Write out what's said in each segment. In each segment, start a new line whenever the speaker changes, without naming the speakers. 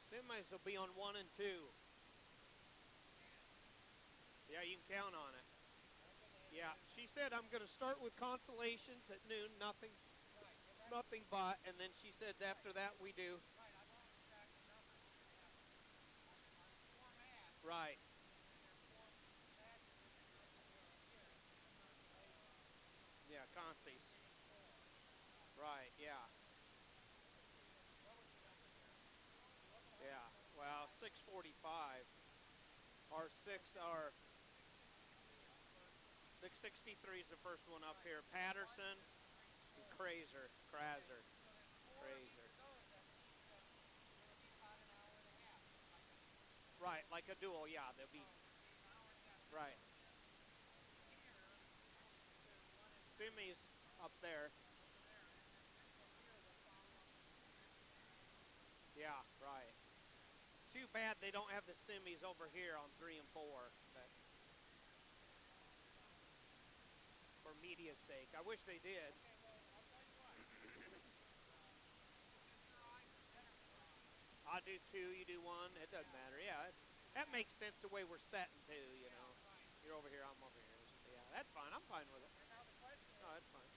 Semis will be on 1 and 2. Yeah, you can count on it. Yeah, she said I'm going to start with Consolations at noon, nothing but, and then she said after that we do. Right. Yeah, Consies. Right, yeah. Yeah, well, 645. Our 663 is the first one up here. Patterson and Krazer. Right, like a duel, yeah, they'll be, right. Semis up there. Yeah, right. Too bad they don't have the semis over here on 3 and 4. But for media's sake, I wish they did. I do 2, you do 1. It doesn't matter. Yeah, that makes sense the way we're setting too. You know, you're over here, I'm over here. Yeah, that's fine. I'm fine with it. No, that's fine.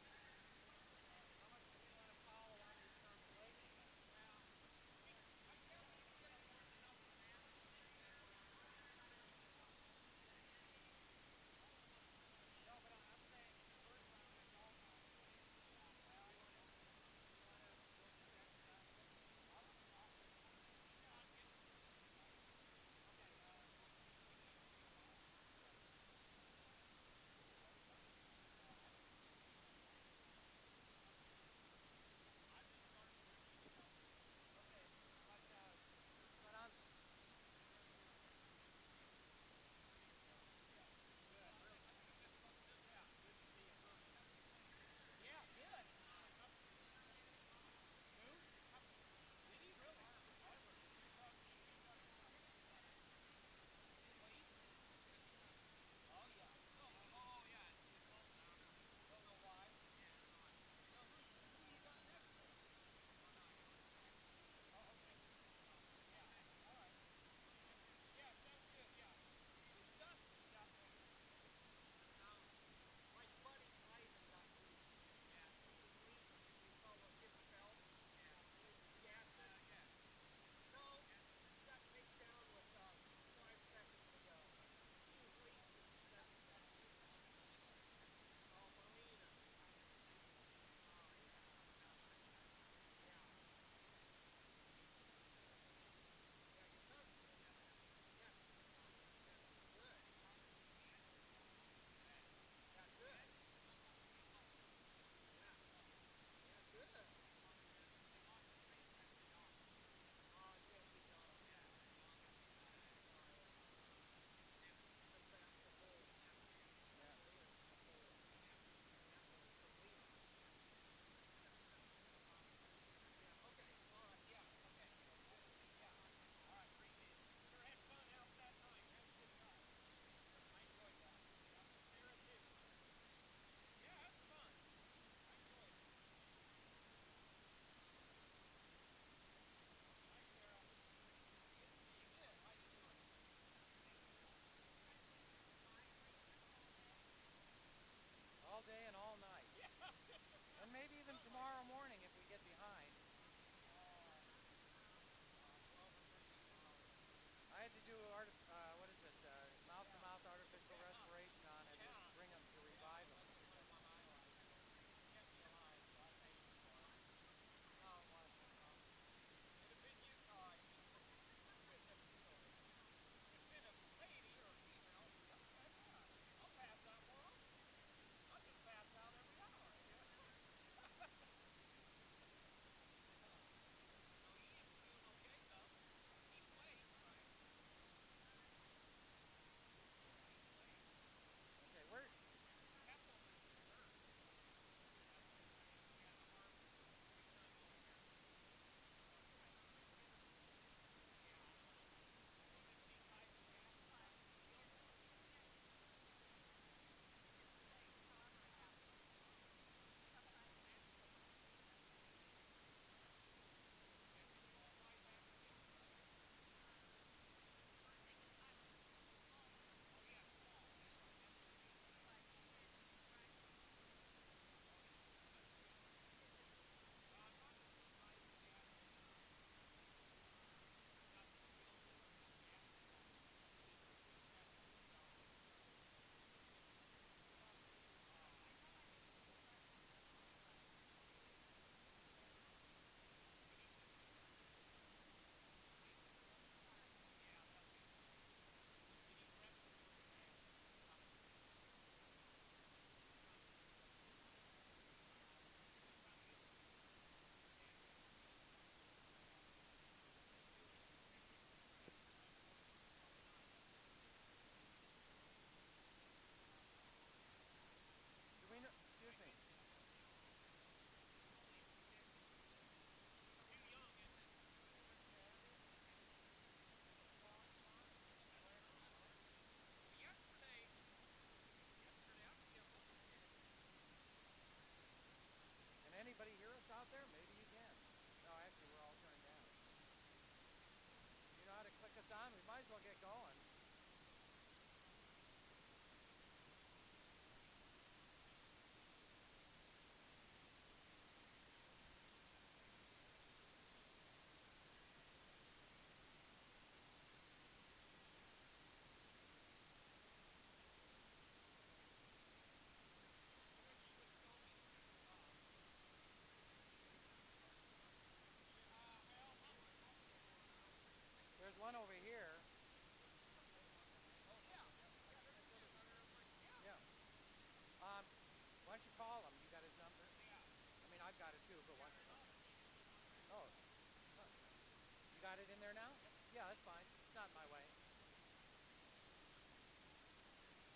got it in there now? Yeah, that's fine. It's not in my way.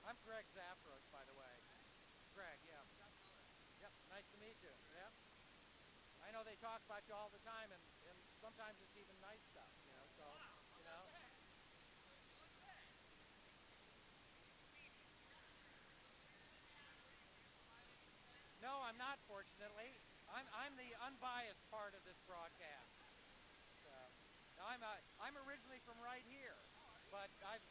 I'm Greg Zafros, by the way. Greg, yeah. Yep, nice to meet you. Yep. I know they talk about you all the time, and sometimes it's even nice stuff, so, you know. No, I'm not, fortunately. I'm the unbiased part of this broadcast. So, now I'm originally from right here, but I've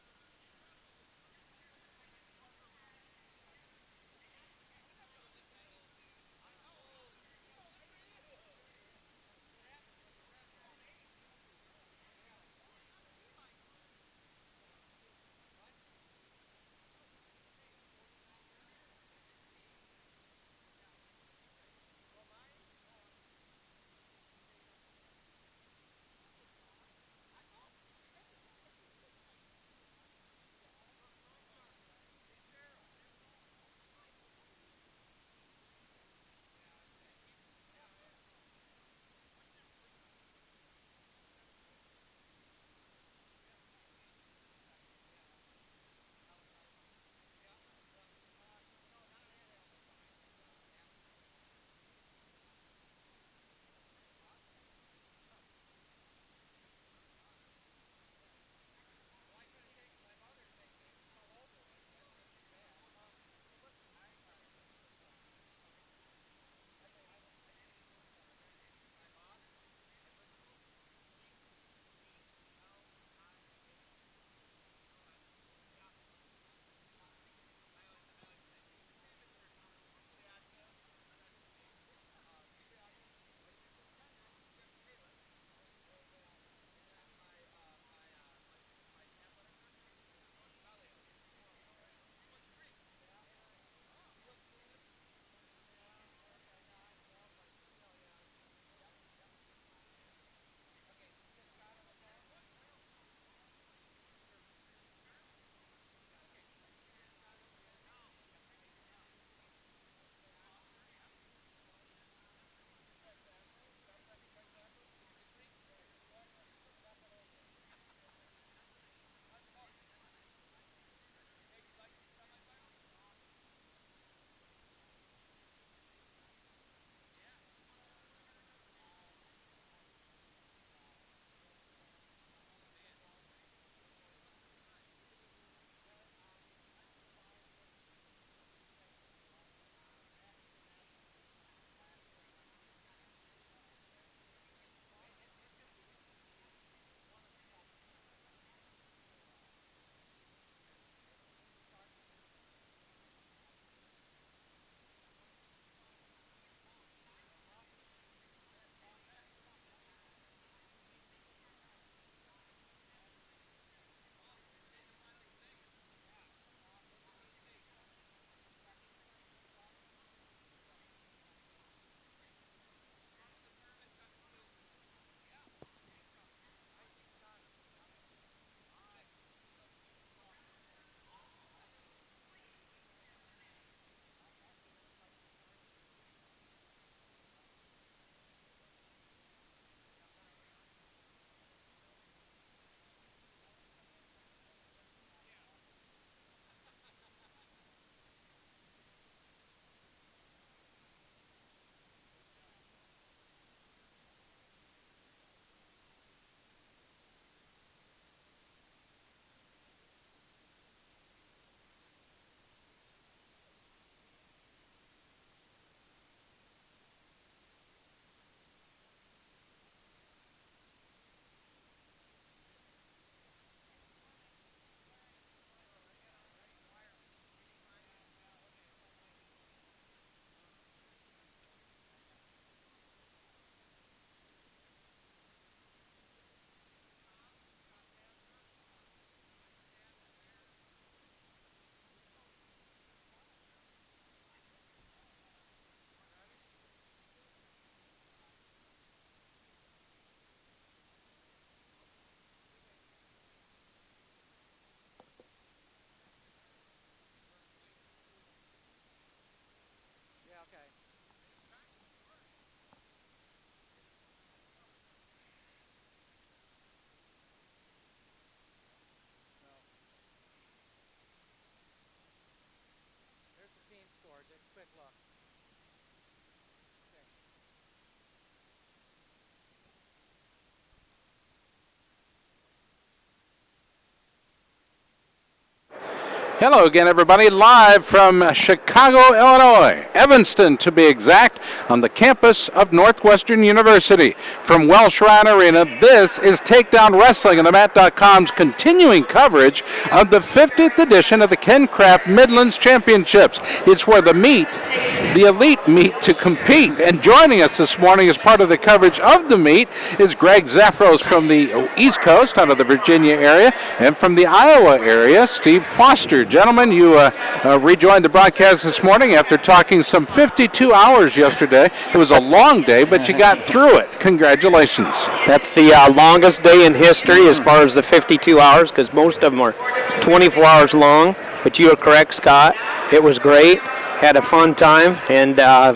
Hello again, everybody, live from Chicago, Illinois, Evanston to be exact, on the campus of Northwestern University. From Welsh Ryan Arena, this is Takedown Wrestling and the Mat.com's continuing coverage of the 50th edition of the Ken Kraft Midlands Championships. It's where the elite meet to compete. And joining us this morning as part of the coverage of the meet is Greg Zafros from the East Coast, out of the Virginia area, and from the Iowa area, Steve Foster. Gentlemen, you rejoined the broadcast this morning after talking some 52 hours yesterday. It was a long day, but you got through it. Congratulations.
That's the longest day in history as far as the 52 hours, because most of them are 24 hours long. But you are correct, Scott. It was great. Had a fun time, and a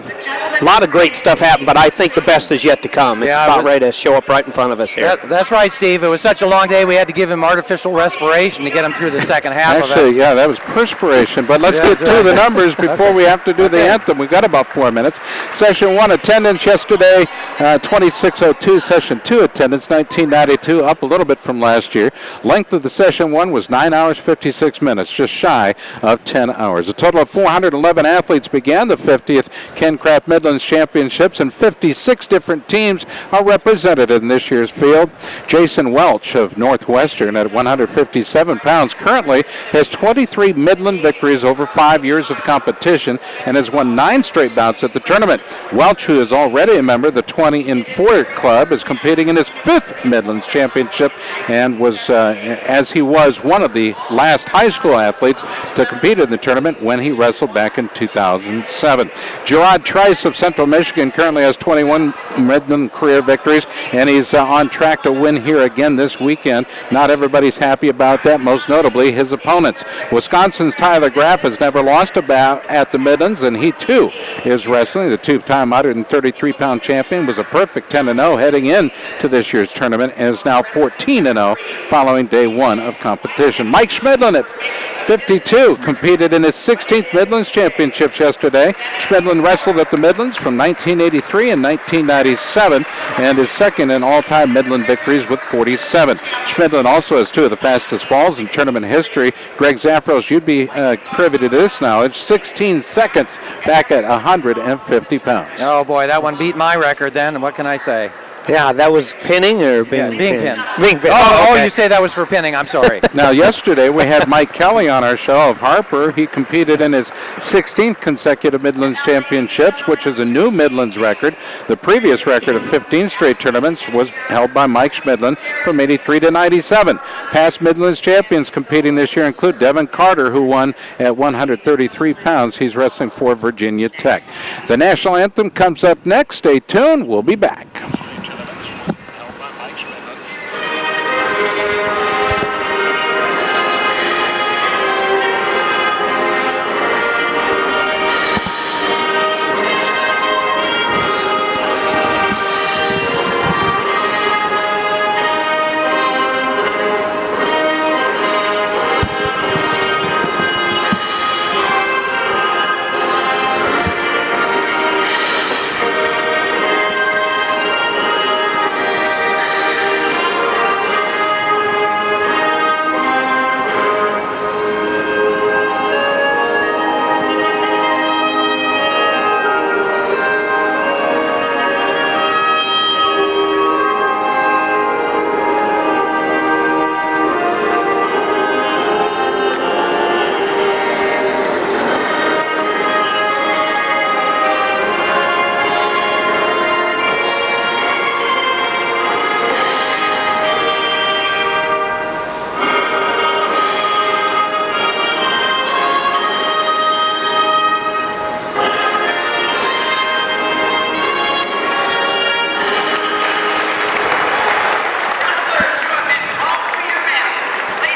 lot of great stuff happened, but I think the best is yet to come. It's about ready to show up right in front of us here.
That's right, Steve. It was such a long day, we had to give him artificial respiration to get him through the second half of it.
Actually, yeah, that was perspiration. But let's get to the numbers before we have to do the anthem. We've got about 4 minutes. Session 1 attendance yesterday, 2602. Session 2 attendance, 1992, up a little bit from last year. Length of the Session 1 was 9 hours, 56 minutes, just shy of 10 hours. A total of 411 athletes began the 50th Ken Kraft Midlands Championships, and 56 different teams are represented in this year's field. Jason Welch of Northwestern at 157 pounds currently has 23 Midland victories over 5 years of competition and has won 9 straight bouts at the tournament. Welch, who is already a member of the 20-in-4 club, is competing in his 5th Midlands Championship and was, as he was one of the last high school athletes to compete in the tournament when he wrestled back in 2007. Gerard Trice of Central Michigan currently has 21 Midland career victories, and he's on track to win here again this weekend. Not everybody's happy about that, most notably his opponents. Wisconsin's Tyler Graff has never lost a bout at the Midlands, and he too is wrestling. The two-time 133-pound champion was a perfect 10-0 heading in to this year's tournament and is now 14-0 following day 1 of competition. Mike Schmidlin at 52 competed in his 16th Midlands Championships yesterday. Schmidlin wrestled at the Midlands from 1983 and 1997 and is second in all-time Midland victories with 47. Schmidlin also has 2 of the fastest falls in tournament history. Greg Zafros, you'd be privy to this knowledge, 16 seconds back at 150 pounds.
Oh boy, that one beat my record then. What can I say?
Yeah, that was pinning or being
pinned?
Being pinned.
Oh, you say that was for pinning. I'm sorry.
Now, yesterday we had Mike Kelly on our show of Harper. He competed in his 16th consecutive Midlands Championships, which is a new Midlands record. The previous record of 15 straight tournaments was held by Mike Schmidlin from 83 to 97. Past Midlands champions competing this year include Devin Carter, who won at 133 pounds. He's wrestling for Virginia Tech. The national anthem comes up next. Stay tuned. We'll be back.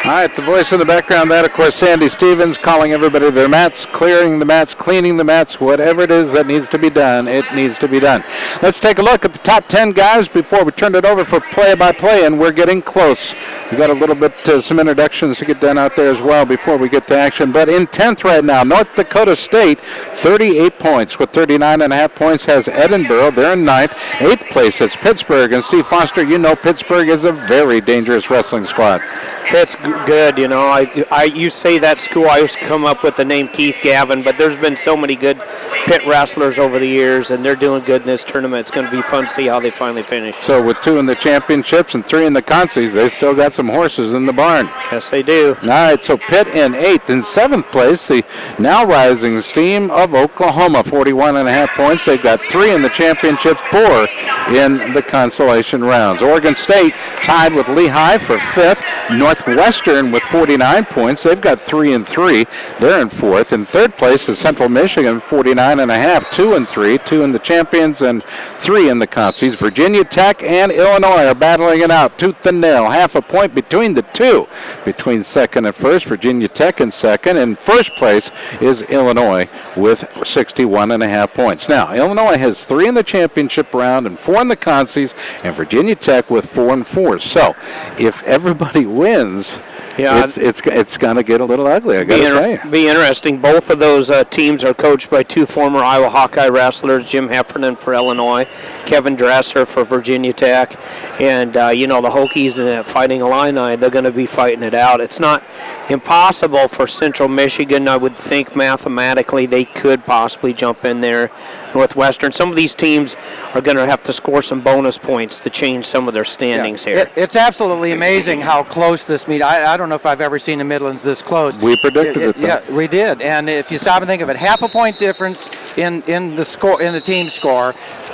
All right, the voice in the background, that, of course, Sandy Stevens, calling everybody to their mats, clearing the mats, cleaning the mats, whatever it is that needs to be done, it needs to be done. Let's take a look at the top 10 guys before we turn it over for play-by-play, and we're getting close. We've got a little bit, some introductions to get done out there as well before we get to action. But in 10th right now, North Dakota State, 38 points. With 39.5 points has Edinburgh. They're in 9th. 8th place, it's Pittsburgh. And Steve Foster, you know Pittsburgh is a very dangerous wrestling squad.
It's good. You know, you say that school, I used to come up with the name Keith Gavin, but there's been so many good pit wrestlers over the years, and they're doing good in this tournament. It's going to be fun to see how they finally finish.
So with 2 in the championships and 3 in the consies, they still got some horses in the barn.
Yes, they do.
All right, so Pitt in 8th. In 7th place, the now rising steam of Oklahoma, 41.5 points. They've got 3 in the championship, 4 in the consolation rounds. Oregon State tied with Lehigh for 5th. Northwestern with 49 points. They've got 3 and 3. They're in 4th. In 3rd place is Central Michigan, 49.5, 2 and 3, 2 in the champions and 3 in the consies. Virginia Tech and Illinois are battling it out tooth and nail. Half a point between the two. Between 2nd and 1st, Virginia Tech in 2nd. In 1st place is Illinois with 61.5 points. Now, Illinois has 3 in the championship round and 4 in the consies, and Virginia Tech with 4 and 4. So, if everybody wins, it's going to get a little ugly, I got to tell you.
Be interesting. Both of those teams are coached by 2 former Iowa Hawkeye wrestlers, Jim Heffernan for Illinois, Kevin Dresser for Virginia Tech. And, the Hokies and Fighting Illini, they're going to be fighting it out. It's not impossible for Central Michigan. I would think mathematically they could possibly jump in there. Northwestern. Some of these teams are going to have to score some bonus points to change some of their standings here.
It's absolutely amazing how close this meet. I don't know if I've ever seen the Midlands this close.
We predicted it, though.
Yeah, we did. And if you stop and think of it, half a point difference in the score, in the team score.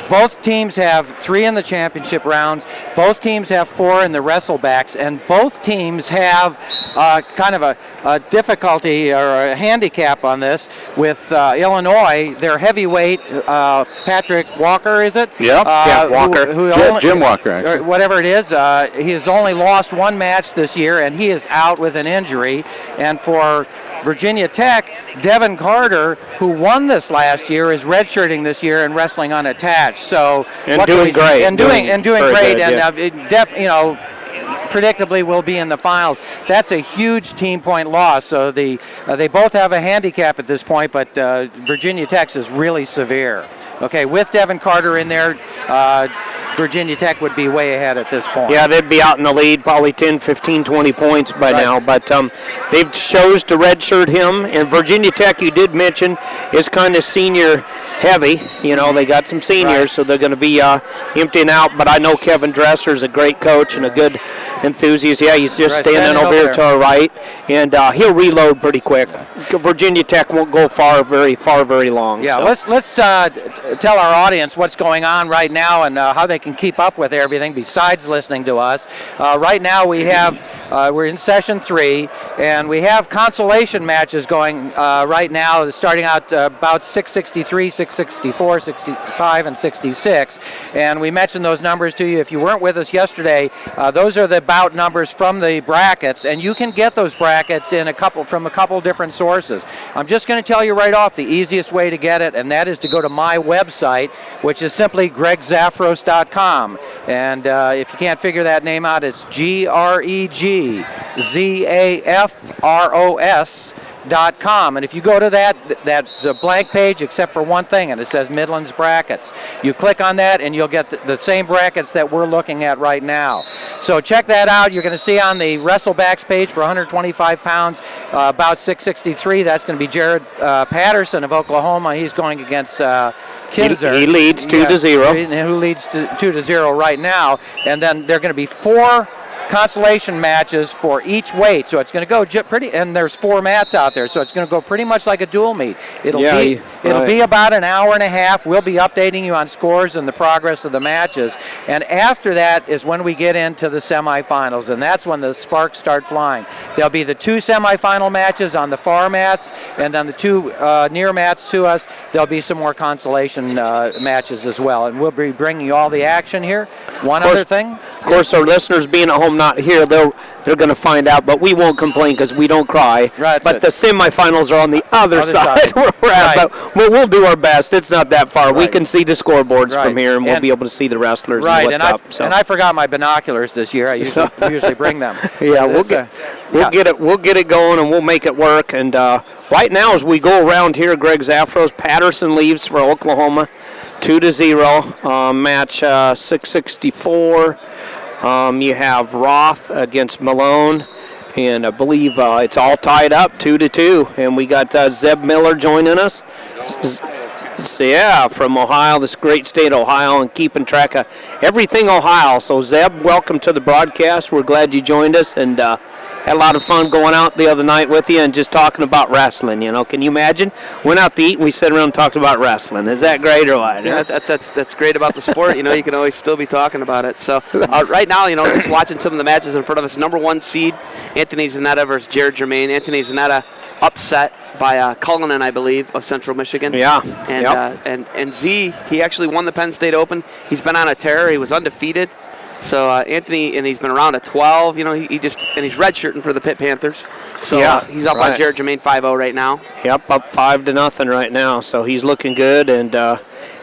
Both teams have 3 in the championship rounds. Both teams have 4 in the wrestlebacks, and both teams have kind of a difficulty or a handicap on this. With Illinois, their heavyweight, Patrick Walker, is it?
Yeah,
Walker.
Jim Walker, actually.
Whatever it is, he has only lost 1 match this year, and he is out with an injury. And for Virginia Tech, Devin Carter, who won this last year, is redshirting this year and wrestling unattached. So
doing great.
Doing great,
good,
and predictably will be in the finals. That's a huge team point loss. So they both have a handicap at this point, but Virginia Tech's is really severe. Okay, with Devin Carter in there, Virginia Tech would be way ahead at this point.
Yeah, they'd be out in the lead, probably 10, 15, 20 points by now. But they've chose to redshirt him. And Virginia Tech, you did mention, is kind of senior heavy. You know, they got some seniors, so they're going to be emptying out. But I know Kevin Dresser is a great coach and a good enthusiast. Yeah, he's just standing over here to our right. And he'll reload pretty quick. Virginia Tech won't go very long.
Yeah, so. Let's tell our audience what's going on right now and how they can keep up with everything besides listening to us. Right now we have we're in session 3, and we have consolation matches going right now, starting out about 663, 664, 65, and 66. And we mentioned those numbers to you. If you weren't with us yesterday, those are the bout numbers from the brackets, and you can get those brackets from a couple different sources. I'm just going to tell you right off the easiest way to get it, and that is to go to my website, which is simply gregzafros.com. And if you can't figure that name out, it's GregZafros.com. And if you go to that's a blank page except for one thing, and it says Midlands Brackets. You click on that, and you'll get the same brackets that we're looking at right now. So check that out. You're going to see on the Wrestlebacks page for 125 pounds, about 663. That's going to be Jared Patterson of Oklahoma. He's going against Kinzer.
He leads 2-0.
Who leads 2-0 right now. And then there are going to be 4 consolation matches for each weight, so it's going to go pretty, and there's 4 mats out there, so it's going to go pretty much like a dual meet. It'll be about an hour and a half. We'll be updating you on scores and the progress of the matches, and after that is when we get into the semifinals, and that's when the sparks start flying. There'll be the 2 semifinal matches on the far mats, and then the 2 near mats to us. There'll be some more consolation matches as well, and we'll be bringing you all the action here. Other thing,
of course, our listeners being at home not here, they're going to find out, but we won't complain because we don't cry.
Right,
but the semifinals are on the other side where we're at, but we'll do our best. It's not that far. We can see the scoreboards from here, and we'll be able to see the wrestlers and what's up.
And I forgot my binoculars this year. I usually bring them.
Yeah, we'll get it going, and we'll make it work. And right now, as we go around here, Greg Zafros, Patterson leaves for Oklahoma, 2-0. Match 664. You have Roth against Malone, And I believe it's all tied up 2-2. And we got Zeb Miller joining us. So, yeah, from Ohio, this great state of Ohio, and keeping track of everything Ohio. So, Zeb, welcome to the broadcast. We're glad you joined us, and had a lot of fun going out the other night with you and just talking about wrestling. You know, can you imagine? Went out to eat and we sat around and talked about wrestling. Is that great or what?
Yeah, that's great about the sport. You know, you can always still be talking about it. So right now, you know, just watching some of the matches in front of us. Number 1 seed, Anthony Zanetta versus Jared Germain. Anthony Zanetta upset by Cullinan, I believe, of Central Michigan.
Yeah.
And and Z, he actually won the Penn State Open. He's been on a tear. He was undefeated. So Anthony, and he's been around at 12. You know, he's redshirting for the Pitt Panthers. So he's up on Jared Germain 5-0 right now.
Yep, up 5-0 right now. So he's looking good, and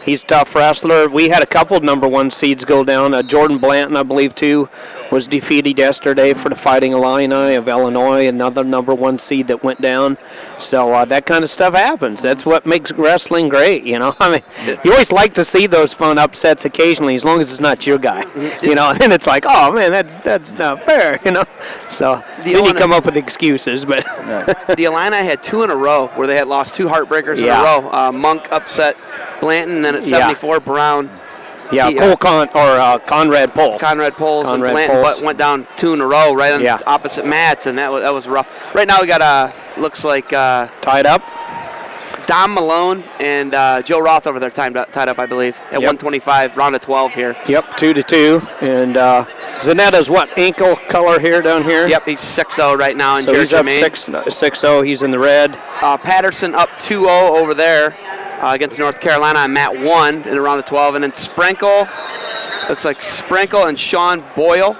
he's a tough wrestler. We had a couple of number 1 seeds go down. Jordan Blanton, I believe, too, was defeated yesterday for the Fighting Illini of Illinois, another number 1 seed that went down. So that kind of stuff happens. That's what makes wrestling great, you know. I mean, you always like to see those fun upsets occasionally, as long as it's not your guy, you know. And then it's like, oh man, that's not fair, you know. So then you come up with excuses, but
the Illini had 2 in a row where they had lost 2 heartbreakers in a row. Monk upset Blanton, and then at 74, Brown.
Yeah, Conrad Poles.
Conrad Poles and Blanton but went down 2 in a row right on opposite mats, and that was rough. Right now we got looks like
tied up.
Dom Malone and Joe Roth over there tied up, I believe, at 125, round of 12 here.
Yep, 2-2. And Zanetta's what, ankle color here down here?
Yep, he's 6-0 right now. And
so he's up 6-0. He's in the red.
Patterson up 2-0 over there against North Carolina on mat 1 in the round of 12. And then Sprinkle, looks like Sprinkle and Sean Boyle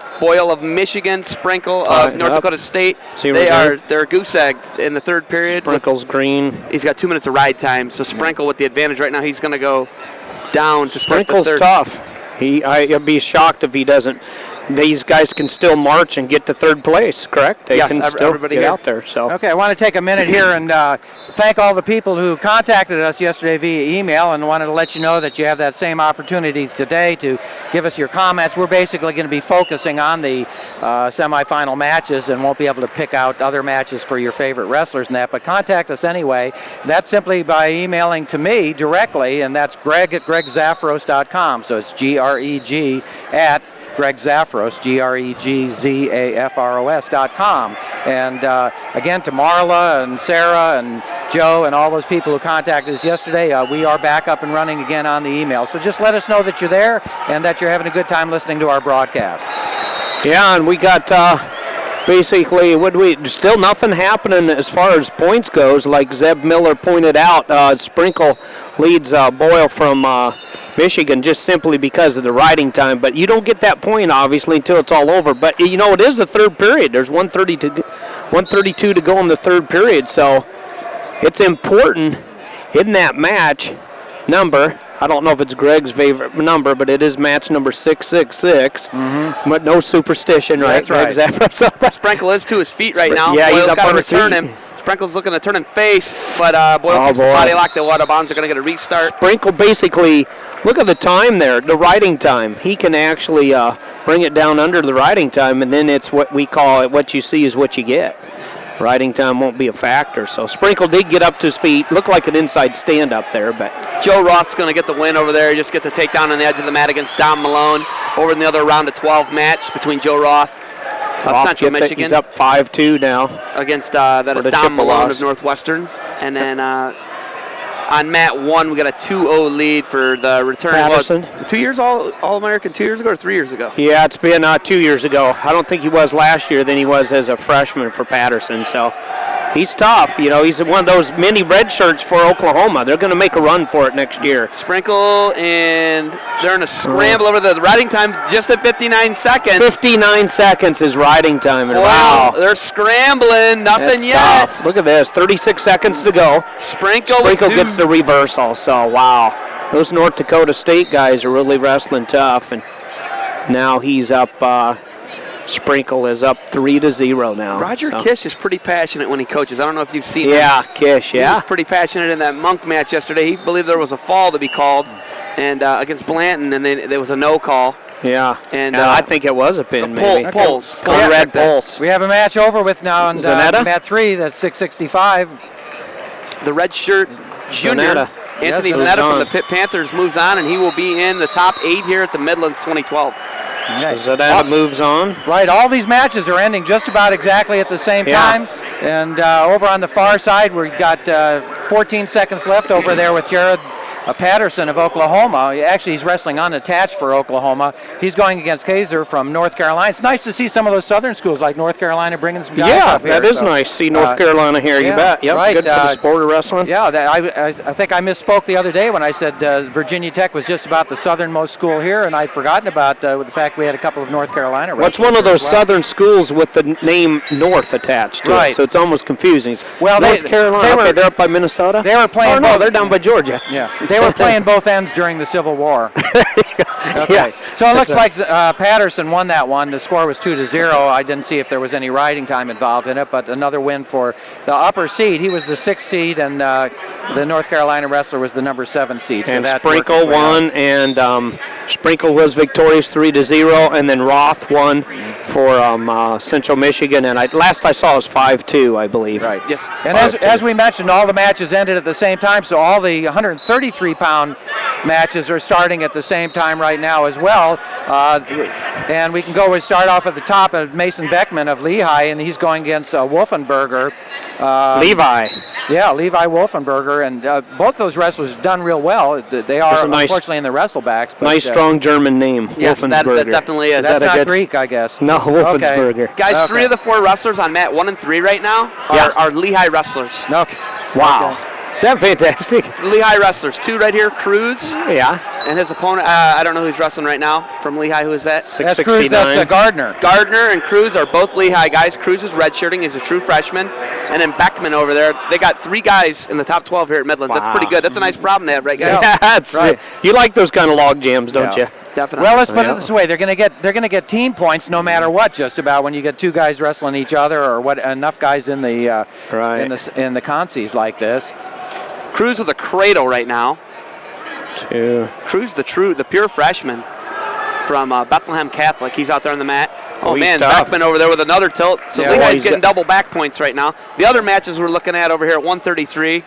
of Michigan, Sprinkle of North Dakota State. They're goose-egged in the third period.
Sprinkle's green.
He's got 2 minutes of ride time, so Sprinkle with the advantage right now. He's going to go down to start the third.
Sprinkle's tough. I'd be shocked if he doesn't. These guys can still march and get to third place, correct? They can still get out there. So.
Okay, I want to take a minute here and thank all the people who contacted us yesterday via email, and wanted to let you know that you have that same opportunity today to give us your comments. We're basically going to be focusing on the semifinal matches and won't be able to pick out other matches for your favorite wrestlers and that, but contact us anyway. That's simply by emailing to me directly, and that's greg@gregzafros.com. So it's GREG at Greg Zafros, GREGZAFROS.com. And again, to Marla and Sarah and Joe and all those people who contacted us yesterday, we are back up and running again on the email. So just let us know that you're there and that you're having a good time listening to our broadcast.
Yeah, and we got basically, still nothing happening as far as points goes. Like Zeb Miller pointed out, Sprinkle leads Boyle from Michigan just simply because of the riding time, but you don't get that point obviously until it's all over. But you know, it is the third period. There's 132 to go in the third period, so it's important in that match number. I don't know if it's Greg's favorite number, but it is match number 666. Mm-hmm. But no superstition, right?
That's right. Sprinkle is to his feet right now.
Yeah,
Boyle's
he's up on his feet.
him. Sprinkle's looking to turn him face, but Boyle keeps the body lock. The water bombs are going to get a restart.
Sprinkle basically, look at the time there, the riding time. He can actually bring it down under the riding time, and then it's what we call it, what you see is what you get. Riding time won't be a factor. So Sprinkle did get up to his feet. Looked like an inside stand up there, but
Joe Roth's going to get the win over there. He just gets a takedown on the edge of the mat against Dom Malone over in the other round of 12 match between Joe Roth of Central Michigan.
He's up 5-2 now.
Against that is Dom Malone of Northwestern. And then on mat 1, we got a 2-0 lead for the return.
Patterson.
2 years All-American 2 years ago or 3 years ago?
Yeah, it's been 2 years ago. I don't think he was last year than he was as a freshman for Patterson. So he's tough. You know, he's one of those mini red shirts for Oklahoma. They're going to make a run for it next year.
Sprinkle, and they're in a scramble over the riding time just at 59 seconds.
59 seconds is riding time. And
wow. They're scrambling. Nothing yet.
Tough. Look at this. 36 seconds to go.
Sprinkle
gets the reversal. So, wow. Those North Dakota State guys are really wrestling tough. And now he's up. Sprinkle is up 3-0 now.
Roger Kish is pretty passionate when he coaches. I don't know if you've seen him.
Yeah, Kish, yeah.
He was pretty passionate in that Monk match yesterday. He believed there was a fall to be called and against Blanton, and then there was a no call.
Yeah,
And
I think it was a pin, maybe.
Pulse.
Conrad Pulse.
We have a match over with now on
Zanetta?
mat 3. That's 665.
The red shirt junior,
Zanetta.
Anthony
Yes,
Zanetta
moves
from
on.
the Pitt Panthers moves on, and he will be in the top 8 here at the Midlands 2012.
Zanetta moves on.
Right, all these matches are ending just about exactly at the same time. And over on the far side, we've got 14 seconds left over there with Jared Patterson of Oklahoma. Actually, he's wrestling unattached for Oklahoma. He's going against Casber from North Carolina. It's nice to see some of those southern schools like North Carolina bringing some guys up here.
That is nice. See North Carolina here, you bet. Yep,
right,
good for the sport of wrestling.
Yeah, I think I misspoke the other day when I said Virginia Tech was just about the southernmost school here, and I'd forgotten about the fact we had a couple of North Carolina wrestlers.
What's one of those southern schools with the name North attached to it? So it's almost confusing.
Well,
North Carolina, they're up by Minnesota?
They were playing
no, they're down by Georgia.
Yeah, they were playing both ends during the Civil War. Okay.
Yeah.
So it looks like Patterson won that one. The score was 2-0. I didn't see if there was any riding time involved in it, but another win for the upper seed. He was the 6th seed, and the North Carolina wrestler was the number 7 seed. So
And
that
Sprinkle won, and Sprinkle was victorious 3-0, and then Roth won for Central Michigan, and last I saw was 5-2, I believe.
Right.
Yes.
And as we mentioned, all the matches ended at the same time, so all the 133-pound matches are starting at the same time right now as well. And we can start off at the top of Mason Beckman of Lehigh, and he's going against Wolfenberger.
Levi.
Yeah, Levi Wolfenberger, and both those wrestlers have done real well. They are unfortunately in the wrestlebacks. But,
nice, strong German name,
yes,
Wolfensberger.
that definitely is.
That's not Greek, I guess.
No, Wolfensberger.
Okay. Guys, 3 of the 4 wrestlers on mat 1 and 3 right now are Lehigh wrestlers.
Okay.
Wow.
Okay.
Is that fantastic?
Lehigh wrestlers. 2 right here, Cruz.
Yeah.
And his opponent, I don't know who's wrestling right now from Lehigh. Who is that?
That's Cruz, that's Gardner.
Gardner and Cruz are both Lehigh guys. Cruz is redshirting. He's a true freshman. And then Beckman over there. They got 3 guys in the top 12 here at Midlands. Wow. That's pretty good. That's a nice problem to have, right, guys?
Yeah, that's right. You like those kind of log jams, don't you?
Definitely.
Well, let's put it this way: they're going to get team points no matter what. Just about when you get 2 guys wrestling each other, or what enough guys in the in the consies like this.
Cruz with a cradle right now.
2.
Cruz, the pure freshman from Bethlehem Catholic. He's out there on the mat. Oh man, Beckman over there with another tilt. So Lehigh's getting double back points right now. The other matches we're looking at over here at 133.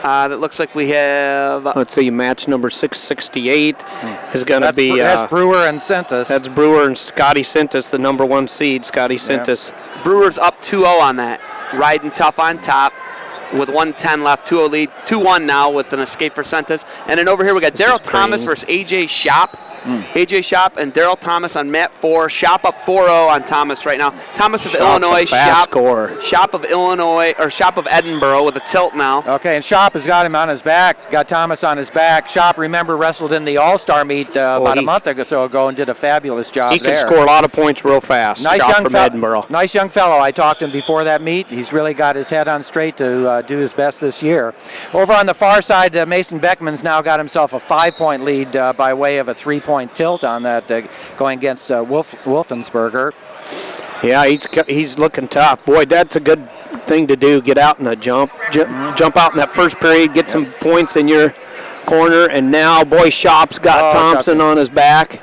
That looks like we have.
Let's see, match number 668 is going to be.
That's Brewer and Sentis.
That's Brewer and Scotty Sentis, the number 1 seed, Scotty Sentis.
Brewer's up 2-0 on that. Riding tough on top with 1:10 left, 2-0 lead. 2-1 now with an escape for Sentis. And then over here we got Daryl Thomas versus AJ Shop. AJ Shop and Daryl Thomas on mat 4. Shop up 4-0 on Thomas right now. Thomas of Illinois. Shop of Illinois, or Shop of Edinburgh with a tilt now.
Okay, and Shop has got him on his back. Got Thomas on his back. Shop, remember, wrestled in the All-Star meet about a month or so ago and did a fabulous job
there. He can score a lot of points real fast.
Nice
Shop
young
from Edinburgh.
Nice young fellow. I talked to him before that meet. He's really got his head on straight to do his best this year. Over on the far side, Mason Beckman's now got himself a 5-point lead by way of a 3-point tilt on that, going against Wolfensberger.
Yeah, he's looking tough. Boy, that's a good thing to do. Get out in a jump out in that first period, get some points in your corner, and now, boy, Shop's got Thompson on his back.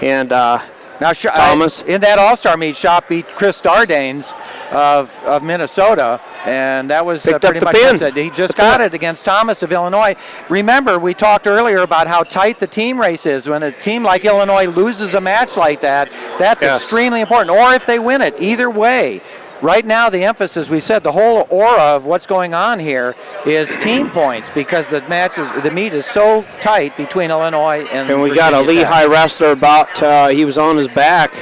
And
now,
Thomas.
In that All-Star meet, Shop beat Chris Dardanes of Minnesota, and that was pretty much it. He just got it against Thomas of Illinois. Remember, we talked earlier about how tight the team race is. When a team like Illinois loses a match like that, that's extremely important. Or if they win it, either way. Right now, the emphasis, we said, the whole aura of what's going on here is team points, because the meet is so tight between Illinois and
we
Virginia
got a Lehigh
Tech.
wrestler he was on his back,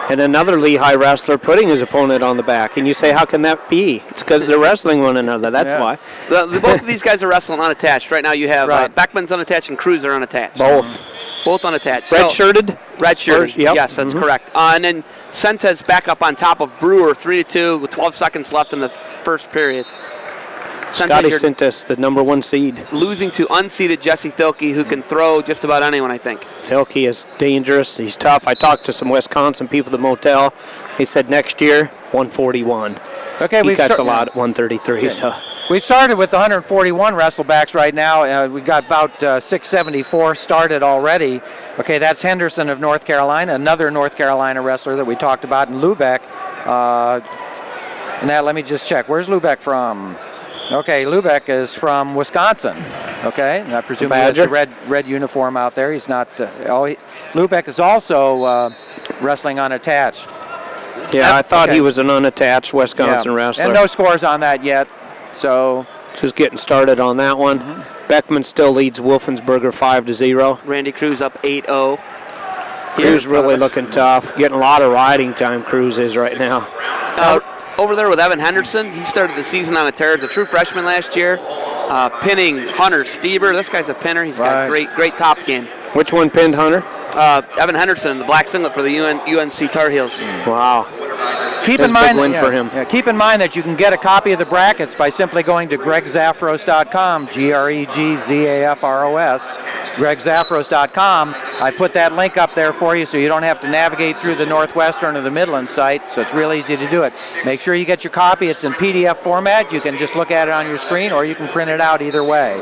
and another Lehigh wrestler putting his opponent on the back. And you say, how can that be? It's because they're wrestling one another. That's why.
Both of these guys are wrestling unattached. Right now you have Beckman's unattached and Cruz are unattached. Both unattached.
Red-shirted?
Red-shirted, yes, that's correct. And then Sentis back up on top of Brewer, 3-2 with 12 seconds left in the first period.
Scotty Sentis, the number 1 seed.
Losing to unseeded Jesse Thielke, who can throw just about anyone, I think.
Thielke is dangerous. He's tough. I talked to some Wisconsin people at the motel. They said next year, 141.
Okay,
he cuts a lot at 133.
Okay.
So
We've started with the 141 wrestlebacks right now. We've got about 674 started already. Okay, that's Henderson of North Carolina, another North Carolina wrestler that we talked about, and Lubeck. And that, let me just check. Where's Lubeck from? Okay, Lubeck is from Wisconsin. Okay, and I presume he has the red uniform out there. He's not. Lubeck is also wrestling unattached.
yeah, I thought he was an unattached Wisconsin wrestler.
And no scores on that yet. So
just getting started on that one. Beckman still leads Wolfensberger 5-0.
Randy Cruz up 8-0.
Cruz really looking tough. Getting a lot of riding time, Cruz is right now.
Over there with Evan Henderson, he started the season on a tear as a true freshman last year, pinning Hunter Stieber. This guy's a pinner. He's got great top game.
Which one pinned Hunter?
Evan Henderson, the black singlet for the UNC Tar Heels.
Wow.
Keep
That's
in mind,
a big win for him.
Keep in mind that you can get a copy of the brackets by simply going to gregzafros.com, GREGZAFROS, gregzafros.com. I put that link up there for you so you don't have to navigate through the Northwestern or the Midlands site, so it's real easy to do it. Make sure you get your copy. It's in PDF format. You can just look at it on your screen, or you can print it out either way.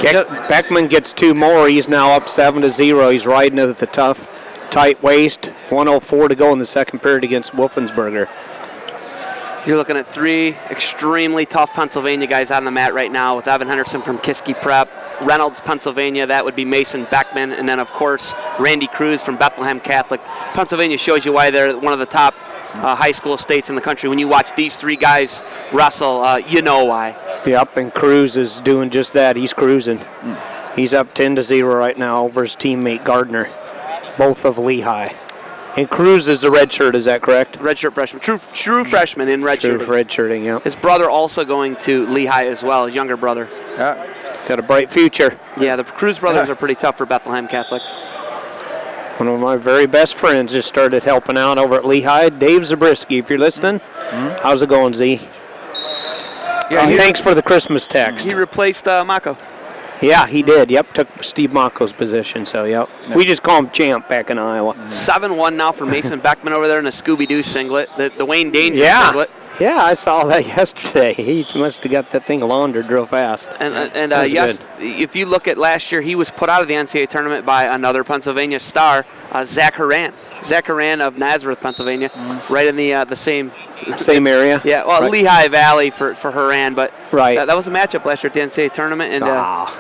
Beckman gets 2 more. He's now up 7-0. He's riding it at the tough, tight waist. 1:04 to go in the second period against Wolfensberger.
You're looking at 3 extremely tough Pennsylvania guys on the mat right now with Evan Henderson from Kiski Prep, Reynolds, Pennsylvania, that would be Mason Beckman, and then, of course, Randy Cruz from Bethlehem Catholic. Pennsylvania shows you why they're one of the top high school states in the country. When you watch these 3 guys wrestle, you know why.
Yep, and Cruz is doing just that. He's cruising. He's up 10-0 right now over his teammate Gardner, both of Lehigh. And Cruz is the red shirt, is that correct?
Redshirt freshman. True freshman in redshirting.
True redshirting, yeah.
His brother also going to Lehigh as well, his younger brother.
Got a bright future.
Yeah, the Cruz brothers are pretty tough for Bethlehem Catholic.
One of my very best friends just started helping out over at Lehigh, Dave Zabriskie. If you're listening, how's it going, Z?
Yeah,
thanks for the Christmas text.
He replaced Mako.
Yeah, he did. Yep, took Steve Mako's position. So, yep. We just call him Champ back in Iowa.
7-1 now for Mason Beckman over there in a Scooby-Doo singlet, the Wayne Danger singlet.
Yeah, I saw that yesterday. He must have got that thing laundered real fast.
And yes, if you look at last year, he was put out of the NCAA tournament by another Pennsylvania star, Zach Haran. Zach Haran of Nazareth, Pennsylania, right in the same
area.
Yeah, well,
right.
Lehigh Valley for Haran, but
right.
that was a matchup last year at the NCAA tournament, and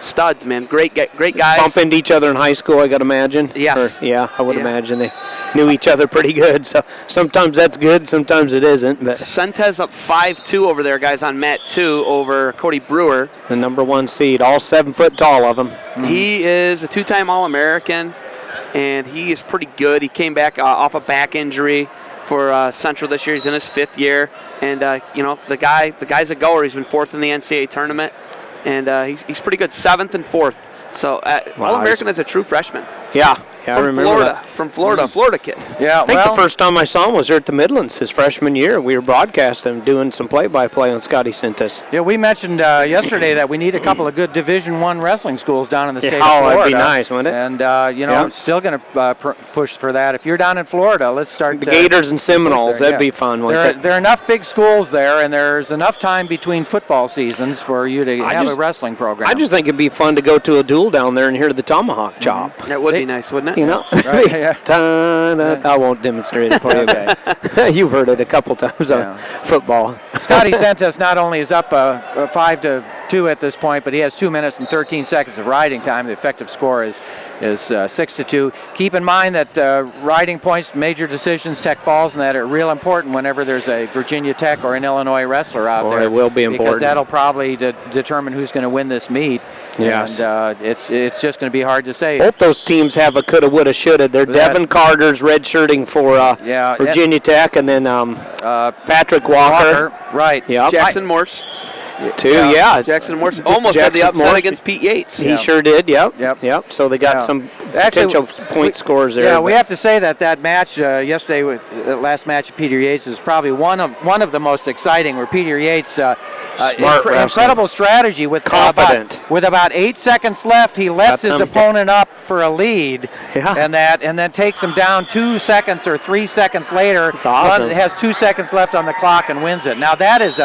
studs, man, great guys.
Bump into each other in high school, I got to imagine.
Yes.
I would imagine they knew each other pretty good. So sometimes that's good, sometimes it isn't. But
Sentez up 5-2 over there, guys, on mat 2 over Cody Brewer.
The number 1 seed, all 7 foot tall of them.
He is a 2-time All-American, and he is pretty good. He came back off a back injury for Central this year. He's in his 5th year, and the guy's a goer. He's been 4th in the NCAA tournament, and he's pretty good, 7th and 4th. So All-American as a true freshman.
Yeah, I remember that.
From Florida, Florida kid.
Yeah, I think the first time I saw him was here at the Midlands his freshman year. We were broadcasting, doing some play-by-play on Scotty Sent.
Yeah, we mentioned yesterday that we need a couple of good Division I wrestling schools down in the state of Florida.
That'd be nice, wouldn't it?
And, still going to push for that. If you're down in Florida, let's start.
The Gators and Seminoles, that'd be fun, wouldn't it?
There are enough big schools there, and there's enough time between football seasons for you to have a wrestling program.
I just think it'd be fun to go to a duel down there and hear the tomahawk chop.
That would be nice, wouldn't it?
You know?
Right.
I won't demonstrate it for you. Okay. You've heard it a couple times on football.
Scotty Sentes not only is up 5-2 at this point, but he has 2 minutes and 13 seconds of riding time. The effective score is 6-2. Keep in mind that riding points, major decisions, Tech Falls, and that are real important whenever there's a Virginia Tech or an Illinois wrestler out there.
It will be important.
Because that'll probably determine who's going to win this meet.
Yes.
And it's just going to be hard to say.
Both those teams have a coulda, woulda, shoulda. They're Devin Carter's redshirting for Virginia Tech, and then Patrick Walker.
Right.
Yep.
Jackson Morse. Jackson Morse almost had the upset against Pete Yates.
He sure did. Yep. So they got some potential point scores there.
Yeah, we have to say that match yesterday with the last match of Peter Yates is probably one of the most exciting. Where Peter Yates
Smart wrestling.
Incredible strategy with
confident.
With about 8 seconds left, he lets his opponent up for a lead, and then takes him down 2 seconds or 3 seconds later.
It's awesome.
Has 2 seconds left on the clock and wins it. Now that is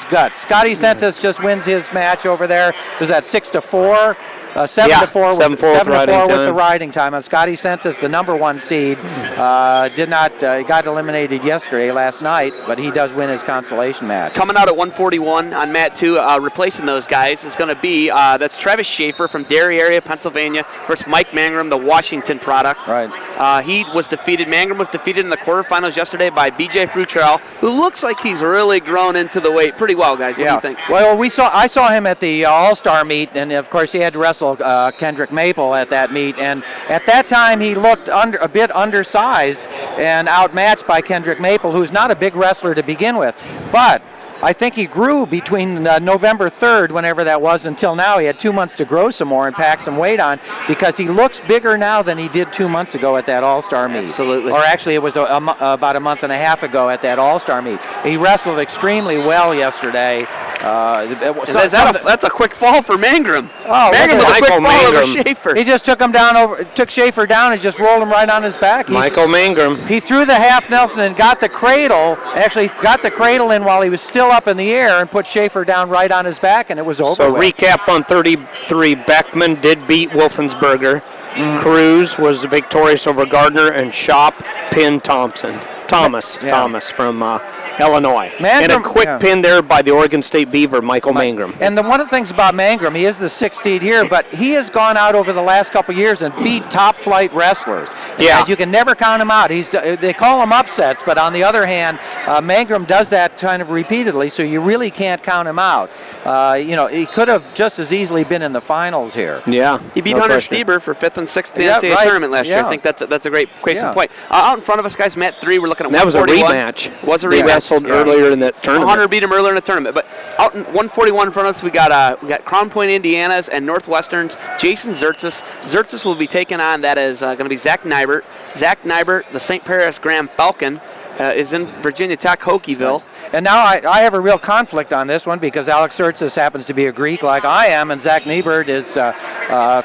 guts. Scotty Sentis just wins his match over there. Is that 6-4? 7-4 with the riding time. And Scotty Sentis, the number 1 seed, got eliminated last night, but he does win his consolation match.
Coming out at 141 on mat 2, replacing those guys is going to be that's Travis Schaefer from Derry area, Pennsylvania, versus Mike Mangrum, the Washington product.
Right.
Mangrum was defeated in the quarterfinals yesterday by BJ Frutrell, who looks like he's really grown into the weight pretty well, guys. What do you think?
Well, I saw him at the All-Star meet, and of course he had to wrestle Kendrick Maple at that meet, and at that time he looked a bit undersized and outmatched by Kendrick Maple, who's not a big wrestler to begin with, but I think he grew between November 3rd, whenever that was, until now. He had 2 months to grow some more and pack some weight on, because he looks bigger now than he did 2 months ago at that All-Star meet.
Absolutely.
Or actually, it was about a month and a half ago at that All-Star meet. He wrestled extremely well yesterday.
That's a quick fall for Mangrum.
Oh,
Mangrum with a quick fall over Schaefer.
He just took Schaefer down and just rolled him right on his back.
Michael Mangrum.
He threw the half Nelson and got the cradle. Actually, got the cradle in while he was still up in the air and put Schaefer down right on his back, and it was over.
So recap on 33: Beckman did beat Wolfensberger. Cruz was victorious over Gardner, and Shop pinned Thomas from Illinois. And a quick pin there by the Oregon State Beaver, Michael Mangrum.
And one of the things about Mangrum, he is the 6th seed here, but he has gone out over the last couple of years and beat top-flight wrestlers.
Yeah.
And you can never count him out. They call them upsets, but on the other hand, Mangrum does that kind of repeatedly, so you really can't count him out. He could have just as easily been in the finals here.
Yeah.
He beat Hunter Stieber for 5th and 6th in the NCAA tournament last year. I think that's a great case in point. Out in front of us, guys, mat 3, we're looking at 141.
That was a rematch.
Was a rematch.
They wrestled earlier in the tournament.
Hunter beat him earlier in the tournament. But out in 141 in front of us, we got Crown Point, Indiana's and Northwestern's Jason Zertzis. Zertzis will be taking on, that is going to be Zach Nybert. Zach Nybert, the St. Paris Graham Falcon, is in Virginia Tech, Hokieville.
And now I have a real conflict on this one, because Alex Zertzis happens to be a Greek like I am, and Zach Nybert is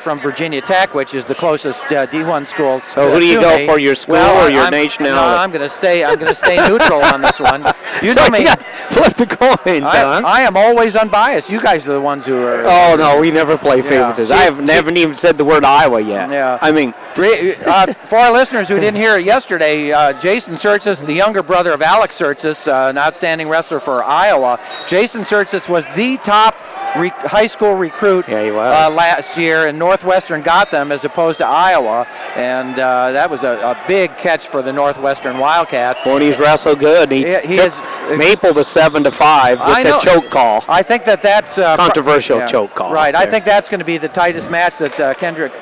from Virginia Tech, which is the closest D1 school.
So who do you go for, your school or your nationality?
No, I'm going to stay neutral on this one. You know me.
Flip the coins,
I am always unbiased. You guys are the ones who are.
Oh no, we never play favoritism. I haven't even said the word Iowa yet.
Yeah.
I mean,
for our listeners who didn't hear it yesterday, Jason Zertzis, the younger brother of Alex Zertzis, an outstanding wrestler for Iowa. Jason Zertzis was the top high school recruit last year, and Northwestern got them as opposed to Iowa, and that was a big catch for the Northwestern Wildcats.
Well, he's wrestled good. He is Maple to 7-5 with the choke call.
I think that's
controversial choke call.
Right. I think that's going to be the tightest match that Kendrick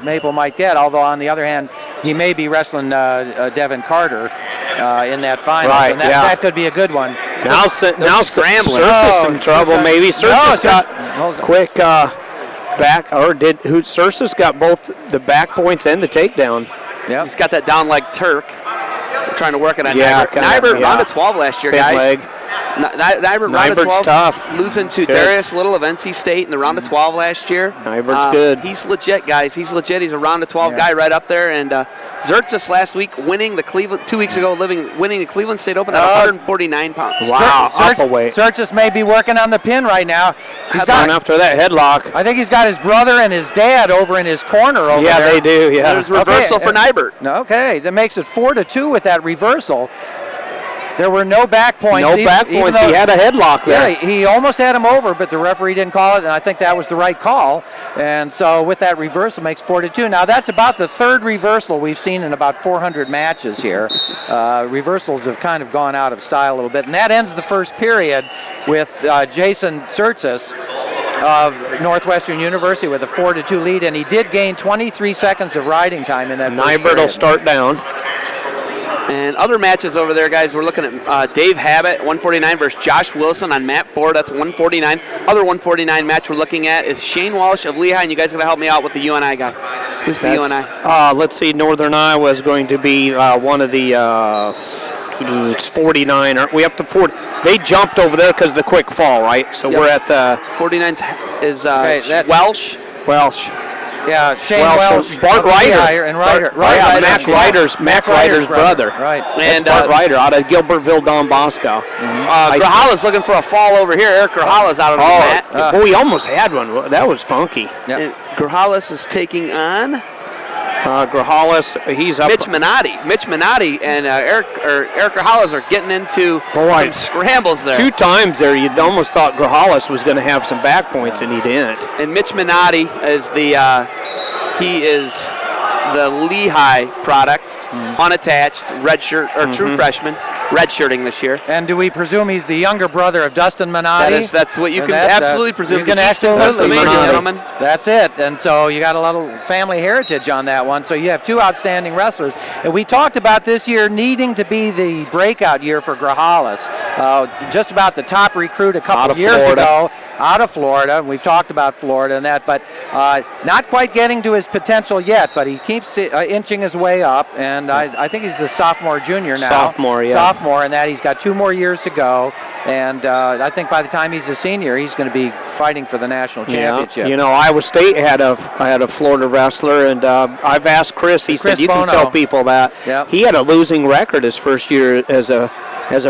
Maple might get. Although on the other hand, he may be wrestling Devin Carter in that final.
Right.
And that could be a good one.
Now scrambling. Cersus in trouble. Maybe Cersus got quick back, or Cersus got both the back points and the takedown.
Yeah, he's got that down leg Turk. Trying to work it on
Nybert.
Nybert round of 12 last year, guys.
Leg.
Nybert round of 12.
Tough.
Losing to Darius Little of NC State in the round of 12 last year.
Nybert's good.
He's legit, guys. He's legit. He's a round of 12 guy right up there. And Zertzis last week winning the 2 weeks ago, winning the Cleveland State Open at 149 pounds.
Wow, up a weight.
Zertzis may be working on the pin right now.
He's got after that headlock.
I think he's got his brother and his dad over in his corner over there.
Yeah, they do. Yeah.
There's reversal for Nybert.
Okay, that makes it 4-2 with that reversal. There were no back points.
No back points. He had a headlock there.
Yeah, he almost had him over, but the referee didn't call it, and I think that was the right call. And so with that reversal, makes 4-2. Now that's about the third reversal we've seen in about 400 matches here. Reversals have kind of gone out of style a little bit, and that ends the first period with Jason Zertzis of Northwestern University with a 4-2 lead, and he did gain 23 seconds of riding time in that first period.
Nybert will start down.
And other matches over there, guys, we're looking at Dave Habit, 149 versus Josh Wilson on mat 4. That's 149. Other 149 match we're looking at is Shane Walsh of Lehigh, and you guys got to help me out with the UNI guy. Who's the UNI?
Let's see, Northern Iowa is going to be one of the it's 49. Aren't we up to 40? They jumped over there because of the quick fall, right? So we're at the
49 is
that's
Welsh.
Yeah, Shane
Welsh,
Welsh,
Bart Ryder,
and Ryder.
Mac Ryder's brother.
Right.
And Bart Ryder out of Gilbertville, Don Bosco.
Grajala's looking for a fall over here. Eric Grajala's out on the mat.
We almost had one. That was funky.
Yep.
And Grajales is taking on
Grajales, he's up.
Mitch Minotti and Eric Grajales are getting into some scrambles there.
2 times there, you almost thought Grajales was going to have some back points, and he didn't.
And Mitch Minotti is he is the Lehigh product, unattached, redshirt or true freshman, redshirting this year.
And do we presume he's the younger brother of Dustin Minotti?
That's what you can absolutely presume.
You can absolutely,
gentlemen.
That's it. And so you got a little family heritage on that one. So you have 2 outstanding wrestlers. And we talked about this year needing to be the breakout year for Grajales. Just about the top recruit a couple of years ago out of Florida. We've talked about Florida and that, but not quite getting to his potential yet, but he keeps inching his way up. And I think he's a sophomore, junior now.
Sophomore,
and that he's got 2 more years to go. And I think by the time he's a senior, he's going to be fighting for the national championship.
You know, Iowa State had a Florida wrestler, and I've asked Chris. He said you can tell people that he had a losing record his first year as a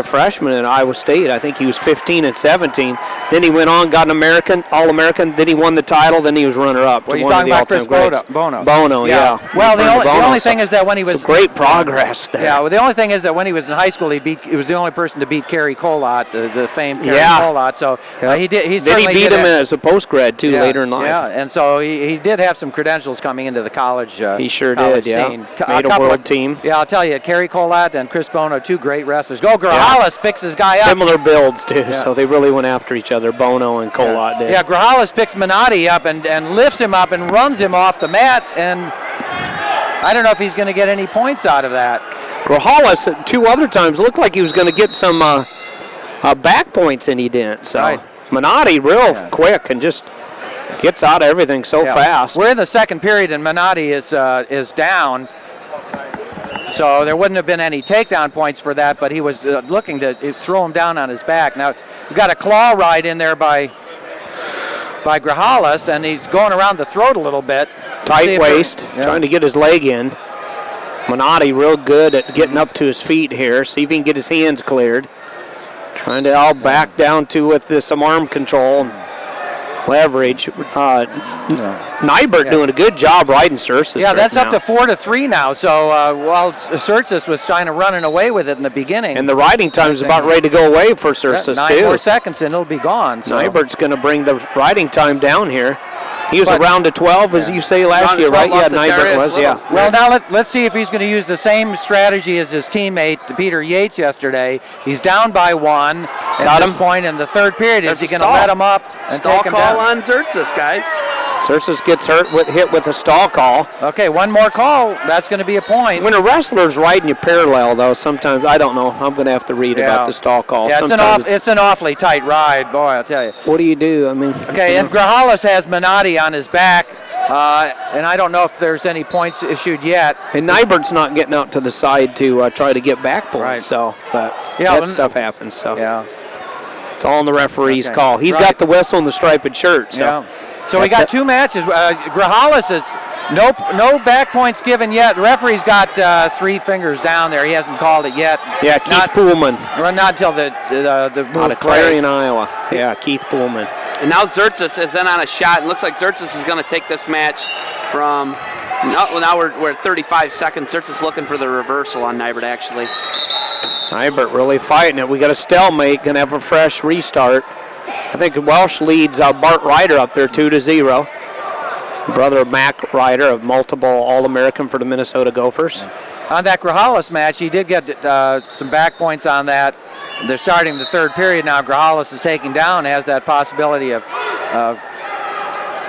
freshman at Iowa State. I think he was 15 and 17. Then he went on, got an All-American. Then he won the title. Then he was runner-up.
Well, you're talking about Chris Bono.
Bono, yeah.
Well, the only thing is that when he was
great progress there.
Yeah. Well, the only thing is that when he was in high school, he was the only person to beat Kerry Colott, the famed Kerry Colott. So he did.
Then he beat him as a post-grad too later in life.
Yeah, and so he did have some credentials coming into the college.
He sure
college
did. Yeah.
Scene.
Made a world team.
Yeah, I'll tell you, Kerry Colott and Chris Bono, 2 great wrestlers. Go Grajales picks his guy up.
Similar builds too, so they really went after each other. Bono and Colott did.
Yeah, Grajales picks Minotti up and lifts him up and runs him off the mat, and I don't know if he's going to get any points out of that.
Grajales 2 other times looked like he was going to get some back points, and he didn't. So Minotti real quick and just gets out of everything so fast.
We're in the second period, and Minotti is down. So there wouldn't have been any takedown points for that, but he was looking to throw him down on his back. Now, we've got a claw ride in there by Grajales, and he's going around the throat a little bit.
Tight waist, trying to get his leg in. Minotti real good at getting up to his feet here. See if he can get his hands cleared. Trying to all back down to with some arm control. Leverage. Nybert doing a good job riding Sursus.
Yeah, that's up to 4-3 now. So while Sursus was trying to running away with it in the beginning.
And the riding time is about ready to go away for Sursus,
9 more seconds and it'll be gone. So.
Nybert's going to bring the riding time down here. He was around to 12, as you say, last year, right? Yeah, Nybert was,
Well, now let's see if he's going to use the same strategy as his teammate, Peter Yates, yesterday. He's down by 1 at this point in the third period. Is he going to let him up and take him down?
Stall call on Zertzis, guys.
Sursus gets hit with a stall call.
Okay, 1 more call. That's going to be a point.
When a wrestler's riding you parallel, though, sometimes, I don't know. I'm going to have to read about the stall call.
Yeah, it's an awfully tight ride, boy, I'll tell you.
What do you do? I mean.
Okay, and Grajales has Minotti on his back, and I don't know if there's any points issued yet.
And Nybert's not getting out to the side to try to get back points,
right.
So, but that stuff happens. So.
Yeah.
It's all in the referee's call. He's got the whistle and the striped shirt. So.
Yeah. So we got 2 matches. Grajales is no back points given yet. The referee's got 3 fingers down there. He hasn't called it yet.
Yeah, Keith Poolman.
Not until the move
out of Clarion, Iowa. Yeah, Keith Poolman.
And now Zertzis is in on a shot. It looks like Zertzis is going to take this match from. Now we're at 35 seconds. Zertzis looking for the reversal on Nybert, actually.
Nybert really fighting it. We got a stalemate. Going to have a fresh restart. I think Welsh leads Bart Ryder up there 2-0. Brother of Mac Ryder, of multiple All-American for the Minnesota Gophers.
On that Grajales match, he did get some back points on that. They're starting the third period now. Grajales is taking down, has that possibility of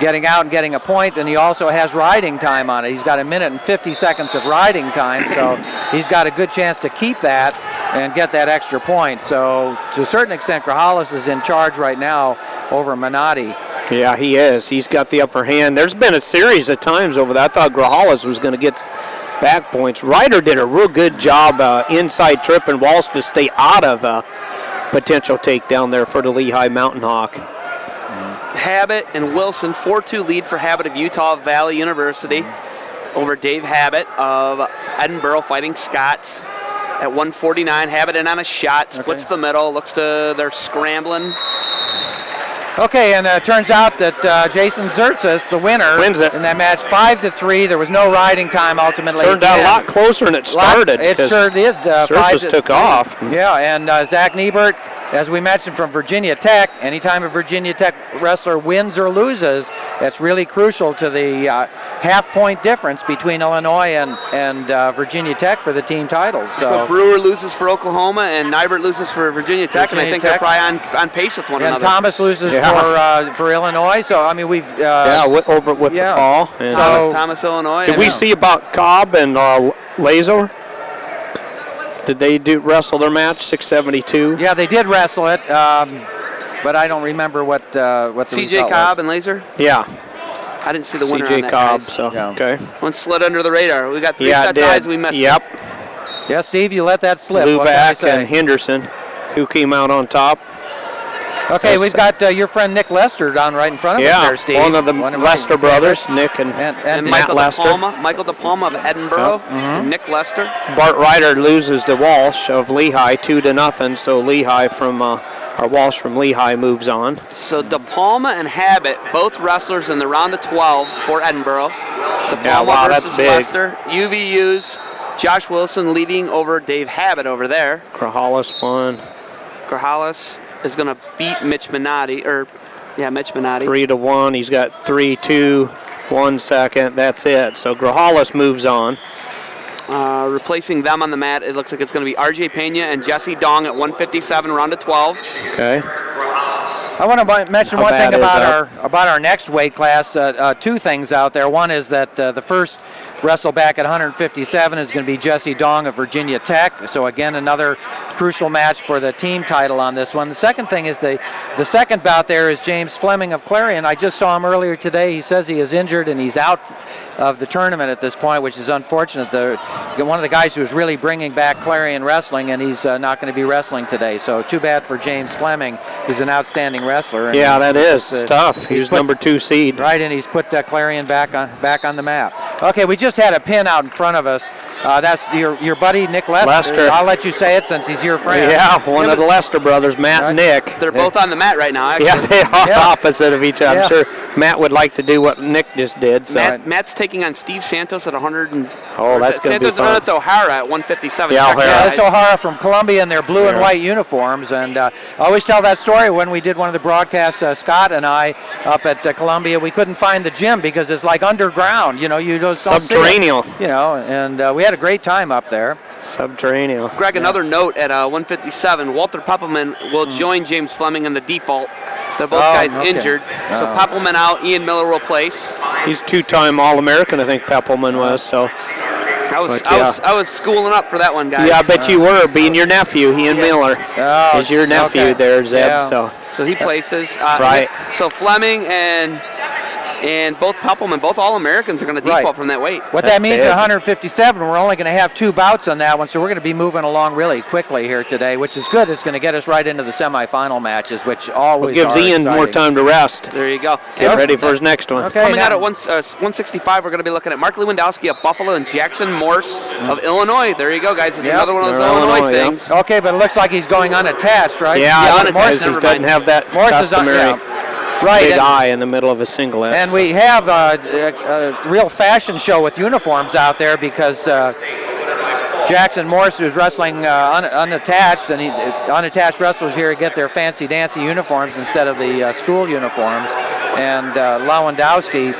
getting out and getting a point, and he also has riding time on it. He's got 1 minute and 50 seconds of riding time, so he's got a good chance to keep that and get that extra point. So to a certain extent, Grajales is in charge right now over Minotti.
Yeah, he is. He's got the upper hand. There's been a series of times over that. I thought Grajales was going to get back points. Ryder did a real good job inside tripping Walsh to stay out of potential takedown there for the Lehigh Mountain Hawk.
Habit and Wilson, 4-2 lead for Habit of Utah Valley University over Dave Habit of Edinburgh Fighting Scots at 149. Habit in on a shot, splits the middle, looks to they're scrambling.
Okay, and it turns out that Jason Zertzis, the winner,
wins it
in that match, 5-3. There was no riding time ultimately.
Turned out a lot closer than it started.
It sure did.
Zertzis took off.
Yeah, and Zach Niebert, as we mentioned, from Virginia Tech, anytime a Virginia Tech wrestler wins or loses, that's really crucial to the half-point difference between Illinois and Virginia Tech for the team titles.
So Brewer loses for Oklahoma and Niebert loses for Virginia Tech, and I think they're probably on pace with one another.
And Thomas loses for Illinois. So I mean we've
over with the fall. And
so Thomas, Illinois.
Did we see about Cobb and Laser? Did they wrestle their match 672?
Yeah, they did wrestle it, but I don't remember what the
CJ Cobb and Laser.
Yeah.
I didn't see the winner on
CJ
that,
Cobb.
guys.
So okay.
One slid under the radar. We got 3 set ties. We missed.
Yep.
Yeah, Steve, you let that slip.
Luback and Henderson, who came out on top.
Okay, we've got your friend Nick Lester down right in front of us there, Steve.
One of the Lester brothers, Nick and
Michael
Lester.
Michael DePalma of Edinburgh, and Nick Lester.
Bart Ryder loses to Walsh of Lehigh 2-0, so Lehigh from Walsh from Lehigh moves on.
So DePalma and Habit, both wrestlers in the round of 12 for Edinburgh. DePalma versus
that's big.
Lester. UVU's Josh Wilson leading over Dave Habit over there.
Grajales won.
Grajales is going to beat Mitch Minotti, Mitch Minotti.
3-1. He's got 3-2, 1 second. That's it. So Grajales moves on.
Replacing them on the mat, it looks like it's going to be RJ Pena and Jesse Dong at 157, round of 12.
Okay.
I want to mention one thing about our next weight class. 2 things out there. One is that the first wrestle back at 157 is going to be Jesse Dong of Virginia Tech. So again, another crucial match for the team title on this one. The second thing is the second bout there is James Fleming of Clarion. I just saw him earlier today. He says he is injured and he's out of the tournament at this point, which is unfortunate. One of the guys who is really bringing back Clarion wrestling, and he's not going to be wrestling today. So too bad for James Fleming. He's an outstanding wrestler. And
that is. It's tough. He's number 2 seed.
Right, and he's put Clarion back on the map. Okay, we just had a pin out in front of us. That's your buddy Nick Lester. I'll let you say it since he's your friend.
Yeah, one of the Lester brothers, Matt and Nick.
They're both on the mat right now, actually.
Yeah, they are opposite of each other. I'm sure Matt would like to do what Nick just did. So.
Matt's taking on Steve Santos at 100.
That's going to be fun.
Santos, that's O'Hara at 157.
Yeah,
that's O'Hara from Columbia in their blue and white uniforms. And I always tell that story when we did one of the broadcasts, Scott and I, up at Columbia. We couldn't find the gym because it's like underground. You just don't
subterranean.
See it, and we had a great time up there.
Subterranean.
Greg, another note at 157, Walter Poppelman will join James Fleming in the default. They're both guys injured. So Poppelman out, Ian Miller will place.
He's 2-time All-American, I think Poppelman was. So
I was schooling up for that one, guys.
Yeah, I bet you were, being your nephew, Ian Miller. Is your nephew there, Zeb.
Yeah.
So he places.
Right.
So Fleming and both Poppelman, both All-Americans, are going to default from that weight.
What that means at 157, we're only going to have 2 bouts on that one, so we're going to be moving along really quickly here today, which is good. It's going to get us right into the semifinal matches, which always
gives Ian more time to rest.
There you go.
Get ready for his next one.
Okay, coming out at 165, we're going to be looking at Mark Lewandowski of Buffalo and Jackson Morse of Illinois. There you go, guys. It's another one of those Illinois things.
Okay, but it looks like he's going unattached, right?
Yeah, unattached. He doesn't have that customary big eye in the middle of a singlet.
And we have a real fashion show with uniforms out there because Jackson Morse, who's wrestling unattached, and unattached wrestlers here get their fancy dancy uniforms instead of the school uniforms. And Lewandowski,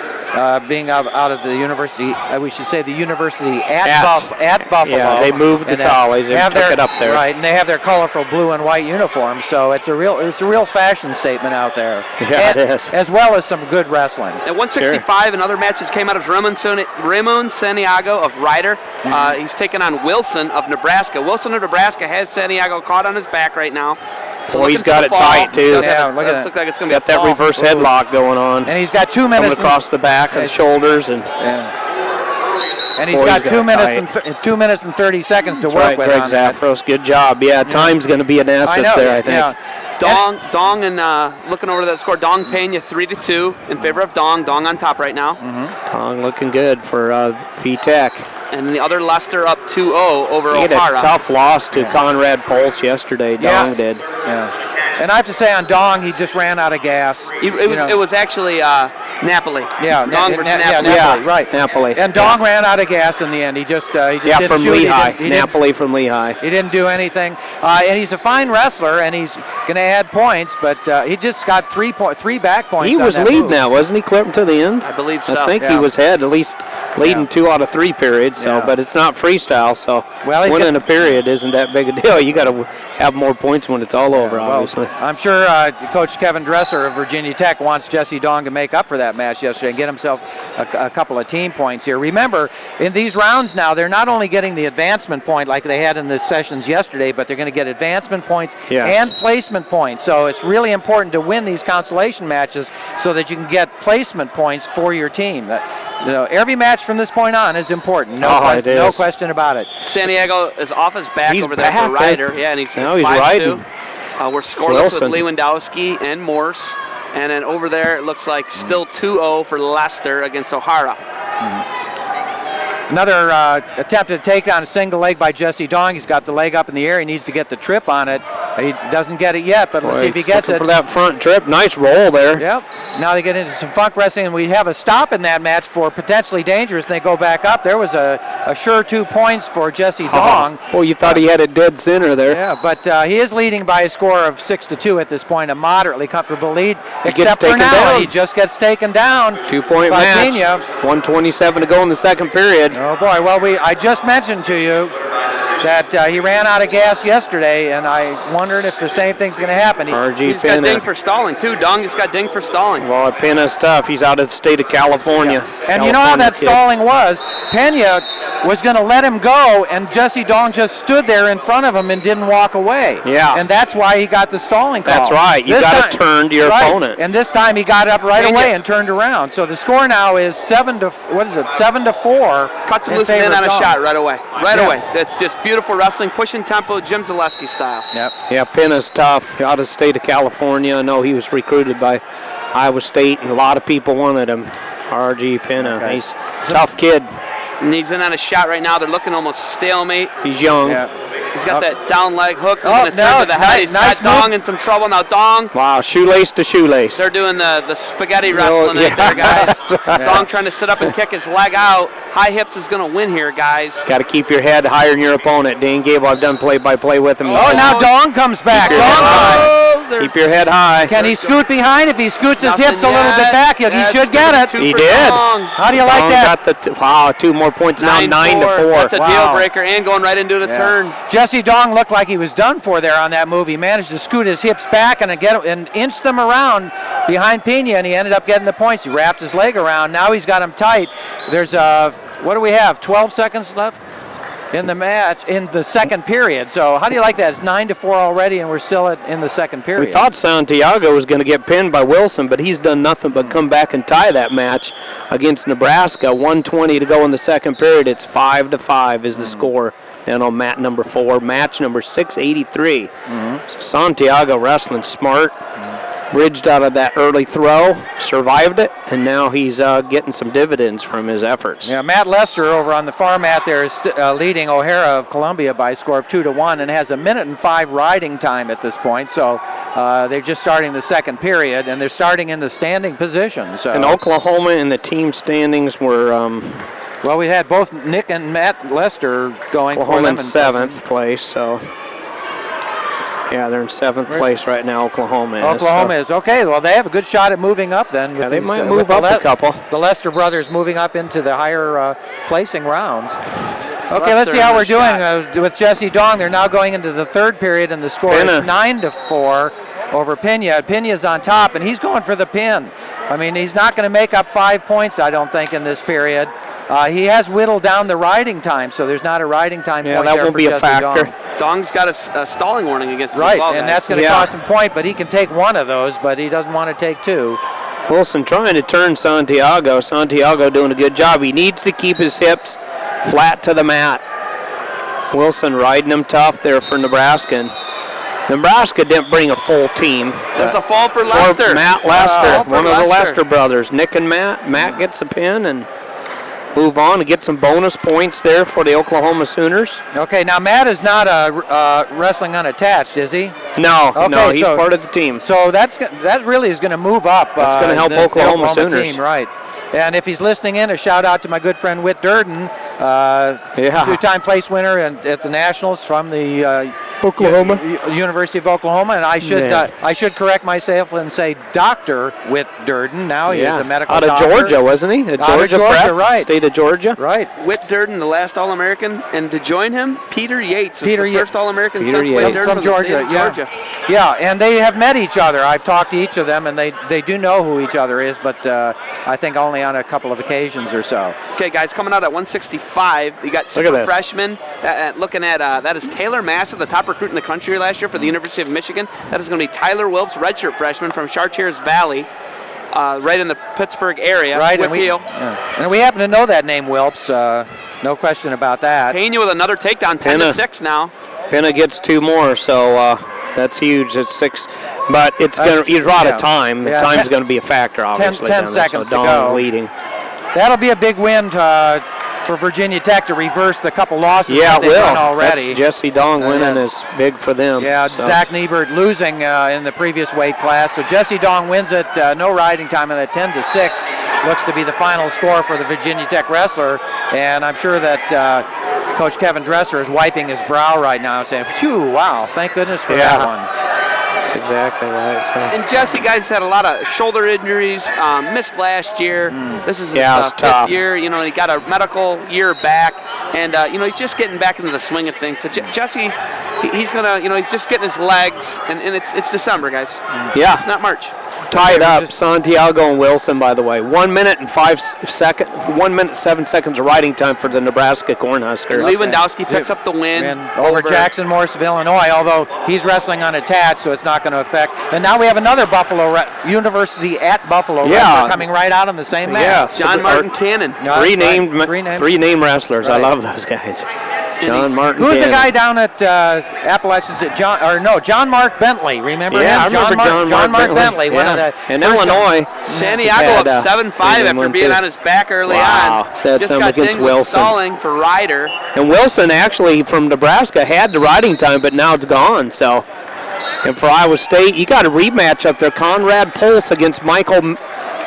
being out of the university, we should say the university at Buffalo.
Yeah, they moved to college and took it up there.
Right, and they have their colorful blue and white uniforms, so it's a real fashion statement out there.
Yeah, it is.
As well as some good wrestling.
At 165, in other matches came out of Ramon Santiago of Ryder. He's taking on Wilson of Nebraska. Wilson of Nebraska has Santiago caught on his back right now.
So he's got it tight, too.
Yeah, look at that.
Looks like it's going to be
got that reverse headlock going on.
And he's got 2 minutes.
Coming across the back and shoulders. And
And he's got 2 minutes and 30 seconds to work with.
Greg
on that.
Zafros, good job. Yeah, time's going to be an asset there, I think.
Yeah. Dong, and looking over that score, Dong Pena 3-2 in favor of Dong. Dong on top right now.
Dong looking good for VTech.
And the other Leicester up 2-0 over O'Hara.
He had a tough loss to Conrad Pulse yesterday. Dong did.
Yeah. And I have to say on Dong, he just ran out of gas.
It was actually Napoli.
Yeah,
Dong versus Napoli.
Napoli, right.
Napoli.
And Dong ran out of gas in the end. He just didn't
from
shoot.
Lehigh. Napoli from Lehigh.
He didn't do anything. And he's a fine wrestler, and he's going to add points, but he just got 3 back points.
He was leading now, wasn't he, Clip, to the end?
I believe so.
I think he was ahead, at least leading 2 out of 3 periods. So, but it's not freestyle, so winning a period isn't that big a deal. You got to have more points when it's all over, obviously.
I'm sure Coach Kevin Dresser of Virginia Tech wants Jesse Dong to make up for that match yesterday and get himself a couple of team points here. Remember, in these rounds now, they're not only getting the advancement point like they had in the sessions yesterday, but they're going to get advancement points and placement points. So it's really important to win these consolation matches so that you can get placement points for your team. Every match from this point on is important. No question about it.
Santiago is off his back over there
back,
for Ryder. Yeah, and he's
riding.
We're scoreless with Lewandowski and Morse. And then over there, it looks like still 2-0 for Leicester against O'Hara.
Another attempted takedown, a single leg by Jesse Dong. He's got the leg up in the air. He needs to get the trip on it. He doesn't get it yet, but let's see if he gets it.
For that front trip, nice roll there.
Yep. Now they get into some funk wrestling, and we have a stop in that match for potentially dangerous, and they go back up. There was a sure 2 points for Jesse Dong.
Boy, you thought he had it dead center there.
Yeah, but he is leading by a score of 6-2 at this point, a moderately comfortable lead.
Except for now,
he just gets taken down.
2-point match.
Pena.
1:27 to go in the second period.
Oh boy, well I just mentioned to you that he ran out of gas yesterday, and I wondered if the same thing's going to happen.
He's got dinged for stalling too. Dong just got dinged for stalling.
Well, Pena's tough. He's out of the state of California.
Yeah. And you know how that stalling was? Pena was going to let him go, and Jesse Dong just stood there in front of him and didn't walk away.
Yeah.
And that's why he got the stalling call.
That's right. You got to turn to your opponent.
And this time he got up right away and turned around. So the score now is 7-4.
Cuts him loose and in on a shot right away. Right away. That's just beautiful wrestling, pushing tempo, Jim Zaleski style.
Yep.
Yeah, Pena's tough. Out of the state of California. I know he was recruited by Iowa State, and a lot of people wanted him. R.G. Pena. Okay. He's a tough kid.
And he's in on a shot right now. They're looking almost stalemate.
He's young.
Yeah. He's got that down leg hook. He's going to turn to the head. He's got Dong in some trouble now. Dong.
Wow, shoelace to shoelace.
They're doing the spaghetti wrestling right there, guys. Dong trying to sit up and kick his leg out. High hips is going to win here, guys.
Got to keep your head higher than your opponent. Dan Gable, I've done play-by-play with him.
Now Dong comes back.
Keep your head high.
Can he scoot behind? If he scoots his hips a little bit back, he should get it.
He did.
How do you like that?
Got 2 more points now, 9-4.
That's a deal breaker and going right into the turn.
Jesse Dong looked like he was done for there on that move. He managed to scoot his hips back and inch them around behind Pena, and he ended up getting the points. He wrapped his leg around. Now he's got him tight. There's what do we have? 12 seconds left in the match, in the second period. So how do you like that? It's 9-4 already, and we're still in the second period.
We thought Santiago was going to get pinned by Wilson, but he's done nothing but come back and tie that match against Nebraska. 1:20 to go in the second period. It's 5-5 is the score. And on mat number 4, match number 683. Santiago wrestling smart. Bridged out of that early throw, survived it, and now he's getting some dividends from his efforts.
Yeah, Matt Lester over on the far mat there is leading O'Hara of Columbia by a score of 2-1 and has 1:05 riding time at this point. So they're just starting the second period, and they're starting in the standing position. So.
And Oklahoma in the team standings were...
well, we had both Nick and Matt Lester going
Oklahoma
for them.
in 7th place, so... Yeah, they're in 7th place right now, Oklahoma is.
Oklahoma is. Okay, well, they have a good shot at moving up then.
Yeah, they might move up a couple.
The Lester brothers moving up into the higher placing rounds. Okay, let's see how we're doing with Jesse Dong. They're now going into the third period, and the score is 9-4 over Pena. Pena's on top, and he's going for the pin. I mean, he's not going to make up 5 points, I don't think, in this period. He has whittled down the riding time, so there's not a riding time point
that
there
won't
for
be a
Jesse
factor.
Dong.
Dong's got a stalling warning against him.
Right,
as well,
and
guys.
that's going to cost him a point, but he can take one of those, but he doesn't want to take 2.
Wilson trying to turn Santiago. Santiago doing a good job. He needs to keep his hips flat to the mat. Wilson riding them tough there for Nebraska. And Nebraska didn't bring a full team.
There's a fall for Lester.
Matt Lester, one of the Lester brothers. Nick and Matt. Matt gets a pin and move on and get some bonus points there for the Oklahoma Sooners.
Okay, now Matt is not wrestling unattached, is he?
No, no, he's part of the team.
So that really is going to move up.
That's going to help Oklahoma Sooners.
Team, right. And if he's listening in, a shout out to my good friend Whit Durden, two-time place winner at the Nationals from the
Oklahoma
University of Oklahoma. And I should correct myself and say Dr. Whit Durden. Now he is a medical doctor.
Out of Georgia, wasn't he? At Georgia Prep,
right.
State of Georgia.
Right.
Whit Durden, the last All-American, and to join him, Peter Yates was the first All-American since Whit Durden
from Georgia. Yeah, and they have met each other. I've talked to each of them, and they do know who each other is, but I think only on a couple of occasions or so.
Okay, guys, coming out at 165, you got super freshmen. Looking at that is Taylor Massa, the top recruit in the country last year for the University of Michigan. That is going to be Tyler Wilps, redshirt freshman from Chartiers Valley, right in the Pittsburgh area.
Right, and we happen to know that name, Wilps. No question about that.
Pena with another takedown, 10-6 now.
Pena gets 2 more, so that's huge. It's 6, but it's going to. He's out of time. The time's going to be a factor, obviously.
10 seconds to go.
Leading.
That'll be a big win for Virginia Tech to reverse the couple losses
that
they've won already.
That's Jesse Dong winning is big for them.
Yeah, so. Zach Niebert losing in the previous weight class. So Jesse Dong wins it. No riding time in that 10-6. Looks to be the final score for the Virginia Tech wrestler. And I'm sure that Coach Kevin Dresser is wiping his brow right now and saying, phew, wow, thank goodness for that one.
That's exactly right. So.
And Jesse, guys, had a lot of shoulder injuries, missed last year. This is his 5th year. You know, he got a medical year back, and he's just getting back into the swing of things. So Jesse, he's gonna, he's just getting his legs, and it's December, guys.
Yeah,
it's not March.
Tied up, Santiago and Wilson, by the way. 1 minute and 5 seconds, 1 minute 7 seconds of riding time for the Nebraska Cornhusker.
Lewandowski picks up the win
over Jackson Morris of Illinois, although he's wrestling unattached, so it's not going to affect. And now we have another Buffalo University at Buffalo wrestler coming right out on the same match.
John Martin Cannon.
Three name wrestlers. Right. I love those guys. John Martin.
Who's the guy down at Appalachians? John Mark Bentley. Remember him?
I remember John Mark Bentley.
One of the
in Illinois.
Santiago up 7-5 after being on his back early on.
Just got
dinged with stalling for Ryder.
And Wilson actually from Nebraska had the riding time, but now it's gone. So, and for Iowa State, you got a rematch up there. Conrad Pulse against Michael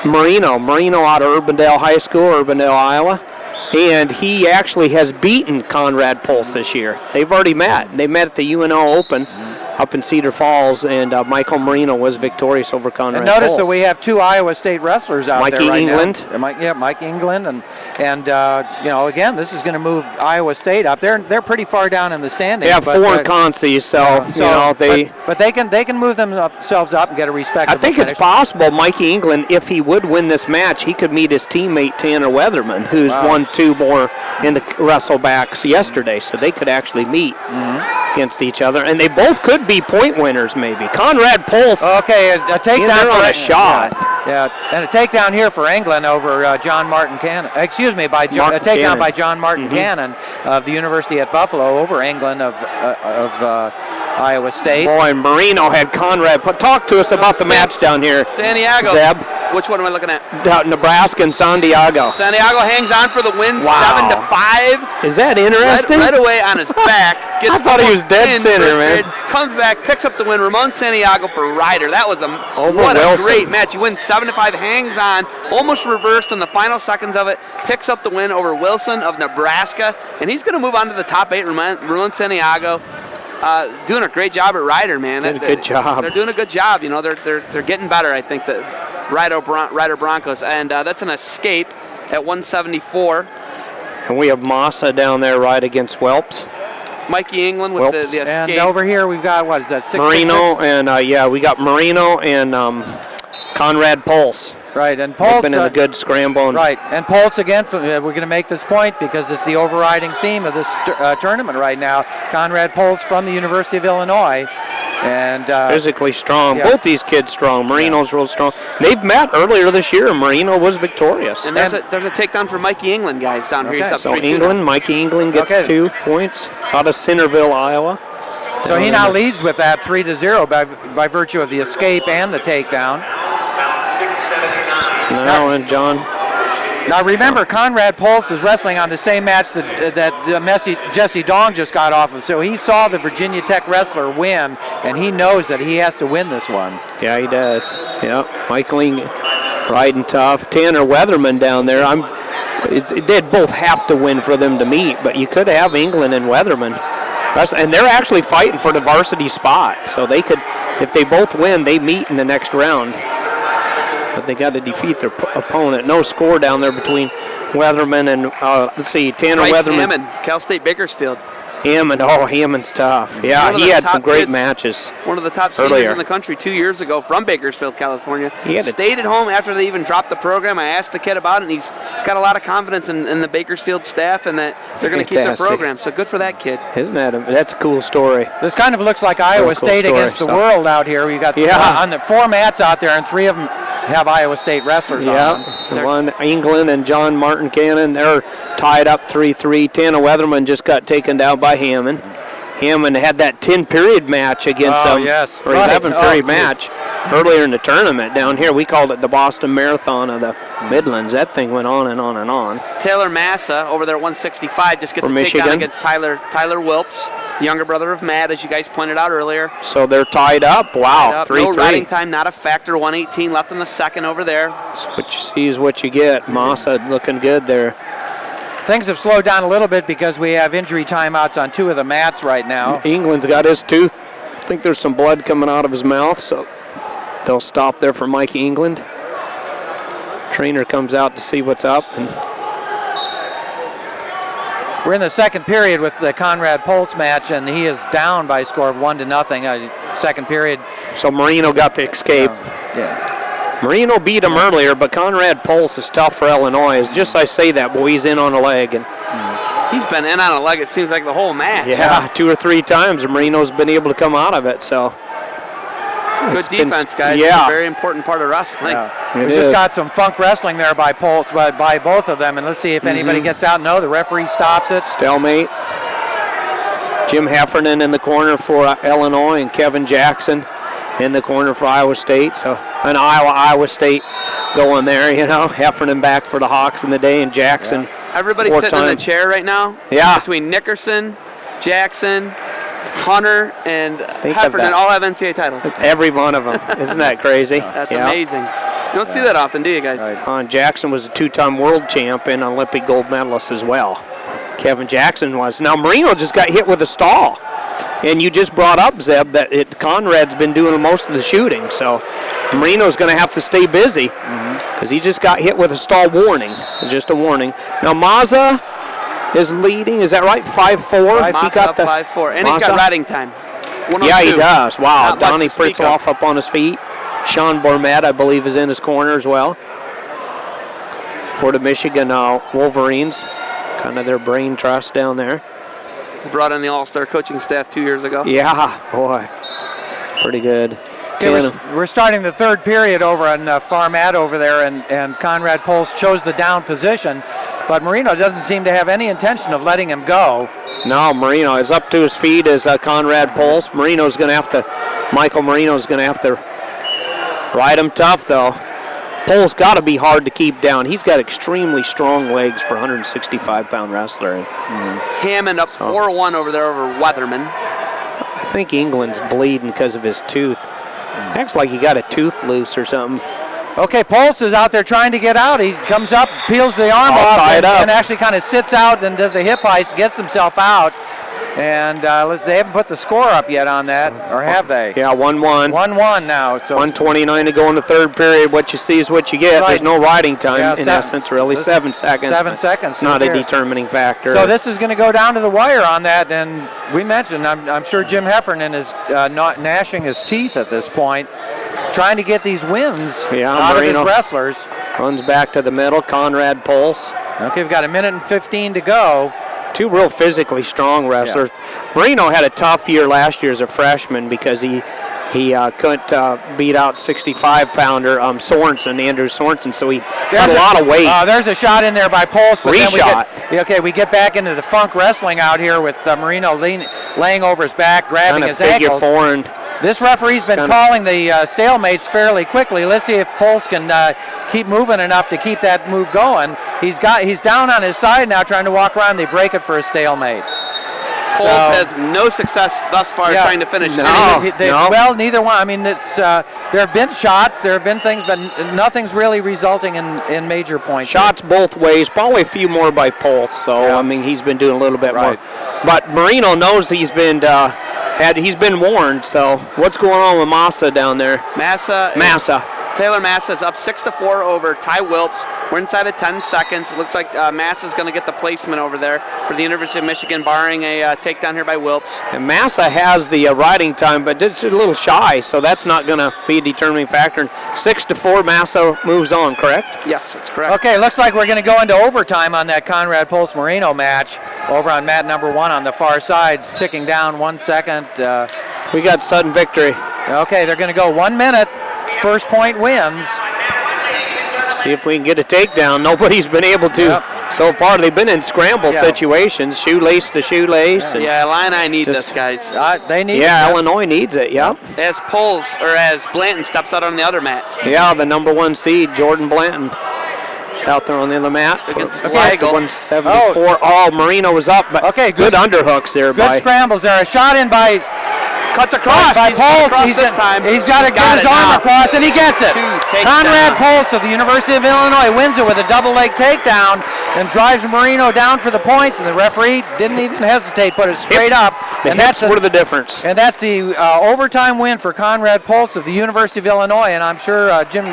Marino. Marino out of Urbandale High School, Urbandale, Iowa. And he actually has beaten Conrad Pulse this year. They've already met. They met at the UNO Open up in Cedar Falls, and Michael Marino was victorious over Conrad Pulse.
And notice that we have 2 Iowa State wrestlers out there right
England.
now. Mike England. And again, this is going to move Iowa State up. They're pretty far down in the standings.
Yeah, 4 in Concy,
But they can move themselves up and get a respectable
finish. It's possible Mikey England, if he would win this match, he could meet his teammate Tanner Weatherman, who's won 2 more in the wrestlebacks yesterday. So they could actually meet against each other, and they both could be point winners maybe. Conrad Pulse.
Okay, a takedown
on a shot.
Yeah, and a takedown here for England over John Martin Cannon. Excuse me, by takedown by John Martin Cannon of the University at Buffalo over England of Iowa State.
Boy, Marino had Conrad. Talk to us about the match down here.
Santiago.
Zeb.
Which one am I looking at?
Nebraska and Santiago.
Santiago hangs on for the win, 7-5.
Is that interesting?
Right away on his back.
I thought he was dead center, man.
Comes back, picks up the win. Ramon Santiago for Ryder. That was a great match. He wins 7-5, hangs on, almost reversed in the final seconds of it. Picks up the win over Wilson of Nebraska, and he's going to move on to the top 8. Ramon Santiago. Doing a great job at Ryder, man.
Good job.
They're doing a good job. They're getting better. I think the Ryder Broncos, and that's an escape at 174.
And we have Massa down there right against Welps.
Mikey England with the escape.
And over here we've got what is that? 6
Marino and we got Marino and Conrad Pulse.
Right, and Pulse
been in a good scramble.
Right, and Pulse again. We're going to make this point because it's the overriding theme of this tournament right now. Conrad Pulse from the University of Illinois. And
physically strong.
yeah.
Both these kids strong. Marino's real strong. They've met earlier this year, and Marino was victorious.
And there's a takedown for Mikey England, guys, down here. He's up
So
3-2
England,
now.
Mikey England gets
Okay.
2 points out of Centerville, Iowa.
so he now leads with that 3-0 by virtue of the escape and the takedown.
Now and John.
Now remember, Conrad Pulse is wrestling on the same match that Jesse Dong just got off of. So he saw the Virginia Tech wrestler win, and he knows that he has to win this one.
Yeah, he does. Yep, Michael England riding tough. Tanner Weatherman down there. They'd both have to win for them to meet, but you could have England and Weatherman. And they're actually fighting for the varsity spot. So they could, if they both win, they meet in the next round. But they got to defeat their opponent. No score down there between Weatherman and, Tanner
Bryce
Weatherman.
Hammond, Cal State Bakersfield.
Hammond's tough. Yeah, he had some great matches.
One of the top seniors
earlier
in the country 2 years ago from Bakersfield, California.
He
stayed at home after they even dropped the program. I asked the kid about it, and he's got a lot of confidence in the Bakersfield staff and that they're going to keep their program. So good for that kid.
Isn't that's a cool story.
This kind of looks like Iowa State against the world out here. We got on the 4 mats out there, and 3 of them have Iowa State wrestlers on them.
One England and John Martin Cannon, they're tied up 3-3. Tanner Weatherman just got taken down by Hammond. Hammond had that 10-period match against them, or 11-period match earlier in the tournament down here. We called it the Boston Marathon of the Midlands. That thing went on and on and on.
Taylor Massa over there at 165 just gets a takedown against Tyler Wilps, younger brother of Matt, as you guys pointed out earlier.
So they're tied up. Wow, 3-3.
No riding time, not a factor. 118 left in the second over there.
So what you see is what you get. Massa looking good there.
Things have slowed down a little bit because we have injury timeouts on 2 of the mats right now.
England's got his tooth. I think there's some blood coming out of his mouth, so they'll stop there for Mikey England. Trainer comes out to see what's up. And
we're in the second period with the Conrad Pulse match, and he is down by a score of 1-0. Second period.
So Marino got the escape. Marino beat him earlier, but Conrad Pulse is tough for Illinois. It's just I say that, boy, he's in on a leg. And
he's been in on a leg, it seems like the whole match.
Yeah, 2 or 3 times, and Marino's been able to come out of it. So
good defense, guys.
Yeah.
It's a very important part of wrestling.
We just got some funk wrestling there by Pulse, by both of them, and let's see if anybody gets out. No, the referee stops it.
Stalemate. Jim Heffernan in the corner for Illinois, and Kevin Jackson in the corner for Iowa State. So an Iowa State going there, Heffernan back for the Hawks in the day, and Jackson.
Everybody's sitting in the chair right now.
Yeah.
Between Nickerson, Jackson, Hunter, and Heffernan all have NCAA titles.
Every one of them. Isn't that crazy?
That's amazing. You don't see that often, do you guys?
Jackson was a 2-time world champion, Olympic gold medalist as well. Kevin Jackson was. Now Marino just got hit with a stall. And you just brought up, Zeb, that Conrad's been doing most of the shooting. So Marino's going to have to stay busy because he just got hit with a stall warning. Just a warning. Now Mazza is leading. Is that right? 5-4?
Mazza got 5-4. And he's got riding time.
Yeah, he does. Wow. Donnie Pritzloff up on his feet. Sean Bormet, I believe, is in his corner as well. For the Michigan Wolverines. Kind of their brain trust down there.
Brought in the all-star coaching staff 2 years ago.
Yeah, boy. Pretty good.
Okay, we're starting the third period over on Farmat over there, and Conrad Pulse chose the down position, but Marino doesn't seem to have any intention of letting him go.
No, Marino is up to his feet as Conrad Pulse. Michael Marino's going to have to ride him tough, though. Pole's got to be hard to keep down. He's got extremely strong legs for a 165-pound wrestler.
Hammond up 4-1 over there over Weatherman.
I think England's bleeding because of his tooth. Acts like he got a tooth loose or something.
Okay, Pulse is out there trying to get out. He comes up, peels the arm off, and actually kind of sits out and does a hip heist, gets himself out. And they haven't put the score up yet on that, or have they?
Yeah, 1-1.
1-1 now. So
1:29 to go in the third period. What you see is what you get. Right. There's no riding time in essence, really. 7 seconds.
7 seconds.
Not a determining factor.
So this is going to go down to the wire on that. And we mentioned, I'm sure Jim Heffernan is not gnashing his teeth at this point, trying to get these wins out of his wrestlers.
Runs back to the middle. Conrad Pulse.
Okay, we've got 1:15 to go.
two real physically strong wrestlers. Marino had a tough year last year as a freshman because he couldn't beat out 65-pounder Andrew Sorensen, so he got a lot of weight.
There's a shot in there by Post, but
Reshot.
we get back into the funk wrestling out here with Marino laying over his back, grabbing his
figure
ankles.
four and
This referee's been calling the stalemates fairly quickly. Let's see if Post can keep moving enough to keep that move going. He's down on his side now, trying to walk around. They break it for a stalemate.
Poles has no success thus far trying to finish.
Well, neither one. I mean, it's there have been shots, there have been things, but nothing's really resulting in major points.
Shots both ways, probably a few more by Pulse. So I mean, he's been doing a little bit more. But Marino knows he's been warned. So what's going on with Massa down there?
Taylor Massa is up 6-4 over Ty Wilps. We're inside of 10 seconds. It looks like Massa's going to get the placement over there for the University of Michigan, barring a takedown here by Wilps.
And Massa has the riding time, but it's a little shy, so that's not going to be a determining factor. 6-4, Massa moves on, correct?
Yes, that's correct.
Okay, looks like we're going to go into overtime on that Conrad Pulse Marino match over on mat number 1 on the far side. It's ticking down 1 second.
We got sudden victory.
Okay, they're going to go 1 minute. First point wins.
See if we can get a takedown. Nobody's been able to so far. They've been in scramble situations, shoelace to shoelace.
Yeah, Illini need this, guys.
They need it.
Yeah, Illinois needs it,
As Blanton steps out on the other mat.
Yeah, the number 1 seed, Jordan Blanton, is out there on the other mat.
Against Weigel.
174. Oh, Marino was up, but good underhooks there.
Good scrambles there. A shot in by...
Cuts across.
He's got to get his arm across, and he gets it. Conrad Pulse of the University of Illinois wins it with a double leg takedown and drives Marino down for the points, and the referee didn't even hesitate, put it straight up.
And that's where the difference.
And that's the overtime win for Conrad Pulse of the University of Illinois, and I'm sure Jim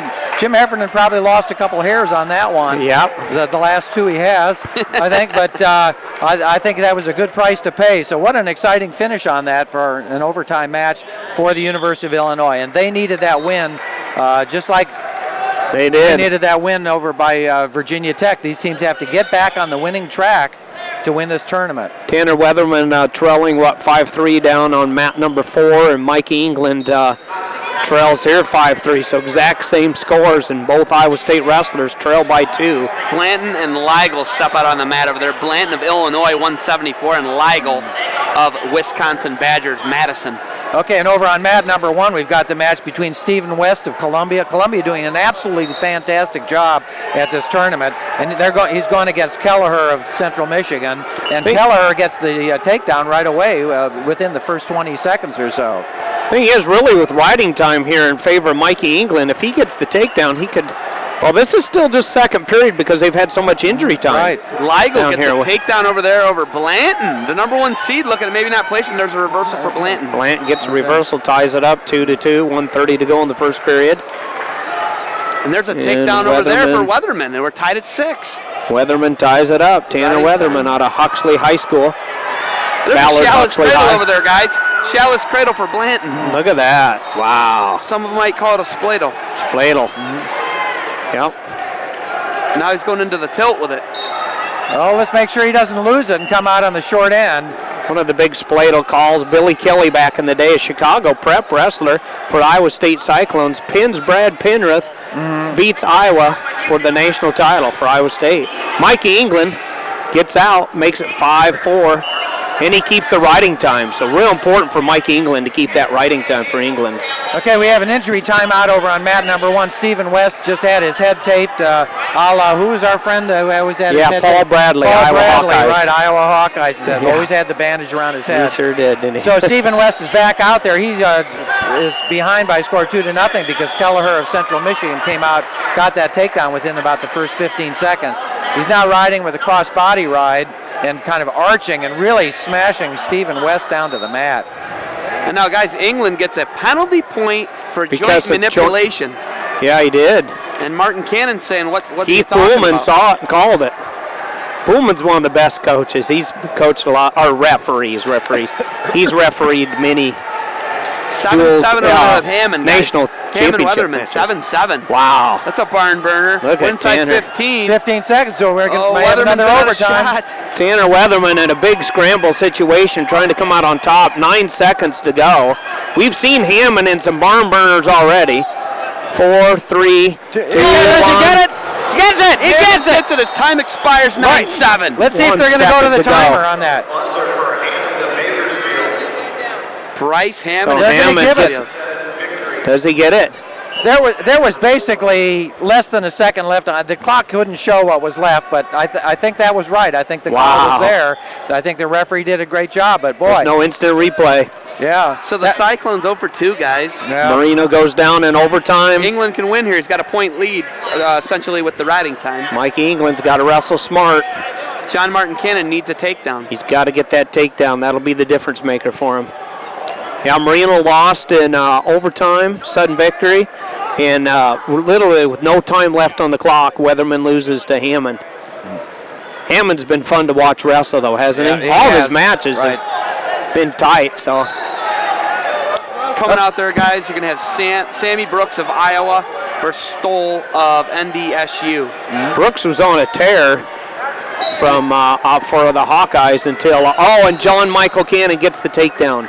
Heffernan probably lost a couple hairs on that one.
Yep.
The last two he has, I think, but I think that was a good price to pay. So what an exciting finish on that for an overtime match for the University of Illinois, and they needed that win just like
they did.
They needed that win over by Virginia Tech. These teams have to get back on the winning track to win this tournament.
Tanner Weatherman trailing 5-3 down on mat number 4, and Mikey England trails here 5-3, so exact same scores, and both Iowa State wrestlers trail by 2.
Blanton and Leigel step out on the mat over there. Blanton of Illinois 174, and Leigel of Wisconsin Badgers Madison.
Okay, and over on mat number 1, we've got the match between Stephen West of Columbia. Columbia doing an absolutely fantastic job at this tournament, and he's going against Kelleher of Central Michigan, and Kelleher gets the takedown right away within the first 20 seconds or so.
Thing is, really, with riding time here in favor of Mikey England, if he gets the takedown, he could. Well, this is still just second period because they've had so much injury time.
Right. Leigel gets a takedown over there over Blanton. The number 1 seed looking at maybe not placing. There's a reversal for Blanton.
Blanton gets a reversal, ties it up 2-2, 1:30 to go in the first period.
And there's a takedown over there for Weatherman, and we're tied at 6.
Weatherman ties it up. Tanner Weatherman out of Huxley High School.
There's a Chalice Cradle over there, guys. Chalice Cradle for Blanton.
Look at that. Wow.
Some might call it a spladle.
Spladle. Yep.
Now he's going into the tilt with it.
Oh, let's make sure he doesn't lose it and come out on the short end.
One of the big spladle calls, Billy Kelly back in the day, a Chicago prep wrestler for Iowa State Cyclones, pins Brad Penrith, beats Iowa for the national title for Iowa State. Mikey England gets out, makes it 5-4. And he keeps the riding time, so real important for Mike England to keep that riding time for England.
Okay, we have an injury timeout over on mat number 1. Stephen West just had his head taped. Who is our friend who always had his head
Paul
taped?
Bradley,
Paul
Iowa
Bradley,
Hawkeyes.
right, Iowa Hawkeyes. Always had the bandage around his head.
He sure did, didn't he?
So Stephen West is back out there. He is behind by a score 2-0 because Kelleher of Central Michigan came out, got that takedown within about the first 15 seconds. He's now riding with a cross-body ride and kind of arching and really smashing Stephen West down to the mat.
And now, guys, England gets a penalty point for joint manipulation.
Yeah, he did.
And Martin Cannon saying what
Keith Pullman saw it and called it. Pullman's one of the best coaches. He's coached a lot, or referees. He's refereed many
7-7 with Hammond.
National
Hammond
championship
Weatherman,
matches.
7-7.
Wow.
That's a barn burner.
Look
We're
at
inside
Tanner.
15.
15 seconds, so we're going to have
Weatherman's
another
got a
overtime.
shot.
Tanner Weatherman in a big scramble situation, trying to come out on top. 9 seconds to go. We've seen Hammond in some barn burners already. 4, 3, 2, 1.
Does he get it? He gets it! He gets it!
Gets it. His time expires 9-7.
Let's see if
1
they're going to go to
second
the
to go.
timer on that.
Bryce Hammond.
So
Doesn't he
Hammond
give it?
gets Does he get it?
There was basically less than a second left. The clock couldn't show what was left, but I think that was right. I think the call was there. I think the referee did a great job, but boy.
There's no instant replay.
Yeah.
So the Cyclones 0 for 2, guys.
Yeah.
Marino goes down in overtime.
England can win here. He's got a point lead, essentially, with the riding time.
Mikey England's got to wrestle smart.
John Martin Cannon needs a takedown.
He's got to get that takedown. That'll be the difference maker for him. Yeah, Marino lost in overtime, sudden victory. And literally with no time left on the clock, Weatherman loses to Hammond. Hammond's been fun to watch wrestle, though, hasn't he? All of his matches have been tight, so.
Coming out there, guys, you're going to have Sammy Brooks of Iowa versus Stoll of NDSU.
Brooks was on a tear from for the Hawkeyes until, and John Michael Cannon gets the takedown.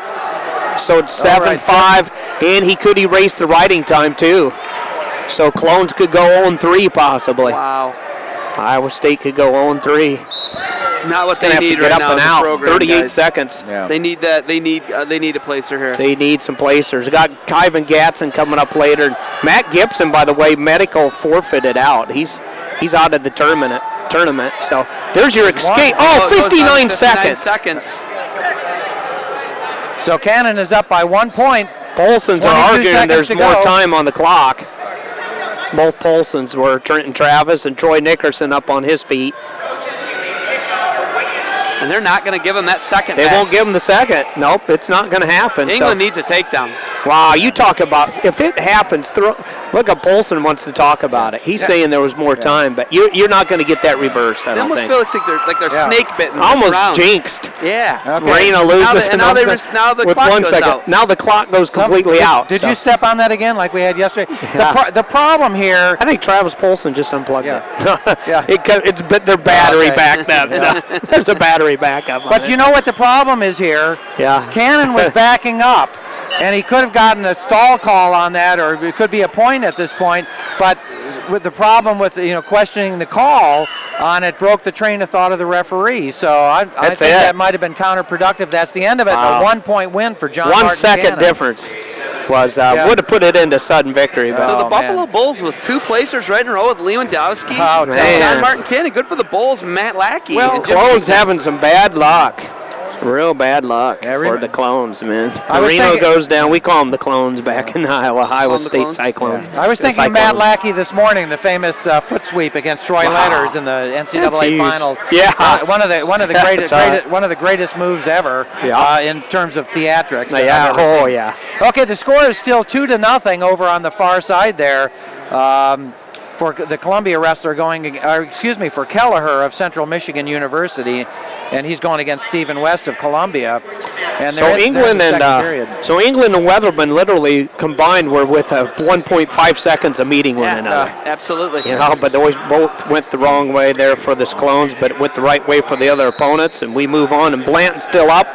So it's 7-5, and he could erase the riding time, too. So Clones could go 0-3 possibly.
Wow.
Iowa State could go 0-3.
Not what
Gonna
they
have
need
to get
right
up
now
and
in the
out.
program,
38
guys.
seconds.
Yeah.
They need that. They need a placer here.
They need some placers. They got Kyvan Gatson coming up later. Matt Gibson, by the way, medical forfeited out. He's out of the tournament. So there's your escape. Oh, 59 seconds.
So Cannon is up by 1 point.
Polsons are
22
arguing
seconds
there's
to
more
go.
time on the clock. Both Polsons were Trenton Travis and Troy Nickerson up on his feet.
And they're not going to give him that second
They
back.
won't give him the second. Nope, it's not going to happen.
England needs a takedown.
Wow, you talk about, if it happens, look at Polson wants to talk about it. He's saying there was more time, but you're not going to get that reversed, I
They
don't
almost
think.
feel like they're snake bitten.
Almost
round.
jinxed.
Yeah.
Okay.
Reina loses
Now the
with
clock
1
goes
second.
out.
Now the clock goes completely out.
Did
so.
you step on that again like we had yesterday?
Yeah.
The problem here.
I think Travis Polson just unplugged it.
Yeah.
It's their battery
Okay.
backed up. So there's a battery backup on
But
it.
you know what the problem is here?
Yeah.
Cannon was backing up, and he could have gotten a stall call on that, or it could be a point at this point. But with the problem with questioning the call on it broke the train of thought of the referee. So I think that might have been counterproductive. That's the end of it. A 1 point win for John.
1
Martin
second
Cannon.
difference was would have put it into sudden victory. But
So the Buffalo Bulls with 2 placers right in a row with Lewandowski.
Oh,
man.
John Martin Cannon. Good for the Bulls. Matt Lackey.
Well,
and Jim
Clones
Kingston.
having some bad luck. Real bad luck
Every-
for the Clones, man.
I was
Marino
thinking-
goes down. We call them the Clones back in Iowa
the
State
Clones?
Cyclones.
I was
The
thinking Matt
Cyclones.
Lackey this morning, the famous foot sweep against Troy Letters in the
That's
NCAA
huge.
finals.
Yeah.
one of the
That's right.
one of the greatest moves ever
Yeah.
in terms of theatrics. that
Yeah.
I've ever seen.
Yeah.
Okay, the score is still 2-0 over on the far side there. For the Columbia wrestler for Kelleher of Central Michigan University, and he's going against Stephen West of Columbia. And
So England and Weatherman literally combined were with 1.5 seconds of meeting one another.
Absolutely.
But they both went the wrong way there for the Clones, but it went the right way for the other opponents. And we move on. And Blanton's still up.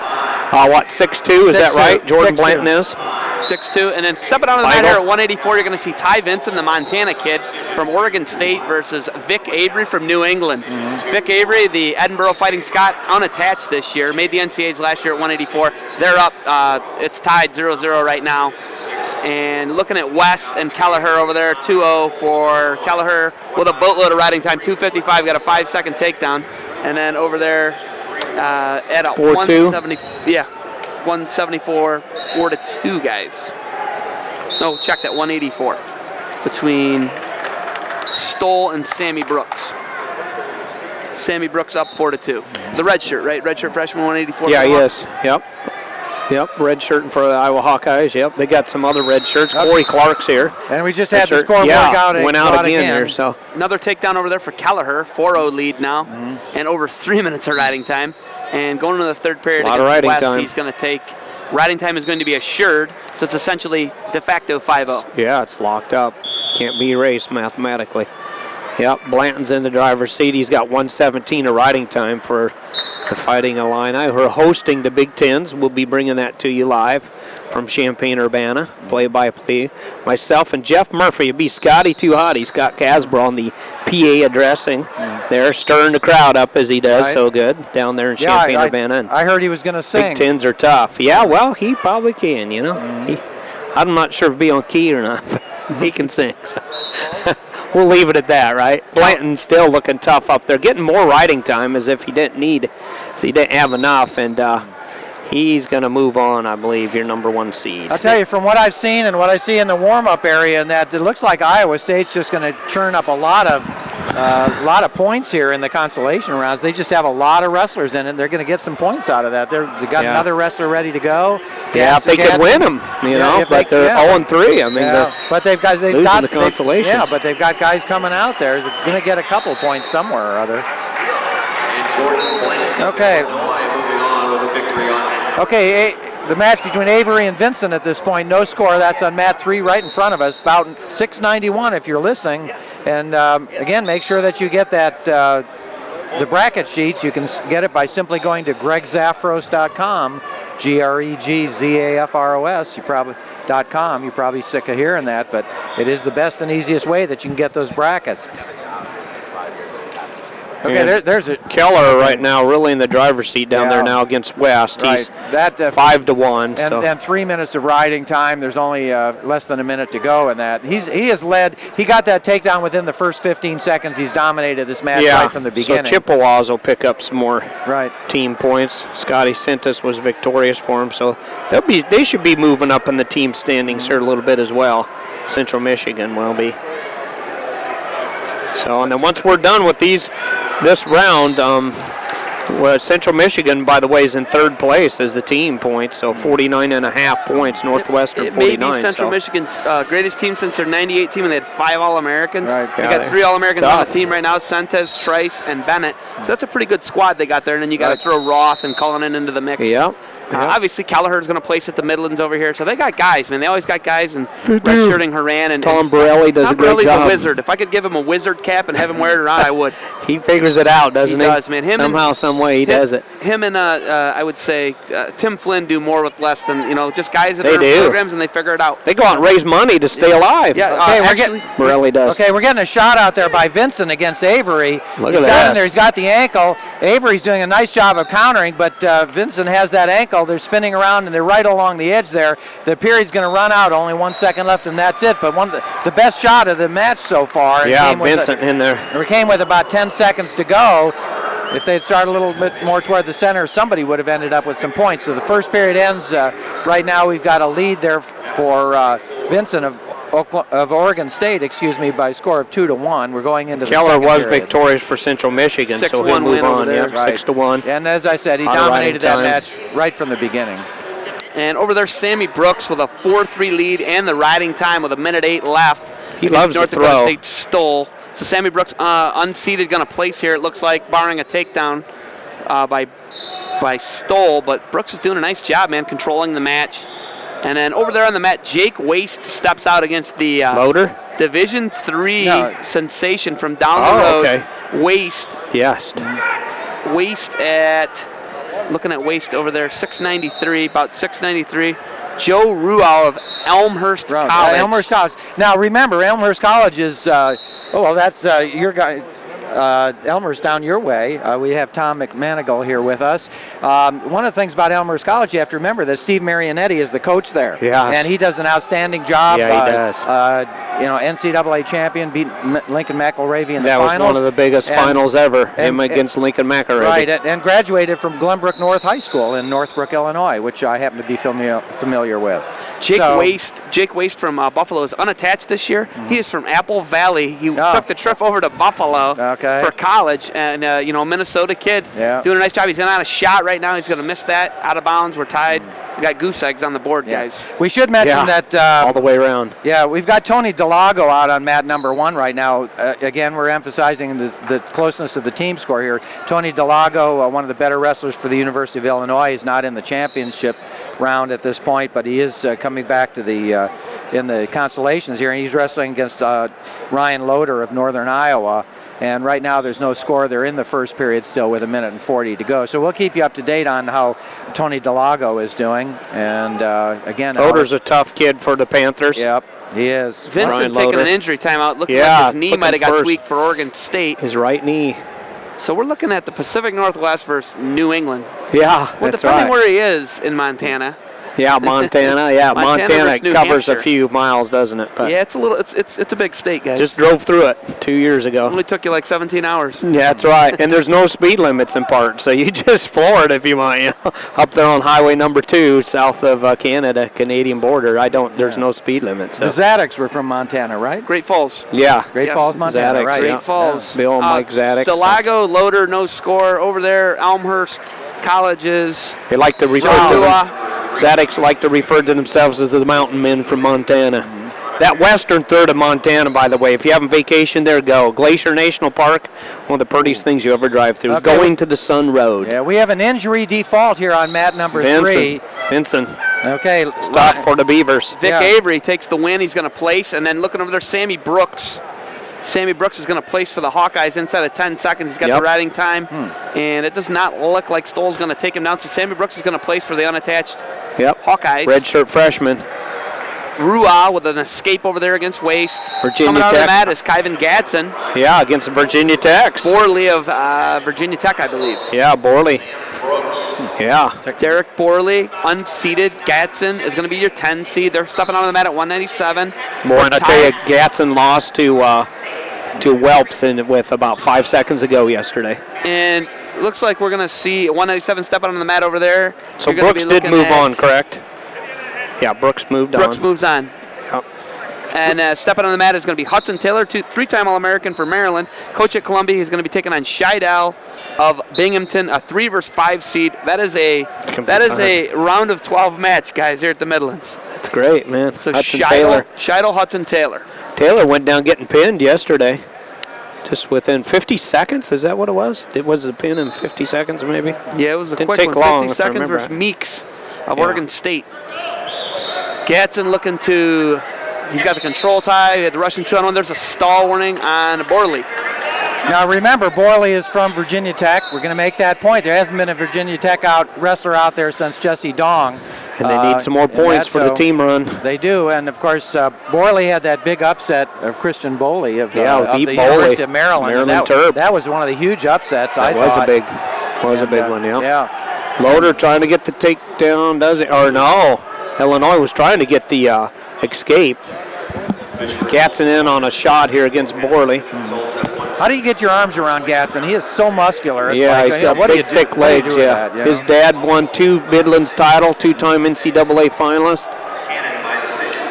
6'2", is that
6'2".
right? Jordan
6'2".
Blanton is.
6'2", and then stepping on the mat here at 184, you're going to see Ty Vinson, the Montana kid from Oregon State, versus Vic Avery from New England. Vic Avery, the Edinburgh Fighting Scot, unattached this year, made the NCAAs last year at 184. They're up. It's tied 0-0 right now. And looking at West and Kelleher over there, 2-0 for Kelleher with a boatload of riding time, 2:55, got a 5-second takedown. And then over there at a
4-2.
170, 174, 4-2, guys. No, check that, 184 between Stoll and Sammy Brooks. Sammy Brooks up 4-2. The red shirt, right? Red shirt freshman, 184.
Yeah, he is. Yep, red shirt for the Iowa Hawkeyes. Yep, they got some other red shirts. Corey Clark's here.
And we just had the scoreboard
went out again here. So
another takedown over there for Kelleher, 4-0 lead now, and over 3 minutes of riding time. And going into the third period
lot of
against
riding
West,
time.
he's going to take riding time is going to be assured, so it's essentially de facto 5-0.
Yeah, it's locked up. Can't be erased mathematically. Yep, Blanton's in the driver's seat. He's got 1:17 of riding time for the Fighting Illini, who are hosting the Big Tens. We'll be bringing that to you live from Champaign-Urbana, play-by-play. Myself and Jeff Murphy. It'll be Scotty Too Hotty, Scott Casber on the PA addressing there, stirring the crowd up as he does so good down there in Champaign-Urbana.
I heard he was going to sing.
Big Tens are tough. Yeah, well, he probably can, you know. I'm not sure if he'll be on key or not, but he can sing. So. We'll leave it at that, right? Blanton still looking tough up there, getting more riding time as if he didn't need, so he didn't have enough, and he's going to move on, I believe, your number 1 seed.
I'll tell you, from what I've seen and what I see in the warm-up area, and that it looks like Iowa State's just going to churn up a lot of points here in the consolation rounds. They just have a lot of wrestlers in it. They're going to get some points out of that. They've got another wrestler ready to go.
Yeah, if they could win them, you know, but they're 0-3. I mean,
but they've got
the consolations.
Yeah, but they've got guys coming out there. They're going to get a couple points somewhere or other. Okay. Okay, the match between Avery and Vincent at this point, no score. That's on mat 3 right in front of us, about 6:91 if you're listening. And again, make sure that you get that the bracket sheets. You can get it by simply going to gregzafros.com, GREGZAFROS. .com. You're probably sick of hearing that, but it is the best and easiest way that you can get those brackets. Okay, there's a
Keller right now, really in the driver's seat down there now against West.
Right.
He's 5-1.
And 3 minutes of riding time. There's only less than a minute to go in that. He has led. He got that takedown within the first 15 seconds. He's dominated this match right from the beginning.
So Chippewas will pick up some more team points. Scotty Sintas was victorious for him, so they should be moving up in the team standings here a little bit as well. Central Michigan will be. So, and then once we're done with this round, Central Michigan, by the way, is in 3rd place as the team points, so 49.5 points. Northwestern 49.
It may be Central Michigan's greatest team since their '98 team, and they had 5 All-Americans. They got 3 All-Americans on the team right now: Sentes, Trice, and Bennett. So that's a pretty good squad they got there. And then you got to throw Roth and Cullinan into the mix. Obviously, Kelleher's going to place at the Midlands over here. So they got guys, man. They always got guys, and redshirting Haran. And
Tom Borelli does a great job.
Tom Borelli's a wizard. If I could give him a wizard cap and have him wear it around, I would.
He figures it out, doesn't he?
He does, man.
Somehow, some way, he does it.
Him and, I would say, Tim Flynn do more with less than, just guys that are in programs, and they figure it out.
They go out and raise money to stay alive.
Yeah,
Borelli does.
Okay, we're getting a shot out there by Vincent against Avery.
Look
He's
at
got
that.
in there. He's got the ankle. Avery's doing a nice job of countering, but Vincent has that ankle. They're spinning around, and they're right along the edge there. The period's going to run out. Only 1 second left, and that's it. But one of the best shot of the match so far.
Vincent in there.
We came with about 10 seconds to go. If they'd started a little bit more toward the center, somebody would have ended up with some points. So the first period ends. Right now we've got a lead there for Vincent of Oregon State, by a score of 2-1. We're going into the second
Keller was
period.
victorious for Central Michigan, so he'll move on. 6-1.
And as I said, he dominated that match right from the beginning.
And over there, Sammy Brooks with a 4-3 lead and the riding time with 1:08 left.
He loves
North
to
Dakota
throw.
State stole. So Sammy Brooks, unseeded, going to place here, it looks like, barring a takedown by Stoll. But Brooks is doing a nice job, man, controlling the match. And then over there on the mat, Jake Waste steps out against the
Loader?
Division III sensation from down the road.
Okay.
Waste.
Yes.
Waste looking at Waste over there, 693, about 693. Joe Ruau of Elmhurst College.
Elmhurst College. Now remember, Elmhurst College is, that's your guy. Elmhurst down your way. We have Tom McManigal here with us. One of the things about Elmhurst College, you have to remember that Steve Marianetti is the coach there.
Yes.
And he does an outstanding job.
Yeah, he does.
NCAA champion, beat Lincoln McElravy in the finals.
That was one of the biggest finals ever, him against Lincoln McElravy.
Right, and graduated from Glenbrook North High School in Northbrook, Illinois, which I happen to be familiar with.
Jake Waste from Buffalo is unattached this year. He is from Apple Valley. He took the trip over to Buffalo for college, and Minnesota kid doing a nice job. He's in on a shot right now. He's going to miss that, out of bounds. We're tied We got goose eggs on the board, guys.
We should mention that
all the way around.
Yeah, we've got Tony Delago out on mat number 1 right now. Again, we're emphasizing the closeness of the team score here. Tony Delago, one of the better wrestlers for the University of Illinois, is not in the championship round at this point, but he is coming back to the in the consolations here, and he's wrestling against Ryan Loader of Northern Iowa. And right now there's no score. They're in the first period still with 1:40 to go. So we'll keep you up to date on how Tony Delago is doing. And again,
Loader's a tough kid for the Panthers.
Yep, he is.
Vincent taking an injury timeout. Looking like his knee might have got tweaked for Oregon State.
His right knee.
So we're looking at the Pacific Northwest versus New England.
Yeah,
well,
that's
depending where he is in Montana.
Yeah, Montana. Yeah, Montana covers
Hampshire.
A few miles, doesn't it? But
yeah, it's a little. It's a big state, guys.
Just drove through it 2 years ago.
Only took you like 17 hours.
Yeah, that's right. And there's no speed limits in part, so you just floor it if you want. You know? Up there on Highway number 2, south of Canada, Canadian border. There's no speed limit. So.
The Zadok's were from Montana, right?
Great Falls.
Yeah.
Great Falls, Montana.
Zadok's,
right.
Great Falls.
Bill and Mike Zadok.
Delago, Loader, no score over there. Elmhurst colleges.
They like to refer to them. Zadoks like to refer to themselves as the mountain men from Montana. That western third of Montana, by the way, if you haven't vacationed there, go. Glacier National Park, one of the prettiest things you ever drive through.
Okay.
Going to the Sun Road.
Yeah, we have an injury default here on mat number 3.
Vincent.
Okay.
Stop for the Beavers.
Vic Avery takes the win. He's going to place. And then looking over there, Sammy Brooks. Sammy Brooks is going to place for the Hawkeyes inside of 10 seconds. He's got the riding time. And it does not look like Stoll's going to take him down. So Sammy Brooks is going to place for the unattached Hawkeyes.
Redshirt freshman.
Rua with an escape over there against Waste.
Virginia
Coming out
Tech.
of the mat is Kyvan Gadsden.
Yeah, against Virginia Tech.
Borley of Virginia Tech, I believe.
Yeah, Borley. Yeah.
Derek Borley, unseeded. Gadsden is going to be your 10 seed. They're stepping out of the mat at 197.
Boy, and I tell you, Gadsden lost to Welps with about 5 seconds ago yesterday.
And looks like we're going to see 197 stepping on the mat over there.
So Brooks did move on, correct? Yeah, Brooks moved on.
Brooks moves on.
Yep.
And stepping on the mat is going to be Hudson Taylor, three-time All-American for Maryland. Coach at Columbia. He's going to be taking on Scheidel of Binghamton, a 3 versus 5 seed. That is a round of 12 match, guys, here at the Midlands.
That's great, man.
So
Scheidel,
Hudson Taylor.
Taylor went down getting pinned yesterday. Just within 50 seconds, is that what it was? It was the pin in 50 seconds, maybe?
Yeah, it was a
Didn't
quick
take
one.
long,
50
if I
seconds
remember
versus
right.
Meeks of Oregon State. Gadsden looking to, he's got the control tie. He had the Russian 2-on-1. There's a stall warning on Borley.
Now remember, Borley is from Virginia Tech. We're going to make that point. There hasn't been a Virginia Tech wrestler out there since Jesse Dong.
And they need some more points for the team run.
They do, and of course, Borley had that big upset of Christian Boley of the University of Maryland. That was one of the huge upsets.
That was a big one,
yeah.
Loader trying to get the takedown, does it? Or no, Illinois was trying to get the escape. Gadsden in on a shot here against Borley.
How do you get your arms around Gadsden? He is so muscular. It's
he's got big, thick legs. His dad won 2 Midlands title, 2-time NCAA finalist,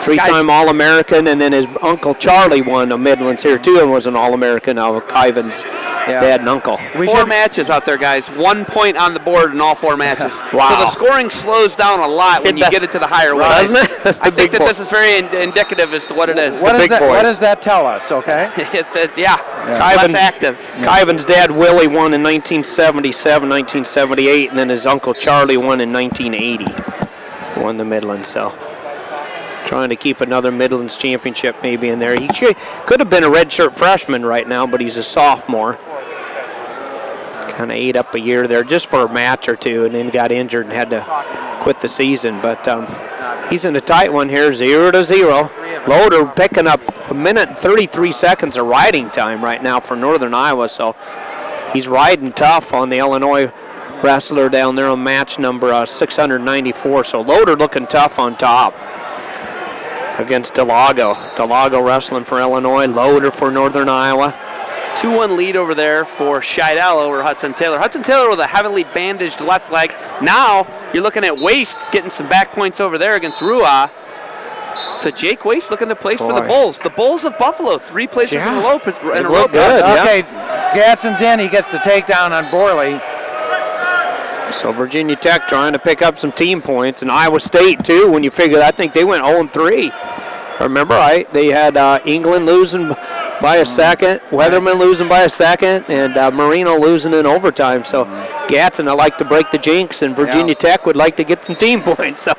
3-time All-American, and then his uncle Charlie won a Midlands here too, and was an All-American. Kyvan's dad and uncle.
4 matches out there, guys. 1 point on the board in all 4 matches.
Wow.
So the scoring slows down a lot when you get it to the higher weight.
Doesn't it?
I think that this is very indicative as to what it is.
What does that tell us, okay?
Less active.
Kyvan's dad, Willie, won in 1977, 1978, and then his uncle Charlie won in 1980. Won the Midlands, so trying to keep another Midlands championship maybe in there. He could have been a redshirt freshman right now, but he's a sophomore. Kind of ate up a year there just for a match or two, and then got injured and had to quit the season. But he's in a tight one here, 0-0. Loader picking up 1 minute and 33 seconds of riding time right now for Northern Iowa, so he's riding tough on the Illinois wrestler down there on match number 694. So Loader looking tough on top against Delago. Delago wrestling for Illinois, Loader for Northern Iowa.
2-1 lead over there for Scheidel over Hudson Taylor. Hudson Taylor with a heavily bandaged left leg. Now you're looking at Waste getting some back points over there against Rua. So Jake Waste looking to place for the Bulls. The Bulls of Buffalo, 3 places in a row.
Good. Okay, Gadsden's in. He gets the takedown on Borley.
So Virginia Tech trying to pick up some team points, and Iowa State too. When you figure, I think they went 0-3. Remember, they had England losing by a second, Weatherman losing by a second, and Marino losing in overtime. So Gadsden would like to break the jinx, and Virginia Tech would like to get some team points. So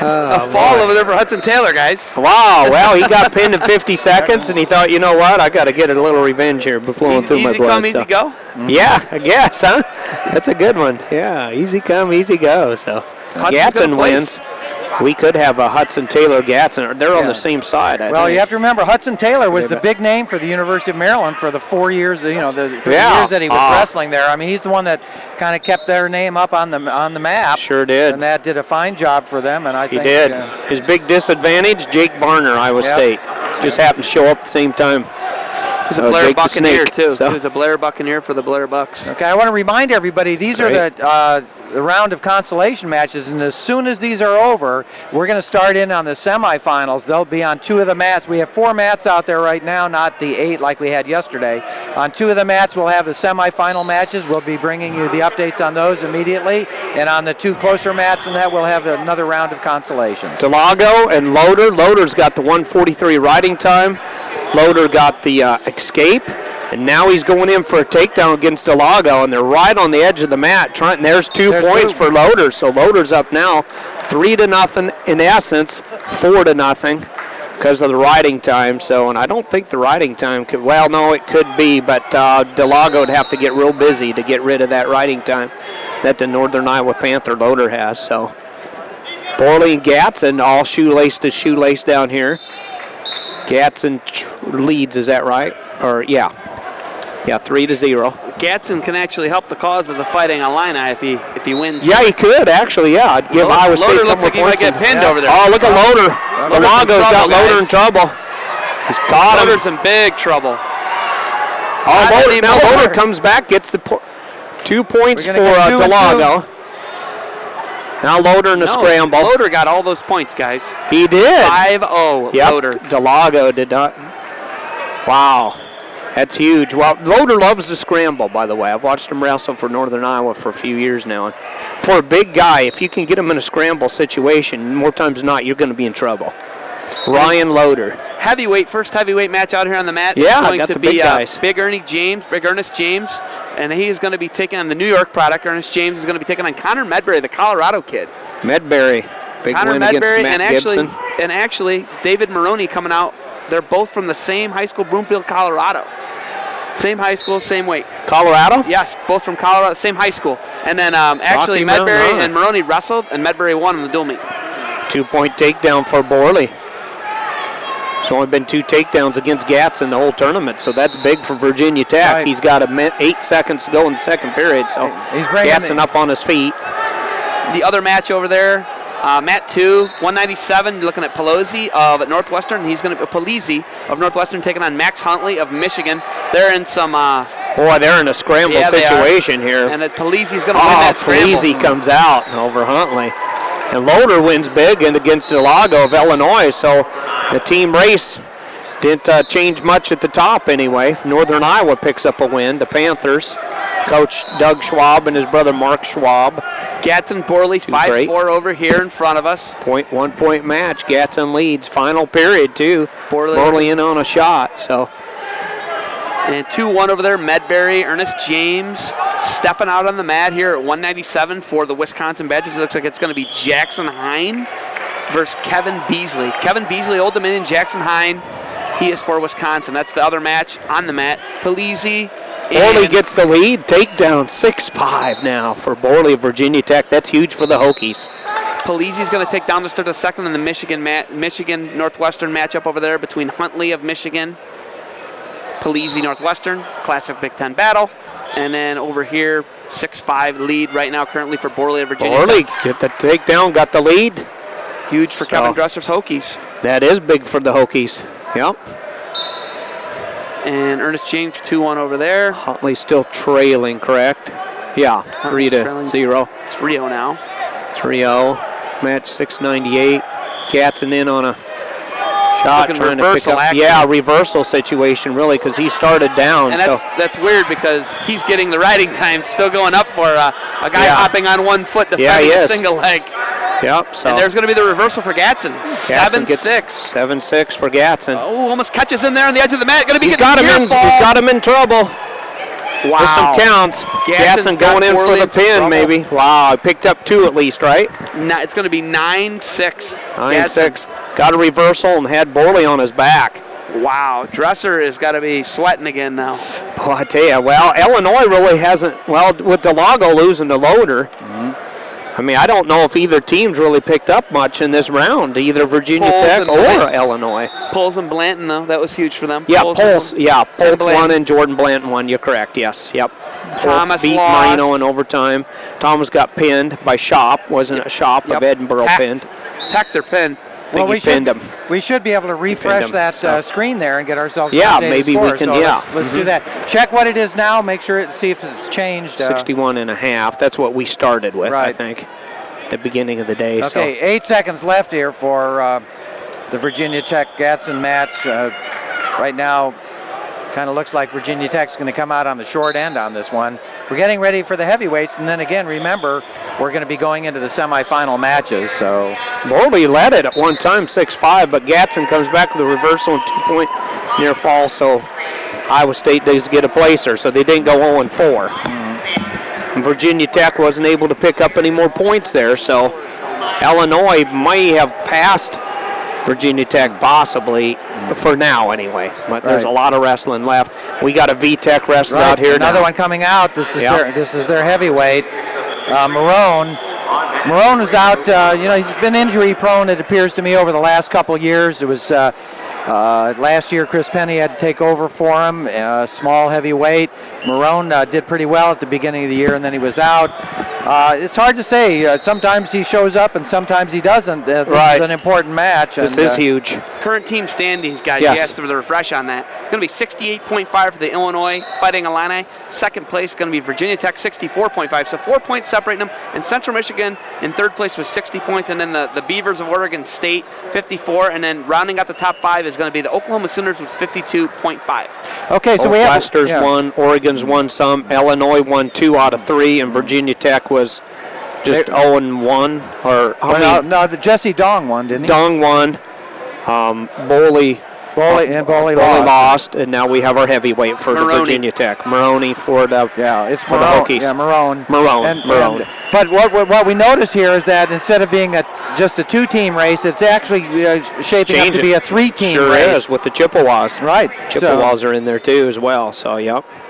a fall over there for Hudson Taylor, guys.
Wow, well, he got pinned in 50 seconds, and he thought, you know what, I got to get a little revenge here flowing through my blood.
Easy come, easy go?
Yeah, I guess, huh? That's a good one. Yeah, easy come, easy go. So Gadsden wins. We could have a Hudson Taylor Gadsden. They're on the same side, I think.
You have to remember, Hudson Taylor was the big name for the University of Maryland for the 4 years, the years that he was wrestling there. I mean, he's the one that kind of kept their name up on the map.
Sure did.
And that did a fine job for them. And I think
he did. His big disadvantage, Jake Varner, Iowa State. Just happened to show up at the same time.
He's a Blair Buccaneer, too. He was a Blair Buccaneer for the Blair Bucks.
Okay, I want to remind everybody, these are the round of consolation matches, and as soon as these are over, we're going to start in on the semifinals. They'll be on 2 of the mats. We have 4 mats out there right now, not the 8 like we had yesterday. On 2 of the mats, we'll have the semifinal matches. We'll be bringing you the updates on those immediately, and on the 2 closer mats than that, we'll have another round of consolations.
Delago and Loader. Loader's got the 1:43 riding time. Loader got the escape. And now he's going in for a takedown against Delago, and they're right on the edge of the mat. And there's 2 points for Loader. So Loader's up now 3-0 in essence, 4-0 because of the riding time. So, and I don't think the riding time could, well, no, it could be, but Delago would have to get real busy to get rid of that riding time that the Northern Iowa Panther Loader has. So Borley and Gadsden all shoelace to shoelace down here. Gadsden leads, is that right? Or, yeah, 3-0.
Gadsden can actually help the cause of the Fighting Illini if he wins.
Yeah, he could actually. Yeah, I'd give Iowa State
Loader looks like he might get pinned over there.
Oh, look at Loader. Delago's got Loader in trouble. He's got him.
Loader's in big trouble.
Oh, now Loader comes back, gets the 2 points for Delago. Now Loader in the scramble.
Loader got all those points, guys.
He did.
5-0. Loader.
Delago did not. Wow. That's huge. Well, Loader loves the scramble, by the way. I've watched him wrestle for Northern Iowa for a few years now. And for a big guy, if you can get him in a scramble situation, more times than not, you're going to be in trouble. Ryan Loader.
First heavyweight match out here on the mat.
Yeah, going got to the big guys.
Big Ernest James, and he is going to be taking on the New York product. Ernest James is going to be taking on Connor Medbury, the Colorado kid.
Medbury, big
Connor
win
Medbury
against Matt Gibson.
And actually, David Maroney coming out. They're both from the same high school, Broomfield, Colorado. Same high school, same weight.
Colorado?
Yes, both from Colorado, same high school. And then actually Medbury and Maroney wrestled, and Medbury won in the dual meet.
2-point takedown for Borley. There's only been 2 takedowns against Gats in the whole tournament, so that's big for Virginia Tech. Right. He's got 8 seconds to go in the second period, so he's Gatson up on his feet.
The other match over there, Mat 2, 197, looking at Palisi of Northwestern. He's going to be Palisi of Northwestern taking on Max Huntley of Michigan. They're in some...
Boy, they're in a scramble situation here.
And Palisi's going to win that scramble.
Palisi comes out over Huntley. And Loader wins big and against Delago of Illinois, so the team race didn't change much at the top anyway. Northern Iowa picks up a win. The Panthers, Coach Doug Schwab and his brother Mark Schwab.
Gadsden Borley 5-4 over here in front of us.
1 point match. Gadsden leads. Final period too. Borley in on a shot. So.
And 2-1 over there, Medbury, Ernest James stepping out on the mat here at 197 for the Wisconsin Badgers. It looks like it's going to be Jackson Hine versus Kevin Beasley. Kevin Beasley, Old Dominion, Jackson Hine. He is for Wisconsin. That's the other match on the mat. Palisi.
Borley gets the lead. Takedown 6-5 now for Borley of Virginia Tech. That's huge for the Hokies.
Palisi's going to take down to start the second in the Michigan Northwestern matchup over there between Huntley of Michigan, Palisi Northwestern, classic Big Ten battle. And then over here, 6-5 lead right now currently for Borley of Virginia.
Borley get the takedown, got the lead.
Huge for Kevin Dresser's Hokies.
That is big for the Hokies. Yep.
And Ernest James 2-1 over there.
Huntley still trailing, correct? Yeah, 3-0.
3-0 now.
3-0. Match 698. Gadsden in on a Shot
looking
trying to pick
reversal
up.
action.
Yeah, reversal situation really because he started down.
And
so
that's weird because he's getting the riding time, still going up for a guy hopping on one foot defending a single leg.
Yep. So
And there's going to be the reversal for Gatson. 7-6.
7-6 for Gatson.
Oh, almost catches in there on the edge of the mat. Going to be
He's
getting
he's got him in trouble.
Wow.
With some counts. Gatson going in for the pin, maybe. Wow, I picked up 2 at least, right?
No, it's going to be 9-6.
9-6. Got a reversal and had Borley on his back.
Wow, Dresser has got to be sweating again now.
Boy, I tell you, well, Illinois really hasn't, with Delago losing the loader, I mean, I don't know if either team's really picked up much in this round, either Virginia Tech or Illinois.
Poles and Blanton, though, that was huge for them.
Yeah, Poles won and Jordan Blanton won. You're correct, yes, yep.
Thomas
beat
lost.
Marino in overtime. Thomas got pinned by Shop, wasn't it? Shop of Edinburgh pinned.
Tech their pin.
He pinned him.
We should be able to refresh that screen there and get ourselves
maybe
score.
we can.
So let's do that. Check what it is now. Make sure see if it's changed.
61.5. That's what we started with, I think, at the beginning of the day.
Okay, 8 seconds left here for the Virginia Tech Gatson match. Right now, kind of looks like Virginia Tech's going to come out on the short end on this one. We're getting ready for the heavyweights, and then again, remember, we're going to be going into the semifinal matches. So
Borley led it at one time, 6-5, but Gatson comes back with a reversal and 2-point near fall, so Iowa State does get a placer, so they didn't go 0-4. And Virginia Tech wasn't able to pick up any more points there, so Illinois might have passed Virginia Tech possibly, for now anyway, but there's a lot of wrestling left. We got a VTech wrestler out here
Another
now.
one coming out. This is their heavyweight. Marone was out. He's been injury prone, it appears to me, over the last couple of years. It was last year Chris Penny had to take over for him, small heavyweight. Marone did pretty well at the beginning of the year, and then he was out. It's hard to say. Sometimes he shows up and sometimes he doesn't. This is an important match.
This is huge.
Current team standings, guys.
Yes.
You asked for the refresh on that. It's going to be 68.5 for the Illinois Fighting Illini. Second place is going to be Virginia Tech, 64.5. So 4 points separating them. And Central Michigan in third place with 60 points. And then the Beavers of Oregon State, 54. And then rounding out the top 5 is going to be the Oklahoma Sooners with 52.5.
Okay, so we have
Westers won, Oregon's won some, Illinois won 2 out of 3, and Virginia Tech was just 0-1.
No, Jesse Dong won, didn't he?
Dong won. Boley lost, and now we have our heavyweight for the Virginia Tech. Maroney for the
it's
for
Marone.
the Hokies.
Yeah, Marone.
Marone.
But what we notice here is that instead of being just a 2-team race, it's actually shaping up to be a 3-team race.
Sure is, with the Chippewas.
Right.
Chippewas are in there too as well. So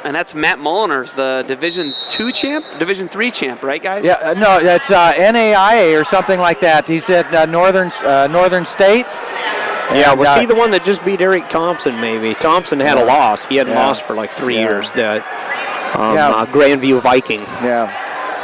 And that's Matt Moliners, the Division 2 champ, Division 3 champ, right, guys?
Yeah, no, that's NAIA or something like that. He's at Northern State.
Yeah, was he the one that just beat Eric Thompson, maybe? Thompson had a loss. He hadn't lost for like 3 years. The Grandview Viking.
Yeah.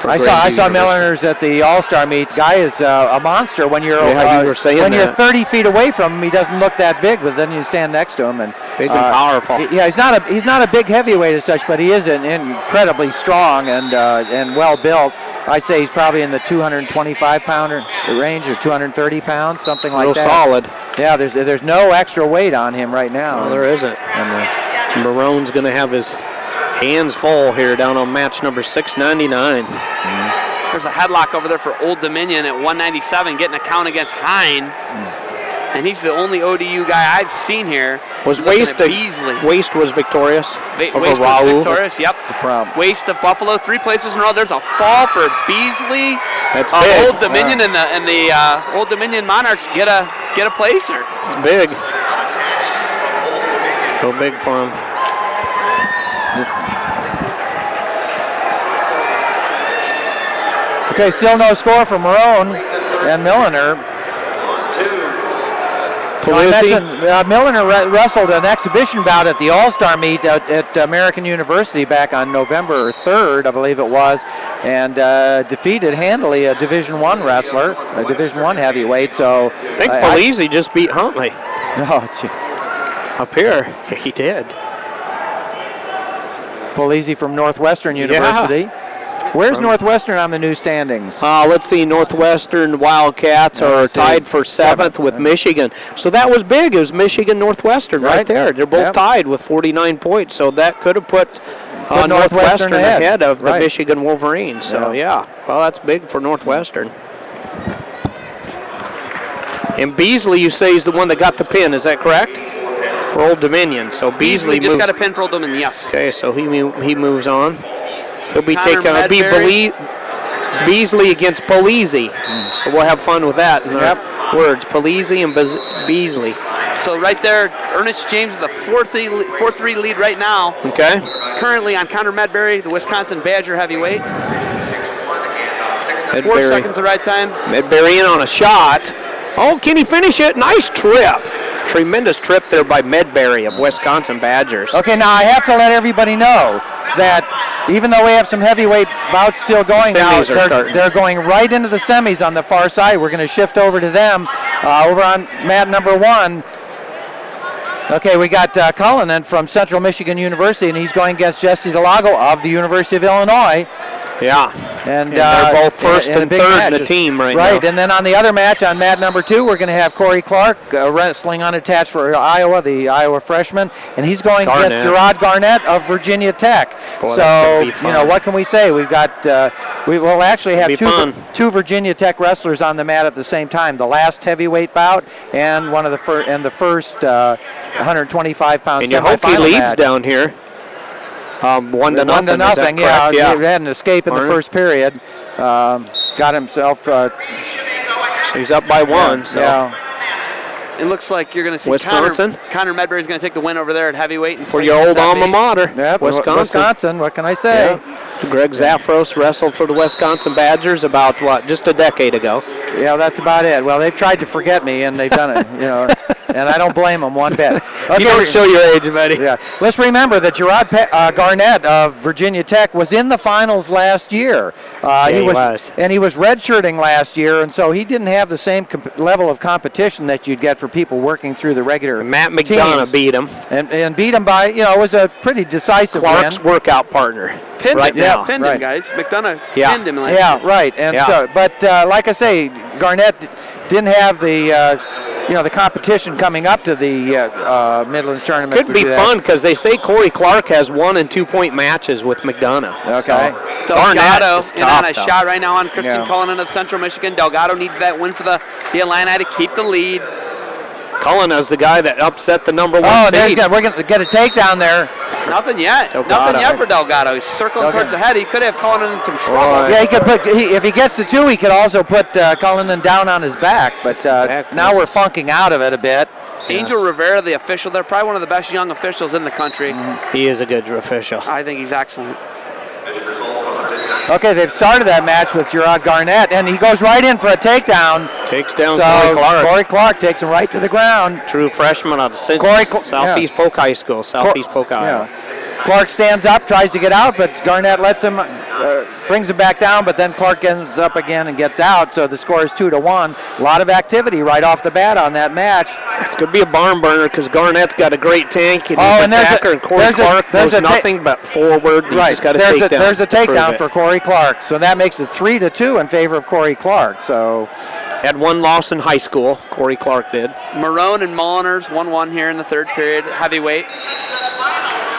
I saw Milliners at the All-Star meet. Guy is a monster. When you're
you're
30 feet away from him, he doesn't look that big, but then you stand next to him and
big and powerful.
He's not a big heavyweight as such, but he is incredibly strong and well built. I'd say he's probably in the 225-pounder range or 230 pounds, something like that.
Real solid.
Yeah, there's no extra weight on him right now.
No, there isn't. And Marone's going to have his hands full here down on match number 699.
There's a headlock over there for Old Dominion at 197, getting a count against Hine. And he's the only ODU guy I've seen here.
Was Waste was victorious?
Waste was victorious, yep.
That's a problem.
Waste of Buffalo, 3 places in a row. There's a fall for Beasley.
That's big.
Old Dominion and the Old Dominion Monarchs get a placer.
It's big. Go big for him.
Okay, still no score for Marone and Milliner. Milliner wrestled an exhibition bout at the All-Star meet at American University back on November 3rd, I believe it was, and defeated handily a Division I wrestler, a Division I heavyweight. So
I think Polizzi just beat Huntley.
No,
up here, he did.
Polizzi from Northwestern University. Where's Northwestern on the new standings?
Let's see, Northwestern Wildcats are tied for 7th with Michigan. So that was big. It was Michigan Northwestern right there. They're both tied with 49 points. So that could have put Northwestern ahead of the Michigan Wolverines. So, well, that's big for Northwestern. And Beasley, you say, is the one that got the pin. Is that correct? For Old Dominion. So Beasley
just got a pin for Old Dominion, yes.
Okay, so he moves on. He'll be taking Beasley against Polizzi. So we'll have fun with that in our words. Polizzi and Beasley.
So right there, Ernest James is the 4-3 lead right now.
Okay.
Currently on Connor Medbury, the Wisconsin Badger heavyweight. 4 seconds the right time.
Medbury in on a shot. Oh, can he finish it? Nice trip. Tremendous trip there by Medbury of Wisconsin Badgers.
Okay, now I have to let everybody know that even though we have some heavyweight bouts still going now, they're going right into the semis on the far side. We're going to shift over to them over on mat number 1. Okay, we got Cullinan from Central Michigan University, and he's going against Jesse Delago of the University of Illinois.
Yeah,
and
they're both first and third in the team right now.
Right, and then on the other match, on mat number 2, we're going to have Corey Clark wrestling unattached for Iowa, the Iowa freshman, and he's going against Gerard Garnett of Virginia Tech.
Boy,
so, you know, what can we say? We've got, we will actually have two Virginia Tech wrestlers on the mat at the same time. The last heavyweight bout and one of the first 125-pound
and you hope he leads down here. 1-0.
Yeah, he had an escape in the first period. Got himself. So
he's up by 1.
It looks like you're going to see
Wisconsin.
Connor Medbury is going to take the win over there at heavyweight.
For your old alma mater,
Wisconsin. What can I say?
Yeah. Greg Zafros wrestled for the Wisconsin Badgers about, just a decade ago.
Yeah, that's about it. Well, they've tried to forget me, and they've done it, and I don't blame them one bit.
Okay, you don't show your age, buddy.
Yeah. Let's remember that Gerard Garnett of Virginia Tech was in the finals last year. He was. And he was redshirting last year, and so he didn't have the same level of competition that you'd get for people working through the regular
Matt McDonough beat him.
And beat him by, it was a pretty decisive
Clark's
win.
workout partner.
Pinned
him.
Yeah, pinned him, guys. McDonough pinned him last year.
Yeah, right. And so, but like I say, Garnett didn't have the the competition coming up to the Midlands tournament.
Could be fun because they say Corey Clark has 1- and 2-point matches with McDonough.
Okay.
So Delgado is on a shot right now on Christian Cullinan of Central Michigan. Delgado needs that win for the Illini to keep the lead.
Cullinan's the guy that upset the number 1 seed.
We're going to get a takedown there.
Nothing yet. Nothing yet for Delgado. He's circling towards the head. He could have Cullinan in some trouble.
Yeah, he could put. If he gets the 2, he could also put Cullinan down on his back. But now we're funking out of it a bit.
Angel Rivera, the official, they're probably one of the best young officials in the country.
He is a good official.
I think he's excellent.
Okay, they've started that match with Gerard Garnett, and he goes right in for a takedown.
Takes down Corey Clark.
Corey Clark takes him right to the ground.
True freshman out of Southeast Polk High School, Southeast Polk, Iowa.
Clark stands up, tries to get out, but Garnett lets him, brings him back down, but then Clark ends up again and gets out, so the score is 2-1. A lot of activity right off the bat on that match.
It's going to be a barn burner because Garnett's got a great tank, and he's an attacker, and Corey Clark knows nothing but forward.
Right,
just got
there's a takedown for Corey Clark, so that makes it 3-2 in favor of Corey Clark. So
had 1 loss in high school, Corey Clark did.
Marone and Moliners 1-1 here in the third period, heavyweight.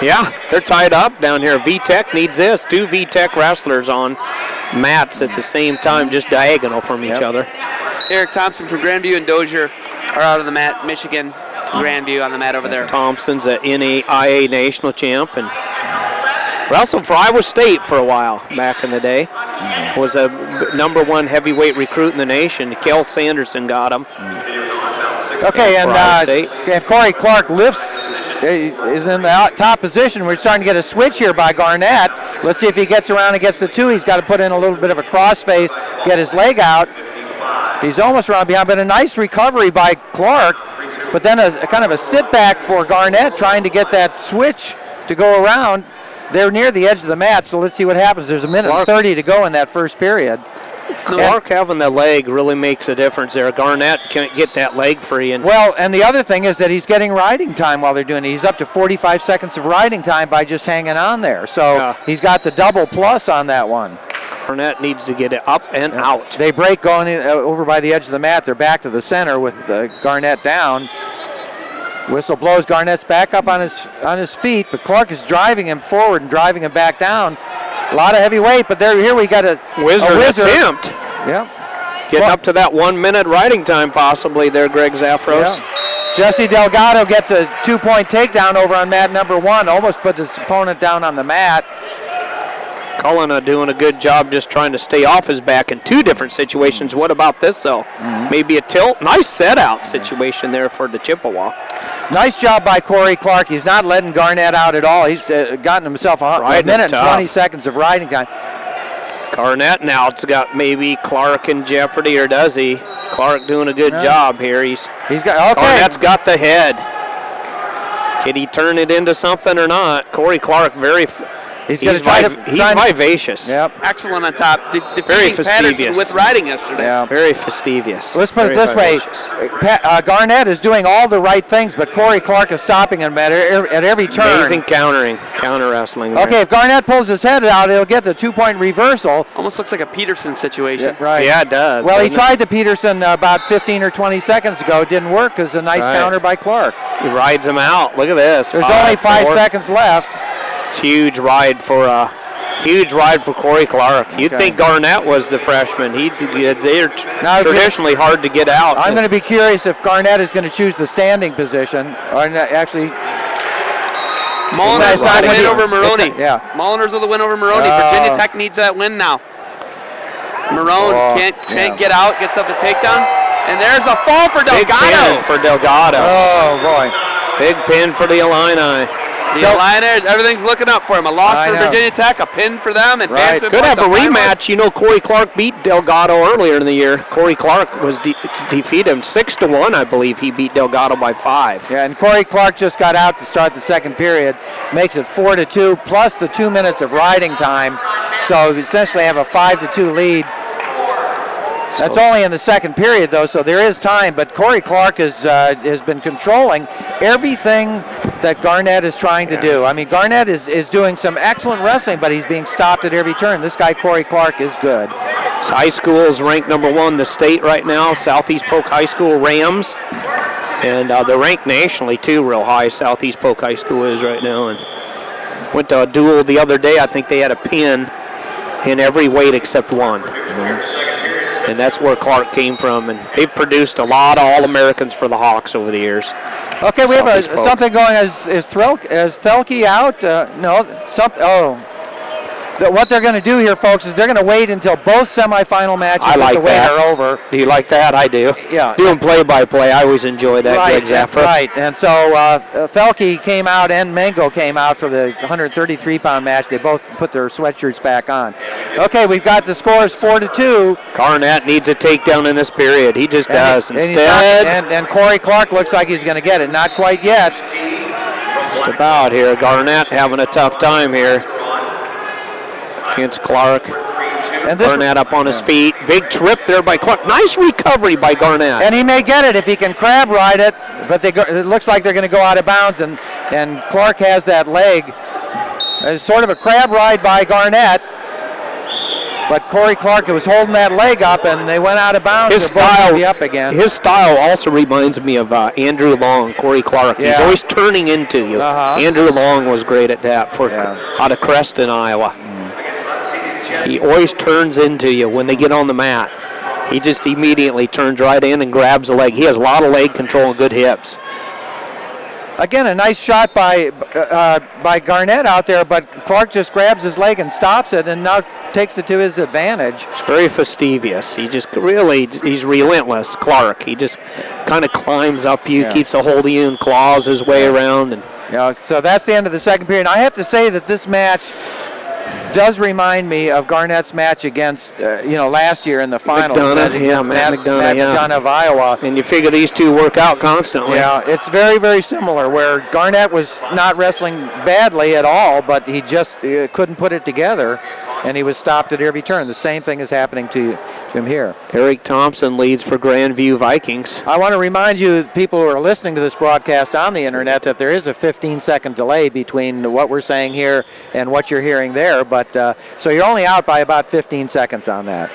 Yeah, they're tied up down here. VTech needs this. 2 VTech wrestlers on mats at the same time, just diagonal from each other.
Eric Thompson from Grandview and Dozier are out on the mat. Michigan, Grandview on the mat over there.
Thompson's an NAIA national champ and wrestled for Iowa State for a while back in the day. Was a #1 heavyweight recruit in the nation. Kel Sanderson got him.
Okay, and Corey Clark is in the top position. We're starting to get a switch here by Garnett. Let's see if he gets around and gets the 2. He's got to put in a little bit of a crossface, get his leg out. He's almost around behind, but a nice recovery by Clark. But then a kind of a sit back for Garnett trying to get that switch to go around. They're near the edge of the mat, so let's see what happens. There's 1:30 to go in that first period.
Clark having the leg really makes a difference there. Garnett can't get that leg free. And
the other thing is that he's getting riding time while they're doing it. He's up to 45 seconds of riding time by just hanging on there. So he's got the double plus on that one.
Garnett needs to get it up and out.
They break going in, over by the edge of the mat. They're back to the center with Garnett down. Whistle blows. Garnett's back up on his feet, but Clark is driving him forward and driving him back down. A lot of heavy weight, but here we got a
wizard attempt.
Yep.
Getting up to that 1 minute riding time possibly there, Greg Zafros.
Yeah. Jesse Delgado gets a 2-point takedown over on mat number 1. Almost put his opponent down on the mat.
Cullen doing a good job just trying to stay off his back in 2 different situations. What about this, though? Maybe a tilt. Nice set-out situation there for the Chippewa.
Nice job by Corey Clark. He's not letting Garnett out at all. He's gotten himself a minute and 20 seconds of riding time.
Garnett now it's got maybe Clark in jeopardy, or does he? Clark doing a good job here. He's got Garnett's got the head. Can he turn it into something or not? Corey Clark he's vivacious.
Yep.
Excellent on top.
Very fastidious.
With riding yesterday.
Yeah. Very fastidious.
Let's put it this way. Garnett is doing all the right things, but Corey Clark is stopping him at every turn.
Amazing counter wrestling there.
Okay, if Garnett pulls his head out, he'll get the 2-point reversal.
Almost looks like a Peterson situation.
Yeah, right.
Yeah, it does.
Well, he tried the Peterson about 15 or 20 seconds ago. It didn't work because a nice counter by Clark.
He rides him out. Look at this.
There's only 5 seconds left.
It's huge ride for Corey Clark. You'd think Garnett was the freshman. They're traditionally hard to get out.
I'm going to be curious if Garnett is going to choose the standing position, or actually.
Molyneux's got the win over Maroney.
Yeah.
Molyneux's with the win over Maroney. Virginia Tech needs that win now. Marone can't get out, gets up the takedown, and there's a fall for Delgado.
Big pin for Delgado.
Oh boy.
Big pin for the Illini.
The Illini, everything's looking up for him. A loss for Virginia Tech, a pin for them.
Could have a rematch. You know, Corey Clark beat Delgado earlier in the year. Corey Clark was defeated him 6-1, I believe. He beat Delgado by 5.
Yeah, and Corey Clark just got out to start the second period. Makes it 4-2, plus the 2 minutes of riding time. So we essentially have a 5-2 lead. That's only in the second period, though, so there is time. But Corey Clark has been controlling everything that Garnett is trying to do. I mean, Garnett is doing some excellent wrestling, but he's being stopped at every turn. This guy, Corey Clark, is good.
His high school is ranked number 1 in the state right now, Southeast Polk High School Rams. And they're ranked nationally, too, real high. Southeast Polk High School is right now. And went to a duel the other day. I think they had a pin in every weight except 1. And that's where Clark came from, and they've produced a lot of All-Americans for the Hawks over the years.
Okay, we have something going. Is Thelke out? What they're going to do here, folks, is they're going to wait until both semifinal matches are over.
Do you like that? I do.
Yeah.
Doing play-by-play, I always enjoy that.
Right,
Greg Zafros.
right. And so Thelke came out and Mango came out for the 133-pound match. They both put their sweatshirts back on. Okay, we've got the scores 4-2.
Garnett needs a takedown in this period. He just does.
And Corey Clark looks like he's going to get it. Not quite yet.
Just about here. Garnett having a tough time here against Clark. And Garnett up on his feet. Big trip there by Clark. Nice recovery by Garnett.
And he may get it if he can crab ride it, but it looks like they're going to go out of bounds, and Clark has that leg. It's sort of a crab ride by Garnett, but Corey Clark was holding that leg up, and they went out of bounds.
His style
be up again.
His style also reminds me of Andrew Long, Corey Clark. Yeah. He's always turning into you. Andrew Long was great at that out of Creston, Iowa. He always turns into you when they get on the mat. He just immediately turns right in and grabs the leg. He has a lot of leg control and good hips.
Again, a nice shot by Garnett out there, but Clark just grabs his leg and stops it, and now takes it to his advantage.
It's very fastidious. He's relentless, Clark. He just kind of climbs up you, keeps a hold of you, and claws his way around. And
so that's the end of the second period. I have to say that this match does remind me of Garnett's match against, last year in the finals.
Matt McDonough
of Iowa.
And you figure these two work out constantly.
Yeah, it's very, very similar, where Garnett was not wrestling badly at all, but he just couldn't put it together. and he was stopped at every turn. The same thing is happening to him here.
Eric Thompson leads for Grandview Vikings.
I want to remind you, people who are listening to this broadcast on the internet, that there is a 15-second delay between what we're saying here and what you're hearing there. But so you're only out by about 15 seconds on that.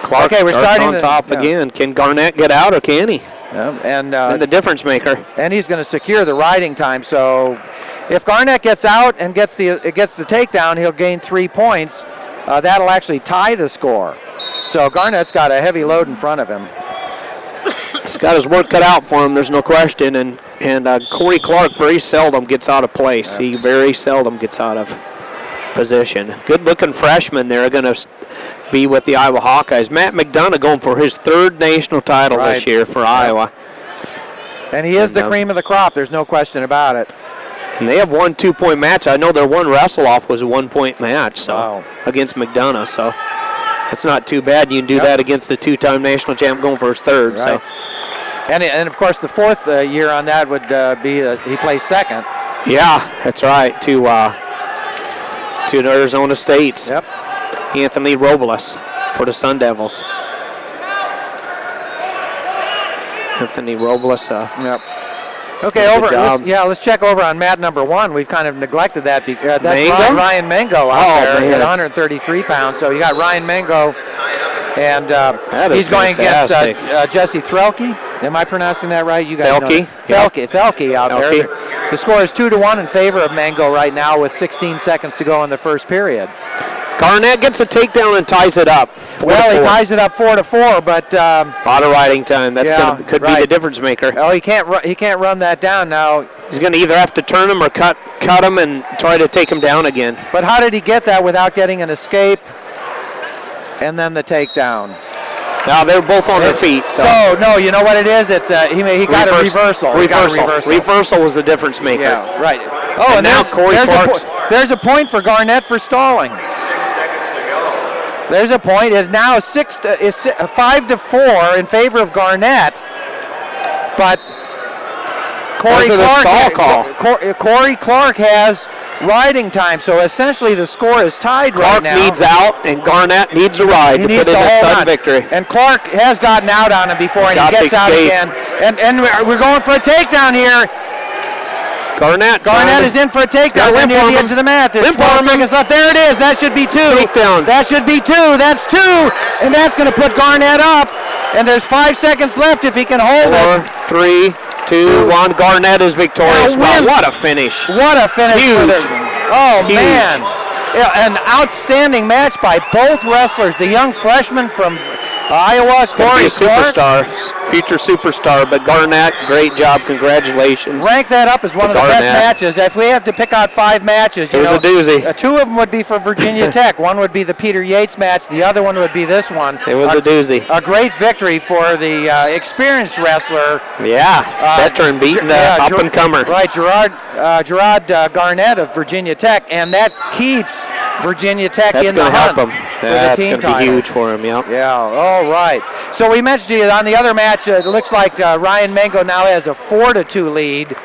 Clark
okay, we're starting
on top again. Can Garnett get out or can he?
And
the difference maker.
And he's going to secure the riding time. So if Garnett gets out and gets the takedown, he'll gain 3 points. That'll actually tie the score. So Garnett's got a heavy load in front of him.
He's got his work cut out for him, there's no question. And Corey Clark very seldom gets out of place. He very seldom gets out of position. Good-looking freshman there, going to be with the Iowa Hawkeyes. Matt McDonough going for his 3rd national title this year for Iowa.
And he is the cream of the crop, there's no question about it.
And they have one 2-point match. I know their one wrestle-off was a 1-point match against McDonough, so it's not too bad. You can do that against the 2-time national champ going for his 3rd.
Right. So. And of course, the 4th year on that would be he plays 2nd.
Yeah, that's right, to Arizona State's Anthony Robles for the Sun Devils. Anthony Robles.
Okay, let's check over on mat number 1. We've kind of neglected that. That's Ryan Mango out there at 133 pounds. So you got Ryan Mango, and he's going against Jesse Threlke. Am I pronouncing that right? You guys Thelke out there. The score is 2-1 in favor of Mango right now with 16 seconds to go in the first period.
Garnett gets a takedown and ties it up.
He ties it up 4-4, but
a lot of riding time. That's could be the difference maker.
Oh, he can't run that down now.
He's going to either have to turn him or cut him and try to take him down again.
But how did he get that without getting an escape and then the takedown?
Now they're both on their feet.
So no, you know what it is? It's he got a reversal.
Reversal was the difference maker.
Yeah, right. Oh, and
now Corey Clark.
There's a point for Garnett for stalling. There's a point. It's now 5-4 in favor of Garnett, but Corey Clark has riding time, so essentially the score is tied right now.
Clark needs out, and Garnett needs a ride to put in a sudden victory.
And Clark has gotten out on him before, and he gets out again. And we're going for a takedown here.
Garnett
is in for a takedown. We're near the edge of the mat. There's 12 seconds left. There it is. That should be 2.
Takedown.
That should be 2. That's 2. And that's going to put Garnett up. And there's 5 seconds left if he can hold it.
4, 3, 2, 1. Garnett is victorious. Wow, what a finish.
What a finish.
Huge.
Man. An outstanding match by both wrestlers. The young freshman from Iowa, Corey Clark.
Future superstar, but Garnett, great job, congratulations.
Rank that up as one of the best matches. If we have to pick out 5 matches,
it was a doozy.
2 of them would be for Virginia Tech. One would be the Peter Yates match. The other one would be this one.
It was a doozy.
A great victory for the experienced wrestler.
Yeah, veteran beating up-and-comer.
Right, Gerard Garnett of Virginia Tech, and that keeps Virginia Tech in the hunt.
That's going to be huge for him,
Yeah, all right. So we mentioned to you on the other match, it looks like Ryan Mango now has a 4-2 lead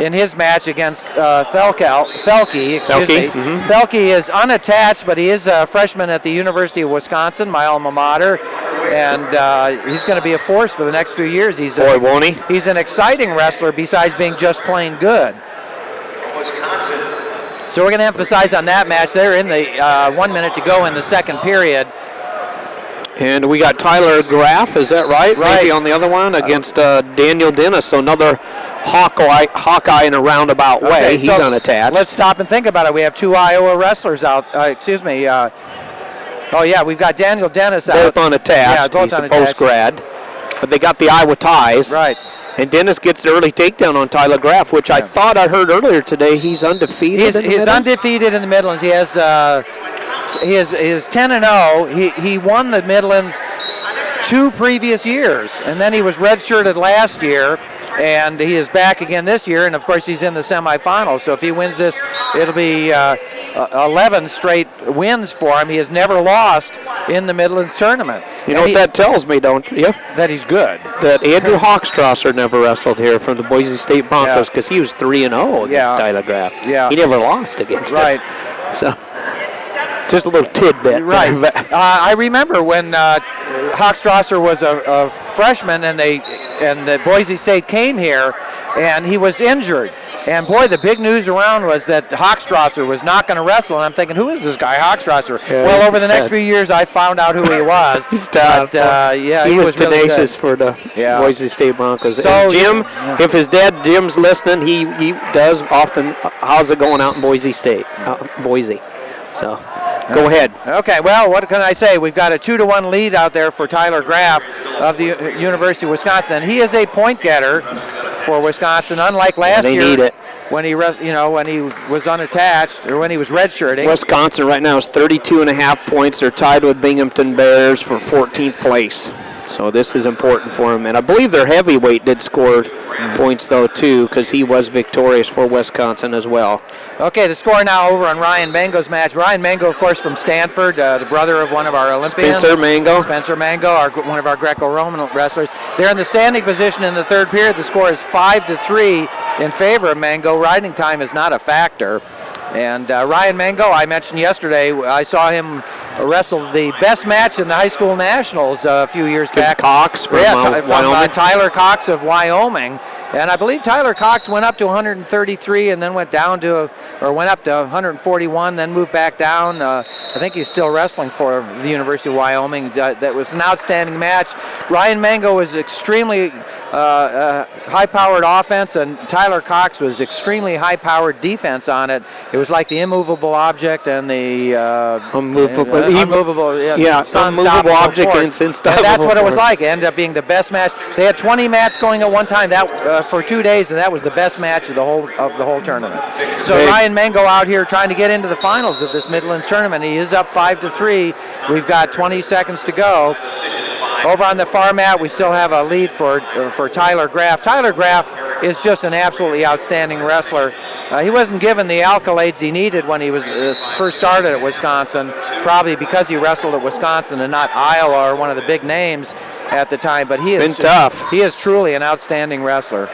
in his match against Thelke. Thelke is unattached, but he is a freshman at the University of Wisconsin, my alma mater, and he's going to be a force for the next few years.
Won't he?
He's an exciting wrestler besides being just plain good. So we're going to emphasize on that match. They're in the 1 minute to go in the second period.
And we got Tyler Graff, is that right? Maybe on the other one against Daniel Dennis. So another Hawkeye in a roundabout way. He's unattached.
Let's stop and think about it. We have 2 Iowa wrestlers out. We've got Daniel Dennis out.
Both unattached. He's a post-grad. But they got the Iowa ties.
Right.
And Dennis gets the early takedown on Tyler Graff, which I thought I heard earlier today. He's undefeated in the Midlands?
He's undefeated in the Midlands. He has 10-0. He won the Midlands 2 previous years, and then he was redshirted last year, and he is back again this year, and of course he's in the semifinals. So if he wins this, it'll be 11 straight wins for him. He has never lost in the Midlands tournament.
You know what that tells me, don't you?
That he's good.
That Andrew Hochstrasser never wrestled here from the Boise State Broncos because he was 3-0 against Tyler Graff.
Yeah.
He never lost against him.
Right.
So Just a little tidbit.
Right. I remember when Hochstrasser was a freshman and the Boise State came here, and he was injured. And boy, the big news around was that Hochstrasser was not going to wrestle. And I'm thinking, who is this guy, Hochstrasser?
Yeah,
well, over the next few years, I found out who he was.
He's tough.
But,
he was tenacious for the Boise State Broncos. So, and Jim, if his dad Jim's listening, he does often. How's it going out in Boise State? Boise. So. Go ahead.
Okay, well, what can I say? We've got a 2-1 lead out there for Tyler Graff of the University of Wisconsin. And he is a point getter for Wisconsin, unlike last year.
They need it.
When he was unattached, or when he was redshirting.
Wisconsin right now is 32.5 points. They're tied with Binghamton Bears for 14th place. So this is important for him. And I believe their heavyweight did score points, though, too, because he was victorious for Wisconsin as well.
Okay, the score now over on Ryan Mango's match. Ryan Mango, of course, from Stanford, the brother of one of our Olympians.
Spencer Mango,
one of our Greco-Roman wrestlers. They're in the standing position in the third period. The score is 5-3 in favor of Mango. Riding time is not a factor. And Ryan Mango, I mentioned yesterday, I saw him wrestle the best match in the high school nationals a few years back.
Cox from Wyoming.
Tyler Cox of Wyoming. And I believe Tyler Cox went up to 133 and then went up to 141, then moved back down. I think he's still wrestling for the University of Wyoming. That was an outstanding match. Ryan Mango was extremely high-powered offense, and Tyler Cox was extremely high-powered defense on it. It was like the immovable object and the unmovable
object and unstoppable.
And that's what it was like. It ended up being the best match. They had 20 matches going at one time for 2 days, and that was the best match of the whole tournament. So Ryan Mango out here trying to get into the finals of this Midlands tournament. He is up 5-3. We've got 20 seconds to go. Over on the far mat, we still have a lead for Tyler Graff. Tyler Graff is just an absolutely outstanding wrestler. He wasn't given the accolades he needed when he was first started at Wisconsin, probably because he wrestled at Wisconsin and not Iowa or one of the big names at the time. But he is
tough.
He is truly an outstanding wrestler.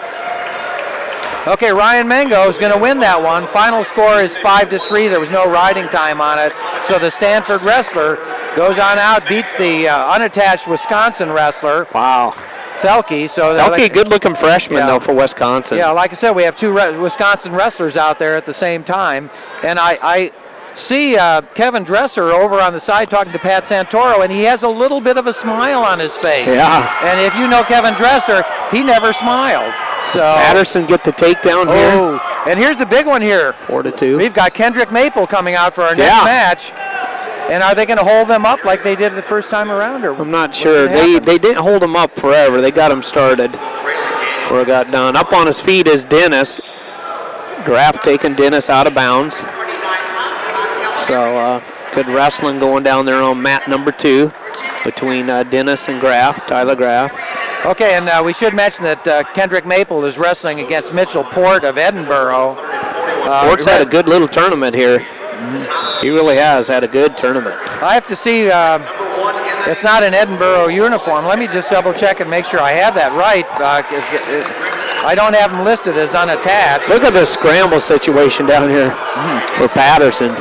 Okay, Ryan Mango is going to win that one. Final score is 5-3. There was no riding time on it. So the Stanford wrestler goes on out, beats the unattached Wisconsin wrestler.
Wow.
Thelke.
Thelke, good-looking freshman, though, for Wisconsin.
Yeah, like I said, we have two Wisconsin wrestlers out there at the same time. And I see Kevin Dresser over on the side talking to Pat Santoro, and he has a little bit of a smile on his face.
Yeah.
And if you know Kevin Dresser, he never smiles. So
Patterson get the takedown here.
And here's the big one here.
4-2.
We've got Kendrick Maple coming out for our next match. And are they going to hold them up like they did the first time around? Or
I'm not sure. They didn't hold him up forever. They got him started before it got done. Up on his feet is Dennis. Graff taking Dennis out of bounds. So good wrestling going down there on mat number 2 between Dennis and Graff, Tyler Graff.
Okay, and we should mention that Kendrick Maple is wrestling against Mitchell Port of Edinburgh.
Port's had a good little tournament here. He really has had a good tournament.
I have to see, it's not an Edinburgh uniform. Let me just double check and make sure I have that right. I don't have him listed as unattached.
Look at the scramble situation down here for Patterson.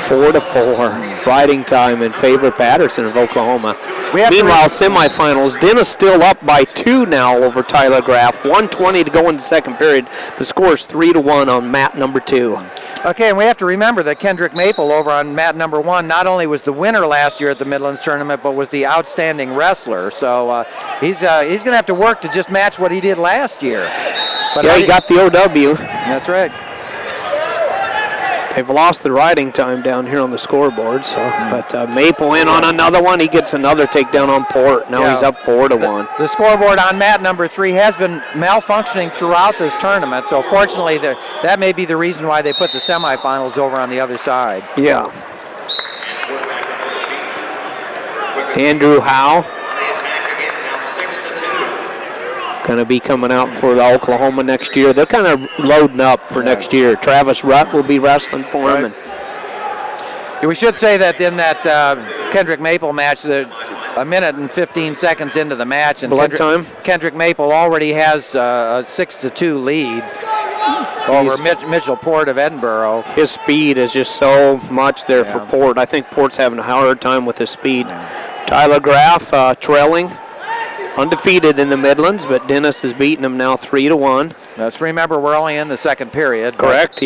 4-4. Riding time in favor of Patterson of Oklahoma. Meanwhile, semifinals, Dennis still up by 2 now over Tyler Graff. 1:20 to go in the second period. The score is 3-1 on mat number 2.
Okay, and we have to remember that Kendrick Maple over on mat number 1 not only was the winner last year at the Midlands tournament, but was the outstanding wrestler. So he's going to have to work to just match what he did last year. But
he got the OW.
That's right.
They've lost the riding time down here on the scoreboard, but Maple in on another one. He gets another takedown on Port. Now he's up 4-1.
The scoreboard on mat number 3 has been malfunctioning throughout this tournament, so fortunately that may be the reason why they put the semifinals over on the other side.
Yeah. Andrew Howe going to be coming out for Oklahoma next year. They're kind of loading up for next year. Travis Rutt will be wrestling for him.
We should say that in that Kendrick Maple match, a minute and 15 seconds into the match, and Kendrick Maple already has a 6-2 lead. over Mitchell Port of Edinburgh.
His speed is just so much there for Port. I think Port's having a hard time with his speed. Tyler Graff trailing, undefeated in the Midlands, but Dennis has beaten him now 3-1.
Let's remember we're only in the second period.
Correct,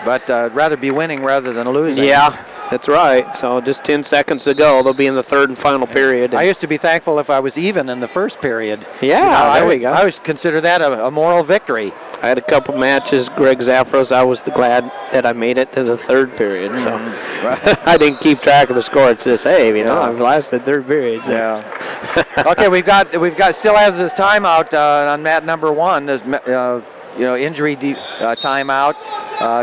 But rather be winning rather than losing.
Yeah, that's right. So just 10 seconds to go. They'll be in the third and final period.
I used to be thankful if I was even in the first period.
Yeah, there we go.
I always consider that a moral victory.
I had a couple matches, Greg Zafros. I was glad that I made it to the third period. So I didn't keep track of the score. It's just, hey, I've lasted third period. So.
Yeah. Okay, we've got still has this timeout on mat number 1. There's, injury timeout,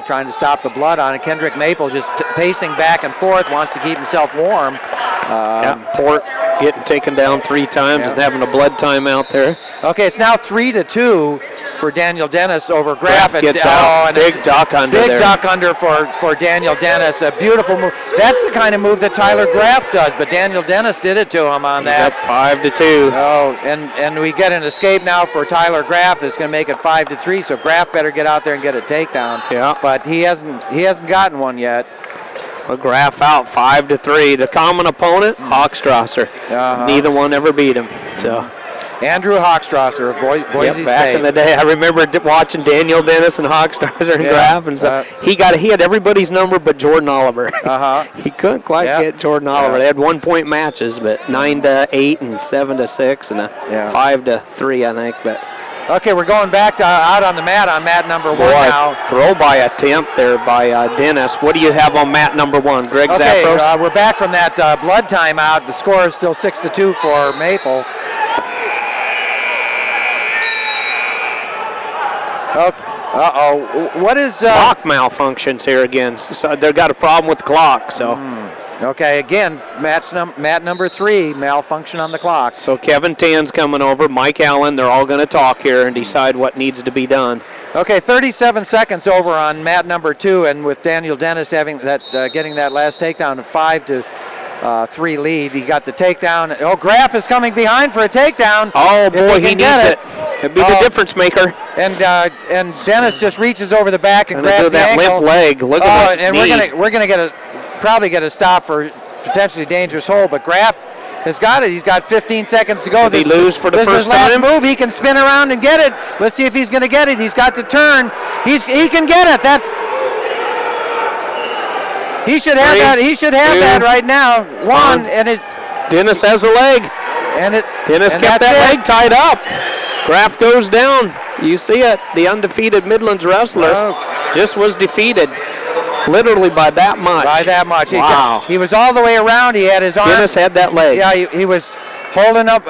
trying to stop the blood on it. Kendrick Maple just pacing back and forth, wants to keep himself warm.
Port getting taken down 3 times and having a blood timeout there.
Okay, it's now 3-2 for Daniel Dennis over Graff.
Gets out. Big duck under there.
Big duck under for Daniel Dennis. A beautiful move. That's the kind of move that Tyler Graff does, but Daniel Dennis did it to him on that.
Up 5-2.
Oh, and we get an escape now for Tyler Graff. That's going to make it 5-3. So Graff better get out there and get a takedown.
Yeah.
But he hasn't gotten one yet.
A Graff out 5-3. The common opponent, Hochstrasser. Neither one ever beat him. So.
Andrew Hochstrasser of Boise State.
Back in the day, I remember watching Daniel Dennis and Hochstrasser and Graff, and so he had everybody's number but Jordan Oliver. He couldn't quite get Jordan Oliver. They had 1-point matches, but 9-8 and 7-6 and 5-3, I think. But
okay, we're going back out on the mat on mat number 1 now.
Throw by attempt there by Dennis. What do you have on mat number 1, Greg Zafros?
We're back from that blood timeout. The score is still 6-2 for Maple. What is
clock malfunctions here again? So they've got a problem with the clock. So
okay, again, mat number 3, malfunction on the clock.
So Kevin Tan's coming over, Mike Allen. They're all going to talk here and decide what needs to be done.
Okay, 37 seconds over on mat number 2, and with Daniel Dennis having that getting that last takedown of 5-3 lead. He got the takedown. Oh, Graff is coming behind for a takedown.
Oh boy, he needs it. It'll be the difference maker.
And Dennis just reaches over the back and grabs
that
the ankle.
limp leg. Look at that
and
knee.
we're gonna probably get a stop for potentially dangerous hold, but Graff has got it. He's got 15 seconds to go.
Did he lose for the first
time? This is his last
time?
move. He can spin around and get it. Let's see if he's going to get it. He's got the turn. He can get it. He should have that. He should have that right now.
Dennis has the leg. Dennis kept that leg tied up. Graff goes down. You see it. The undefeated Midlands wrestler just was defeated. Literally by that much.
By that much.
Wow.
He was all the way around. He had his arm.
Dennis had that leg.
Yeah, he was holding up.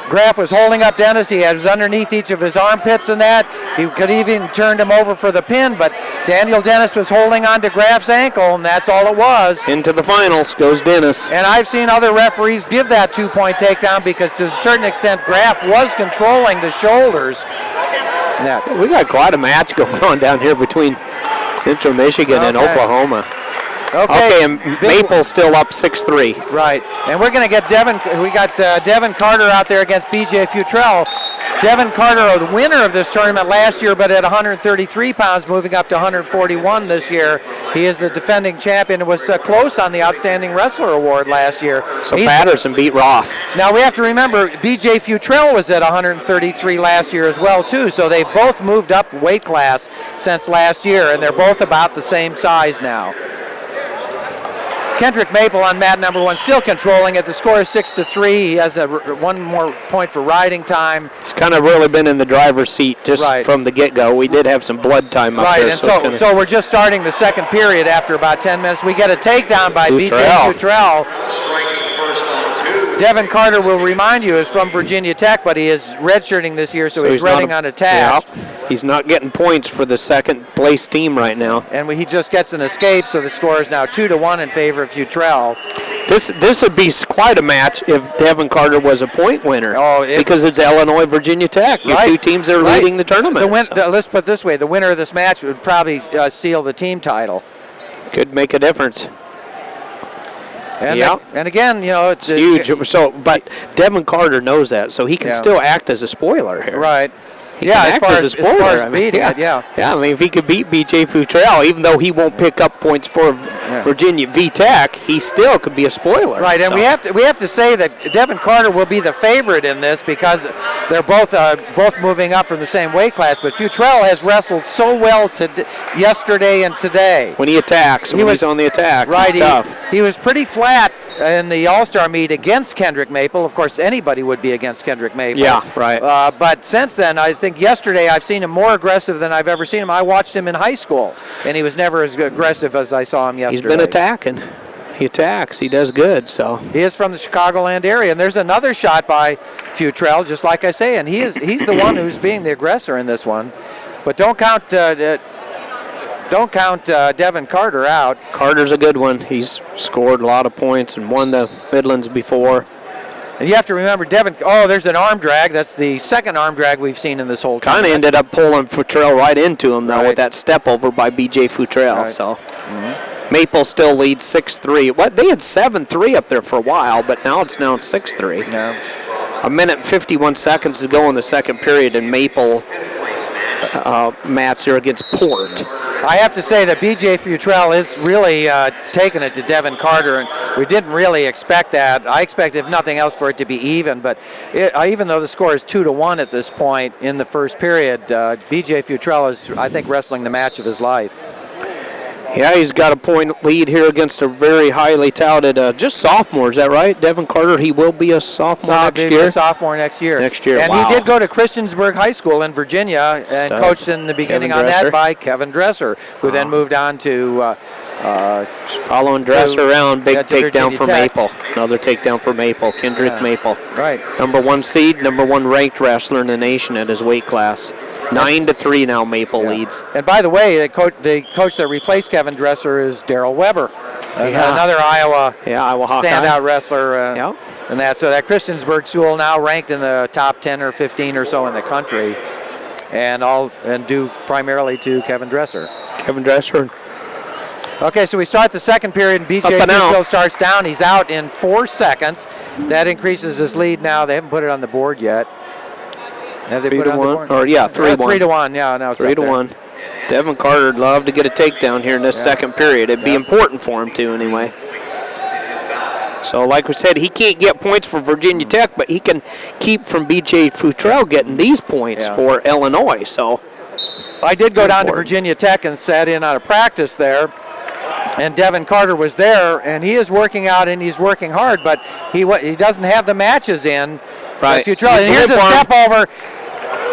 Graff was holding up Dennis. He was underneath each of his armpits and that. He could even turned him over for the pin, but Daniel Dennis was holding on to Graff's ankle, and that's all it was.
Into the finals goes Dennis.
And I've seen other referees give that 2-point takedown because to a certain extent Graff was controlling the shoulders.
Yeah. We got quite a match going on down here between Central Michigan and Oklahoma. Okay, and Maple's still up 6-3.
Right, and we're going to get Devin Carter out there against BJ Futrell. Devin Carter, the winner of this tournament last year, but at 133 pounds, moving up to 141 this year. He is the defending champion and was close on the Outstanding Wrestler Award last year.
So Patterson beat Roth.
Now we have to remember, BJ Futrell was at 133 last year as well, too, so they've both moved up weight class since last year, and they're both about the same size now. Kendrick Maple on mat number 1, still controlling it. The score is 6-3. He has one more point for riding time.
He's kind of really been in the driver's seat just from the get-go. We did have some blood time up there.
Right, and so we're just starting the second period after about 10 minutes. We get a takedown by BJ Futrell. Devin Carter, will remind you, is from Virginia Tech, but he is redshirting this year, so he's running unattached.
He's not getting points for the second place team right now.
And he just gets an escape, so the score is now 2-1 in favor of Futrell.
This would be quite a match if Devin Carter was a point winner. Because it's Illinois, Virginia Tech. Your two teams that are leading the tournament.
Let's put it this way. The winner of this match would probably seal the team title.
Could make a difference.
And again, it's
huge. But Devin Carter knows that, so he can still act as a spoiler here.
Right.
he can act as a spoiler.
As far as beating it, yeah.
Yeah, I mean, if he could beat B.J. Futrell, even though he won't pick up points for Virginia VTech, he still could be a spoiler.
Right, and we have to say that Devin Carter will be the favorite in this because they're both moving up from the same weight class. But Futrell has wrestled so well yesterday and today.
When he attacks, he's on the attack,
right,
he's tough.
He was pretty flat in the All-Star meet against Kendrick Maple. Of course, anybody would be against Kendrick Maple.
Yeah, right.
But since then, I think yesterday I've seen him more aggressive than I've ever seen him. I watched him in high school, and he was never as aggressive as I saw him yesterday.
He's been attacking. He attacks. He does good. So
he is from the Chicagoland area, and there's another shot by Futrell, just like I say, and he's the one who's being the aggressor in this one. But don't count Devin Carter out.
Carter's a good one. He's scored a lot of points and won the Midlands before.
And you have to remember, there's an arm drag. That's the second arm drag we've seen in this whole tournament.
Kind of ended up pulling Futrell right into him, though, with that step over by B.J. Futrell.
Right.
So Maple still leads 6-3. They had 7-3 up there for a while, but now it's down 6-3.
Yeah.
1 minute and 51 seconds to go in the second period, and Maple match here against Port.
I have to say that B.J. Futrell is really taking it to Devin Carter, and we didn't really expect that. I expected, if nothing else, for it to be even, but even though the score is 2-1 at this point in the first period, B.J. Futrell is, I think, wrestling the match of his life.
Yeah, he's got a point lead here against a very highly touted, just sophomore, is that right? Devin Carter, he will be a sophomore next year?
A sophomore next year.
Next year,
and
wow.
he did go to Christiansburg High School in Virginia and coached in the beginning on that by Kevin Dresser, who then moved on to...
following Dresser around, big takedown for
Tech.
Maple. Another takedown for Maple, Kendrick Maple.
Right.
Number 1 seed, number 1 ranked wrestler in the nation at his weight class. 9-3 now Maple leads.
And by the way, the coach that replaced Kevin Dresser is Darrell Weber, another Iowa standout wrestler. And so that Christiansburg school now ranked in the top 10 or 15 or so in the country, and due primarily to Kevin Dresser. Okay, so we start the second period, and B.J. Futrell starts down. He's out in 4 seconds. That increases his lead now. They haven't put it on the board yet. Have they put it on the board?
3-1.
3-1, yeah. Now it's
3-1. Devin Carter would love to get a takedown here in this second period. It'd be important for him to, anyway. So, like we said, he can't get points for Virginia Tech, but he can keep from B.J. Futrell getting these points for Illinois. So,
I did go down to Virginia Tech and sat in on a practice there. And Devin Carter was there, and he is working out, and he's working hard, but he doesn't have the matches in.
Right.
Futrell. And here's a step over.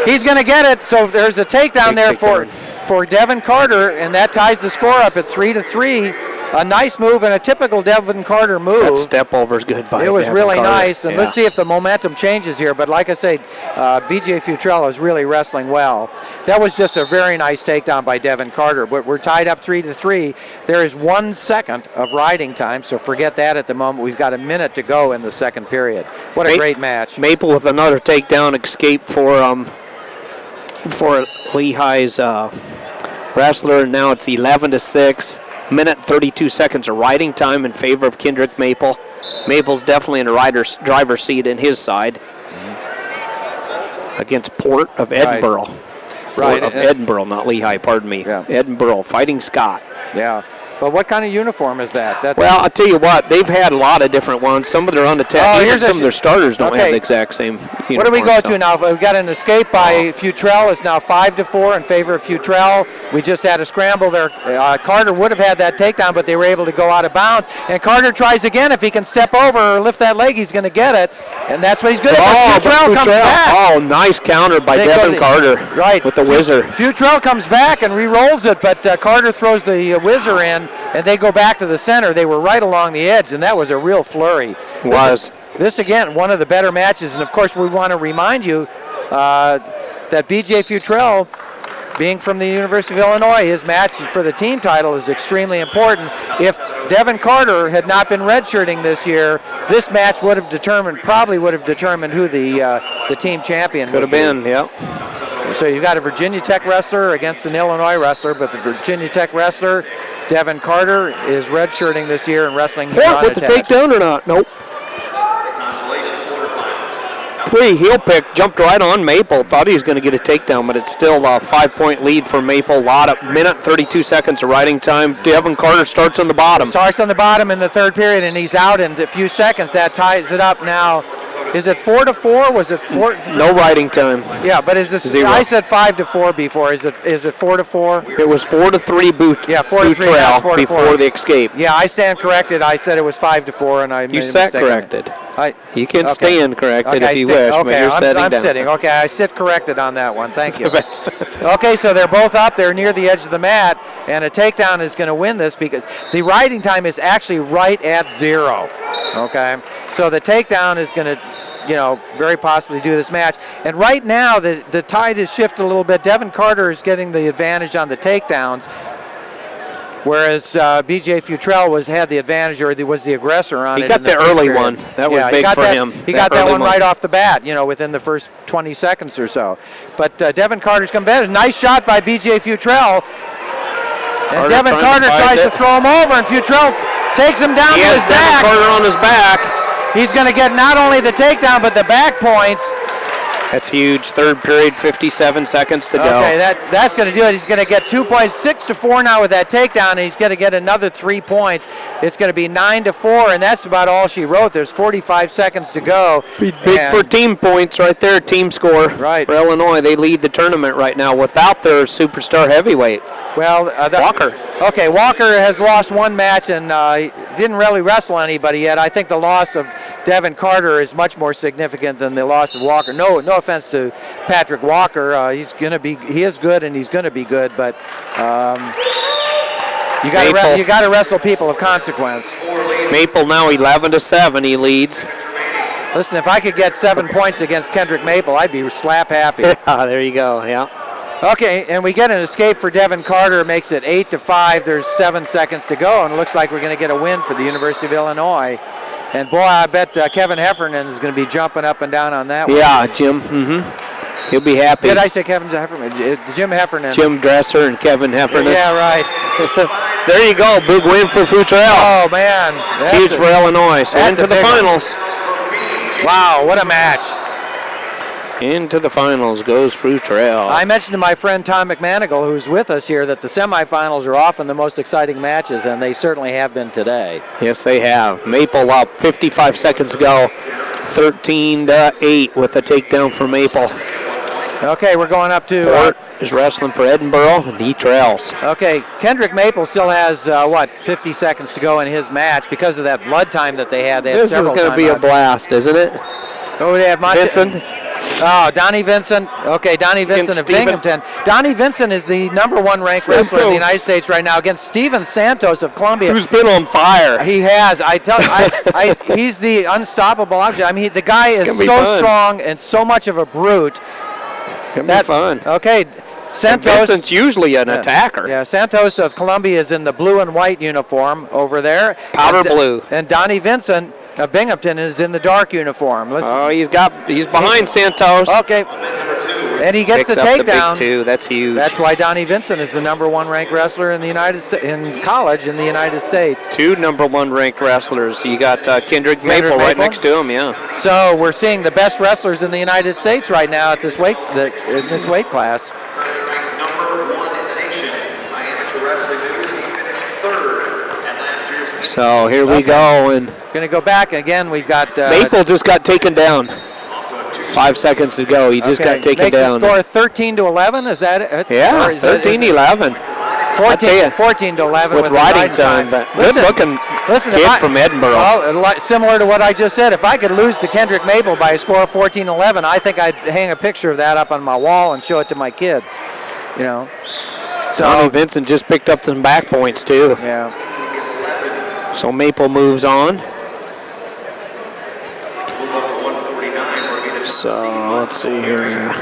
He's going to get it, so there's a takedown there for Devin Carter, and that ties the score up at 3-3. A nice move and a typical Devin Carter move.
That step over is good by
It was
Devin
really
Carter.
nice, and let's see if the momentum changes here. But like I say, B.J. Futrell is really wrestling well. That was just a very nice takedown by Devin Carter. But we're tied up 3-3. There is 1 second of riding time, so forget that at the moment. We've got a minute to go in the second period. What a great match.
Maple with another takedown escape for Lehigh's wrestler. Now it's 11-6. Minute 32 seconds of riding time in favor of Kendrick Maple. Maple's definitely in a driver's seat in his side against Port of Edinburgh.
Right.
Of Edinburgh, not Lehigh, pardon me.
Yeah.
Edinburgh, Fighting Scott.
Yeah. But what kind of uniform is that?
Well, I'll tell you what, they've had a lot of different ones. Some of their unattached, some of their starters don't have the exact same uniform.
What do we go to now? We've got an escape by Futrell. It's now 5-4 in favor of Futrell. We just had a scramble there. Carter would have had that takedown, but they were able to go out of bounds. And Carter tries again. If he can step over or lift that leg, he's going to get it. And that's what he's good at. Futrell comes back.
Oh, nice counter by Devin Carter.
Right.
With the whizzer.
Futrell comes back and re-rolls it, but Carter throws the whizzer in, and they go back to the center. They were right along the edge, and that was a real flurry. This again, one of the better matches, and of course we want to remind you that B.J. Futrell, being from the University of Illinois, his match for the team title is extremely important. If Devin Carter had not been redshirting this year, this match probably would have determined who the team champion
could have been. Yeah.
So you've got a Virginia Tech wrestler against an Illinois wrestler, but the Virginia Tech wrestler, Devin Carter, is redshirting this year and wrestling.
Port with the takedown or not? Nope. Lee heel pick, jumped right on Maple. Thought he was going to get a takedown, but it's still a 5-point lead for Maple. Minute 32 seconds of riding time. Devin Carter starts on the bottom.
Starts on the bottom in the third period, and he's out in a few seconds. That ties it up now. Is it 4-4? Was it 4?
No riding time.
Yeah, but is this?
0.
I said 5-4 before. Is it 4-4?
It was 4-3 boot.
Yeah, 4-3
trail before the escape.
Yeah, I stand corrected. I said it was 5-4, and I made
You
a
sat
mistake.
corrected. You can
Okay.
stand corrected
Okay,
if you wish, but you're sitting
I'm
down.
sitting. Okay, I sit corrected on that one. Thank you. Okay, so they're both up. They're near the edge of the mat, and a takedown is going to win this because the riding time is actually right at 0. Okay, so the takedown is going to, very possibly do this match. And right now, the tide has shifted a little bit. Devin Carter is getting the advantage on the takedowns, whereas B.J. Futrell had the advantage, or was the aggressor on it.
He got the early one. That was big for him.
He got that one right off the bat, within the first 20 seconds or so. But Devin Carter's come back. Nice shot by B.J. Futrell. And Devin Carter tries to throw him over, and Futrell takes him down to his back.
Devin Carter on his back.
He's going to get not only the takedown, but the back points.
That's huge. Third period, 57 seconds to go.
Okay, that's going to do it. He's going to get 2 points, 6-4 now with that takedown, and he's going to get another 3 points. It's going to be 9-4, and that's about all she wrote. There's 45 seconds to go.
Big for team points right there, team score.
Right.
For Illinois, they lead the tournament right now without their superstar heavyweight.
Well,
Walker.
Okay, Walker has lost one match and didn't really wrestle anybody yet. I think the loss of Devin Carter is much more significant than the loss of Walker. No offense to Patrick Walker. He is good and he's going to be good, but you got to wrestle people of consequence.
Maple now 11-7. He leads.
Listen, if I could get 7 points against Kendrick Maple, I'd be slap happy.
Yeah, there you go. Yeah.
Okay, and we get an escape for Devin Carter, makes it 8-5. There's 7 seconds to go, and it looks like we're going to get a win for the University of Illinois. And boy, I bet Kevin Heffernan is going to be jumping up and down on that one.
Yeah, Jim. He'll be happy.
Did I say Kevin Heffernan? Jim Heffernan.
Jim Dresser and Kevin Heffernan.
Yeah, right.
There you go. Big win for Futrell.
Oh, man.
It's huge for Illinois. So into the finals.
Wow, what a match.
Into the finals goes Futrell.
I mentioned to my friend Tom McManigal, who's with us here, that the semifinals are often the most exciting matches, and they certainly have been today.
Yes, they have. Maple up 55 seconds ago, 13-8 with a takedown for Maple.
Okay, we're going up to...
Port is wrestling for Edinburgh, and he trails.
Okay, Kendrick Maple still has, 50 seconds to go in his match because of that blood time that they had.
This is going to be a blast, isn't it?
Oh, they have
Vincent.
Oh, Donnie Vincent. Okay, Donnie Vincent of Binghamton. Donnie Vincent is the #1 ranked wrestler in the United States right now against Steven Santos of Columbia.
Who's been on fire.
He has. He's the unstoppable object. I mean, the guy is so strong and so much of a brute.
It's going to be fun.
Okay, Santos.
And Vincent's usually an attacker.
Yeah, Santos of Columbia is in the blue and white uniform over there.
Powder blue.
And Donnie Vincent of Binghamton is in the dark uniform.
He's behind Santos.
Okay. And he gets
Picks
the
up
takedown.
The big 2. That's huge.
That's why Donnie Vincent is the #1 ranked wrestler in the in college in the United States.
2 #1 ranked wrestlers. You got Kendrick Maple right next to him. Yeah.
So we're seeing the best wrestlers in the United States right now at this weight in this weight class.
So here we go, and
going to go back again. We've got
Maple just got taken down. 5 seconds to go. He just got taken down.
Makes the score 13-11. Is that it?
Yeah, 13-11.
14-11
with riding time. But good-looking kid from Edinburgh.
Well, similar to what I just said, if I could lose to Kendrick Maple by a score of 14-11, I think I'd hang a picture of that up on my wall and show it to my kids. So
Donnie Vincent just picked up some back points too.
Yeah.
So Maple moves on. So let's see here.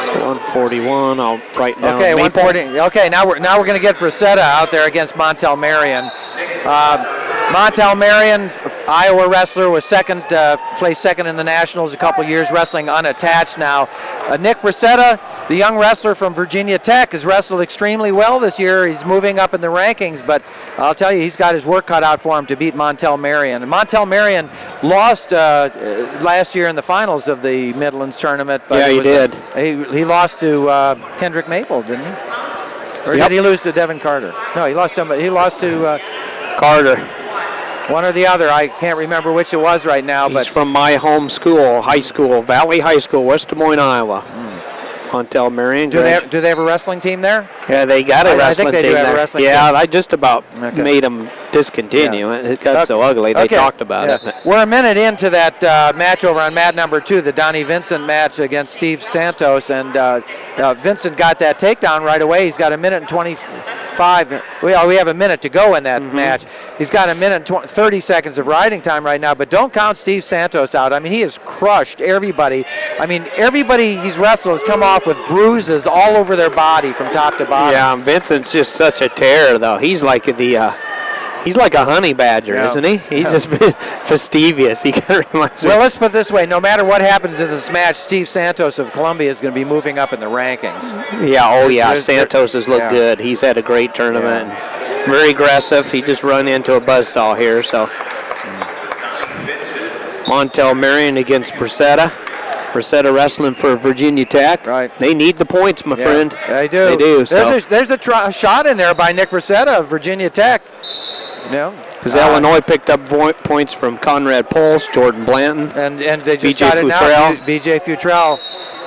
So 141. I'll write down.
Okay,
Maple.
140. Okay, now we're going to get Bracetta out there against Montel Marion. Montel Marion, Iowa wrestler, was placed second in the Nationals a couple years, wrestling unattached now. Nick Bracetta the young wrestler from Virginia Tech has wrestled extremely well this year. He's moving up in the rankings, but I'll tell you, he's got his work cut out for him to beat Montel Marion. And Montel Marion lost last year in the finals of the Midlands tournament. But
yeah, he did.
He lost to Kendrick Maple, didn't he? Or did he lose to Devin Carter? No, he lost to
Carter.
One or the other. I can't remember which it was right now.
He's from my home school, high school, Valley High School, West Des Moines, Iowa. Montel Marion.
Do they have a wrestling team there?
Yeah, they got a wrestling team.
I think they do have a wrestling team.
I just about made them discontinue. Yeah. It got so ugly. They talked about it.
We're a minute into that match over on mat number 2, the Donnie Vincent match against Steve Santos, and Vincent got that takedown right away. He's got a minute and 25. We have a minute to go in that match. He's got a minute and 30 seconds of riding time right now, but don't count Steve Santos out. I mean, he has crushed everybody. I mean, everybody he's wrestled has come off with bruises all over their body from top to bottom.
Yeah, Vincent's just such a terror, though. He's like he's like a honey badger, isn't he? He's just fastidious. He kind of reminds me.
Well, let's put it this way. No matter what happens in this match, Steve Santos of Columbia is going to be moving up in the rankings.
Yeah, Santos has looked good. He's had a great tournament. Yeah. Very aggressive. He just run into a buzzsaw here. So Montel Marion against Bracetta. Bracetta wrestling for Virginia Tech.
Right.
They need the points, my friend.
They do.
They do.
There's a shot in there by Nick Bracetta of Virginia Tech.
Because Illinois picked up points from Conrad Poles, Jordan Blanton,
and they just
BJ
got it
Futrell.
now. BJ Futrell.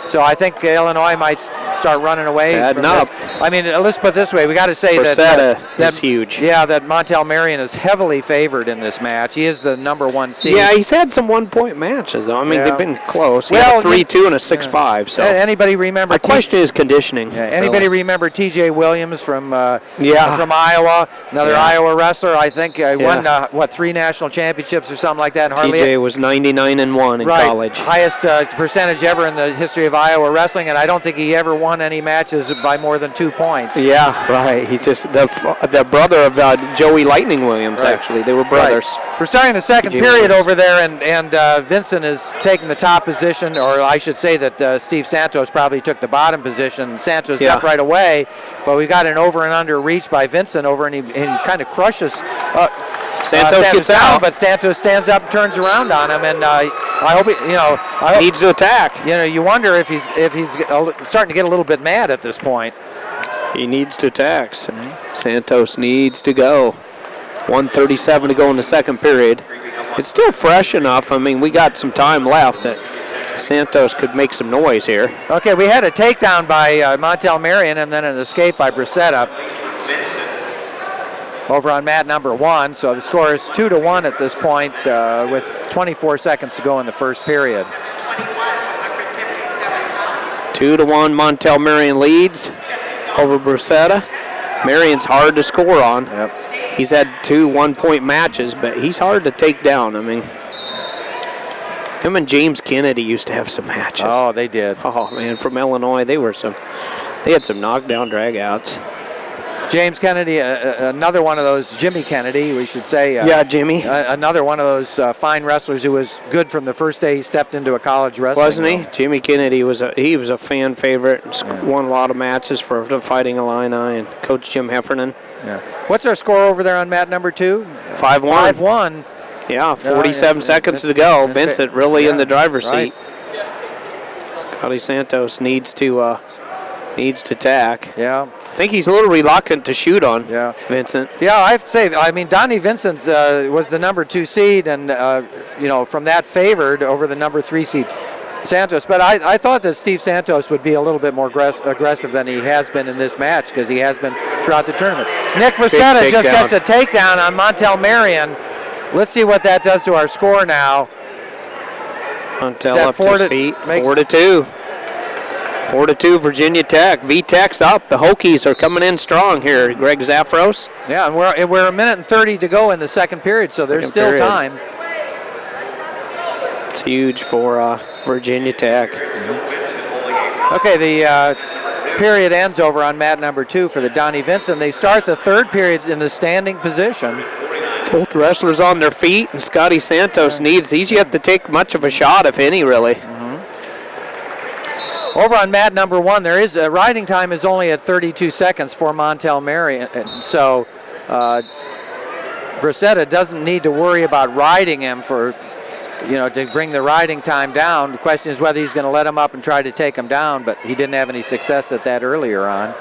So I think Illinois might start running away from this. I mean, let's put it this way. We got to say
that is huge.
Yeah, that Montel Marion is heavily favored in this match. He is the number 1 seed.
Yeah, he's had some one-point matches, though. I mean, they've been close. He had a 3-2 and a 6-5. So
anybody remember?
My question is conditioning.
Yeah, anybody remember T.J. Williams from Iowa? Another Iowa wrestler. I think won 3 national championships or something like that.
T.J. was 99-1 in college.
Highest percentage ever in the history of Iowa wrestling, and I don't think he ever won any matches by more than 2 points.
Yeah, right. He's just the brother of Joey Lightning Williams, actually. They were brothers.
Right. We're starting the second period over there, and Vincent is taking the top position, or I should say that Steve Santos probably took the bottom position. Santos up right away, but we got an over and under reach by Vincent over, and he kind of crushes.
Santos gets out,
but Santos stands up and turns around on him, and I hope he
needs to attack.
You wonder if he's starting to get a little bit mad at this point.
He needs to attack. Santos needs to go. 1:37 to go in the second period. It's still fresh enough. I mean, we got some time left that Santos could make some noise here.
Okay, we had a takedown by Montel Marion and then an escape by Bracetta over on mat number 1. So the score is 2-1 at this point with 24 seconds to go in the first period.
2-1, Montel Marion leads over Bracetta. Marion's hard to score on.
Yep.
He's had 2 one-point matches, but he's hard to take down. I mean, him and James Kennedy used to have some matches.
Oh, they did.
Oh man, from Illinois, they had some knockdown dragouts.
James Kennedy, another one of those, Jimmy Kennedy, we should say.
Jimmy.
Another one of those fine wrestlers who was good from the first day he stepped into a college wrestling.
Wasn't he? Jimmy Kennedy was a fan favorite. Won a lot of matches for the Fighting Illini and Coach Jim Heffernan.
Yeah. What's our score over there on mat number 2?
5-1.
5-1.
Yeah, 47 seconds to go. Vincent really in the driver's seat. Scotty Santos needs to attack.
Yeah.
I think he's a little reluctant to shoot on Vincent.
Yeah, I have to say, I mean, Donnie Vincent was the number 2 seed and, from that favored over the number 3 seed Santos. But I thought that Steve Santos would be a little bit more aggressive than he has been in this match because he has been throughout the tournament. Nick Bracetta just gets a takedown on Montel Marion. Let's see what that does to our score now.
Montel up to his feet, 4-2. 4-2, Virginia Tech. V-Tech's up. The Hokies are coming in strong here. Greg Zafros.
Yeah, and we're a minute and 30 to go in the second period, so there's still time.
It's huge for Virginia Tech.
Okay, the period ends over on mat number 2 for the Donnie Vincent. They start the third period in the standing position.
Both wrestlers on their feet, and Scotty Santos he's yet to take much of a shot, if any, really.
Over on mat number 1, there is a riding time is only at 32 seconds for Montel Marion. So Bracetta doesn't need to worry about riding him for, to bring the riding time down. The question is whether he's going to let him up and try to take him down, but he didn't have any success at that earlier on.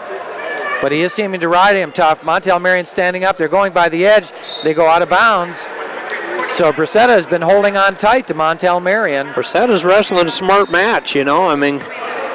But he is seeming to ride him tough. Montel Marion standing up. They're going by the edge. They go out of bounds. So Bracetta has been holding on tight to Montel Marion.
Bracetta's wrestling a smart match,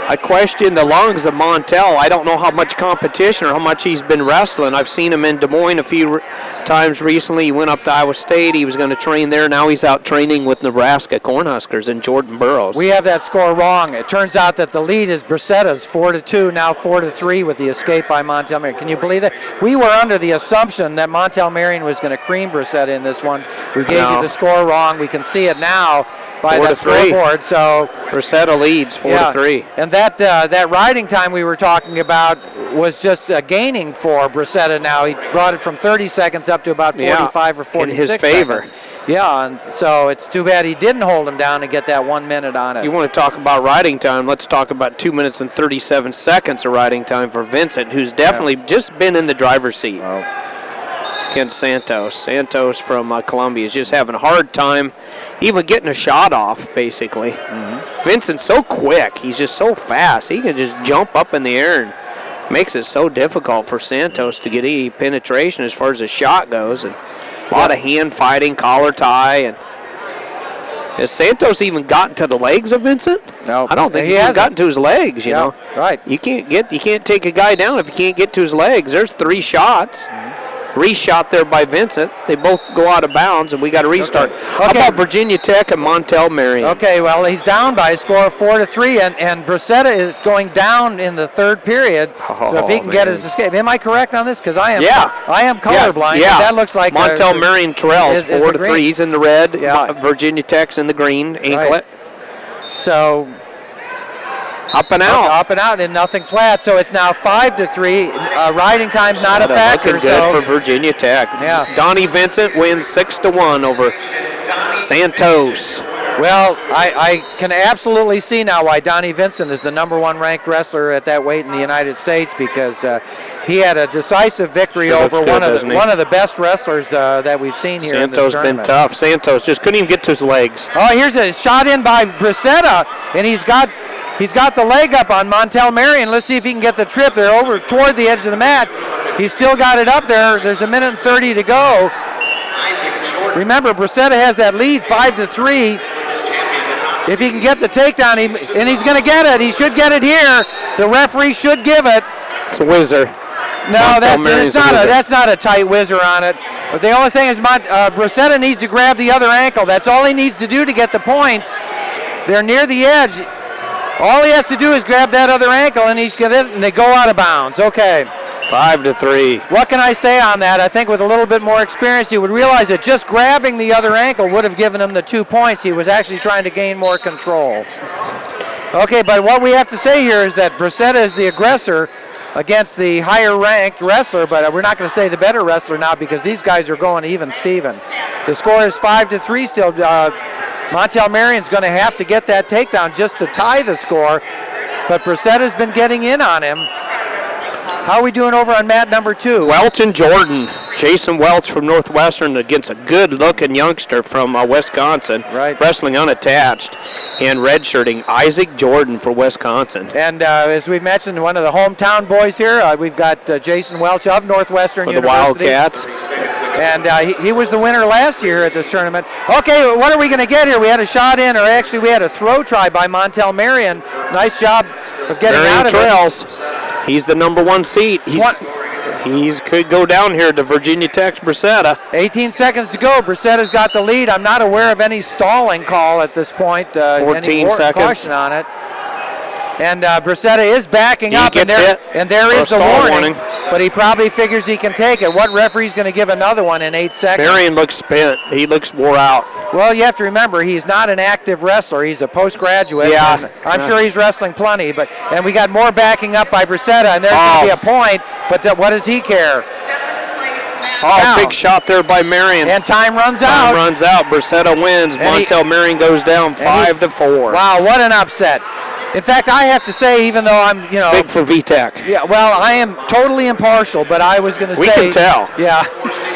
I question the lungs of Montel. I don't know how much competition or how much he's been wrestling. I've seen him in Des Moines a few times recently. He went up to Iowa State. He was going to train there. Now he's out training with Nebraska Cornhuskers and Jordan Burroughs.
We have that score wrong. It turns out that the lead is Bracetta's 4-2, now 4-3 with the escape by Montel Marion. Can you believe that? We were under the assumption that Montel Marion was going to cream Bracetta in this one. We gave you the score wrong. We can see it now by the scoreboard. So
Bracetta leads 4-3.
And that riding time we were talking about was just gaining for Bracetta now. He brought it from 30 seconds up to about 45 or 46
in his favor.
seconds. Yeah, and so it's too bad he didn't hold him down and get that 1 minute on it.
You want to talk about riding time? Let's talk about 2 minutes and 37 seconds of riding time for Vincent, who's definitely just been in the driver's seat. Against Santos. Santos from Columbia is just having a hard time even getting a shot off, basically. Vincent's so quick. He's just so fast. He can just jump up in the air and makes it so difficult for Santos to get any penetration as far as the shot goes. And a lot of hand fighting, collar tie. And has Santos even gotten to the legs of Vincent?
No.
I don't think he's even gotten to his legs, you know.
Right.
You can't take a guy down if you can't get to his legs. There's 3 shots. Reshot there by Vincent. They both go out of bounds, and we got to restart. How about Virginia Tech and Montel Marion?
Okay, well, he's down by a score of 4-3, and Bracetta is going down in the third period. So if he can get his escape, am I correct on this? Because I am. I am colorblind.
Yeah.
That looks like
Montel Marion trails 4-3. He's in the red.
Yeah.
Virginia Tech's in the green anklet.
So.
Up and out.
Up and out and nothing flat. So it's now 5-3. Riding time's not a factor.
Looking good for Virginia Tech.
Yeah.
Donnie Vincent wins 6-1 over Santos.
Well, I can absolutely see now why Donnie Vincent is the #1 ranked wrestler at that weight in the United States, because he had a decisive victory over one of the best wrestlers that we've seen here in this tournament.
Santos been tough. Santos just couldn't even get to his legs.
Oh, here's a shot in by Bracetta, and he's got the leg up on Montel Marion. Let's see if he can get the trip. They're over toward the edge of the mat. He's still got it up there. There's 1 minute and 30 to go. Remember, Bracetta has that lead 5-3. If he can get the takedown, and he's going to get it. He should get it here. The referee should give it.
It's a whizzer.
No, that's not a tight whizzer on it. But the only thing is Bracetta needs to grab the other ankle. That's all he needs to do to get the points. They're near the edge. All he has to do is grab that other ankle, and he's get it, and they go out of bounds. Okay.
5-3.
What can I say on that? I think with a little bit more experience, he would realize that just grabbing the other ankle would have given him the 2 points. He was actually trying to gain more control. Okay, but what we have to say here is that Bracetta is the aggressor against the higher-ranked wrestler, but we're not going to say the better wrestler now because these guys are going even Steven. The score is 5-3 still. Montel Marion's going to have to get that takedown just to tie the score, but Bracetta's been getting in on him. How are we doing over on mat number 2?
Welch and Jordan. Jason Welch from Northwestern against a good-looking youngster from Wisconsin, wrestling unattached, and redshirting Isaac Jordan for Wisconsin.
And as we've mentioned, one of the hometown boys here, we've got Jason Welch of Northwestern University.
The Wildcats.
And he was the winner last year at this tournament. Okay, what are we going to get here? We had a shot in, or actually we had a throw try by Montel Marion. Nice job of getting out of
it. He's the #1 seed. He could go down here to Virginia Tech's Bracetta.
18 seconds to go. Bracetta's got the lead. I'm not aware of any stalling call at this point.
14 seconds.
Caution on it. And Bracetta is backing up, and there is the warning. But he probably figures he can take it. What referee's going to give another one in 8 seconds?
Marion looks spent. He looks wore out.
Well, you have to remember, he's not an active wrestler. He's a postgraduate.
Yeah.
I'm sure he's wrestling plenty. And we got more backing up by Bracetta, and there's going to be a point. But what does he care?
Big shot there by Marion.
And time runs out.
Bracetta wins. Montel Marion goes down 5-4.
Wow, what an upset. In fact, I have to say, even though I'm,
Big for VTech.
yeah, well, I am totally impartial, but I was going to say.
We can tell.
Yeah,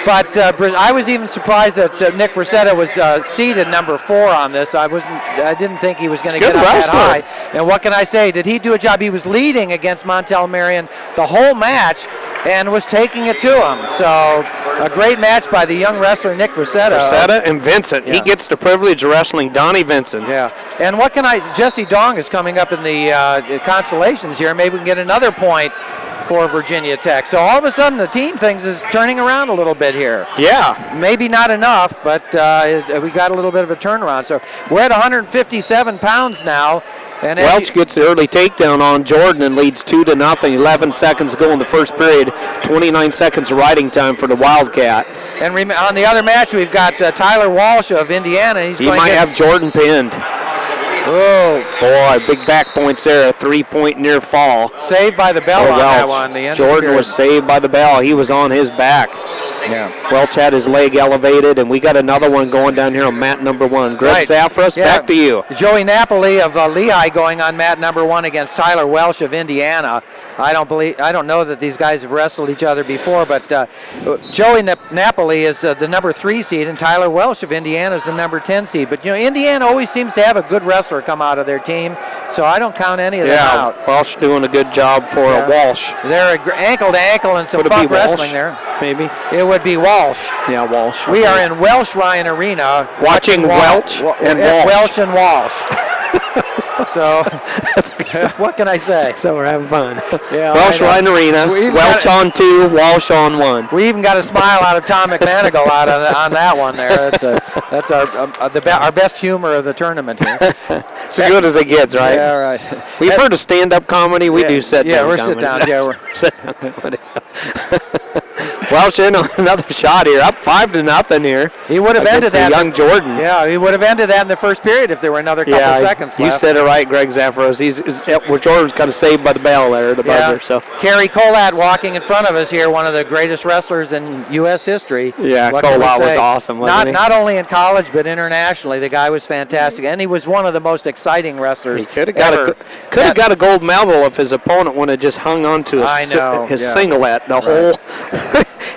but I was even surprised that Nick Bracetta was seeded number 4 on this. I didn't think he was going to get up that high. And what can I say? Did he do a job? He was leading against Montel Marion the whole match and was taking it to him. So a great match by the young wrestler Nick Bracetta.
Bracetta and Vincent. Yeah. He gets the privilege of wrestling Donnie Vincent.
Yeah. And what can I? Jesse Dong is coming up in the consolations here. Maybe we can get another point for Virginia Tech. So all of a sudden the team things is turning around a little bit here.
Yeah.
Maybe not enough, but we got a little bit of a turnaround. So we're at 157 pounds now. And
Welch gets the early takedown on Jordan and leads 2-0. 11 seconds to go in the first period. 29 seconds of riding time for the Wildcat.
And on the other match, we've got Tyler Walsh of Indiana.
He might have Jordan pinned. Oh, boy, big back points there. A 3-point near fall.
Saved by the bell on that one.
Jordan was saved by the bell. He was on his back.
Yeah.
Welch had his leg elevated, and we got another one going down here on mat number 1. Greg Zafros, back to you.
Joey Napoli of Lehigh going on mat number 1 against Tyler Welsh of Indiana. I don't know that these guys have wrestled each other before, but Joey Napoli is the number 3 seed, and Tyler Welsh of Indiana is the number 10 seed. But Indiana always seems to have a good wrestler come out of their team, so I don't count any of them out.
Welsh doing a good job for Walsh.
They're ankle to ankle and some fun wrestling there.
Maybe
it would be Walsh.
Yeah, Walsh.
We are in Welsh Ryan Arena
watching Welch and Walsh.
Welsh and Walsh. So, what can I say?
So we're having fun.
Yeah,
Welsh Ryan Arena, Welch on 2, Walsh on 1.
We even got a smile out of Tom McManigal on that one there. That's our best humor of the tournament here.
As good as it gets, right?
Yeah, right.
We've heard of stand-up comedy. We do sit-down
Yeah, we're
comedy.
sit-down. Yeah, we're
sit-down comedy. Welsh in on another shot here, up 5-0 here.
He would have ended that.
Young Jordan.
Yeah, he would have ended that in the first period if there were another couple seconds left.
You said it right, Greg Zafros. Jordan's kind of saved by the bell there, the buzzer. So
Kerry Colat walking in front of us here, one of the greatest wrestlers in U.S. history.
Yeah, Colat was awesome, wasn't he?
Not only in college, but internationally. The guy was fantastic, and he was one of the most exciting wrestlers.
He could have got a gold medal if his opponent would have just hung on to his singlet the whole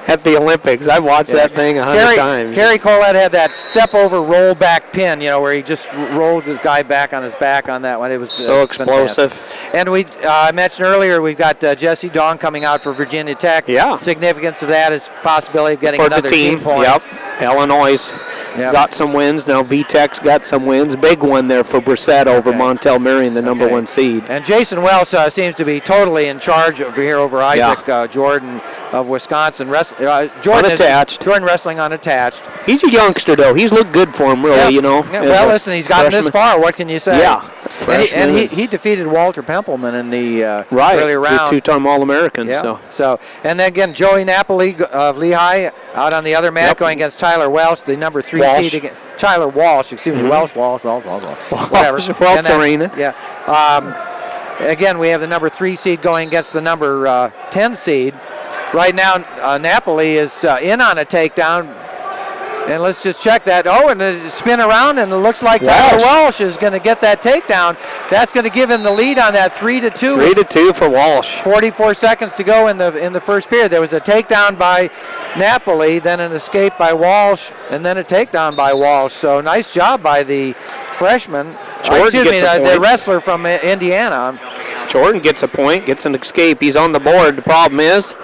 at the Olympics. I've watched that thing 100 times.
Kerry Colat had that step-over roll-back pin, where he just rolled the guy back on his back on that one. It was
so explosive.
Fantastic. And I mentioned earlier, we've got Jesse Dong coming out for Virginia Tech.
Yeah.
Significance of that is possibility of getting another team point.
Yep. Illinois got some wins. Now VTech's got some wins. Big one there for Bracetta over Montel Marion, the number 1 seed.
And Jason Wells seems to be totally in charge over here over Isaac Jordan of Wisconsin. Jordan wrestling unattached.
He's a youngster, though. He's looked good for him, really,
Yeah, well, listen, he's gotten this far. What can you say?
Yeah.
And he defeated Walter Pempelman in the earlier round.
The 2-time All-American.
Yeah. So, and then again, Joey Napoli of Lehigh out on the other mat going against Tyler Welsh, the number 3 seed. Tyler Walsh, excuse me, Welsh, whatever.
Welsh Arena.
Yeah. Again, we have the number 3 seed going against the number 10 seed. Right now, Napoli is in on a takedown. And let's just check that. Oh, and the spin around, and it looks like Tyler Walsh is going to get that takedown. That's going to give him the lead on that 3-2.
3-2 for Walsh.
44 seconds to go in the first period. There was a takedown by Napoli, then an escape by Walsh, and then a takedown by Walsh. So nice job by the freshman. The wrestler from Indiana.
Jordan gets a point, gets an escape. He's on the board. The problem is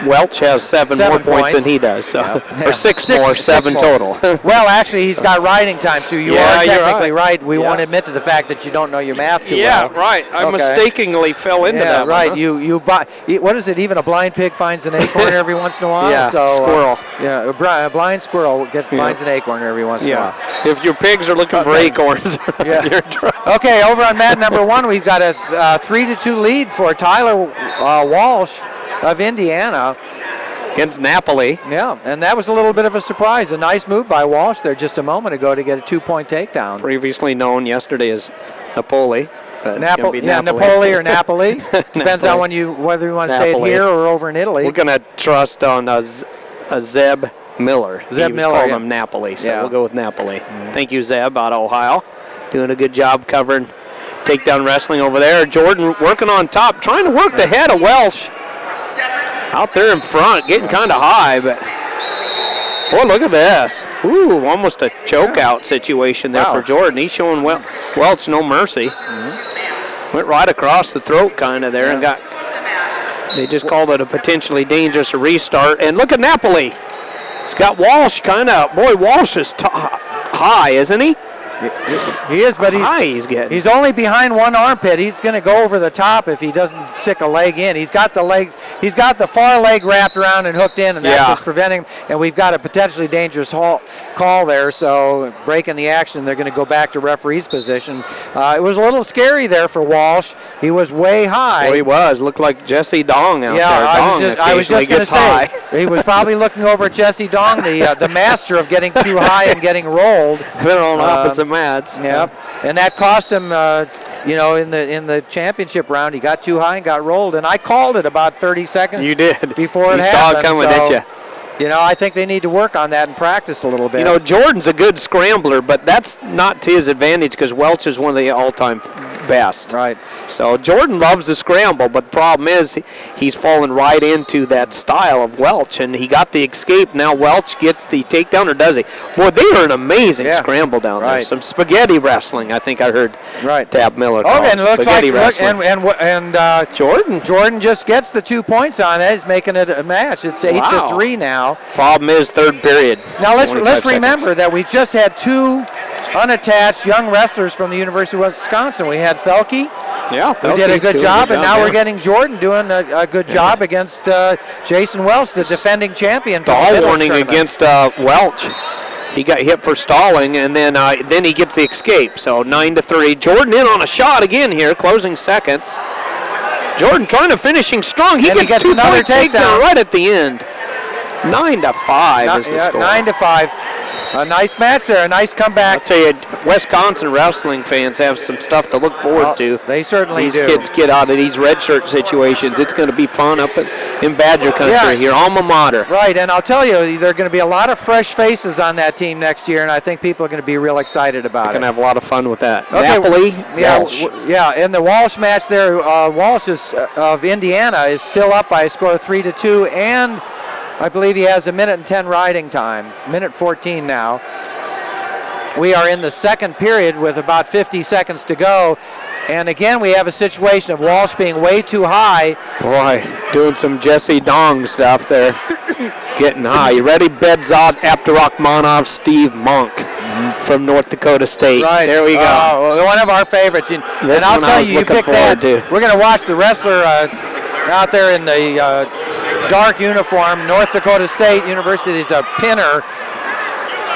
Welch has 7 more points than he does. So. Or 6 more, 7 total.
Well, actually, he's got riding time, so you are technically right. We won't admit to the fact that you don't know your math too well.
Yeah, right. I mistakenly fell into that
right.
one.
You what is it? Even a blind pig finds an acorn every once in a while?
Yeah,
so,
squirrel.
A blind squirrel finds an acorn every once in a while.
If your pigs are looking for acorns, you're
okay, over on mat number 1, we've got a 3-2 lead for Tyler Walsh of Indiana.
Against Napoli.
Yeah, and that was a little bit of a surprise. A nice move by Walsh there just a moment ago to get a 2-point takedown.
Previously known yesterday as Napoli.
Napoli or Napoli. Depends on whether you want to say it here or over in Italy.
We're going to trust on a Zeb Miller.
Zeb Miller.
Called him Napoli, so we'll go with Napoli. Thank you, Zeb, out of Ohio. Doing a good job covering Takedown wrestling over there. Jordan working on top, trying to work the head of Welsh. Out there in front, getting kind of high, but boy, look at this. Ooh, almost a choke out situation there for Jordan. He's showing Welch no mercy. Went right across the throat kind of there and got, they just called it a potentially dangerous restart. And look at Napoli. He's got Walsh kind of, boy, Walsh is high, isn't he?
He is, but he's only behind one armpit. He's going to go over the top if he doesn't stick a leg in. He's got the legs. He's got the far leg wrapped around and hooked in, and that's just preventing him. And we've got a potentially dangerous call there. So breaking the action, they're going to go back to referee's position. It was a little scary there for Walsh. He was way high.
Oh, he was. Looked like Jesse Dong out there.
I was just going to say he was probably looking over at Jesse Dong, the master of getting too high and getting rolled.
They're on opposite mats.
Yep, and that cost him. In the championship round, he got too high and got rolled, and I called it about 30 seconds.
You did
before it happened.
You saw it coming, didn't you?
I think they need to work on that and practice a little bit.
Jordan's a good scrambler, but that's not to his advantage because Welch is one of the all-time best.
Right.
So Jordan loves the scramble, but the problem is he's fallen right into that style of Welch, and he got the escape. Now Welch gets the takedown, or does he? Boy, they are an amazing scramble down there. Some spaghetti wrestling, I think I heard Tab Miller call
and it looks
spaghetti
like
wrestling.
Jordan just gets the 2 points on that. He's making it a match. It's 8-3 now.
Problem is third period.
Now let's remember that we just had two unattached young wrestlers from the University of Wisconsin. We had Felke.
Yeah,
who did a good job, and now we're getting Jordan doing a good job against Jason Welch, the defending champion.
Stall warning against Welch. He got hit for stalling, and then he gets the escape. So 9-3. Jordan in on a shot again here, closing seconds. Jordan trying to finishing strong. He gets 2 point takedown right at the end. 9-5 is the score.
9-5. A nice match there, a nice comeback.
I'll tell you, Wisconsin wrestling fans have some stuff to look forward to.
They certainly do.
These kids get out of these redshirt situations. It's going to be fun up in Badger country here, alma mater.
Right, and I'll tell you, there are going to be a lot of fresh faces on that team next year, and I think people are going to be real excited about it.
They're going to have a lot of fun with that.
Okay.
Napoli, Walsh.
In the Walsh match there, Walsh of Indiana is still up by a score of 3-2, and I believe he has 1:10 riding time, 1:14 now. We are in the second period with about 50 seconds to go. And again, we have a situation of Walsh being way too high.
Boy, doing some Jesse Dong stuff there. Getting high. You ready? Bedzad, Abdurrahmanov, Steve Monk from North Dakota State.
Right.
There we go.
One of our favorites. And I'll tell you, you picked that. We're going to watch the wrestler out there in the dark uniform, North Dakota State University. He's a pinner.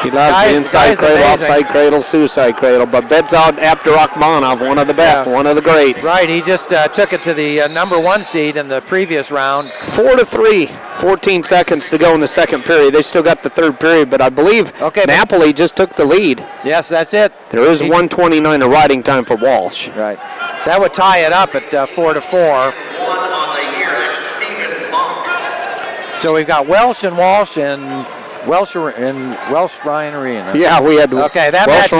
He loves the inside cradle, outside cradle, suicide cradle. But Bedzad Abdurahmanov, one of the best, one of the greats.
Right, he just took it to the number 1 seed in the previous round.
4-3, 14 seconds to go in the second period. They still got the third period, but I believe Napoli just took the lead.
Yes, that's it.
There is 1:29 of riding time for Walsh.
Right. That would tie it up at 4-4. So we've got Welsh and Walsh and Welsh Ryan Arena.
Yeah, we had.
Okay, that match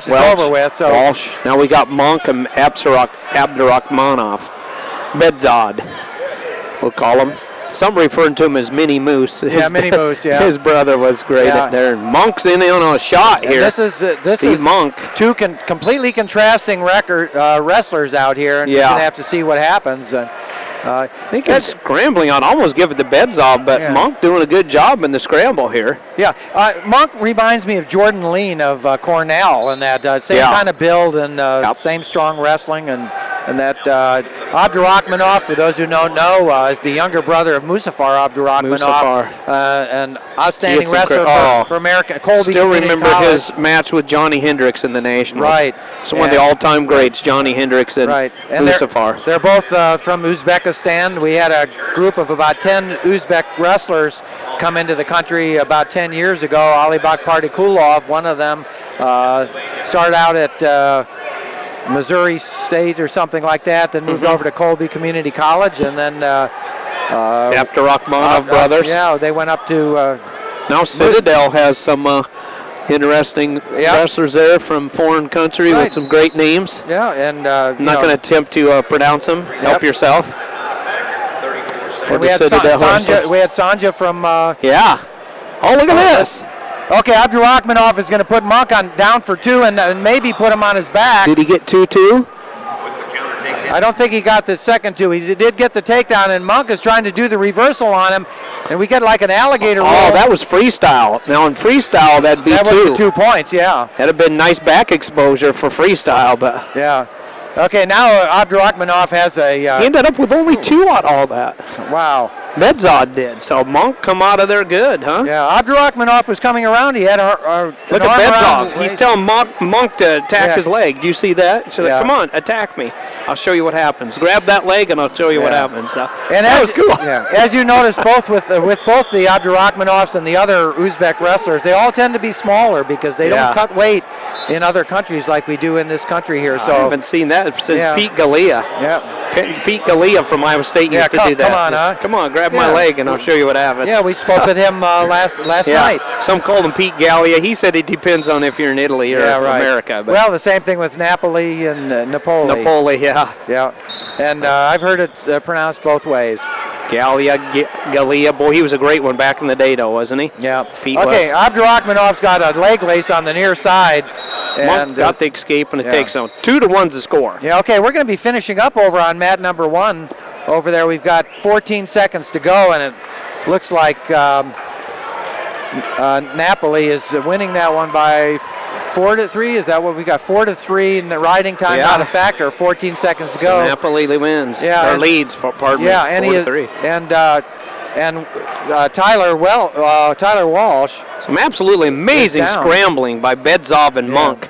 is over with. So
Walsh. Now we got Monk and Abdurahmanov. Bedzad, we'll call him. Some referring to him as Mini Moose.
Mini Moose. Yeah.
His brother was great up there. Monk's in on a shot here.
This is
Monk.
Two completely contrasting wrestlers out here, and you're gonna have to see what happens.
I think it's scrambling. I'd almost give it to Bedzad, but Monk doing a good job in the scramble here.
Yeah, Monk reminds me of Jordan Lean of Cornell, and that same kind of build and same strong wrestling, and that Abdurahmanov, for those who don't know, is the younger brother of Musaffar Abdurahmanov, an outstanding wrestler for American Colby.
Still remember his match with Johnny Hendricks in the Nationals.
Right.
So one of the all-time greats, Johnny Hendricks and Musaffar.
They're both from Uzbekistan. We had a group of about 10 Uzbek wrestlers come into the country about 10 years ago. Alibek Partikulov, one of them, started out at Missouri State or something like that, then moved over to Colby Community College, and then
Abdurahmanov brothers.
Yeah, they went up to
now Citadel has some Interesting wrestlers there from foreign country with some great names.
Yeah, and
I'm not going to attempt to pronounce them. Help yourself.
And we had Sanja from.
Yeah. Oh, look at this.
Okay, Abdurakhmanov is going to put Monk down for 2 and maybe put him on his back.
Did he get 2-2?
I don't think he got the second 2. He did get the takedown, and Monk is trying to do the reversal on him, and we get like an alligator roll.
Oh, that was freestyle. Now in freestyle, that'd be
that
2.
Was 2 points, yeah.
That'd have been nice back exposure for freestyle, but
yeah. Okay, now Abdurakhmanov has a.
He ended up with only 2 on all that.
Wow.
Medzod did. So Monk come out of there good, huh?
Yeah, Abdurakhmanov was coming around. He had
look at Medzod. He's telling Monk to attack his leg. Do you see that? So come on, attack me. I'll show you what happens. Grab that leg and I'll show you what happens. So
and
that was cool.
Yeah. As you notice, both with both the Abdurakhmanovs and the other Uzbek wrestlers, they all tend to be smaller because they don't cut weight in other countries like we do in this country here. So
I haven't seen that since Pete Galea.
Yeah.
Pete Galea from Iowa State used to do that. Come on, grab my leg and I'll show you what happens.
Yeah, we spoke with him last night.
Some called him Pete Galea. He said it depends on if you're in Italy or America. But
well, the same thing with Napoli and Napoli.
Napoli, yeah.
Yeah, and I've heard it pronounced both ways.
Galea, boy, he was a great one back in the day, though, wasn't he?
Yeah.
Pete
okay, Abdurakhmanov's got a leg lace on the near side.
Monk got the escape and it takes on 2-1's the score.
Yeah, okay, we're going to be finishing up over on mat number 1. Over there, we've got 14 seconds to go, and it looks like Napoli is winning that one by 4-3. Is that what we got? 4-3, and the riding time not a factor. 14 seconds to go.
So Napoli wins.
Yeah,
or leads. Pardon me.
Yeah, and
4-3.
And Tyler Walsh.
Some absolutely amazing scrambling by Bedzov and Monk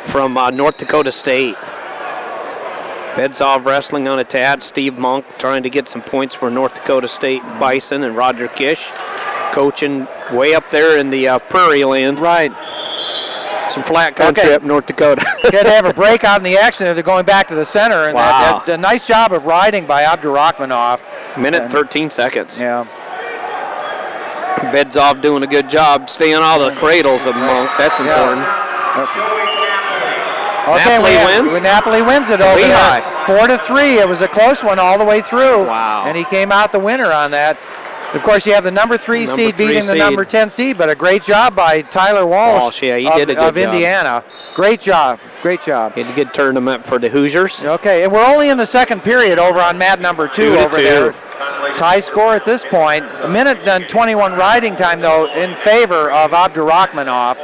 from North Dakota State. Bedzov wrestling unattached. Steve Monk trying to get some points for North Dakota State Bison, and Roger Kish coaching way up there in the prairie land.
Right.
Some flat country up North Dakota.
They have a break on the action there. They're going back to the center. And a nice job of riding by Abdurakhmanov.
Minute 13 seconds.
Yeah.
Bedzov doing a good job staying out of the cradles of Monk. That's important.
Okay, Napoli wins it over there. 4-3. It was a close one all the way through.
Wow.
And he came out the winner on that. Of course, you have the number 3 seed beating the number 10 seed, but a great job by Tyler Walsh,
he did a good
of
job.
Indiana. Great job. Great job.
He had a good tournament for the Hoosiers.
Okay, and we're only in the second period over on mat number 2 over there. Tie score at this point. A minute and 21 riding time, though, in favor of Abdurakhmanov.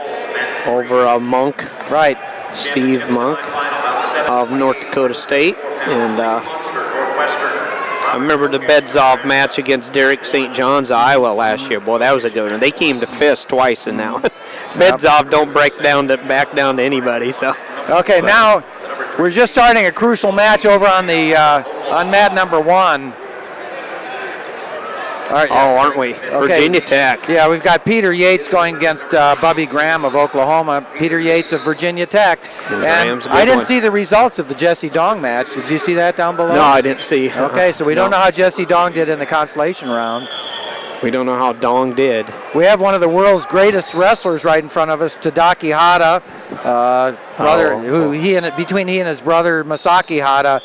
Over Monk.
Right.
Steve Monk of North Dakota State. And I remember the Bedzov match against Derek St. John's, Iowa last year. Boy, that was a good one. They came to fist twice in that one. Bedzov don't back down to anybody. So.
Okay, now we're just starting a crucial match over on the on mat number 1.
Aren't we? Okay. Virginia Tech.
Yeah, we've got Peter Yates going against Bubby Graham of Oklahoma. Peter Yates of Virginia Tech. And I didn't see the results of the Jesse Dong match. Did you see that down below?
No, I didn't see.
Okay, so we don't know how Jesse Dong did in the consolation round.
We don't know how Dong did.
We have one of the world's greatest wrestlers right in front of us, Tadaki Hata, between he and his brother Masaki Hata,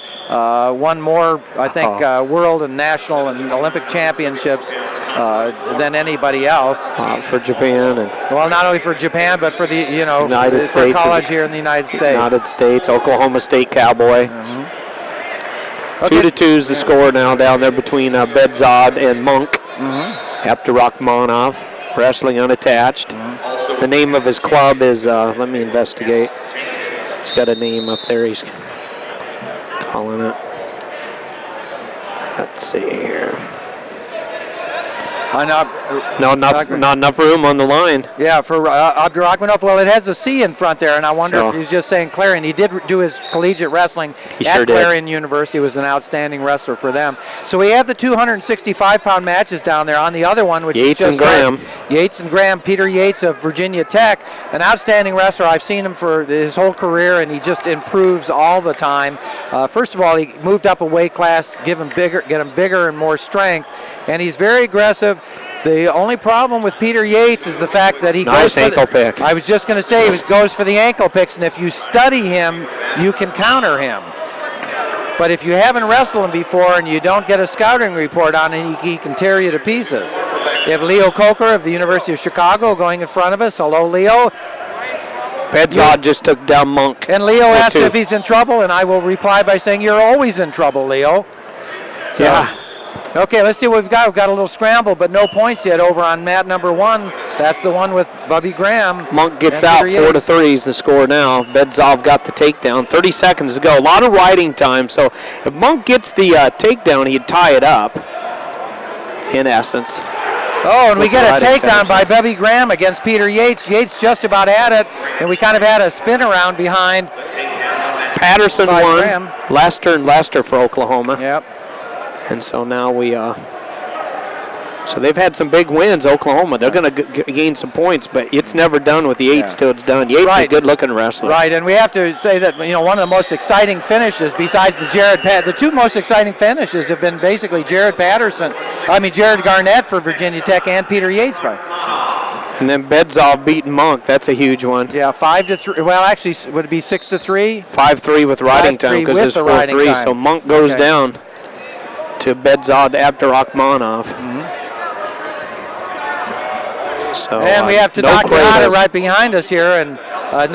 won more, I think, world and national and Olympic championships than anybody else.
For Japan
well, not only for Japan, but for the
United States,
college here in the United States.
United States, Oklahoma State Cowboy. Mm-hmm. 2-2 is the score now down there between Bedzod and Monk.
Mm-hmm.
Abdurakhmanov, wrestling unattached. Mm-hmm. The name of his club is, let me investigate. He's got a name up there. He's calling it. Let's see here. Not enough room on the line.
Yeah, for Abdurakhmanov. Well, it has a C in front there, and I wonder if he was just saying Clarion. He did do his collegiate wrestling at Clarion University. He was an outstanding wrestler for them. So we have the 265-pound matches down there. On the other one, which
Yates
is just
and Graham.
Yates and Graham. Peter Yates of Virginia Tech, an outstanding wrestler. I've seen him for his whole career, and he just improves all the time. First of all, he moved up a weight class, get him bigger and more strength, and he's very aggressive. The only problem with Peter Yates is the fact that he
Nice
goes for
ankle pick.
I was just going to say he goes for the ankle picks, and if you study him, you can counter him. But if you haven't wrestled him before and you don't get a scouting report on it, he can tear you to pieces. We have Leo Coker of the University of Chicago going in front of us. Hello, Leo.
Bedzod just took down Monk.
And Leo asked if he's in trouble, and I will reply by saying you're always in trouble, Leo. So,
yeah.
Okay, let's see what we've got. We've got a little scramble, but no points yet over on mat number 1. That's the one with Bubby Graham.
Monk gets out 4-3 is the score now. Bedzov got the takedown. 30 seconds to go. A lot of riding time. So if Monk gets the takedown, he'd tie it up, in essence.
Oh, and we get a takedown by Bubby Graham against Peter Yates. Yates just about had it, and we kind of had a spin around behind.
Patterson won.
Graham.
Lester for Oklahoma.
Yep.
And so now we, so they've had some big wins, Oklahoma. They're going to gain some points, but it's never done with the Yates till it's done. Yates is a good-looking wrestler.
Right, and we have to say that, one of the most exciting finishes, besides the two most exciting finishes have been basically Jared Garnett for Virginia Tech and Peter Yates.
And then Bedzov beating Monk. That's a huge one.
Yeah, 5-3. Well, actually, would it be 6-3?
5-3 with riding time because it's 4-3. So Monk goes down to Bedzod Abdurakhmanov. So,
and we have Tadaki Hata right behind us here, and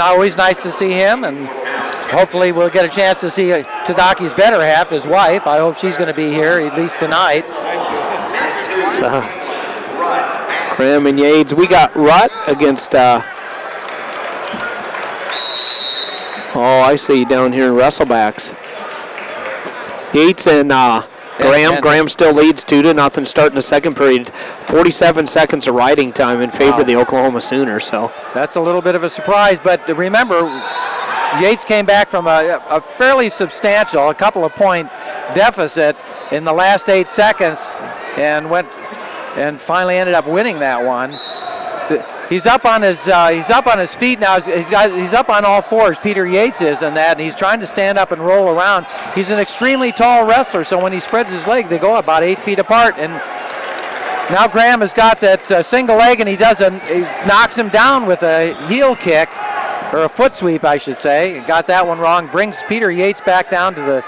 always nice to see him, and hopefully we'll get a chance to see Tadaki's better half, his wife. I hope she's going to be here at least tonight.
So, Graham and Yates. We got Rutt against, I see down here in Wrestlebacks. Yates and Graham still leads 2-0 starting the second period. 47 seconds of riding time in favor of the Oklahoma Sooners. So
that's a little bit of a surprise, but remember, Yates came back from a fairly substantial, a couple of point deficit in the last 8 seconds, and finally ended up winning that one. He's up on his feet now. He's up on all fours. Peter Yates is in that, and he's trying to stand up and roll around. He's an extremely tall wrestler, so when he spreads his leg, they go about 8 feet apart. And now Graham has got that single leg, and he knocks him down with a heel kick, or a foot sweep, I should say. Got that one wrong. Brings Peter Yates back down to the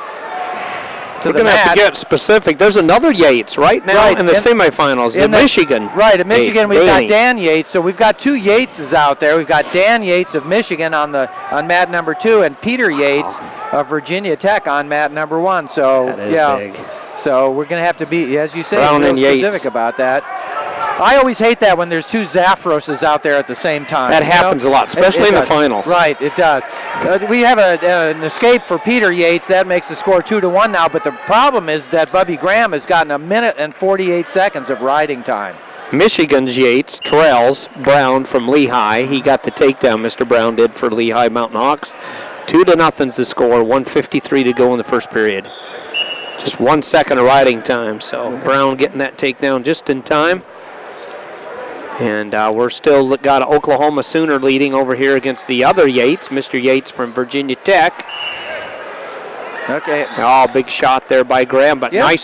We're going to have to get specific. There's another Yates right now in the semifinals in Michigan.
Right, in Michigan
Yates,
we've got Dan Yates. So we've got 2 Yateses out there. We've got Dan Yates of Michigan on mat number 2, and Peter Yates of Virginia Tech on mat number 1. So
that is big.
So we're going to have to be, as you say,
Brown
real
and
specific
Yates.
about that. I always hate that when there's 2 Zafroses out there at the same time.
That happens a lot, especially in the finals.
Right, it does. We have an escape for Peter Yates. That makes the score 2-1 now, but the problem is that Bubby Graham has gotten 1 minute and 48 seconds of riding time.
Michigan's Yates trails Brown from Lehigh. He got the takedown, Mr. Brown did, for Lehigh Mountain Hawks. 2-0's the score, 1:53 to go in the first period. Just 1 second of riding time, so Brown getting that takedown just in time. And we're still got Oklahoma Sooner leading over here against the other Yates, Mr. Yates from Virginia Tech.
Okay.
Oh, big shot there by Graham, but nice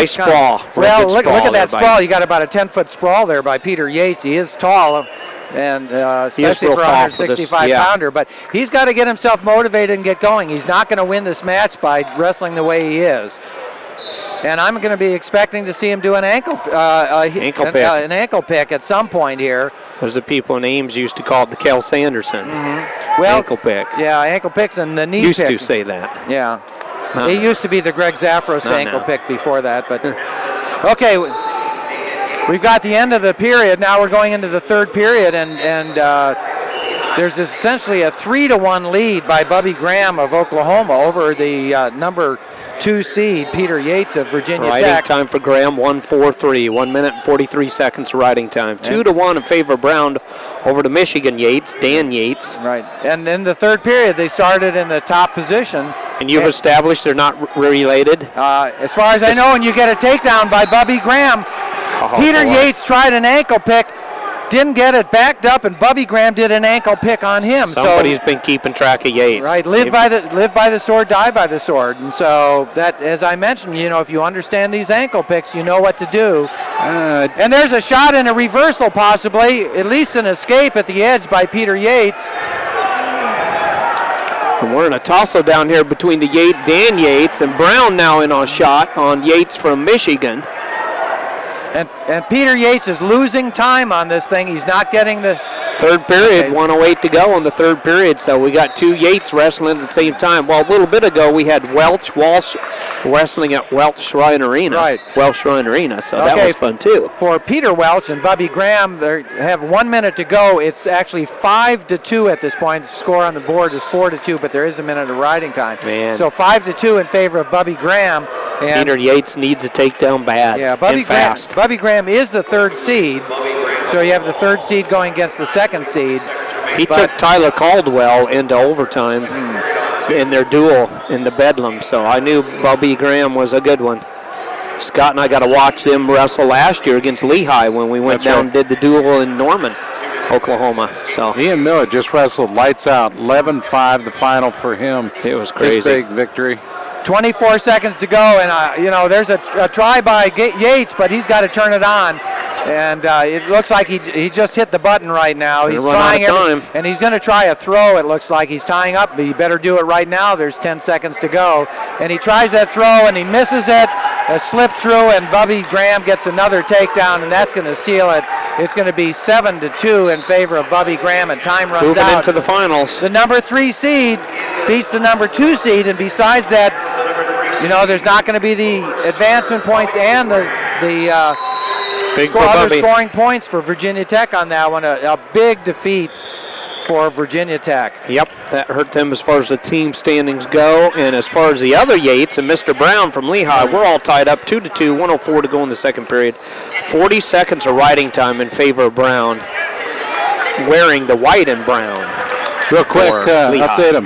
sprawl.
Well, look at that sprawl. You got about a 10-foot sprawl there by Peter Yates. He is tall, and especially for a 165-pounder. But he's got to get himself motivated and get going. He's not going to win this match by wrestling the way he is. And I'm going to be expecting to see him do an ankle pick at some point here.
As the people in Ames used to call it the Kel Sanderson ankle pick.
Yeah, ankle picks and the knee
used
pick.
Used to say that.
Yeah. It used to be the Greg Zafros ankle pick before that. But okay, we've got the end of the period. Now we're going into the third period, and there's essentially a 3-1 lead by Bubby Graham of Oklahoma over the number 2 seed, Peter Yates of Virginia Tech.
Riding time for Graham, 1:43, 1 minute and 43 seconds of riding time. 2-1 in favor of Brown over to Michigan Yates, Dan Yates.
Right, and in the third period, they started in the top position.
And you've established they're not related?
As far as I know, and you get a takedown by Bubby Graham. Peter Yates tried an ankle pick. didn't get it, backed up, and Bubby Graham did an ankle pick on him.
Somebody's been keeping track of Yates.
Right, live by the sword, die by the sword. And so that, as I mentioned, if you understand these ankle picks, you know what to do. And there's a shot and a reversal possibly, at least an escape at the edge by Peter Yates.
And we're in a tussle down here between Dan Yates and Brown now in on shot on Yates from Michigan.
And Peter Yates is losing time on this thing. He's not getting the...
Third period, 1:08 to go in the third period, so we got two Yates wrestling at the same time. Well, a little bit ago we had Walsh wrestling at Welch Shrine Arena.
Right.
Welch Shrine Arena, so that was fun too.
For Peter Welch and Bubby Graham, they have 1 minute to go. It's actually 5-2 at this point. The score on the board is 4-2, but there is a minute of riding time.
Man.
So 5-2 in favor of Bubby Graham. And
Peter Yates needs a takedown bad.
Yeah,
fast.
Bubby Graham is the third seed, so you have the third seed going against the second seed.
He took Tyler Caldwell into overtime in their duel in the Bedlam, so I knew Bubby Graham was a good one. Scott and I got to watch them wrestle last year against Lehigh when we went down and did the duel in Norman, Oklahoma. So
Ian Miller just wrestled lights out, 11-5 the final for him.
It was crazy.
His big victory.
24 seconds to go, and there's a try by Yates, but he's got to turn it on. And it looks like he just hit the button right now. He's trying
time.
And he's going to try a throw. It looks like he's tying up, but he better do it right now. There's 10 seconds to go. And he tries that throw, and he misses it. A slip through, and Bubby Graham gets another takedown, and that's going to seal it. It's going to be 7-2 in favor of Bubby Graham, and time runs
Moving
out.
into the finals.
The number 3 seed beats the number 2 seed, and besides that, there's not going to be the advancement points and the other scoring points for Virginia Tech on that one. A big defeat for Virginia Tech.
Yep, that hurt them as far as the team standings go. And as far as the other Yates and Mr. Brown from Lehigh, we're all tied up 2-2, 1:04 to go in the second period. 40 seconds of riding time in favor of Brown, wearing the white and brown.
Real quick update on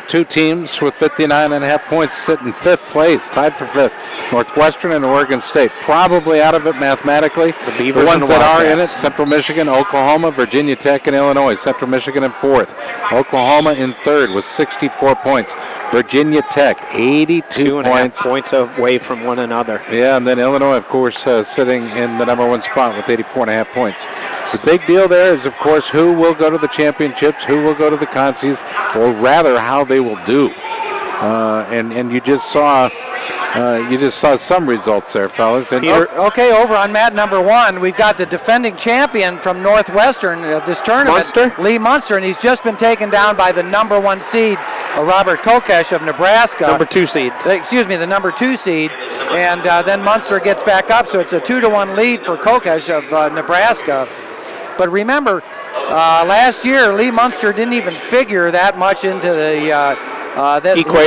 two teams with 59.5 points sit in fifth place, tied for fifth. Northwestern and Oregon State, probably out of it mathematically. The ones that are in it, Central Michigan, Oklahoma, Virginia Tech, and Illinois. Central Michigan in fourth. Oklahoma in third with 64 points. Virginia Tech, 82
points away from one another.
Yeah, and then Illinois, of course, sitting in the number one spot with 84.5 points. The big deal there is, of course, who will go to the championships, who will go to the consies, or rather how they will do. And you just saw some results there, fellas.
Okay, over on mat number 1, we've got the defending champion from Northwestern of this tournament, Lee Munster, and he's just been taken down by the number 1 seed, Robert Kokesh of Nebraska.
Number 2 seed.
Excuse me, the number 2 seed. And then Munster gets back up, so it's a 2-1 lead for Kokesh of Nebraska. But remember, last year, Lee Munster didn't even figure that much into the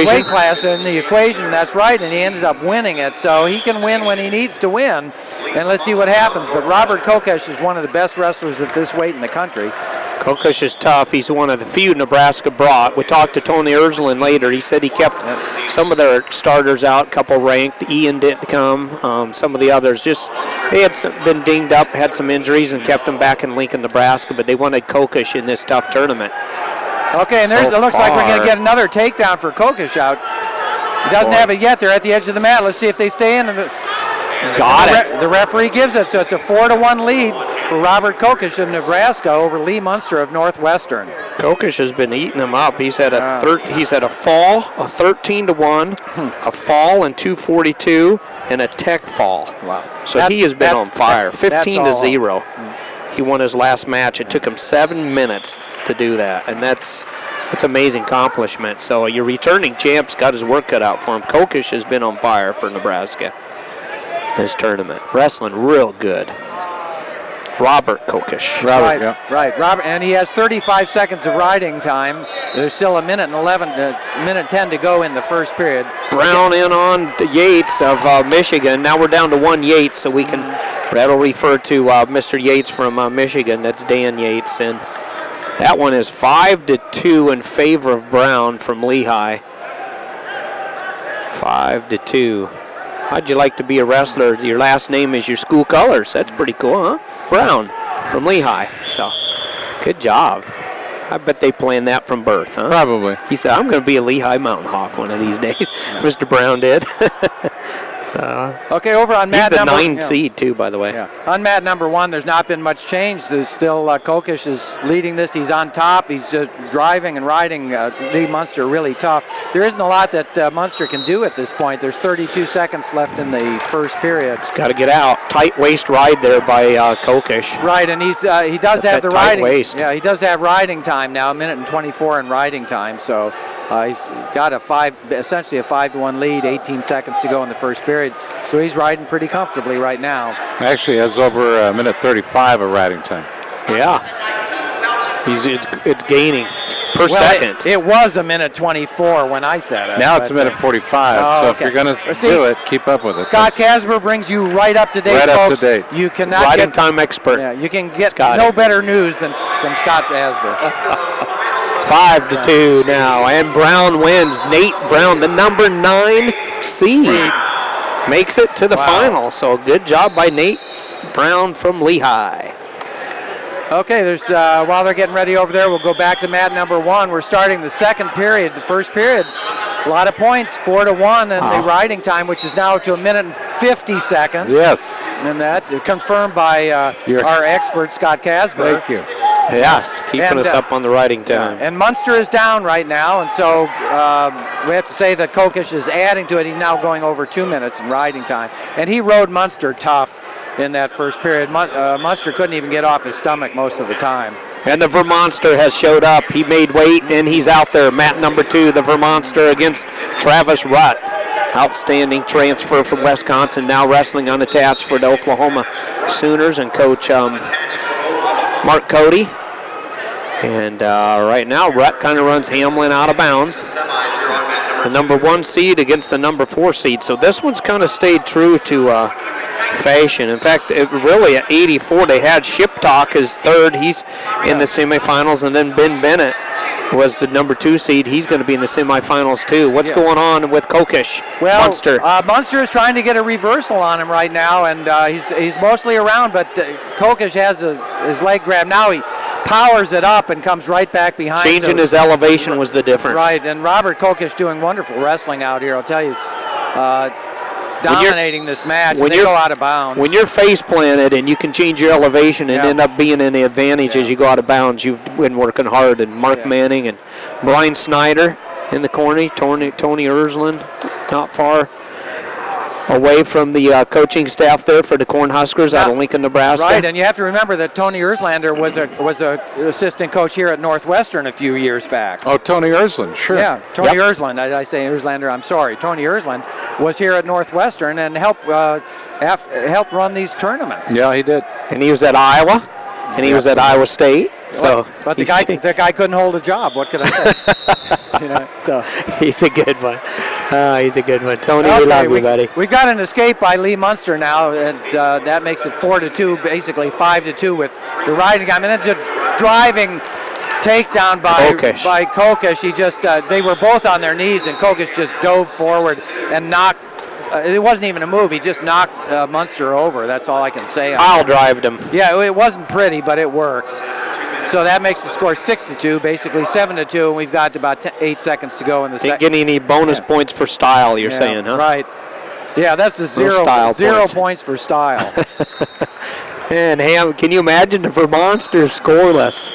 weight class in the equation. That's right, and he ended up winning it. So he can win when he needs to win, and let's see what happens. But Robert Kokesh is one of the best wrestlers at this weight in the country.
Kokesh is tough. He's one of the few Nebraska brought. We talked to Tony Erzlin later. He said he kept some of their starters out, a couple ranked. Ian didn't come. Some of the others they had been dinged up, had some injuries, and kept them back in Lincoln, Nebraska. But they wanted Kokesh in this tough tournament.
Okay, and it looks like we're going to get another takedown for Kokesh out. He doesn't have it yet. They're at the edge of the mat. Let's see if they stay in. The referee gives it, so it's a 4-1 lead for Robert Kokesh of Nebraska over Lee Munster of Northwestern.
Kokesh has been eating them up. He's had a fall, a 13-1, a fall in 242, and a tech fall. Wow! So he has been on fire. 15-0. He won his last match. It took him 7 minutes to do that, and that's amazing accomplishment. So your returning champ's got his work cut out for him. Kokesh has been on fire for Nebraska this tournament. Wrestling real good. Robert Kokesh.
Right. Robert, and he has 35 seconds of riding time. There's still a minute 10 to go in the first period.
Brown in on the Yates of Michigan. Now we're down to 1 Yates, so we can. That'll refer to Mr. Yates from Michigan. That's Dan Yates, and that one is 5-2 in favor of Brown from Lehigh. 5-2. How'd you like to be a wrestler? Your last name is your school colors. That's pretty cool, huh? Brown from Lehigh. So, good job. I bet they planned that from birth, huh?
Probably.
He said, I'm going to be a Lehigh Mountain Hawk one of these days. Mr. Brown did.
Okay, over on mat
He's the
number
9 seed, too, by the way.
Yeah. On mat number 1, there's not been much change. There's still Kokish is leading this. He's on top. He's driving and riding Lee Munster really tough. There isn't a lot that Munster can do at this point. There's 32 seconds left in the first period.
He's got to get out. Tight waist ride there by Kokish.
Right, and he does have the
tight
riding.
Waist.
Yeah, he does have riding time now, 1:24 in riding time. So he's got essentially a 5-1 lead, 18 seconds to go in the first period. So he's riding pretty comfortably right now.
Actually has over a minute 35 of riding time.
Yeah. It's gaining per second.
It was 1:24 when I said it.
Now it's a minute 45. So if you're going to do it, keep up with it.
Scott Casber brings you right up to date,
right
folks.
Up to date.
You cannot
riding time expert.
Yeah, you can get
Scotty.
no better news than from Scott Casber.
5-2 now, and Brown wins. Nate Brown, the number 9 seed, makes it to the final. So good job by Nate Brown from Lehigh.
Okay, there's while they're getting ready over there, we'll go back to mat number 1. We're starting the second period. The first period, a lot of points, 4-1, and the riding time, which is now to 1:50 seconds.
Yes.
And that confirmed by our expert, Scott Casber.
Thank you.
Yes, keeping us up on the riding time.
And Munster is down right now, and so we have to say that Kokish is adding to it. He's now going over 2 minutes in riding time. And he rode Munster tough in that first period. Munster couldn't even get off his stomach most of the time.
And the Vermonster has showed up. He made weight, and he's out there. Mat number 2, the Vermonster against Travis Rutt. Outstanding transfer from Wisconsin, now wrestling unattached for the Oklahoma Sooners and Coach Mark Cody. And right now, Rutt kind of runs Hamlin out of bounds. The number 1 seed against the number 4 seed. So this one's kind of stayed true to fashion. In fact, really at 84, they had Ship Talk as third. He's in the semifinals. And then Ben Bennett was the number 2 seed. He's going to be in the semifinals too. What's going on with Kokish?
Well,
Munster.
Munster is trying to get a reversal on him right now, and he's mostly around, but Kokish has his leg grab. Now he powers it up and comes right back behind.
Changing his elevation was the difference.
Right, and Robert Kokish doing wonderful wrestling out here. I'll tell you, it's dominating this match. When they go out of bounds.
When you're face planted and you can change your elevation and end up being in the advantage as you go out of bounds, you've been working hard. And Mark Manning and Brian Snyder in the corner, Tony Ersland not far away from the coaching staff there for the Cornhuskers out of Lincoln, Nebraska.
Right, and you have to remember that Tony Erslander was a assistant coach here at Northwestern a few years back.
Oh, Tony Ersland, sure.
Yeah, Tony Ersland. I say Erslander, I'm sorry. Tony Ersland was here at Northwestern and helped run these tournaments.
Yeah, he did.
And he was at Iowa, and he was at Iowa State. So,
but the guy couldn't hold a job. What could I say? So
he's a good one. He's a good one. Tony, we love you, buddy.
We got an escape by Lee Munster now, and that makes it 4-2, basically 5-2 with the riding. I mean, it's a driving takedown by Kokish. He just they were both on their knees, and Kokish just dove forward and knocked. It wasn't even a move. He just knocked Munster over. That's all I can say.
Pile drived him.
Yeah, it wasn't pretty, but it worked. So that makes the score 6-2, basically 7-2, and we've got about 8 seconds to go in the second.
Ain't getting any bonus points for style, you're saying, huh?
Right. Yeah, that's the zero points for style.
And can you imagine the Vermonster scoreless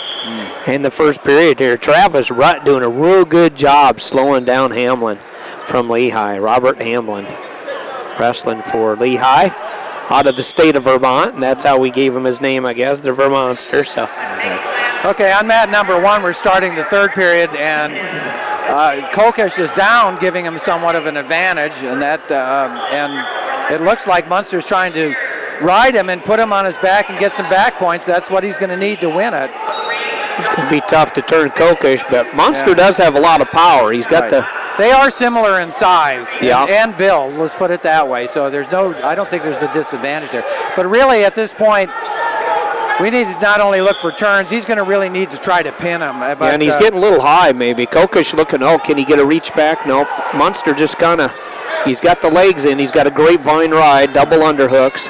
in the first period here? Travis Rutt doing a real good job slowing down Hamlin from Lehigh. Robert Hamlin wrestling for Lehigh out of the state of Vermont, and that's how we gave him his name, I guess, the Vermonster. So.
Okay, on mat number 1, we're starting the third period, and Kokish is down, giving him somewhat of an advantage, and and it looks like Munster's trying to ride him and put him on his back and get some back points. That's what he's going to need to win it.
It's going to be tough to turn Kokish, but Munster does have a lot of power. He's got the...
They are similar in size
and
build, let's put it that way. So I don't think there's a disadvantage there. But really, at this point, we need to not only look for turns, he's going to really need to try to pin him. But,
and he's getting a little high, maybe. Kokish looking, can he get a reach back? Nope. Munster just kind of He's got the legs in. He's got a grapevine ride, double underhooks.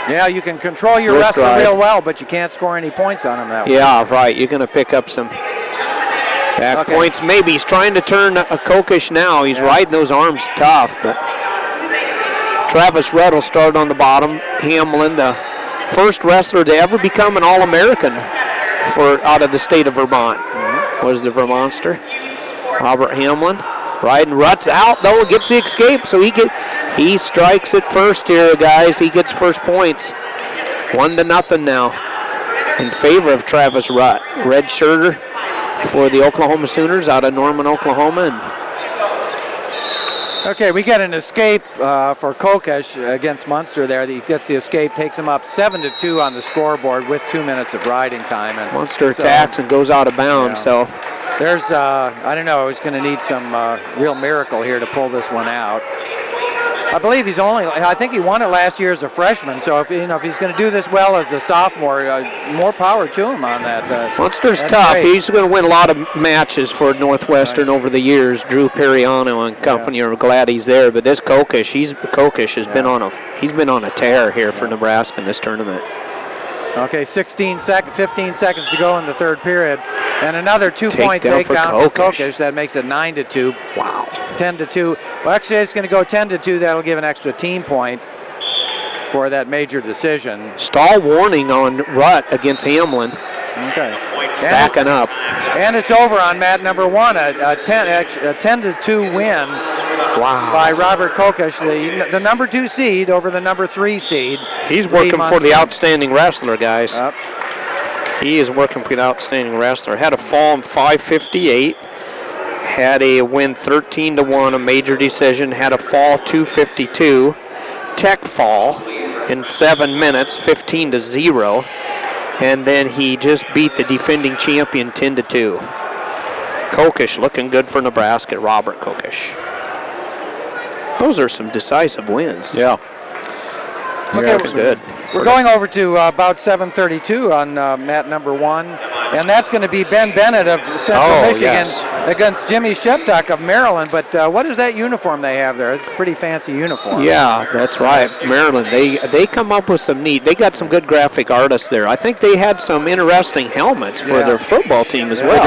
Yeah, you can control your
Wrist
wrestler
ride.
real well, but you can't score any points on him that way.
Yeah, right. You're going to pick up some back points. Maybe he's trying to turn a Kokish now. He's riding those arms tough, but Travis Rudd will start on the bottom. Hamlin, the first wrestler to ever become an All-American for out of the state of Vermont, was the Vermonster. Robert Hamlin riding. Rutt's out though, gets the escape, so he strikes it first here, guys. He gets first points. 1-0 now in favor of Travis Rutt. Red shirter for the Oklahoma Sooners out of Norman, Oklahoma.
Okay, we get an escape for Kokish against Munster there. He gets the escape, takes him up 7-2 on the scoreboard with 2 minutes of riding time. And
Munster attacks and goes out of bounds. So
there's, I don't know, he's going to need some real miracle here to pull this one out. I believe I think he won it last year as a freshman. So if he's going to do this well as a sophomore, more power to him on that.
Munster's tough. Great. He's going to win a lot of matches for Northwestern over the years. Drew Periano and company are glad he's there. But this Kokish, has been on a tear here for Nebraska in this tournament.
Okay, 15 seconds to go in the third period. And another 2-point takedown for Kokish. That makes it 9-2.
Wow.
10-2. Well, actually, it's going to go 10-2. That'll give an extra team point for that major decision.
Stall warning on Rutt against Hamlin.
Okay.
Backing up.
And it's over on mat number 1. A 10-2 win.
Wow.
By Robert Kokish, the number 2 seed over the number 3 seed.
He's working for the outstanding wrestler, guys. He is working for the outstanding wrestler. Had a fall in 5:58. Had a win 13-1, a major decision. Had a fall 2:52. Tech fall in 7 minutes, 15-0. And then he just beat the defending champion 10-2. Kokish looking good for Nebraska, Robert Kokish. Those are some decisive wins.
Yeah.
Okay,
good.
We're going over to about 7:32 on mat number 1, and that's going to be Ben Bennett of Central Michigan against Jimmy Sheptuck of Maryland. But what is that uniform they have there? It's a pretty fancy uniform.
Yeah, that's right. Maryland, they come up with some neat. They got some good graphic artists there. I think they had some interesting helmets for their football team as well.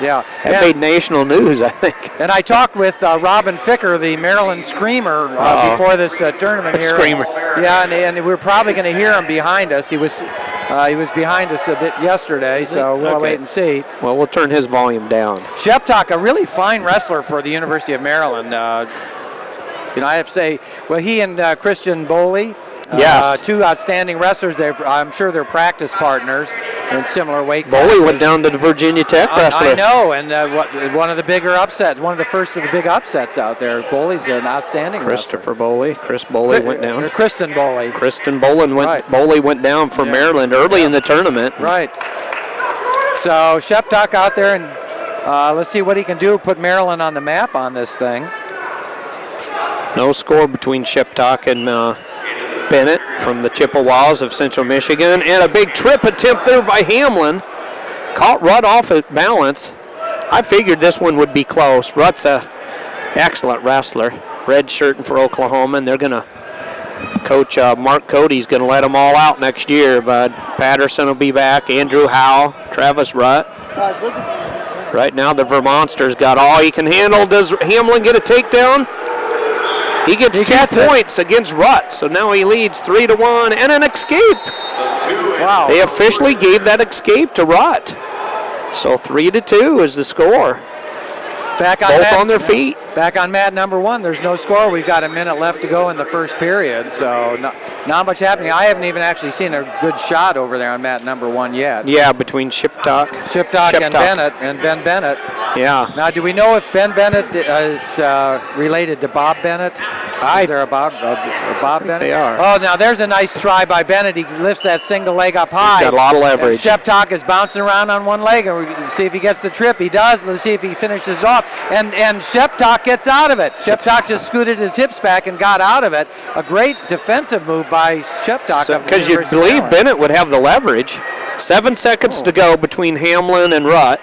That made national news, I think.
And I talked with Robin Ficker, the Maryland Screamer, before this tournament here.
Screamer.
Yeah, and we're probably going to hear him behind us. He was behind us a bit yesterday, so we'll wait and see.
Well, we'll turn his volume down.
Sheptuck, a really fine wrestler for the University of Maryland. I have to say, well, he and Christian Boley, two outstanding wrestlers. I'm sure they're practice partners in similar weight classes.
Boley went down to the Virginia Tech wrestler.
I know, and one of the bigger upsets, one of the first of the big upsets out there. Boley's an outstanding
Christopher
wrestler.
Boley. Chris Boley went down.
Kristen Boley.
Kristen Boley went down for Maryland early in the tournament.
Right. So Sheptuck out there, and let's see what he can do. Put Maryland on the map on this thing.
No score between Sheptuck and Bennett from the Chippewas of Central Michigan, and a big trip attempt there by Hamlin. Caught Rutt off at balance. I figured this one would be close. Rutt's an excellent wrestler. Red shirting for Oklahoma, and they're going to coach Mark Cody's going to let them all out next year. But Patterson will be back, Andrew Howe, Travis Rutt. Right now the Vermonster's got all he can handle. Does Hamlin get a takedown? He gets 2 points against Rutt, so now he leads 3-1 and an escape.
Wow.
They officially gave that escape to Rutt. So 3-2 is the score. Both on their feet.
Back on mat number 1, there's no score. We've got a minute left to go in the first period, so not much happening. I haven't even actually seen a good shot over there on mat number 1 yet.
Yeah, between Sheptuck
and Bennett and Ben Bennett.
Yeah.
Now, do we know if Ben Bennett is related to Bob Bennett? Is there a Bob Bennett?
They are.
Oh, now there's a nice try by Bennett. He lifts that single leg up high.
He's got a lot of leverage.
Sheptuck is bouncing around on one leg, and we see if he gets the trip. He does. Let's see if he finishes off. And Sheptuck gets out of it. Sheptuck just scooted his hips back and got out of it. A great defensive move by Sheptuck.
Because you believe Bennett would have the leverage. 7 seconds to go between Hamlin and Rutt.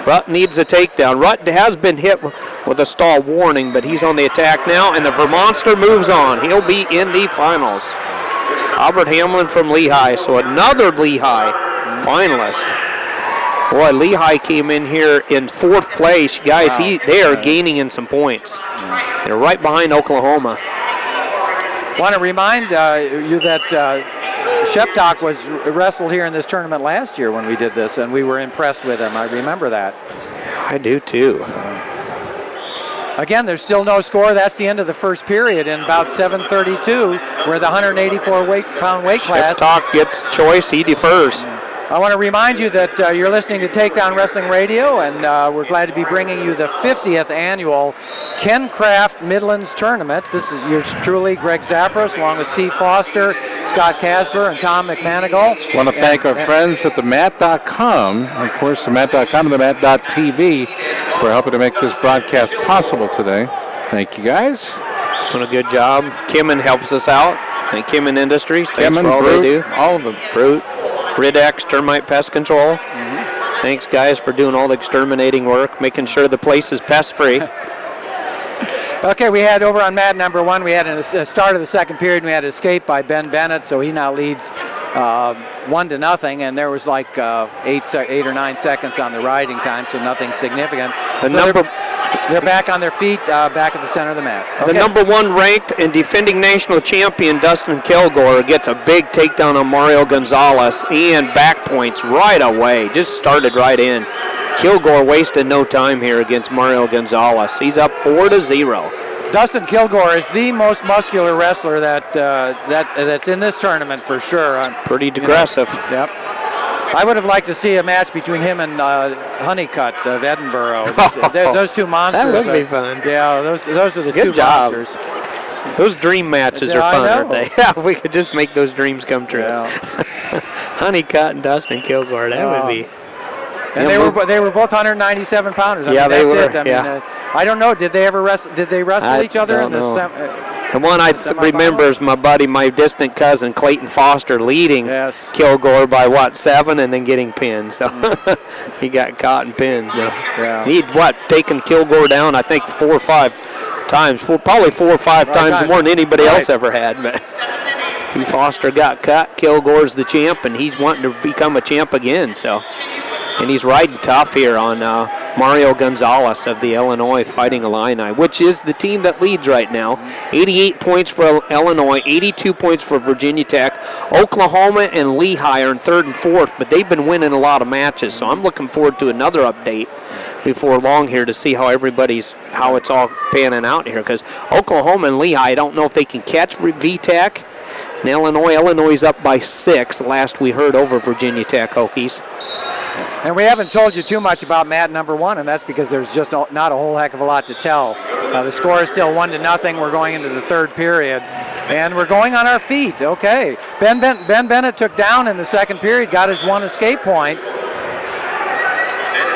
Rutt needs a takedown. Rutt has been hit with a stall warning, but he's on the attack now, and the Vermonster moves on. He'll be in the finals. Albert Hamlin from Lehigh, so another Lehigh finalist. Boy, Lehigh came in here in 4th place. Guys, they are gaining in some points. They're right behind Oklahoma.
Want to remind you that Sheptock was wrestled here in this tournament last year when we did this, and we were impressed with him. I remember that.
I do too.
Again, there's still no score. That's the end of the first period in about 7:32. We're the 184-pound weight class.
Sheptock gets choice. He defers.
I want to remind you that you're listening to Takedown Wrestling Radio, and we're glad to be bringing you the 50th annual Ken Kraft Midlands Tournament. This is yours truly, Greg Zafros, along with Steve Foster, Scott Casber, and Tom McManigal.
I want to thank our friends at themat.com, of course, themat.com and themat.tv, for helping to make this broadcast possible today. Thank you, guys.
Doing a good job. Kimmin helps us out. Thank Kimmin Industries. Thanks for all they do.
All of them.
Brute. Ridex Termite Pest Control. Thanks, guys, for doing all the exterminating work, making sure the place is pest-free.
Okay, we had over on mat number 1, we had a start of the second period, and we had an escape by Ben Bennett, so he now leads 1-0, and there was like 8 or 9 seconds on the riding time, so nothing significant. They're back on their feet, back at the center of the mat. Okay.
The number 1 ranked and defending national champion Dustin Kilgore gets a big takedown on Mario Gonzalez and back points right away. Just started right in. Kilgore wasted no time here against Mario Gonzalez. He's up 4-0.
Dustin Kilgore is the most muscular wrestler that's in this tournament for sure.
Pretty aggressive.
Yep. I would have liked to see a match between him and Honeycutt of Edinburgh. Those two monsters.
That would be fun.
Yeah, those are the
Good
two
job.
monsters.
Those dream matches are fun, aren't they? Yeah, we could just make those dreams come true.
Yeah.
Honeycutt and Dustin Kilgore, that would be.
And they were both 197 pounders. I
mean,
they
were.
It. I mean, I don't know. Did they ever wrestle? Did they wrestle each other in the
The one I remember is my distant cousin Clayton Foster leading Kilgore by 7 and then getting pinned. So he got caught and pinned. So he'd taken Kilgore down I think 4 or 5 times, probably 4 or 5 times more than anybody else ever had. But Foster got cut. Kilgore's the champ, and he's wanting to become a champ again. So. And he's riding tough here on Mario Gonzalez of the Illinois Fighting Illini, which is the team that leads right now. 88 points for Illinois, 82 points for Virginia Tech. Oklahoma and Lehigh are in 3rd and 4th, but they've been winning a lot of matches. So I'm looking forward to another update before long here to see how it's all panning out here. Because Oklahoma and Lehigh, I don't know if they can catch VTech. And Illinois is up by 6, last we heard, over Virginia Tech Hokies.
And we haven't told you too much about mat number 1, and that's because there's just not a whole heck of a lot to tell. The score is still 1-0. We're going into the 3rd period, and we're going on our feet. Okay, Ben Bennett took down in the 2nd period, got his 1 escape point,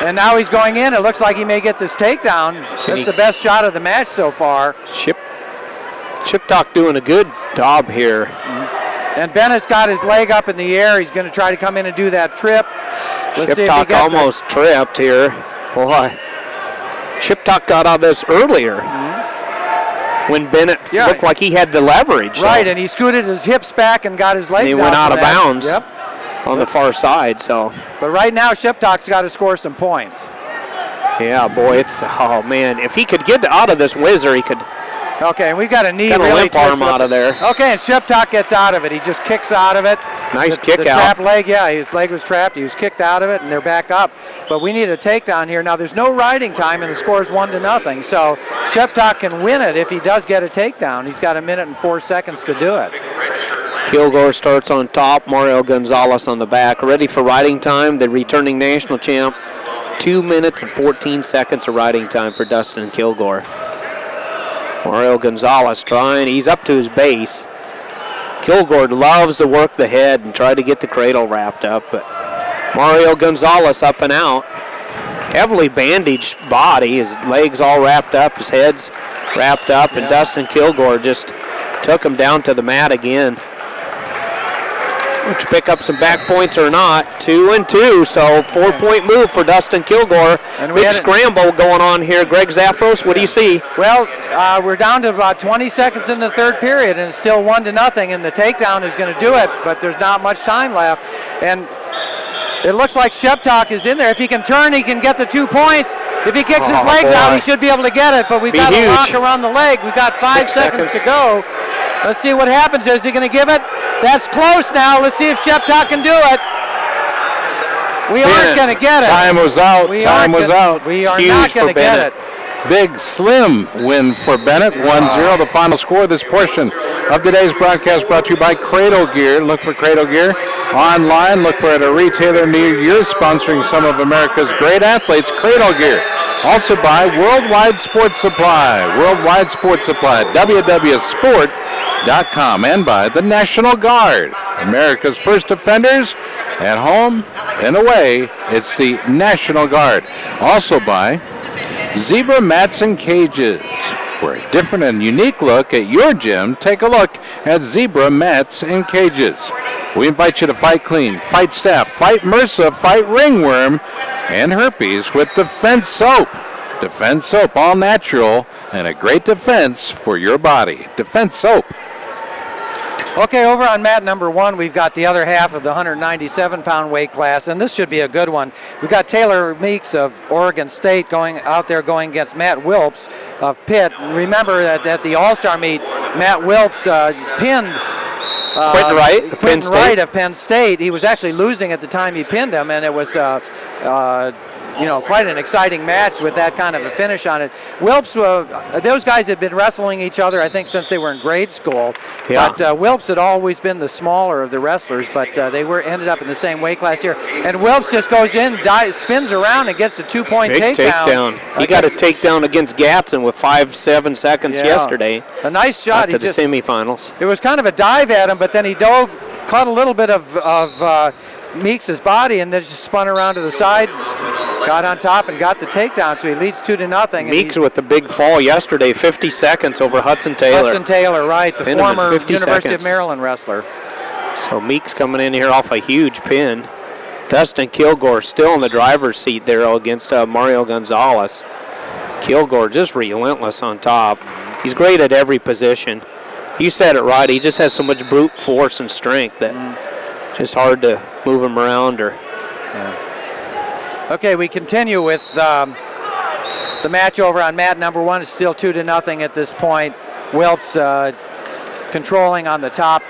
and now he's going in. It looks like he may get this takedown. That's the best shot of the match so far.
Shiptock doing a good job here.
And Bennett's got his leg up in the air. He's going to try to come in and do that trip. Let's see if he gets
almost tripped here. Boy. Shiptock got out of this earlier when Bennett looked like he had the leverage.
Right, and he scooted his hips back and got his legs
and he went out of bounds on the far side.
But right now, Shiptock's got to score some points.
Yeah, boy, man. If he could get out of this whizzer, he could.
Okay, and we've got a knee
really
limp
arm out of there.
Okay, and Shiptock gets out of it. He just kicks out of it.
Nice kick out.
The trap leg, his leg was trapped. He was kicked out of it, and they're back up. But we need a takedown here. Now, there's no riding time, and the score is 1-0. So Shiptock can win it if he does get a takedown. He's got 1 minute and 4 seconds to do it.
Kilgore starts on top. Mario Gonzalez on the back. Ready for riding time. The returning national champ. 2 minutes and 14 seconds of riding time for Dustin Kilgore. Mario Gonzalez trying. He's up to his base. Kilgore loves to work the head and try to get the cradle wrapped up. But Mario Gonzalez up and out. Heavily bandaged body. His legs all wrapped up. His head's wrapped up. And Dustin Kilgore just took him down to the mat again. Which pick up some back points or not. 2-2, so 4-point move for Dustin Kilgore. Big scramble going on here. Greg Zafros, what do you see?
Well, we're down to about 20 seconds in the third period, and it's still 1-0, and the takedown is going to do it, but there's not much time left. And it looks like Sheptok is in there. If he can turn, he can get the 2 points. If he kicks his legs out, he should be able to get it, but we've got a lock around the leg. We've got 5 seconds to go. Let's see what happens. Is he going to give it? That's close now. Let's see if Sheptok can do it. We aren't going to get it.
Time was out. Time was out.
We are not going to get it.
Big, slim win for Bennett, 1-0. The final score of this portion of today's broadcast brought to you by Cradle Gear. Look for Cradle Gear online. Look for it at a retailer near you, sponsoring some of America's great athletes. Cradle Gear. Also by Worldwide Sports Supply. Worldwide Sports Supply, www.sport.com. And by the National Guard. America's first defenders at home and away. It's the National Guard. Also by Zebra Mats and Cages. For a different and unique look at your gym, take a look at Zebra Mats and Cages. We invite you to fight clean, fight staph, fight MRSA, fight ringworm, and herpes with Defense Soap. Defense Soap, all natural, and a great defense for your body. Defense Soap.
Okay, over on mat number 1, we've got the other half of the 197-pound weight class, and this should be a good one. We've got Taylor Meeks of Oregon State going against Matt Wilps of Pitt. Remember that at the All-Star meet, Matt Wilps pinned
Quentin
Wright of Penn State. He was actually losing at the time he pinned him, and it was quite an exciting match with that kind of a finish on it. Wilps, those guys had been wrestling each other, I think, since they were in grade school.
Yeah.
But Wilps had always been the smaller of the wrestlers, but they ended up in the same weight class here. And Wilps just goes in, spins around, and gets a 2-point takedown.
He got a takedown against Gatson with 5-7 seconds yesterday.
A nice shot.
To the semifinals.
It was kind of a dive at him, but then he caught a little bit of Meeks' body, and then just spun around to the side, got on top, and got the takedown. So he leads 2-0.
Meeks with the big fall yesterday, 50 seconds over Hudson Taylor.
Hudson Taylor, right, the former University of Maryland wrestler.
So Meeks coming in here off a huge pin. Dustin Kilgore still in the driver's seat there against Mario Gonzalez. Kilgore just relentless on top. He's great at every position. You said it right. He just has so much brute force and strength that just hard to move him around.
Okay, we continue with the match over on mat number 1. It's still 2-0 at this point. Wilps controlling on the top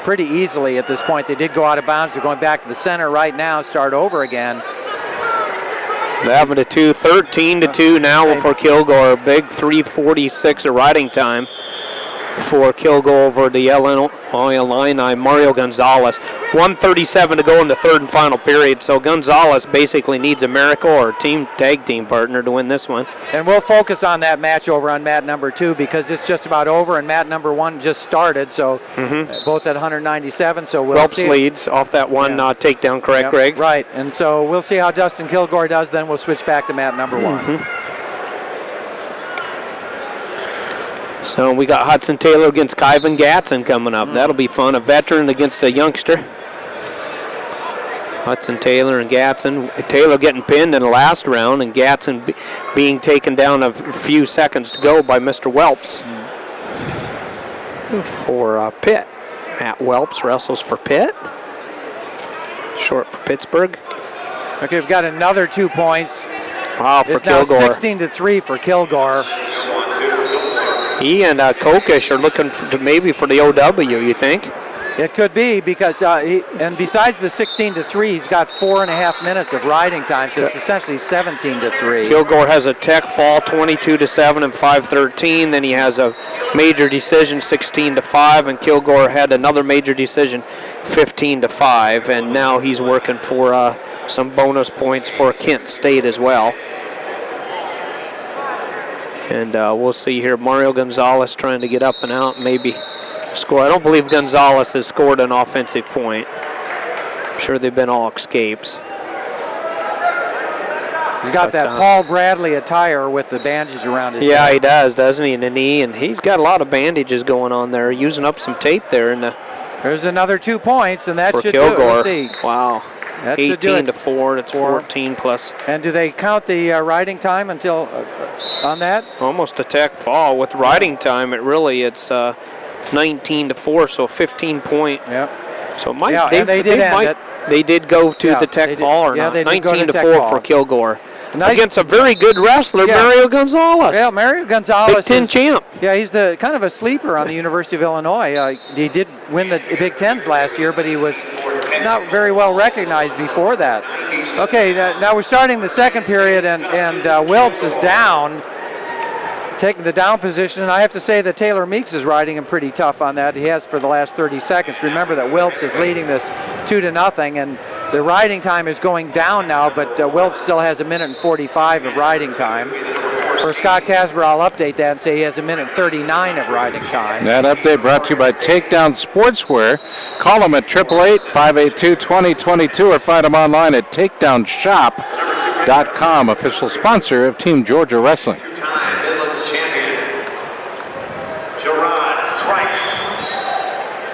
pretty easily at this point. They did go out of bounds. They're going back to the center right now, start over again.
11-2, 13-2 now for Kilgore. Big 3:46 of riding time for Kilgore over the Illini, Mario Gonzalez. 1:37 to go in the third and final period, so Gonzalez basically needs a miracle or a tag team partner to win this one.
And we'll focus on that match over on mat number 2 because it's just about over, and mat number 1 just started, so both at 197. So we'll
Welps leads off that one takedown, correct, Greg?
Right, and so we'll see how Dustin Kilgore does, then we'll switch back to mat number 1.
So we got Hudson Taylor against Kyvan Gatson coming up. That'll be fun. A veteran against a youngster. Hudson Taylor and Gatson. Taylor getting pinned in the last round, and Gatson being taken down a few seconds to go by Mr. Welps. For Pitt. Matt Welps wrestles for Pitt. Short for Pittsburgh.
Okay, we've got another 2 points.
Wow, for Kilgore.
It's now 16-3 for Kilgore.
He and Kokish are looking maybe for the OW, you think?
It could be because, and besides the 16-3, he's got 4.5 minutes of riding time, so it's essentially 17-3.
Kilgore has a tech fall, 22-7 and 5:13. Then he has a major decision, 16-5, and Kilgore had another major decision, 15-5, and now he's working for some bonus points for Kent State as well. And we'll see here, Mario Gonzalez trying to get up and out, maybe score. I don't believe Gonzalez has scored an offensive point. I'm sure they've been all escapes.
He's got that Paul Bradley attire with the bandages around his head.
Yeah, he does, doesn't he, in the knee? And he's got a lot of bandages going on there, using up some tape there.
There's another 2 points, and that
for
should
Kilgore.
do it. We'll see.
Wow.
That should do
18
it.
to 4. It's 14 plus.
And do they count the riding time until on that?
Almost a tech fall with riding time. It's 19 to 4, so 15 point.
Yep.
So
they
did go to the tech fall or not?
They did
19
to
to 4
fall.
for Kilgore.
Nice.
Against a very good wrestler, Mario Gonzalez.
Yeah, Mario Gonzalez.
Big Ten champ.
Yeah, he's the kind of a sleeper on the University of Illinois. He did win the Big Tens last year, but he was not very well recognized before that. Okay, now we're starting the second period, and Wilps is down, taking the down position, and I have to say that Taylor Meeks is riding him pretty tough on that. He has for the last 30 seconds. Remember that Wilps is leading this 2-0, and the riding time is going down now, but Wilps still has 1:45 of riding time. For Scott Casber, I'll update that and say he has 1:39 of riding time.
That update brought to you by Takedown Sportswear. Call them at 888-582-2022 or find them online at takedownshop.com, official sponsor of Team Georgia Wrestling.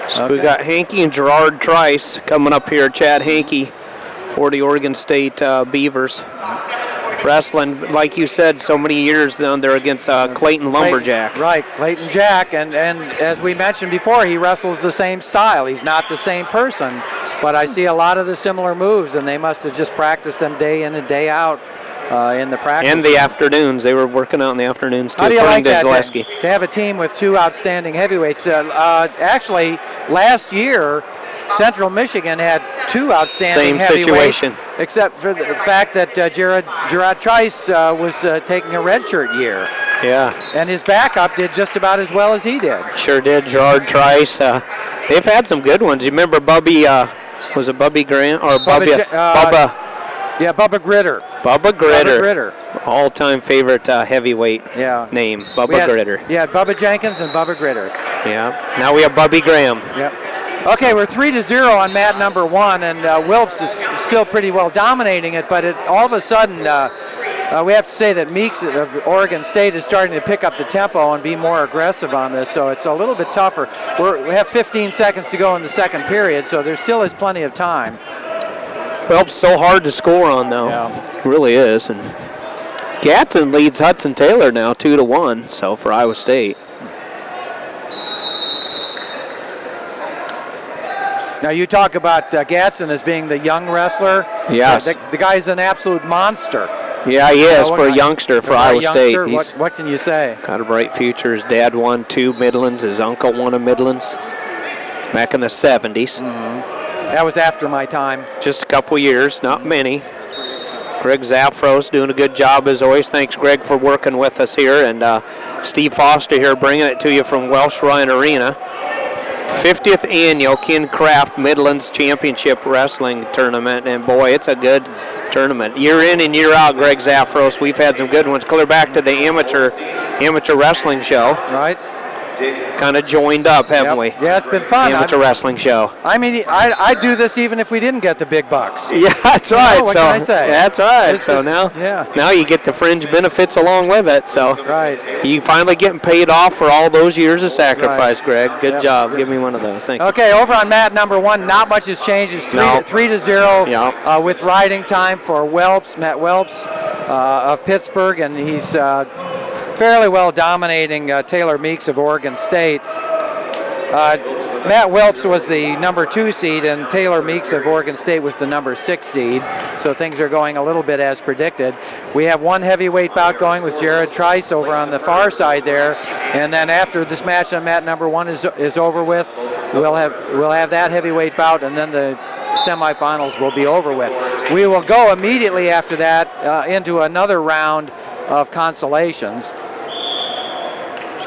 So we got Hankey and Gerard Trice coming up here. Chad Hankey for the Oregon State Beavers. Wrestling, like you said, so many years down there against Clayton Lumberjack.
Right, Clayton Jack, and as we mentioned before, he wrestles the same style. He's not the same person, but I see a lot of the similar moves, and they must have just practiced them day in and day out in the practice.
And the afternoons. They were working out in the afternoons, too.
How do you like that,
Zaleski.
to have a team with two outstanding heavyweights? Actually, last year, Central Michigan had two outstanding heavyweights.
Same situation.
Except for the fact that Gerard Trice was taking a redshirt year.
Yeah.
And his backup did just about as well as he did.
Sure did. Gerard Trice. They've had some good ones. You remember Bubby, was it Bubby Grant? Or Bubba?
Yeah, Bubba Gritter.
Bubba Gritter. All-time favorite heavyweight name, Bubba Gritter.
Yeah, Bubba Jenkins and Bubba Gritter.
Yeah. Now we have Bubby Graham.
Yep. Okay, we're 3-0 on mat number 1, and Wilps is still pretty well dominating it, but all of a sudden we have to say that Meeks of Oregon State is starting to pick up the tempo and be more aggressive on this, so it's a little bit tougher. We have 15 seconds to go in the second period, so there still is plenty of time.
Wilps so hard to score on, though.
Yeah.
It really is. And Gatson leads Hudson Taylor now 2-1, so for Iowa State.
Now you talk about Gatson as being the young wrestler.
Yes.
The guy's an absolute monster.
Yeah, he is for a youngster for Iowa State.
What can you say?
Got a bright future. His dad won 2 Midlands. His uncle won a Midlands back in the 70s.
That was after my time.
Just a couple years, not many. Greg Zafros doing a good job as always. Thanks, Greg, for working with us here. And Steve Foster here bringing it to you from Welsh Ryan Arena. 50th annual Ken Kraft Midlands Championship Wrestling Tournament, and boy, it's a good tournament. Year in and year out, Greg Zafros, we've had some good ones. Clear back to the amateur wrestling show.
Right.
Kind of joined up, haven't we?
Yeah, it's been fun.
Amateur wrestling show.
I mean, I'd do this even if we didn't get the big bucks.
Yeah, that's right.
What can I say?
That's right. Now you get the fringe benefits along with it. So
right.
You finally getting paid off for all those years of sacrifice, Greg. Good job. Give me one of those. Thank you.
Okay, over on mat number 1, not much has changed. It's 3-0 with riding time for Matt Welps of Pittsburgh, and he's fairly well dominating Taylor Meeks of Oregon State. Matt Welps was the number 2 seed, and Taylor Meeks of Oregon State was the number 6 seed. So things are going a little bit as predicted. We have one heavyweight bout going with Gerard Trice over on the far side there, and then after this match on mat number 1 is over with, we'll have that heavyweight bout, and then the semifinals will be over with. We will go immediately after that into another round of consolations.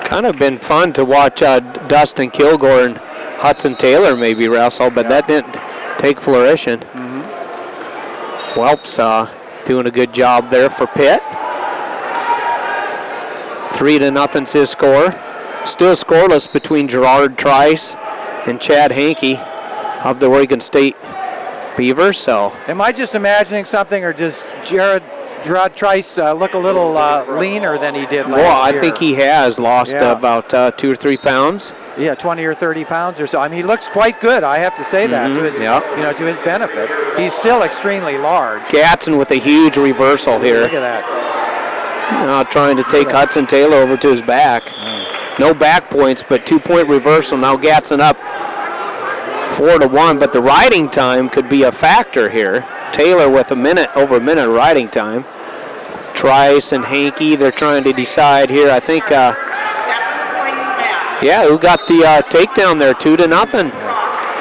Kind of been fun to watch Dustin Kilgore and Hudson Taylor maybe wrestle, but that didn't take fruition. Welps doing a good job there for Pitt. 3-0's his score. Still scoreless between Gerard Trice and Chad Hankey of the Oregon State Beavers. So,
am I just imagining something, or does Gerard Trice look a little leaner than he did last year?
Well, I think he has lost about 2 or 3 pounds.
20 or 30 pounds or so. I mean, he looks quite good. I have to say that to his, to his benefit. He's still extremely large.
Gatson with a huge reversal here.
Look at that.
Now trying to take Hudson Taylor over to his back. No back points, but 2-point reversal. Now Gatson up 4-1, but the riding time could be a factor here. Taylor with over a minute riding time. Trice and Hankey, they're trying to decide here. I think, who got the takedown there, 2-0.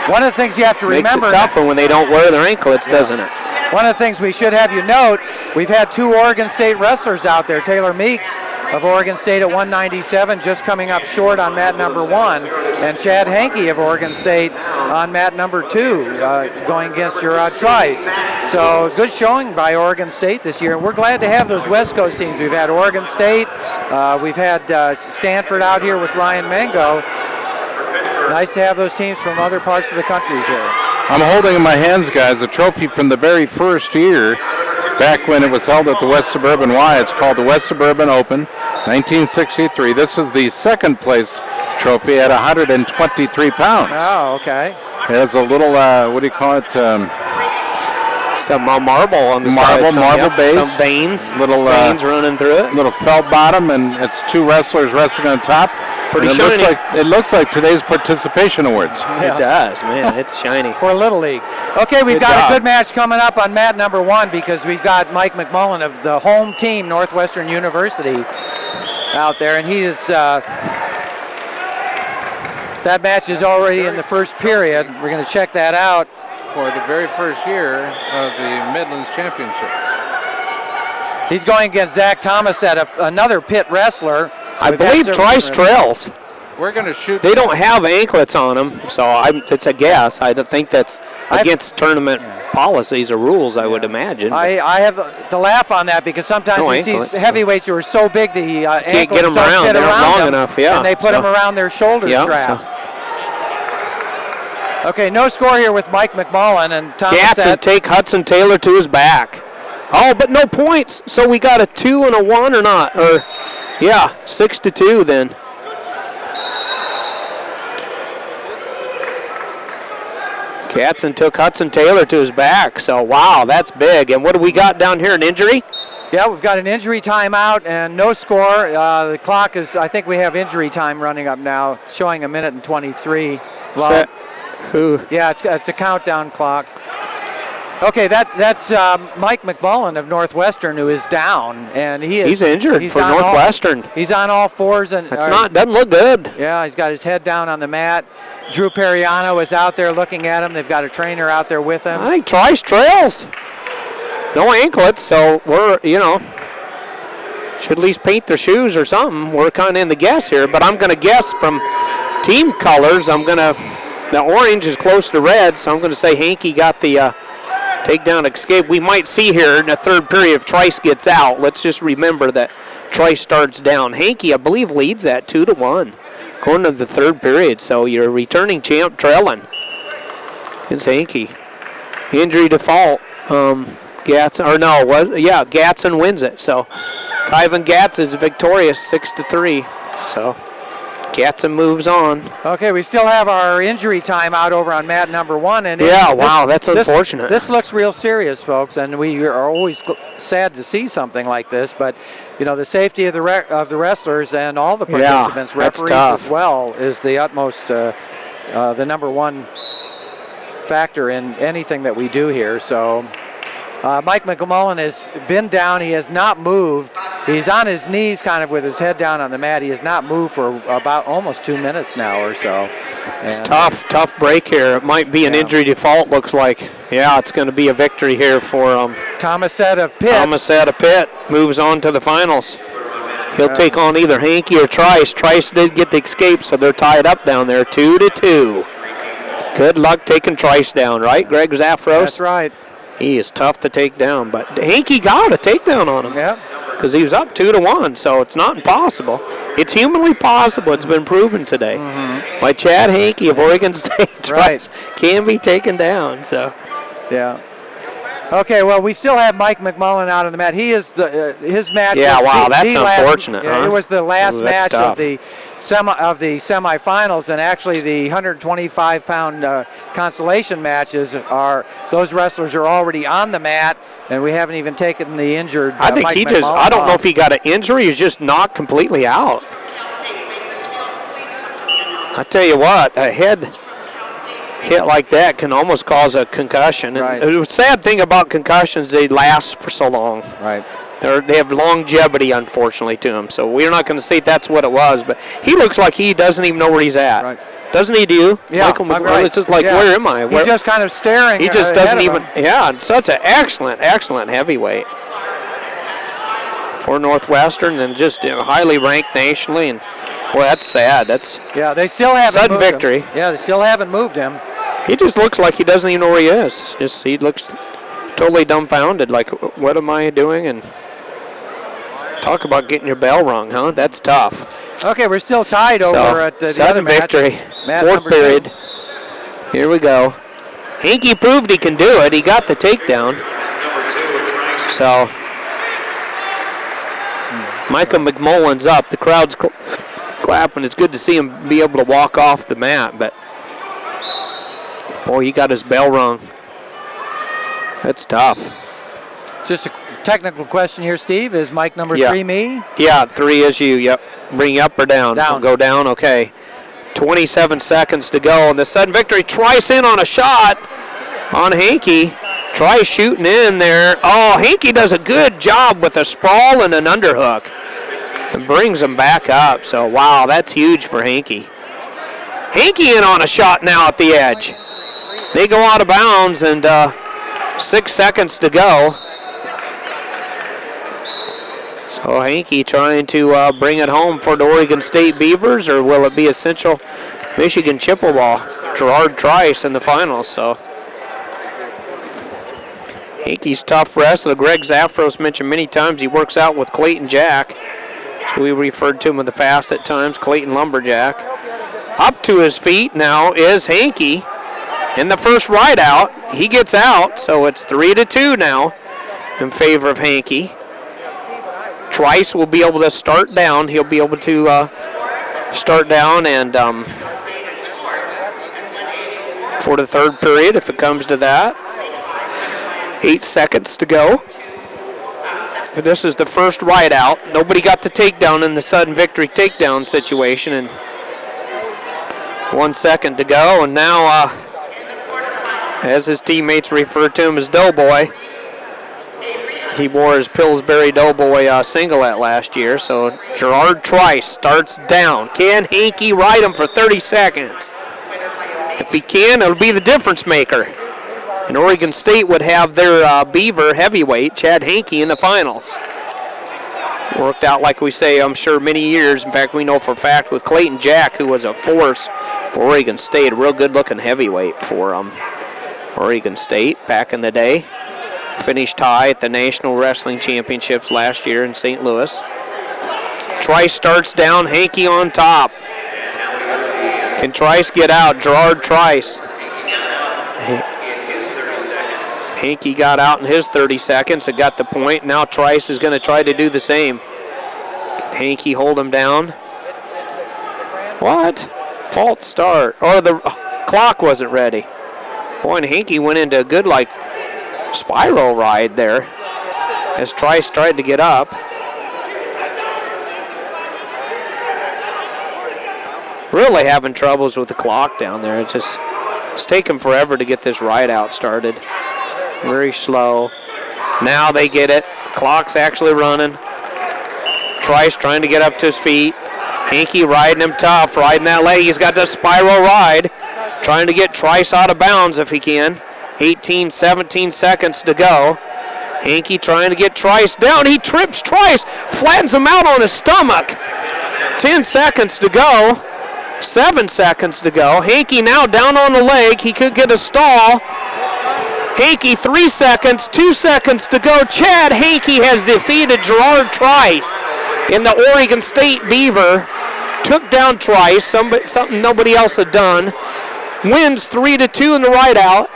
One of the things you have to remember.
Makes it tougher when they don't wear their anklets, doesn't it?
One of the things we should have you note, we've had 2 Oregon State wrestlers out there. Taylor Meeks of Oregon State at 197, just coming up short on mat number 1, and Chad Hankey of Oregon State on mat number 2, going against Gerard Trice. So good showing by Oregon State this year, and we're glad to have those West Coast teams. We've had Oregon State, we've had Stanford out here with Ryan Mango. Nice to have those teams from other parts of the country here.
I'm holding in my hands, guys, a trophy from the very first year, back when it was held at the West Suburban Y. It's called the West Suburban Open, 1963. This is the second place trophy at 123 pounds.
Oh, okay.
It has a little, what do you call it?
Some marble on the side.
Marble base.
Some veins.
Little
veins running through it.
Little felt bottom, and it's 2 wrestlers wrestling on top.
Pretty
shiny.
shiny.
It looks like today's participation awards.
Yeah. It does, man. It's shiny.
For Little League. Okay, we've got a good match coming up on mat number 1 because we've got Mike McMullen of the home team, Northwestern University, out there, and he is. That match is already in the first period. We're going to check that out.
For the very first year of the Midlands Championship.
He's going against Zach Thomas at another pit wrestler. So
I believe Trice trails.
We're going to shoot.
They don't have anklets on them, so it's a guess. I don't think that's against tournament policies or rules, I would imagine.
I have to laugh on that because sometimes we see heavyweights who are so big the
can't get them around. They're not long enough,
and they put them around their shoulder strap. Okay, no score here with Mike McMullen and Thomas.
Gatson take Hudson Taylor to his back. Oh, but no points. So we got a 2 and a 1 or not? Or 6-2 then. Gatson took Hudson Taylor to his back. So wow, that's big. And what do we got down here? An injury?
Yeah, we've got an injury timeout and no score. The clock is. I think we have injury time running up now, showing 1:23. Well. Yeah, it's a countdown clock. Okay, that's Mike McMullen of Northwestern who is down, and he's
injured for Northwestern.
He's on all fours and
doesn't look good.
Yeah, he's got his head down on the mat. Drew Periano is out there looking at him. They've got a trainer out there with him.
I think Trice trails. No anklets, so we're should at least paint their shoes or something. We're kind of in the guess here, but I'm going to guess from team colors. The orange is close to red, so I'm going to say Hankey got the takedown escape. We might see here in the third period if Trice gets out. Let's just remember that Trice starts down. Hankey, I believe, leads at 2-1 going to the third period. So your returning champ trailing. It's Hankey. Injury default. Gatson wins it. So Kyvan Gatson is victorious 6-3. So Gatson moves on.
Okay, we still have our injury timeout over on mat number 1. And
that's unfortunate.
This looks real serious, folks, and we are always sad to see something like this. But the safety of the wrestlers and all the participants, referees as well, is the utmost, the number 1 factor in anything that we do here. So Mike McMullen has been down. He has not moved. He's on his knees kind of with his head down on the mat. He has not moved for about almost 2 minutes now or so.
It's tough break here. It might be an injury default, looks like. Yeah, it's going to be a victory here for
Thomas of Pitt.
Thomas of Pitt moves on to the finals. He'll take on either Hankey or Trice. Trice did get the escape, so they're tied up down there, 2-2. Good luck taking Trice down, right, Greg Zafros?
That's right.
He is tough to take down, but Hankey got a takedown on him.
Yeah.
Because he was up 2-1, so it's not impossible. It's humanly possible. It's been proven today by Chad Hankey of Oregon State. Can be taken down. So,
yeah. Okay, well, we still have Mike McMullen out on the mat. He is his match.
Yeah, wow, that's unfortunate.
It was the last match of the semifinals, and actually the 125-pound consolation matches those wrestlers are already on the mat, and we haven't even taken the injured.
I think
Mike
he
McMullen
I don't know
off.
if he got an injury. He's just knocked completely out. I tell you what, a head hit like that can almost cause a concussion.
Right.
And the sad thing about concussions, they last for so long.
Right.
They have longevity, unfortunately, to them. So we're not going to say that's what it was, but he looks like he doesn't even know where he's at.
Right.
Doesn't he, do you?
Yeah,
Michael McMullen,
right.
it's just like, where am I?
He's just kind of staring.
He just doesn't
ahead of
even,
him.
yeah, and such an excellent heavyweight for Northwestern, and just highly ranked nationally. And boy, that's sad.
Yeah, they still haven't
sudden
moved
victory.
him. Yeah, they still haven't moved him.
He just looks like he doesn't even know where he is. He looks totally dumbfounded, like, what am I doing? And talk about getting your bell rung, huh? That's tough.
Okay, we're still tied over at the other
sudden
match.
victory,
Match
fourth
number
period.
2.
Here we go. Hinkie proved he can do it. He got the takedown. So, Micah McMullen's up. The crowd's clapping. It's good to see him be able to walk off the mat, but boy, he got his bell rung. That's tough.
Just a technical question here, Steve. Is Mike number 3 me?
Yeah, 3 is you. Yep. Bring you up or down?
Down.
Go down. Okay. 27 seconds to go. And the sudden victory. Trice in on a shot on Hinkie. Trice shooting in there. Oh, Hinkie does a good job with a sprawl and an underhook and brings him back up. So, wow, that's huge for Hinkie. Hinkie in on a shot now at the edge. They go out of bounds, and 6 seconds to go. So Hinkie trying to bring it home for the Oregon State Beavers, or will it be a Central Michigan Chippewa? Gerard Trice in the finals. So Hinkie's tough wrestler. Greg Zafros mentioned many times he works out with Clayton Jack. So we referred to him in the past at times, Clayton Lumberjack. Up to his feet now is Hinkie. In the first ride out, he gets out, so it's 3-2 now in favor of Hinkie. Trice will be able to start down. He'll be able to start down and for the third period, if it comes to that. 8 seconds to go. And this is the first ride out. Nobody got the takedown in the sudden victory takedown situation, and 1 second to go. And now, as his teammates refer to him as Doughboy, he wore his Pillsbury Doughboy singlet last year. So Gerard Trice starts down. Can Hinkie ride him for 30 seconds? If he can, it'll be the difference maker. And Oregon State would have their Beaver heavyweight, Chad Hinkie, in the finals. Worked out, like we say, I'm sure, many years. In fact, we know for a fact with Clayton Jack, who was a force for Oregon State, a real good-looking heavyweight for Oregon State back in the day. Finished high at the National Wrestling Championships last year in St. Louis. Trice starts down, Hinkie on top. Can Trice get out? Gerard Trice. Hinkie got out in his 30 seconds and got the point. Now Trice is going to try to do the same. Can Hinkie hold him down? What? False start. Oh, the clock wasn't ready. Boy, and Hinkie went into a good, spiral ride there as Trice tried to get up. Really having troubles with the clock down there. It's taken forever to get this ride out started. Very slow. Now they get it. The clock's actually running. Trice trying to get up to his feet. Hinkie riding him tough, riding that leg. He's got the spiral ride. Trying to get Trice out of bounds if he can. 18, 17 seconds to go. Hinkie trying to get Trice down. He trips Trice, flattens him out on his stomach. 10 seconds to go. 7 seconds to go. Hinkie now down on the leg. He could get a stall. Hinkie 3 seconds, 2 seconds to go. Chad Hinkie has defeated Gerard Trice in the Oregon State Beaver. Took down Trice, something nobody else had done. Wins 3-2 in the ride out.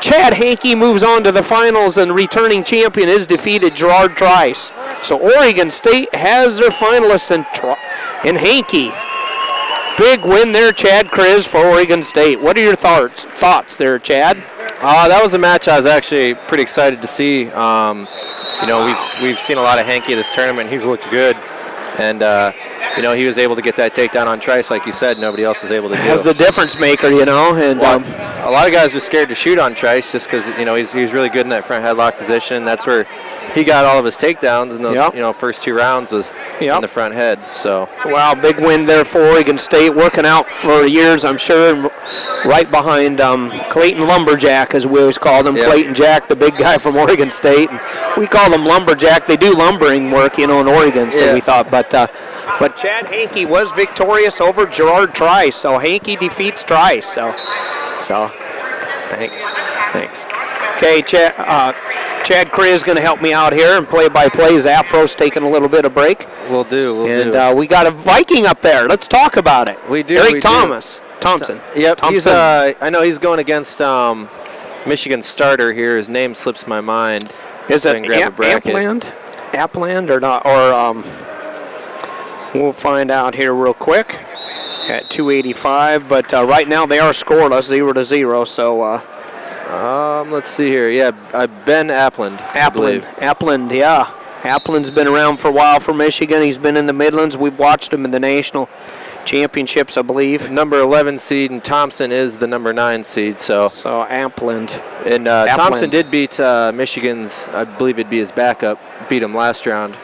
Chad Hinkie moves on to the finals, and returning champion is defeated Gerard Trice. So Oregon State has their finalists in Hinkie. big win there, Chad Kriz, for Oregon State. What are your thoughts there, Chad?
That was a match I was actually pretty excited to see. We've seen a lot of Hankey this tournament. He's looked good. And, he was able to get that takedown on Trice, like you said, nobody else was able to do.
As the difference maker, And
a lot of guys are scared to shoot on Trice just because, he's really good in that front headlock position. That's where he got all of his takedowns in those, first 2 rounds was in the front head. So,
wow, big win there for Oregon State, working out for years, I'm sure, and right behind Clayton Lumberjack, as we always called him. Clayton Jack, the big guy from Oregon State. And we call them Lumberjack. They do lumbering work, in Oregon, so we thought. But Chad Hankey was victorious over Gerard Trice, so Hankey defeats Trice. So thanks. Okay, Chad Kriz is going to help me out here and play-by-play. Zafros taking a little bit of break.
We'll do.
We got a Viking up there. Let's talk about it.
We do.
Eric Thompson.
Yep.
Thompson.
I know he's going against Michigan starter here. His name slips my mind.
Is it Appland or not? Or we'll find out here real quick at 285. But right now they are scoreless, 0-0. So.
Let's see here. Yeah, Ben Appland.
Appland, yeah. Appland's been around for a while for Michigan. He's been in the Midlands. We've watched him in the national championships, I believe.
Number 11 seed, and Thompson is the number 9 seed. So
Appland.
And Thompson did beat Michigan's, I believe it'd be his backup, beat him last round.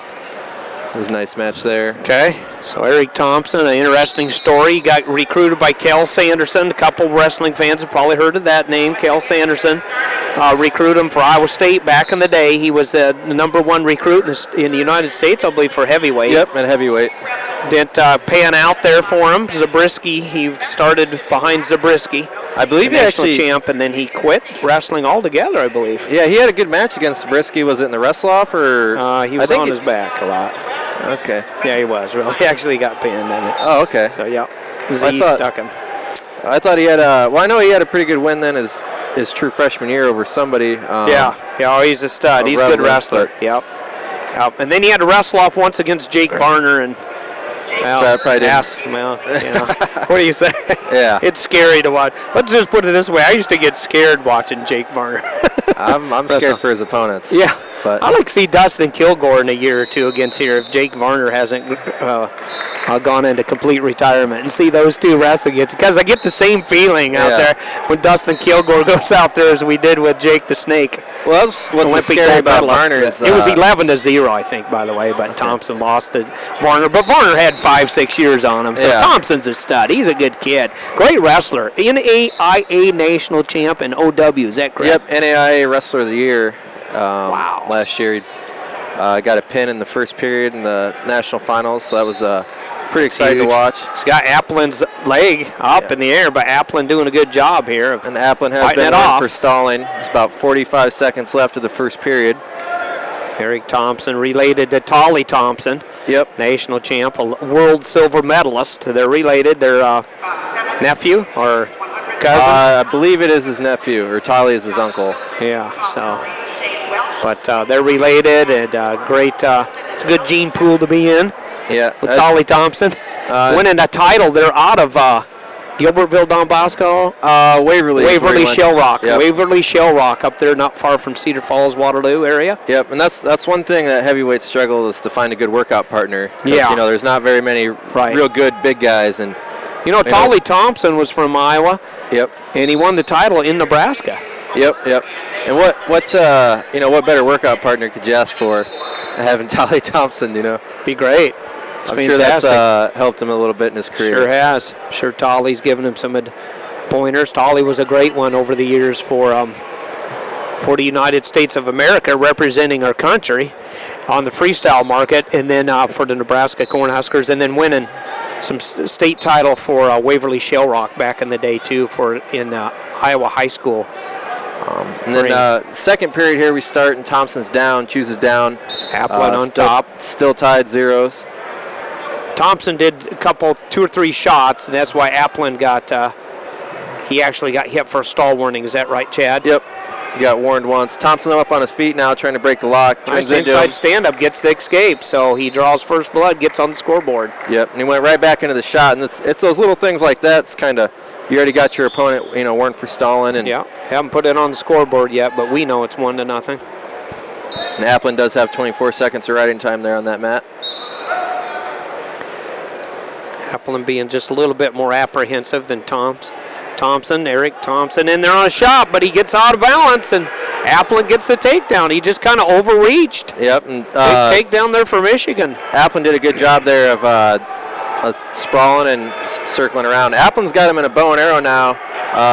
It was a nice match there.
Okay, so Eric Thompson, an interesting story. He got recruited by Kel Sanderson. A couple wrestling fans have probably heard of that name, Kel Sanderson. Recruited him for Iowa State back in the day. He was the number 1 recruit in the United States, I believe, for heavyweight.
Yep, at heavyweight.
Didn't pan out there for him. Zabriskie, he started behind Zabriskie.
I believe he actually
champ, and then he quit wrestling altogether, I believe.
Yeah, he had a good match against Zabriskie. Was it in the wrestle-off or?
He was on his back a lot.
Okay.
Yeah, he was. Really, he actually got pinned in it.
Oh, okay.
So yeah, stuck him.
I thought he had I know he had a pretty good win then his true freshman year over somebody.
He's a stud. He's a good wrestler. Yep. And then he had to wrestle off once against Jake Varner and. Well,
probably
what do you say?
Yeah.
It's scary to watch. Let's just put it this way. I used to get scared watching Jake Varner.
I'm scared for his opponents.
Yeah.
But
I'd like to see Dustin Kilgore in a year or two against here if Jake Varner hasn't gone into complete retirement, and see those two wrestle against, because I get the same feeling out there when Dustin Kilgore goes out there as we did with Jake the Snake.
Well, that's what's scary about Varner is
it was 11-0, I think, by the way, but Thompson lost to Varner. But Varner had 5-6 years on him, so Thompson's a stud. He's a good kid. Great wrestler. NAIA national champ and OW, is that correct?
Yep, NAIA Wrestler of the Year. Last year, he got a pin in the first period in the national finals, so that was pretty exciting to watch.
He's got Appland's leg up in the air, but Appland doing a good job here.
And Appland has been on for stalling. It's about 45 seconds left of the first period.
Eric Thompson related to Tolly Thompson.
Yep.
National champ, a world silver medalist. They're related. They're nephew or cousins?
I believe it is his nephew, or Tolly is his uncle.
Yeah, so. But they're related, and great. It's a good gene pool to be in.
Yeah.
With Tolly Thompson winning a title. They're out of Gilbertville, Don Bosco.
Waverly
Shell Rock.
Yep.
Waverly Shell Rock up there, not far from Cedar Falls, Waterloo area.
Yep, and that's one thing that heavyweights struggle is to find a good workout partner.
Yeah.
There's not very many real good big guys, and
Tolly Thompson was from Iowa.
Yep.
And he won the title in Nebraska.
Yep. And what better workout partner could you ask for? Having Tolly Thompson,
Be great.
I'm sure that's helped him a little bit in his career.
Sure has. I'm sure Tolly's given him some pointers. Tolly was a great one over the years for the United States of America, representing our country on the freestyle market, and then for the Nebraska Cornhuskers, and then winning some state title for Waverly Shell Rock back in the day too, in Iowa high school.
And then second period here we start, and Thompson's down, chooses down.
Appland on top.
Still tied zeros.
Thompson did 2 or 3 shots, and that's why Appland he actually got hit for a stall warning. Is that right, Chad?
Yep. He got warned once. Thompson up on his feet now, trying to break the lock.
Nice inside stand-up, gets the escape, so he draws first blood, gets on the scoreboard.
Yep, and he went right back into the shot, and it's those little things like that. It's kind of, you already got your opponent, weren't for stalling. And
yeah, haven't put it on the scoreboard yet, but we know it's 1-0.
And Applin does have 24 seconds of riding time there on that mat.
Applin being just a little bit more apprehensive than Thompson, Eric Thompson in there on a shot, but he gets out of balance, and Applin gets the takedown. He just kind of overreached.
Yep. And,
big takedown there for Michigan.
Applin did a good job there of sprawling and circling around. Applin's got him in a bow and arrow now.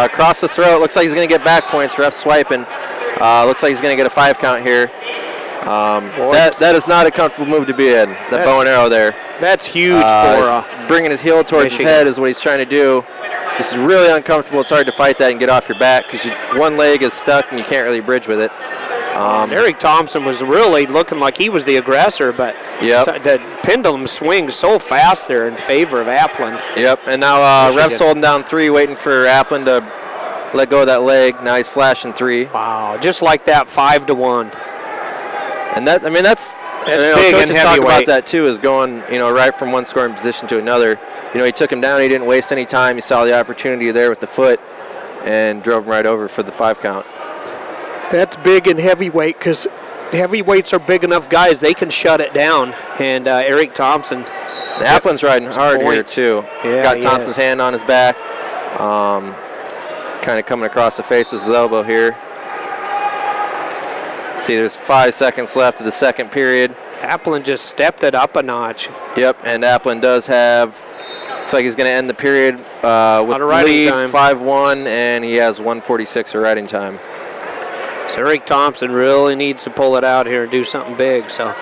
Across the throat. Looks like he's going to get back points. Ref swiping. Looks like he's going to get a 5 count here. That is not a comfortable move to be in. The bow and arrow there.
That's huge for
bringing his heel towards
Michigan.
his head is what he's trying to do. This is really uncomfortable. It's hard to fight that and get off your back because one leg is stuck and you can't really bridge with it.
Eric Thompson was really looking like he was the aggressor, but the pendulum swings so fast there in favor of Applin.
Yep, and now ref's holding down 3, waiting for Applin to let go of that leg. Now he's flashing 3.
Wow, just like that, 5-1.
And that's
big
coaches
and
talk
heavyweight.
about that too, is going right from one scoring position to another. He took him down. He didn't waste any time. He saw the opportunity there with the foot and drove him right over for the 5 count.
That's big in heavyweight because heavyweights are big enough guys. They can shut it down. And Eric Thompson.
Applin's riding hard here too.
Yeah,
got Thompson's hand on his back. Kind of coming across the face with his elbow here. See, there's 5 seconds left of the second period.
Applin just stepped it up a notch.
Yep, and Applin does have, looks like he's going to end the period with lead 5-1, and he has 1:46 of riding time.
So Eric Thompson really needs to pull it out here and do something big. So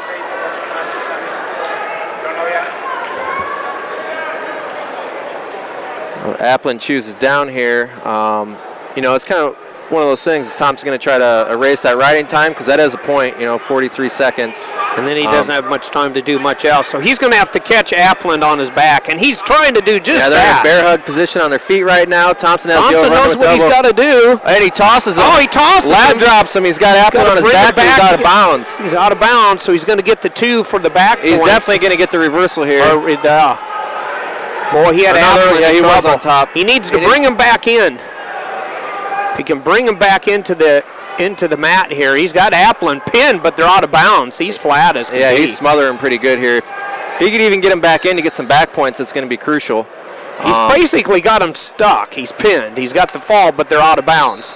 Applin chooses down here. It's kind of one of those things. Is Thompson going to try to erase that riding time because that is a point, 43 seconds.
And then he doesn't have much time to do much else. So he's going to have to catch Applin on his back, and he's trying to do just
they're in a bear hug position on their feet right now. Thompson
knows what he's got to do.
And he tosses him.
Oh, he tosses
Lad
him.
drops him. He's got Applin on his back, but he's out of bounds.
He's out of bounds, so he's going to get the 2 for the back
He's
points.
definitely going to get the reversal here.
Boy, he had Applin in
he
trouble.
was on top.
He needs to bring him back in. If he can bring him back into the mat here, he's got Applin pinned, but they're out of bounds. He's flat as can be.
He's smothering pretty good here. If he could even get him back in to get some back points, it's going to be crucial.
He's basically got him stuck. He's pinned. He's got the fall, but they're out of bounds.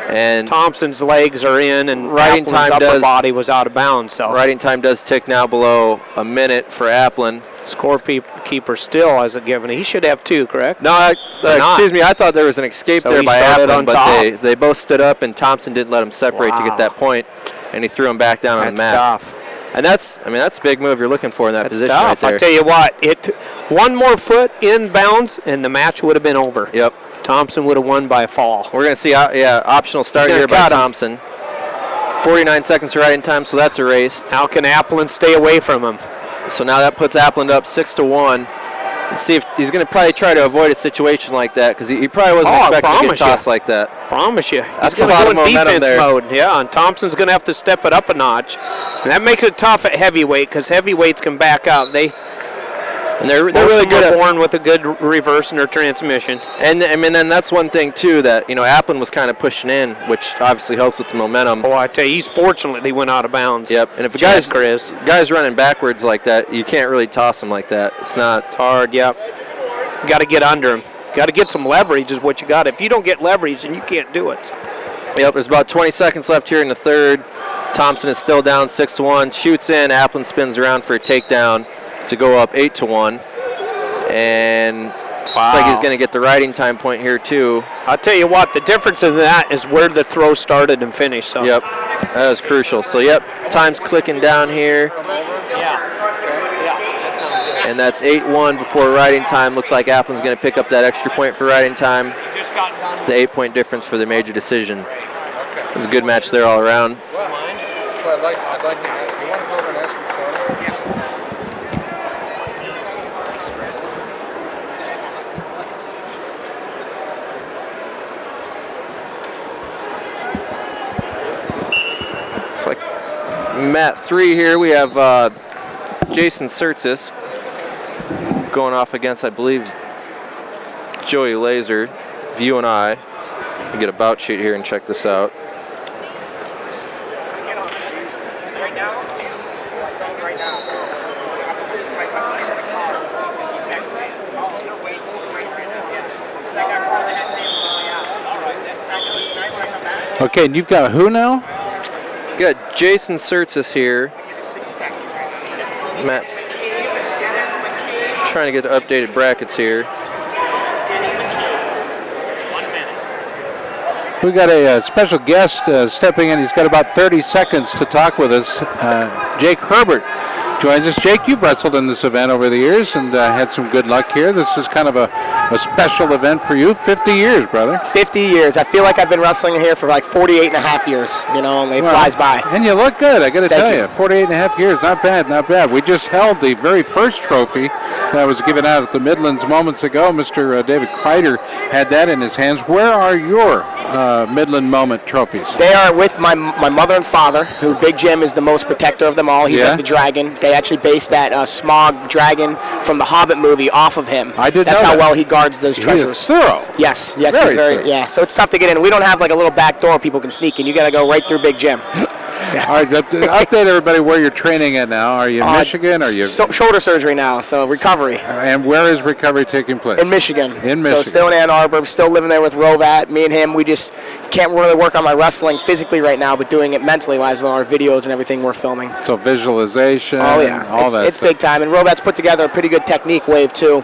And
Thompson's legs are in, and
riding
Applin's
time
upper body was out of bounds. So
riding time does tick now below a minute for Applin.
Scorekeeper still hasn't given it. He should have 2, correct?
No, excuse me. I thought there was an escape there by Applin, but they both stood up, and Thompson didn't let him separate to get that point, and he threw him back down on the mat.
That's tough.
And that's a big move you're looking for in that position
tough.
right there.
I'll tell you what, one more foot in bounds, and the match would have been over.
Yep.
Thompson would have won by a fall.
We're going to see, optional start here by Thompson. 49 seconds of riding time, so that's erased.
How can Applin stay away from him?
So now that puts Applin up 6-1. Let's see if he's going to probably try to avoid a situation like that because he probably wasn't expecting to get tossed like that.
Promise you.
That's
He's
a lot of
go in
momentum
defense
there.
mode. Yeah, and Thompson's going to have to step it up a notch. And that makes it tough at heavyweight because heavyweights can back up.
They're really good at
born with a good reverse in their transmission.
And then that's one thing too that Applin was kind of pushing in, which obviously helps with the momentum.
Oh, I tell you, he's fortunate they went out of bounds.
Yep. And if a guy's running backwards like that, you can't really toss him like that. It's
hard. Yep. You got to get under him. Got to get some leverage is what you got. If you don't get leverage, then you can't do it.
Yep. There's about 20 seconds left here in the third. Thompson is still down 6-1. Shoots in. Applin spins around for a takedown to go up 8-1, and looks like he's going to get the riding time point here too.
I'll tell you what, the difference in that is where the throw started and finished. So.
Yep, that was crucial. So time's clicking down here. And that's 8-1 before riding time. Looks like Applin's going to pick up that extra point for riding time. The 8-point difference for the major decision. It was a good match there all around.
I'd like to ask, you want to go over and ask your
mat 3 here, we have Jason Sertzis going off against, I believe, Joey Laser. If you and I can get a bout sheet here and check this out.
Okay, and you've got who now?
You got Jason Sertzis here. Matt's trying to get the updated brackets here.
We got a special guest stepping in. He's got about 30 seconds to talk with us. Jake Herbert joins us. Jake, you've wrestled in this event over the years and had some good luck here. This is kind of a special event for you. 50 years, brother.
50 years. I feel like I've been wrestling here for like 48 and a half years, you know, and it flies by.
And you look good, I got to tell you. 48 and a half years, not bad, not bad. We just held the very first trophy that was given out at the Midlands moments ago. Mr. David Kreider had that in his hands. Where are your Midland moment trophies?
They are with my mother and father, who Big Jim is the most protector of them all. He's like the dragon. They actually based that Smog dragon from the Hobbit movie off of him.
I did
That's
know
how
that.
well he guards those treasures.
He is thorough.
Yes,
Very
he's very
thorough.
yeah. So it's tough to get in. We don't have like a little back door people can sneak in. You got to go right through Big Jim.
All right, update everybody where you're training at now. Are you in Michigan? Are you
shoulder surgery now? So recovery.
And where is recovery taking place?
In Michigan.
In Michigan.
So still in Ann Arbor. I'm still living there with Rovat. Me and him, we just can't really work on my wrestling physically right now, but doing it mentally wise with all our videos and everything we're filming.
So visualization.
Oh yeah,
all that.
It's big time. And Rovat's put together a pretty good technique wave too.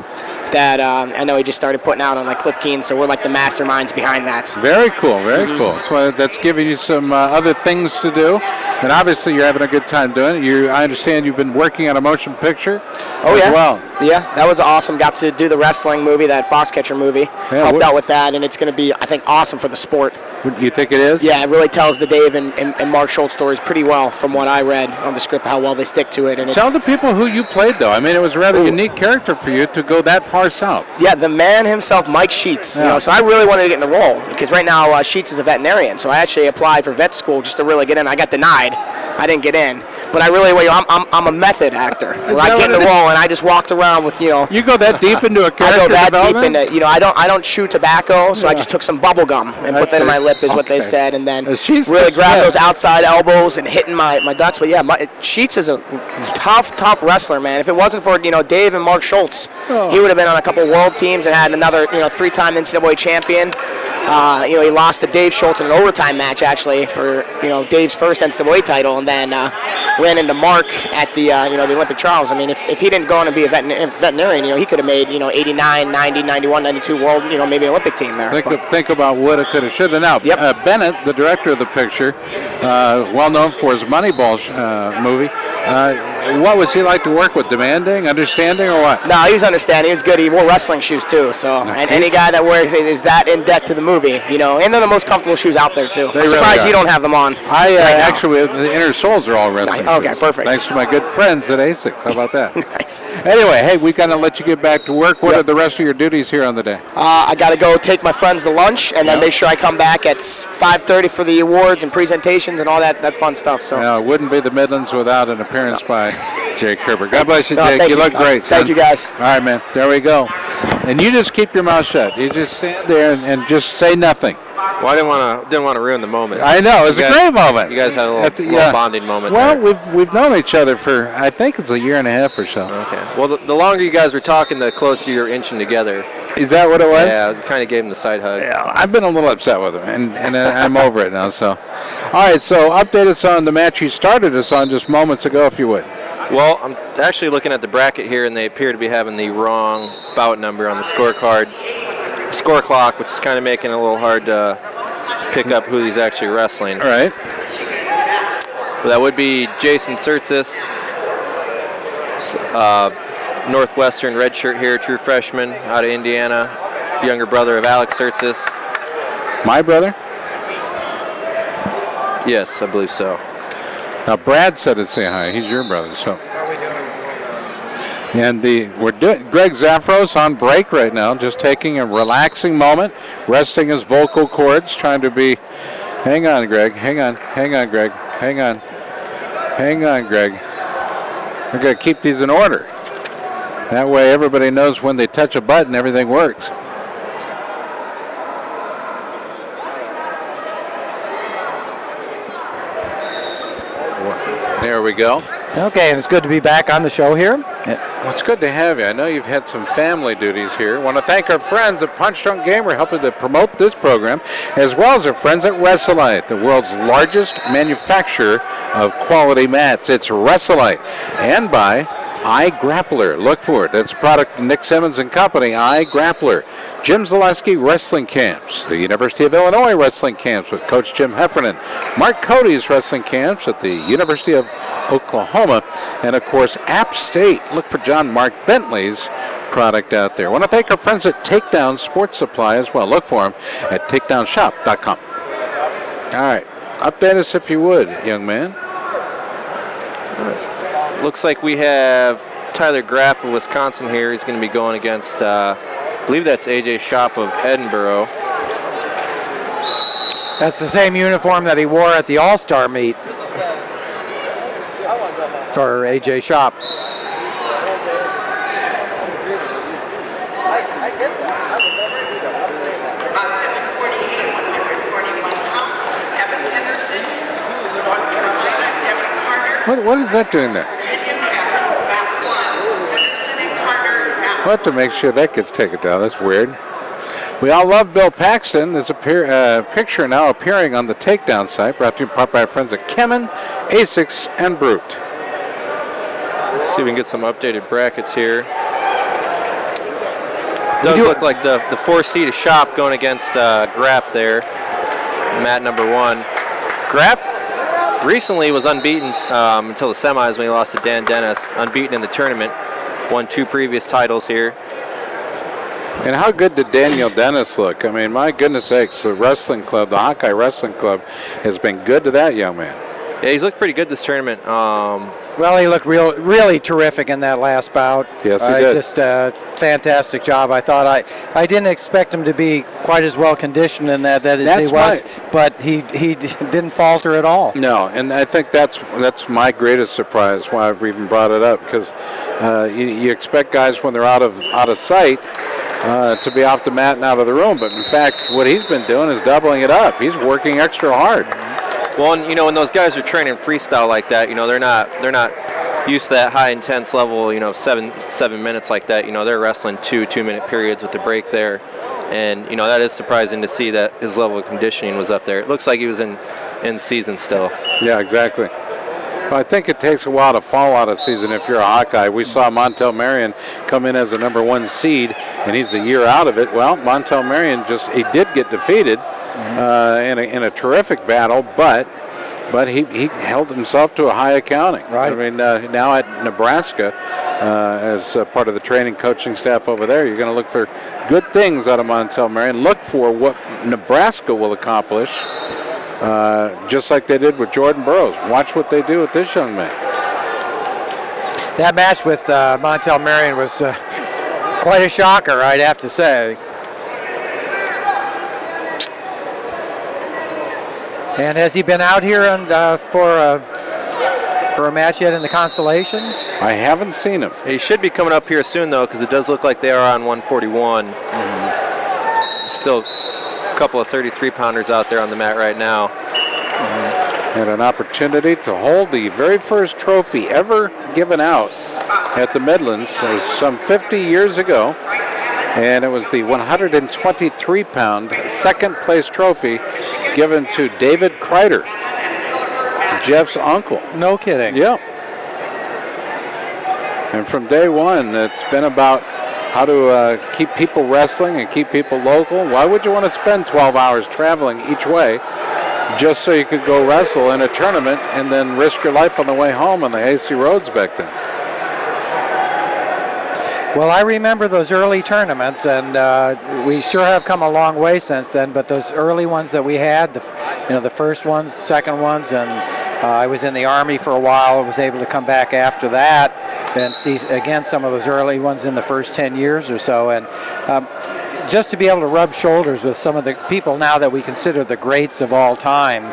That I know he just started putting out on like Cliff Keen, so we're like the masterminds behind that.
Very cool, very cool. So that's giving you some other things to do, and obviously you're having a good time doing it. I understand you've been working on a motion picture as well.
Yeah, that was awesome. Got to do the wrestling movie, that Foxcatcher movie. Helped out with that, and it's going to be, I think, awesome for the sport.
You think it is?
Yeah, it really tells the Dave and Mark Schultz stories pretty well from what I read on the script, how well they stick to it. And
tell the people who you played, though. I mean, it was a rather unique character for you to go that far south.
Yeah, the man himself, Mike Sheets. You know, so I really wanted to get in the role because right now Sheets is a veterinarian. So I actually applied for vet school just to really get in. I got denied. I didn't get in. But I really, I'm a method actor. When I get in the role and I just walked around with, you know.
You go that deep into a character
I go that
development?
deep into, you know, I don't chew tobacco, so I just took some bubble gum and put that in my lip is what they said, and then really grabbed those outside elbows and hitting my ducks. But yeah, Sheets is a tough wrestler, man. If it wasn't for, you know, Dave and Mark Schultz, he would have been on a couple world teams and had another, you know, 3-time NCAA champion. You know, he lost to Dave Schultz in an overtime match actually for, you know, Dave's first NCAA title, and then ran into Mark at the you know, the Olympic trials. I mean, if he didn't go on and be a veterinarian, you know, he could have made, you know, 89, 90, 91, 92 world, you know, maybe Olympic team there.
Think about woulda, coulda, shoulda. Now, Bennett, the director of the picture, well known for his Moneyball movie. What was he like to work with? Demanding, understanding, or what?
No, he was understanding. He was good. He wore wrestling shoes too. So, and any guy that wears is that in debt to the movie, you know. And they're the most comfortable shoes out there too. I'm surprised you don't have them on.
Actually, the inner soles are all wrestling.
Okay,
shoes.
perfect.
Thanks to my good friends at ASICS. How about that?
Nice.
Anyway, hey, we gotta let you get back to work. What are the rest of your duties here on the day?
I got to go take my friends to lunch, and then make sure I come back at 5:30 for the awards and presentations and all that fun stuff. So.
Yeah, it wouldn't be the Midlands without an appearance by Jake Herbert. God bless you, Jake. You look great.
Thank you, guys.
All right, man. There we go. And you just keep your mouth shut. You just stand there and just say nothing.
Well, I didn't want to ruin the moment.
I know. It's a great moment.
You guys had a little bonding moment.
Well,
there.
we've known each other for, I think it's a year and a half or so.
Okay. Well, the longer you guys were talking, the closer you were inching together.
Is that what it was?
Yeah, kind of gave him the side hug.
Yeah, I've been a little upset with him, and I'm over it now. So, all right. So, update us on the match you started us on just moments ago, if you would.
Well, I'm actually looking at the bracket here, and they appear to be having the wrong bout number on the score clock, which is kind of making it a little hard to pick up who he's actually wrestling.
All right.
But that would be Jason Sertzis, Northwestern redshirt here, true freshman out of Indiana, younger brother of Alex Sertzis.
My brother?
Yes, I believe so.
Now, Brad said to say hi. He's your brother, so. And we're doing Greg Zafros on break right now, just taking a relaxing moment, resting his vocal cords, trying to be. Hang on, Greg. Hang on, Greg. Hang on. Hang on, Greg. We're going to keep these in order. That way everybody knows when they touch a button, everything works. There we go.
Okay, and it's good to be back on the show here.
Well, it's good to have you. I know you've had some family duties here. I want to thank our friends at Punch Drunk Gamer helping to promote this program, as well as our friends at Wrestlite, the world's largest manufacturer of quality mats. It's Wrestlite. And by iGrappler. Look for it. That's a product of Nick Simmons and Company, iGrappler. Jim Zaleski Wrestling Camps, the University of Illinois Wrestling Camps with Coach Jim Heffernan, Mark Cody's Wrestling Camps at the University of Oklahoma, and of course App State. Look for John Mark Bentley's product out there. I want to thank our friends at Takedown Sports Supply as well. Look for them at takedownshop.com. All right, update us if you would, young man.
Looks like we have Tyler Graff of Wisconsin here. He's going to be going against, I believe that's AJ Shop of Edinburgh.
That's the same uniform that he wore at the All-Star meet for AJ Shop.
What is that doing there? We'll have to make sure that gets taken down. That's weird. We all love Bill Paxton. There's a picture now appearing on the Takedown site, brought to you by our friends at Kemen, Asics, and Brute.
Let's see if we can get some updated brackets here. Does look like the 4 seed is Shop going against Graff there, mat number 1. Graff recently was unbeaten until the semis when he lost to Dan Dennis. Unbeaten in the tournament. Won 2 previous titles here.
And how good did Daniel Dennis look? I mean, my goodness sakes, the wrestling club, the Hawkeye Wrestling Club, has been good to that young man.
Yeah, he's looked pretty good this tournament.
Well, he looked really terrific in that last bout.
Yes, he did.
Just a fantastic job. I thought I didn't expect him to be quite as well conditioned in that as he was, but he didn't falter at all.
No, and I think that's my greatest surprise why I've even brought it up, because you expect guys when they're out of sight to be off the mat and out of the room, but in fact what he's been doing is doubling it up. He's working extra hard.
Well, and, when those guys are training freestyle like that, they're not used to that high intense level, 7 minutes like that. They're wrestling 2-minute periods with the break there, and that is surprising to see that his level of conditioning was up there. It looks like he was in season still.
Yeah, exactly. Well, I think it takes a while to fall out of season if you're a Hawkeye. We saw Montel Marion come in as a number 1 seed, and he's a year out of it. Well, Montel Marion he did get defeated in a terrific battle, but he held himself to a high accounting.
Right.
I mean, now at Nebraska, as part of the training coaching staff over there, you're going to look for good things out of Montel Marion. Look for what Nebraska will accomplish, just like they did with Jordan Burroughs. Watch what they do with this young man.
That match with Montel Marion was quite a shocker, I'd have to say. And has he been out here for a match yet in the Consolations?
I haven't seen him.
He should be coming up here soon, though, because it does look like they are on 141. Still a couple of 33-pounders out there on the mat right now.
Had an opportunity to hold the very first trophy ever given out at the Midlands. It was some 50 years ago, and it was the 123-pound second-place trophy given to David Kreider, Jeff's uncle.
No kidding.
Yeah. And from day one, it's been about how to keep people wrestling and keep people local. Why would you want to spend 12 hours traveling each way just so you could go wrestle in a tournament and then risk your life on the way home on the AC roads back then?
Well, I remember those early tournaments, and we sure have come a long way since then, but those early ones that we had, the first ones, second ones, and I was in the Army for a while. I was able to come back after that and see, again, some of those early ones in the first 10 years or so. And just to be able to rub shoulders with some of the people now that we consider the greats of all time,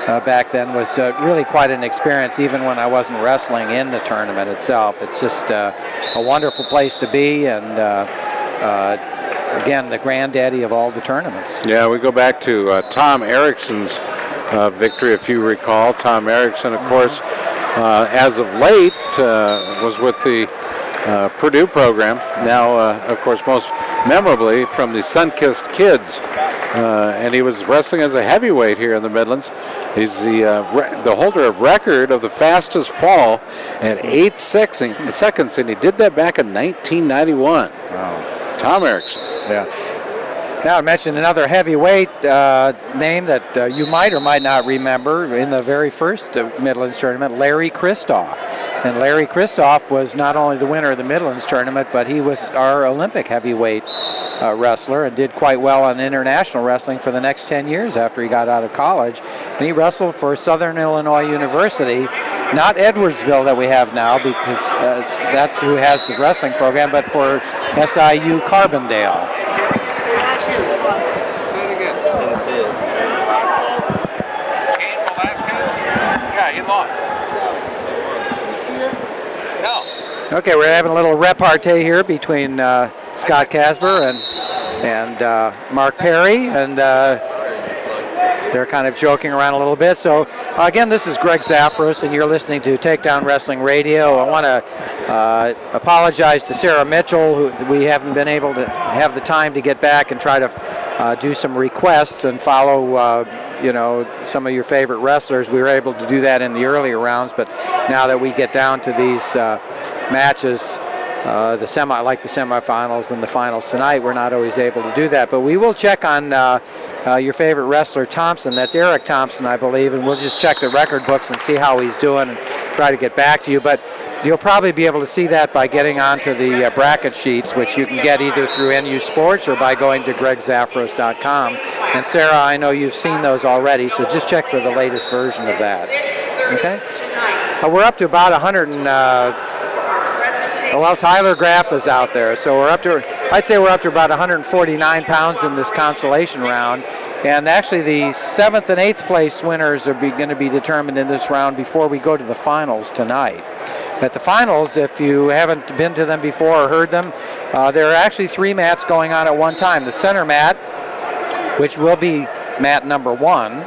back then was really quite an experience, even when I wasn't wrestling in the tournament itself. It's just a wonderful place to be, and again, the granddaddy of all the tournaments.
Yeah, we go back to Tom Erickson's victory, if you recall. Tom Erickson, of course, as of late, was with the Purdue program. Now, of course, most memorably from the Sunkissed Kids. And he was wrestling as a heavyweight here in the Midlands. He's the holder of record of the fastest fall at 8 seconds, and he did that back in 1991. Wow. Tom Erickson.
Yeah. Now I mentioned another heavyweight name that you might or might not remember in the very first Midlands tournament, Larry Christoph. And Larry Christoph was not only the winner of the Midlands tournament, but he was our Olympic heavyweight wrestler and did quite well in international wrestling for the next 10 years after he got out of college. And he wrestled for Southern Illinois University, not Edwardsville that we have now, because that's who has the wrestling program, but for SIU Carbondale.
Say it again.
Didn't see it.
Cain Velasquez? Yeah, he lost. You see him? No.
Okay, we're having a little repartee here between Scott Casber and Mark Perry, and they're kind of joking around a little bit. So again, this is Greg Zafros, and you're listening to Takedown Wrestling Radio. I want to apologize to Sarah Mitchell, who we haven't been able to have the time to get back and try to do some requests and follow some of your favorite wrestlers. We were able to do that in the earlier rounds, but now that we get down to these matches, like the semifinals and the finals tonight, we're not always able to do that. But we will check on your favorite wrestler, Thompson. That's Eric Thompson, I believe, and we'll just check the record books and see how he's doing and try to get back to you. But you'll probably be able to see that by getting onto the bracket sheets, which you can get either through NU Sports or by going to gregzafros.com. And Sarah, I know you've seen those already, so just check for the latest version of that. Okay? We're up to about 100 and... well, Tyler Graff is out there, so I'd say we're up to about 149 pounds in this consolation round. And actually the 7th and 8th place winners are going to be determined in this round before we go to the finals tonight. At the finals, if you haven't been to them before or heard them, there are actually 3 mats going on at one time. The center mat, which will be mat number 1,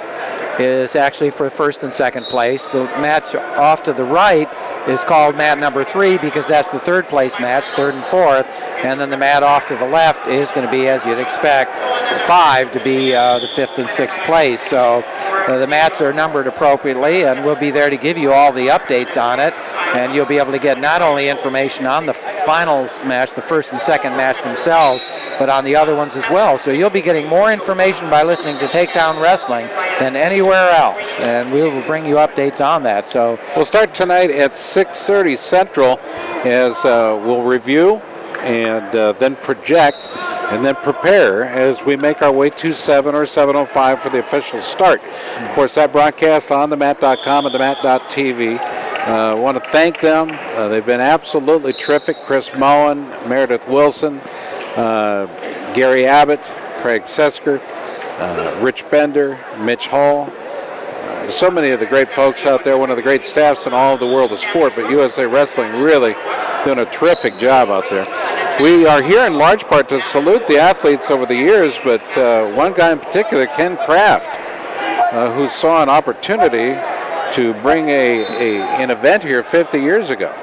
is actually for first and second place. The match off to the right is called mat number 3 because that's the third place match, 3rd and 4th, and then the mat off to the left is going to be, as you'd expect, 5 to be the 5th and 6th place. So the mats are numbered appropriately, and we'll be there to give you all the updates on it, and you'll be able to get not only information on the finals match, the first and second match themselves, but on the other ones as well. So you'll be getting more information by listening to Takedown Wrestling than anywhere else, and we will bring you updates on that. So
we'll start tonight at 6:30 Central as we'll review and then project and then prepare as we make our way to 7 or 7:05 for the official start. Of course, that broadcast on themat.com and themat.tv. I want to thank them. They've been absolutely terrific. Chris Moen, Meredith Wilson, Gary Abbott, Craig Sesker, Rich Bender, Mitch Hall. So many of the great folks out there, one of the great staffs in all of the world of sport, but USA Wrestling really doing a terrific job out there. We are here in large part to salute the athletes over the years, but one guy in particular, Ken Kraft, who saw an opportunity to bring an event here 50 years ago.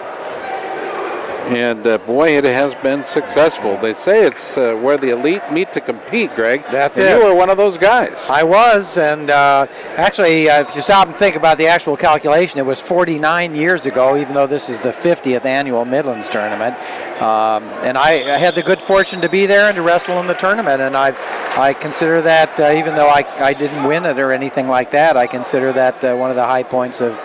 And boy, it has been successful. They say it's where the elite meet to compete, Greg.
That's
and
it.
You were one of those guys.
I was, and actually, if you stop and think about the actual calculation, it was 49 years ago, even though this is the 50th annual Midlands tournament. And I had the good fortune to be there and to wrestle in the tournament, and I consider that, even though I didn't win it or anything like that, I consider that one of the high points of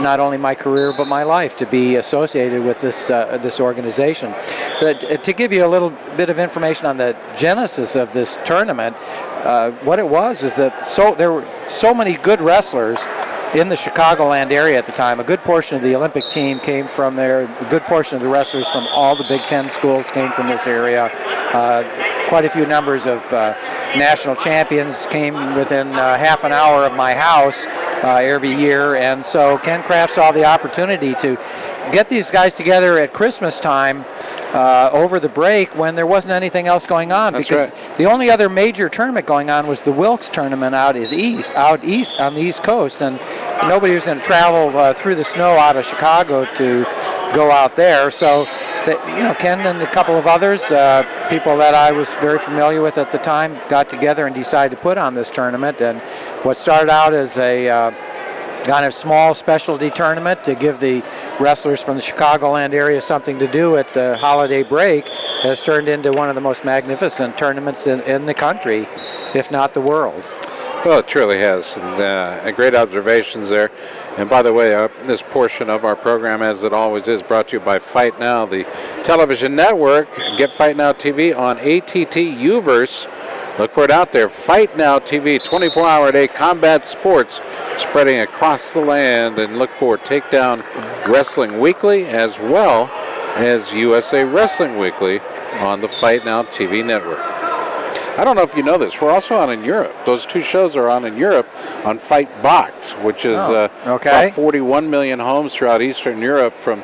not only my career but my life, to be associated with this organization. But to give you a little bit of information on the genesis of this tournament, what it was is that there were so many good wrestlers in the Chicagoland area at the time. A good portion of the Olympic team came from there. A good portion of the wrestlers from all the Big Ten schools came from this area. Quite a few numbers of national champions came within half an hour of my house every year, and so Ken Kraft saw the opportunity to get these guys together at Christmas time over the break when there wasn't anything else going on.
That's
because
right.
the only other major tournament going on was the Wilkes tournament out east on the East Coast, and nobody was going to travel through the snow out of Chicago to go out there. So, Ken and a couple of others, people that I was very familiar with at the time, got together and decided to put on this tournament. And what started out as a kind of small specialty tournament to give the wrestlers from the Chicagoland area something to do at the holiday break has turned into one of the most magnificent tournaments in the country, if not the world.
Well, it truly has, and great observations there. And by the way, this portion of our program, as it always is, brought to you by Fight Now, the television network. Get Fight Now TV on ATT Uverse. Look for it out there. Fight Now TV, 24-hour-a-day combat sports spreading across the land. And look for Takedown Wrestling Weekly as well as USA Wrestling Weekly on the Fight Now TV network. I don't know if you know this. We're also on in Europe. Those two shows are on in Europe on Fight Box, which is about 41 million homes throughout Eastern Europe, from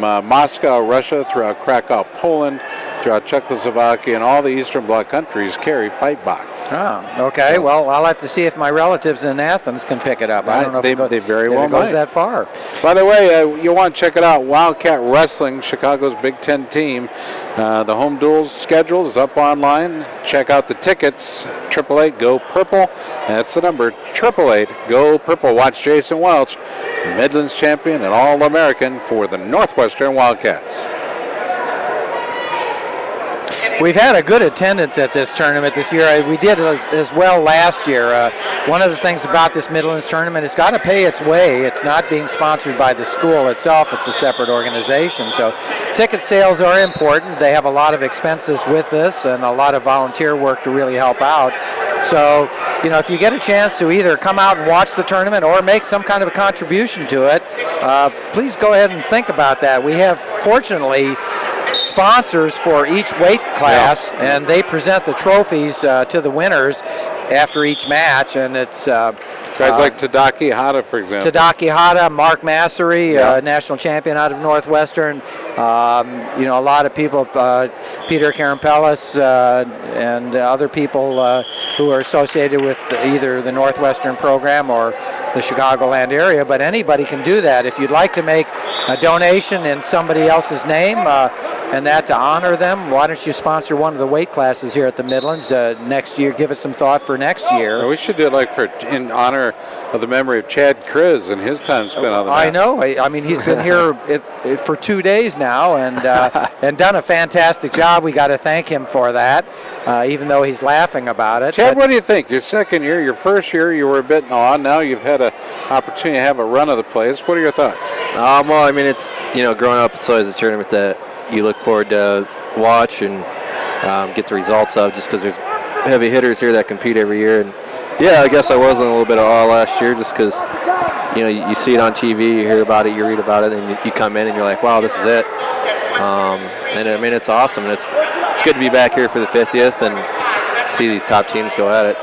Moscow, Russia, throughout Krakow, Poland, throughout Czechoslovakia, and all the Eastern Bloc countries carry Fight Box.
Oh, okay. Well, I'll have to see if my relatives in Athens can pick it up. I don't know if
they very well
it goes
might.
that far.
By the way, you want to check it out. Wildcat Wrestling, Chicago's Big Ten team. The home duels schedule is up online. Check out the tickets. 888 Go Purple. That's the number. 888 Go Purple. Watch Jason Welch, Midlands champion and All-American for the Northwestern Wildcats.
We've had a good attendance at this tournament this year. We did as well last year. One of the things about this Midlands tournament, it's got to pay its way. It's not being sponsored by the school itself. It's a separate organization. So ticket sales are important. They have a lot of expenses with this and a lot of volunteer work to really help out. So, if you get a chance to either come out and watch the tournament or make some kind of a contribution to it, please go ahead and think about that. We have, fortunately, sponsors for each weight class, and they present the trophies to the winners after each match, and it's
guys like Tadaki Hata, for example.
Tadaki Hata, Mark Massery, national champion out of Northwestern. A lot of people, Peter Karampellis and other people who are associated with either the Northwestern program or the Chicagoland area, but anybody can do that. If you'd like to make a donation in somebody else's name and that to honor them, why don't you sponsor one of the weight classes here at the Midlands next year? Give it some thought for next year.
Well, we should do it in honor of the memory of Chad Kriz and his time spent on the map.
I know. I mean, he's been here for 2 days now and done a fantastic job. We got to thank him for that, even though he's laughing about it.
Chad, what do you think? Your second year, your first year, you were a bit in awe. Now you've had an opportunity to have a run of the place. What are your thoughts?
Well, I mean, it's, growing up, it's always a tournament that you look forward to watch and get the results of, just because there's heavy hitters here that compete every year. And yeah, I guess I was in a little bit of awe last year, just because you see it on TV, you hear about it, you read about it, and you come in and you're like, wow, this is it. And I mean, it's awesome, and it's good to be back here for the 50th and see these top teams go at it.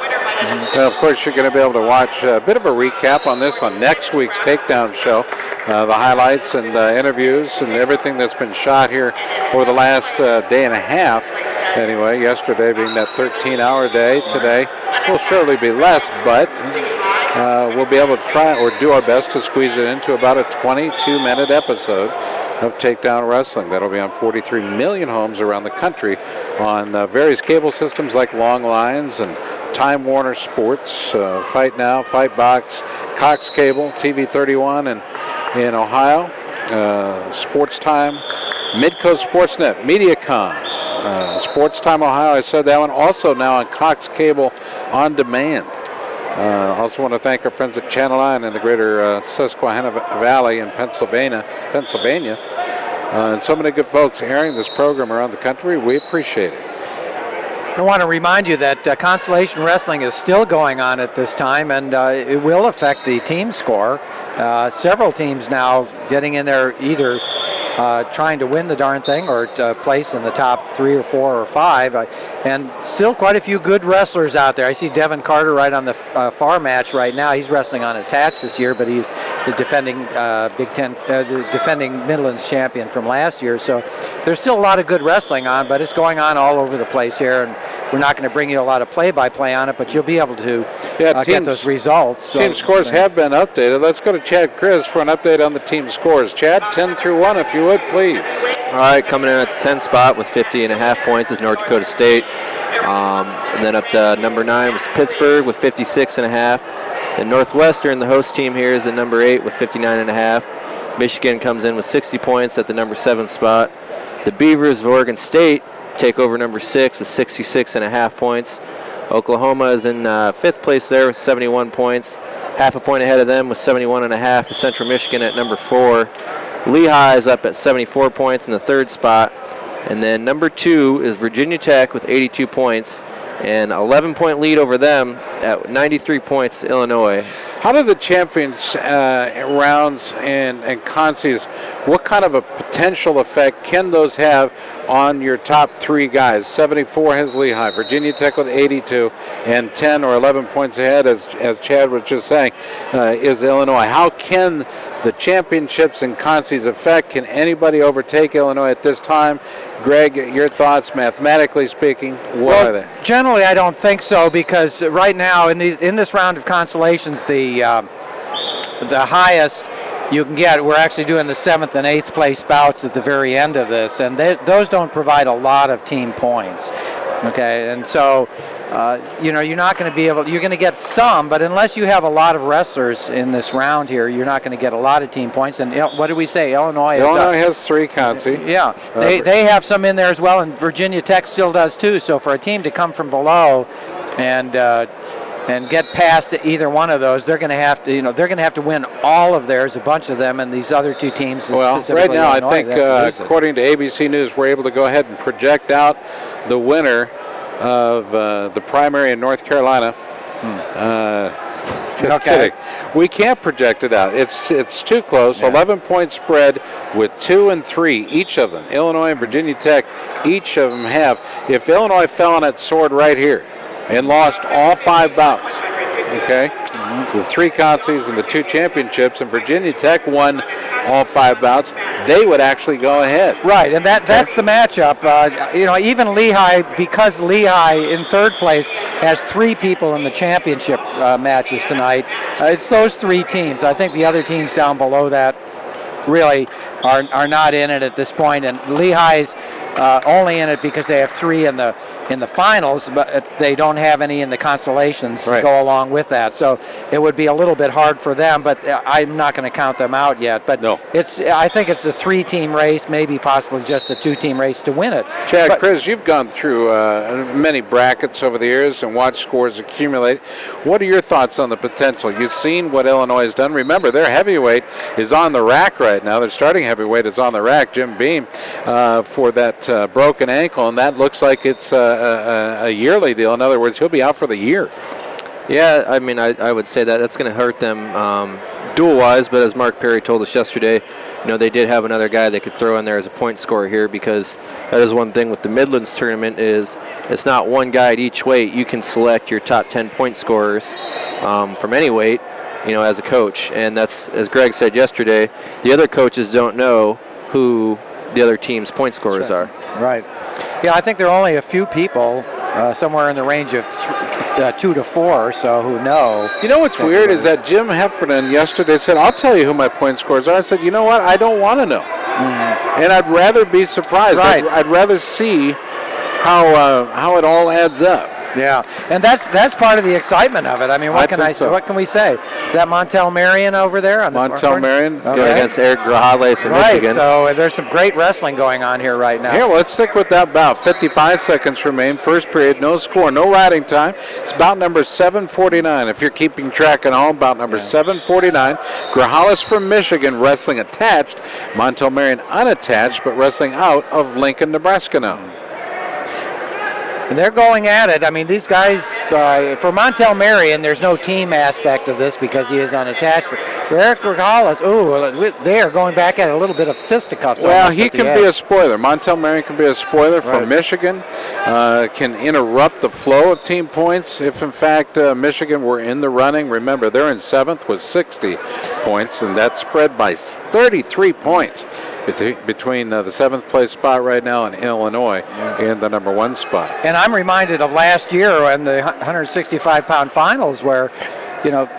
Well, of course, you're going to be able to watch a bit of a recap on this on next week's Takedown show. The highlights and interviews and everything that's been shot here over the last day and a half. Anyway, yesterday being that 13-hour day, today will surely be less, but we'll be able to try or do our best to squeeze it into about a 22-minute episode of Takedown Wrestling. That'll be on 43 million homes around the country on various cable systems like Long Lines and Time Warner Sports, Fight Now, Fight Box, Cox Cable, TV 31 in Ohio, Sports Time, Midcoast Sportsnet, MediaCom, Sports Time Ohio, I said that one, also now on Cox Cable On Demand. Also want to thank our friends at Channel 9 in the greater Susquehanna Valley in Pennsylvania, and so many good folks airing this program around the country. We appreciate it.
I want to remind you that Consolation Wrestling is still going on at this time, and it will affect the team score. Several teams now getting in there either trying to win the darn thing or place in the top 3 or 4 or 5. And still quite a few good wrestlers out there. I see Devin Carter right on the far match right now. He's wrestling on attached this year, but he's the defending the defending Midlands champion from last year. So there's still a lot of good wrestling on, but it's going on all over the place here. And we're not going to bring you a lot of play-by-play on it, but you'll be able to get those results.
Team scores have been updated. Let's go to Chad Chris for an update on the team scores. Chad, 10 through 1, if you would, please.
All right, coming in at the 10th spot with 50.5 points is North Dakota State. And then up to number 9 was Pittsburgh with 56.5. The Northwestern, the host team here, is at number 8 with 59.5. Michigan comes in with 60 points at the number 7 spot. The Beavers of Oregon State take over number 6 with 66.5 points. Oklahoma is in 5th place there with 71 points. Half a point ahead of them with 71.5 is Central Michigan at number 4. Lehigh is up at 74 points in the 3rd spot. And then number 2 is Virginia Tech with 82 points. And 11-point lead over them at 93 points, Illinois.
How do the champions rounds and consies, what kind of a potential effect can those have on your top 3 guys? 74 has Lehigh, Virginia Tech with 82, and 10 or 11 points ahead, as Chad was just saying, is Illinois. How can the championships and consies affect? Can anybody overtake Illinois at this time? Greg, your thoughts, mathematically speaking, what are they?
Generally, I don't think so, because right now in this round of consolations, the highest you can get, we're actually doing the 7th and 8th place bouts at the very end of this, and those don't provide a lot of team points. Okay, and so you're not going to be able. You're going to get some, but unless you have a lot of wrestlers in this round here, you're not going to get a lot of team points. And what did we say? Illinois
has 3 consi.
Yeah, they have some in there as well, and Virginia Tech still does too. So for a team to come from below and get past either one of those, they're going to have to, they're going to have to win all of theirs, a bunch of them, and these other 2 teams.
Well, right now, Illinois, I think according to ABC News, we're able to go ahead and project out the winner of the primary in North Carolina. Just kidding. We can't project it out. It's too close. 11-point spread with 2 and 3, each of them. Illinois and Virginia Tech, each of them have. If Illinois fell on its sword right here and lost all 5 bouts, okay, the 3 consies and the 2 championships, and Virginia Tech won all 5 bouts, they would actually go ahead.
Right, and that's the matchup. Even Lehigh, because Lehigh in 3rd place has 3 people in the championship matches tonight, it's those 3 teams. I think the other teams down below that really are not in it at this point, and Lehigh's only in it because they have 3 in the finals, but they don't have any in the consolations to go along with that. So it would be a little bit hard for them, but I'm not going to count them out yet. But I think it's a 3-team race, maybe possibly just a 2-team race to win it.
Chad, Chris, you've gone through many brackets over the years and watched scores accumulate. What are your thoughts on the potential? You've seen what Illinois has done. Remember, their heavyweight is on the rack right now. Their starting heavyweight is on the rack, Jim Beam, for that broken ankle, and that looks like it's a yearly deal. In other words, he'll be out for the year.
Yeah, I mean, I would say that's going to hurt them dual-wise, but as Mark Perry told us yesterday, they did have another guy they could throw in there as a point scorer here, because that is one thing with the Midlands tournament is it's not one guy at each weight. You can select your top 10 point scorers from any weight, as a coach. And that's, as Greg said yesterday, the other coaches don't know who the other team's point scorers are.
Right. Yeah, I think there are only a few people, somewhere in the range of 2 to 4 or so, who know.
You know what's weird is that Jim Heffernan yesterday said, I'll tell you who my point scorers are. I said, you know what? I don't want to know. And I'd rather be surprised.
Right.
I'd rather see how it all adds up.
Yeah, and that's part of the excitement of it. I mean, what can we say? Is that Montel Marion over there on the
Montel Marion
against Eric Grajales in
Right,
Michigan.
so there's some great wrestling going on here right now.
Here, let's stick with that bout. 55 seconds remain. First period, no score, no riding time. It's bout number 749. If you're keeping track at home, bout number 749. Grajales from Michigan wrestling attached. Montel Marion unattached, but wrestling out of Lincoln, Nebraska now.
they're going at it. I mean, these guys, for Montel Marion, there's no team aspect of this because he is unattached. For Eric Grigales, they are going back at a little bit of fisticuffs.
Well, he can be a spoiler. Montel Marion can be a spoiler for Michigan, can interrupt the flow of team points if, in fact, Michigan were in the running. Remember, they're in 7th with 60 points, and that's spread by 33 points between the 7th place spot right now in Illinois and the number 1 spot.
And I'm reminded of last year in the 165-pound finals where,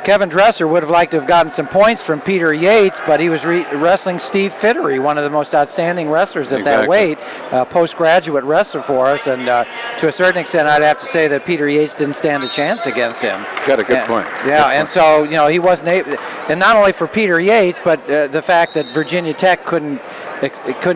Kevin Dresser would have liked to have gotten some points from Peter Yates, but he was wrestling Steve Fittery, one of the most outstanding wrestlers at that weight, postgraduate wrestler for us. And to a certain extent, I'd have to say that Peter Yates didn't stand a chance against him.
Got a good point.
Yeah, and so, he wasn't able, and not only for Peter Yates, but the fact that Virginia Tech couldn't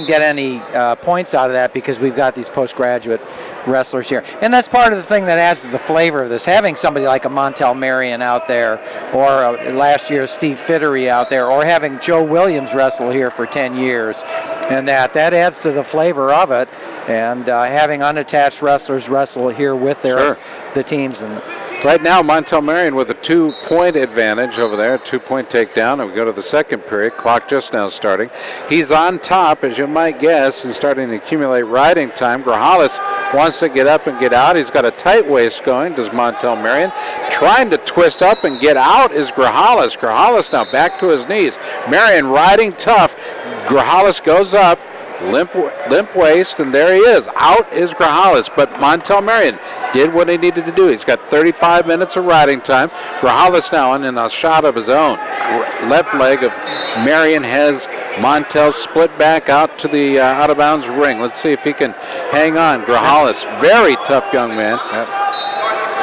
get any points out of that because we've got these postgraduate wrestlers here. And that's part of the thing that adds to the flavor of this. Having somebody like a Montel Marion out there, or last year's Steve Fittery out there, or having Joe Williams wrestle here for 10 years, and that adds to the flavor of it. And having unattached wrestlers wrestle here with the teams. And
right now, Montel Marion with a 2-point advantage over there, 2-point takedown, and we go to the second period. Clock just now starting. He's on top, as you might guess, and starting to accumulate riding time. Grigales wants to get up and get out. He's got a tight waist going, does Montel Marion. Trying to twist up and get out is Grigales. Grigales now back to his knees. Marion riding tough. Grigales goes up. Limp waist, and there he is. Out is Grigales, but Montel Marion did what he needed to do. He's got 35 minutes of riding time. Grigales now in a shot of his own. Left leg of Marion has Montel split back out to the out-of-bounds ring. Let's see if he can hang on. Grigales, very tough young man.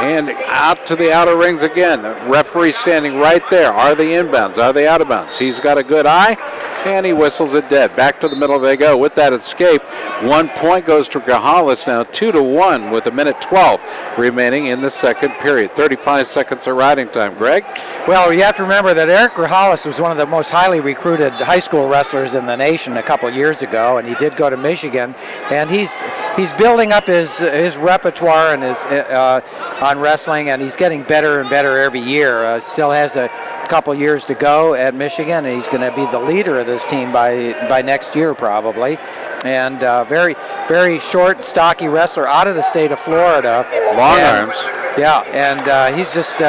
And out to the outer rings again. The referee standing right there. Are they inbounds? Are they out of bounds? He's got a good eye, and he whistles it dead. Back to the middle they go. With that escape, 1 point goes to Grigales now, 2-1 with 1:12 remaining in the second period. 35 seconds of riding time. Greg?
Well, you have to remember that Eric Grigales was one of the most highly recruited high school wrestlers in the nation a couple of years ago, and he did go to Michigan, and he's building up his repertoire and his on wrestling, and he's getting better and better every year. Still has a couple years to go at Michigan, and he's going to be the leader of this team by next year probably. And very, very short, stocky wrestler out of the state of Florida.
Long arms.
Yeah, and he's just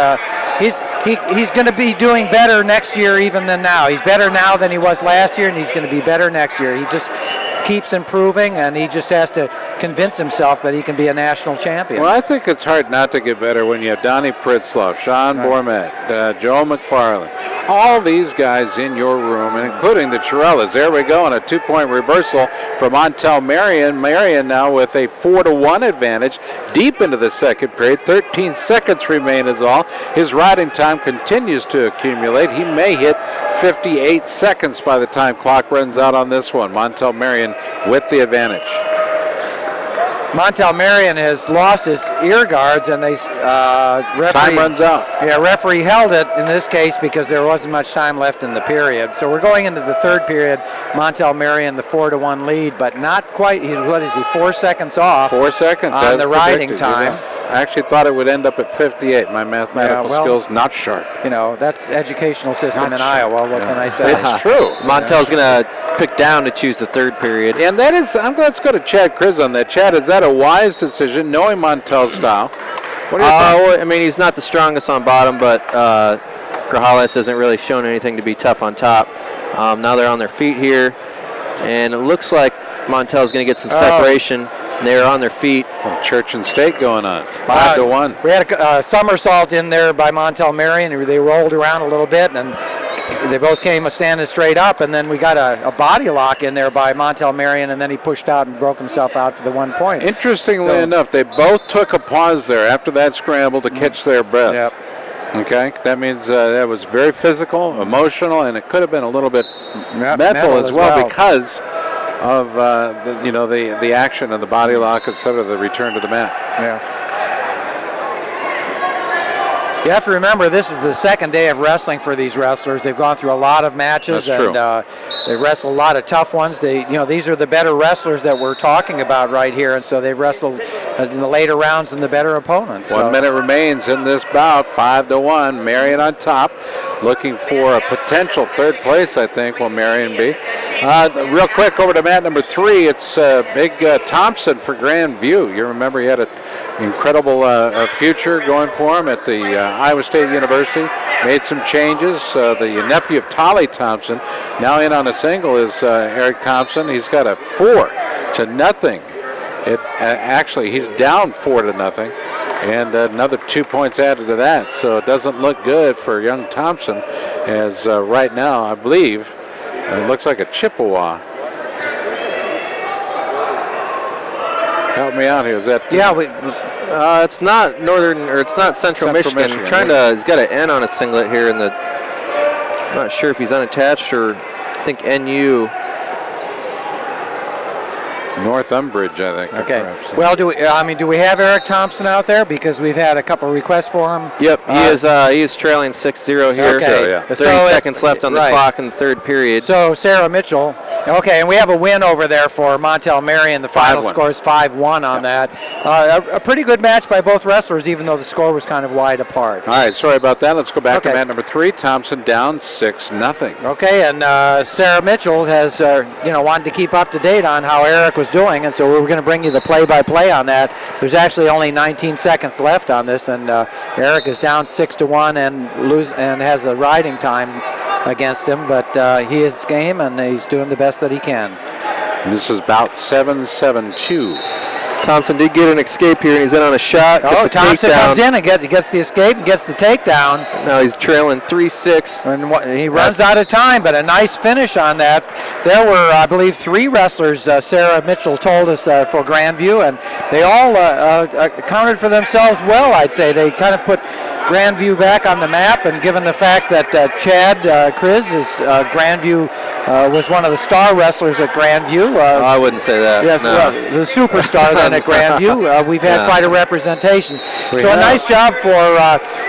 he's going to be doing better next year even than now. He's better now than he was last year, and he's going to be better next year. He just keeps improving, and he just has to convince himself that he can be a national champion.
Well, I think it's hard not to get better when you have Donnie Pritzloff, Sean Bormet, Joe McFarland, all these guys in your room, and including the Chirellas. There we go on a 2-point reversal for Montel Marion. Marion now with a 4-1 advantage deep into the second period. 13 seconds remain is all. His riding time continues to accumulate. He may hit 58 seconds by the time clock runs out on this one. Montel Marion with the advantage.
Montel Marion has lost his ear guards, and they referee,
time runs out.
Yeah, referee held it in this case because there wasn't much time left in the period. So we're going into the third period. Montel Marion, the 4-1 lead, but not quite. What is he? 4 seconds off.
4 seconds
on the riding time.
I actually thought it would end up at 58. My mathematical skills not sharp.
That's educational system in Iowa. What can I say?
It's true.
Montel's going to pick down to choose the third period.
And that is, let's go to Chad Kriz on that. Chad, is that a wise decision, knowing Montel's style?
What do you think? I mean, he's not the strongest on bottom, but Grigales hasn't really shown anything to be tough on top. Now they're on their feet here, and it looks like Montel's going to get some separation. They're on their feet.
Church and state going on. 5-1.
We had a somersault in there by Montel Marion. They rolled around a little bit, and they both came standing straight up. And then we got a body lock in there by Montel Marion, and then he pushed out and broke himself out for the 1 point.
Interestingly enough, they both took a pause there after that scramble to catch their breath.
Yep.
Okay, that means that was very physical, emotional, and it could have been a little bit mental as well because of the action of the body lock instead of the return to the mat.
Yeah. You have to remember, this is the second day of wrestling for these wrestlers. They've gone through a lot of matches,
That's true.
and they've wrestled a lot of tough ones. These are the better wrestlers that we're talking about right here, and so they've wrestled in the later rounds and the better opponents.
1 minute remains in this bout, 5-1. Marion on top, looking for a potential third place, I think, will Marion be. Real quick, over to mat number 3. It's Big Thompson for Grandview. You remember he had an incredible future going for him at the Iowa State University. Made some changes. The nephew of Tolly Thompson, now in on a single, is Eric Thompson. He's got a 4-0. Actually, he's down 4-0, and another 2 points added to that. So it doesn't look good for young Thompson, as right now, I believe, it looks like a Chippewa. Help me out here. Is that?
It's not it's not Central Michigan. He's got an N on a singlet here in the. I'm not sure if he's unattached or I think NU.
North Umbridge, I think.
Okay. Well, do we have Eric Thompson out there, because we've had a couple of requests for him?
Yep. He is trailing 6-0 here.
Okay.
30 seconds left on the clock in the third period.
So Sarah Mitchell. Okay, and we have a win over there for Montel Marion. The final score is 5-1 on that. A pretty good match by both wrestlers, even though the score was kind of wide apart.
All right, sorry about that. Let's go back to mat number 3. Thompson down 6-0.
Okay, and Sarah Mitchell has wanted to keep up to date on how Eric was doing, and so we're going to bring you the play-by-play on that. There's actually only 19 seconds left on this, and Eric is down 6-1 and has a riding time against him, but he is game, and he's doing the best that he can.
And this is about 7-7-2.
Thompson did get an escape here, and he's in on a shot.
Thompson comes in and gets the escape and gets the takedown.
Now he's trailing 3-6.
And he runs out of time, but a nice finish on that. There were, I believe, 3 wrestlers, Sarah Mitchell told us, for Grandview, and they all accounted for themselves well, I'd say. They kind of put Grandview back on the map, and given the fact that Chad Kriz is Grandview was one of the star wrestlers at Grandview.
I wouldn't say that.
Yes,
no.
well, the superstar then at Grandview. We've had quite a representation. A nice job for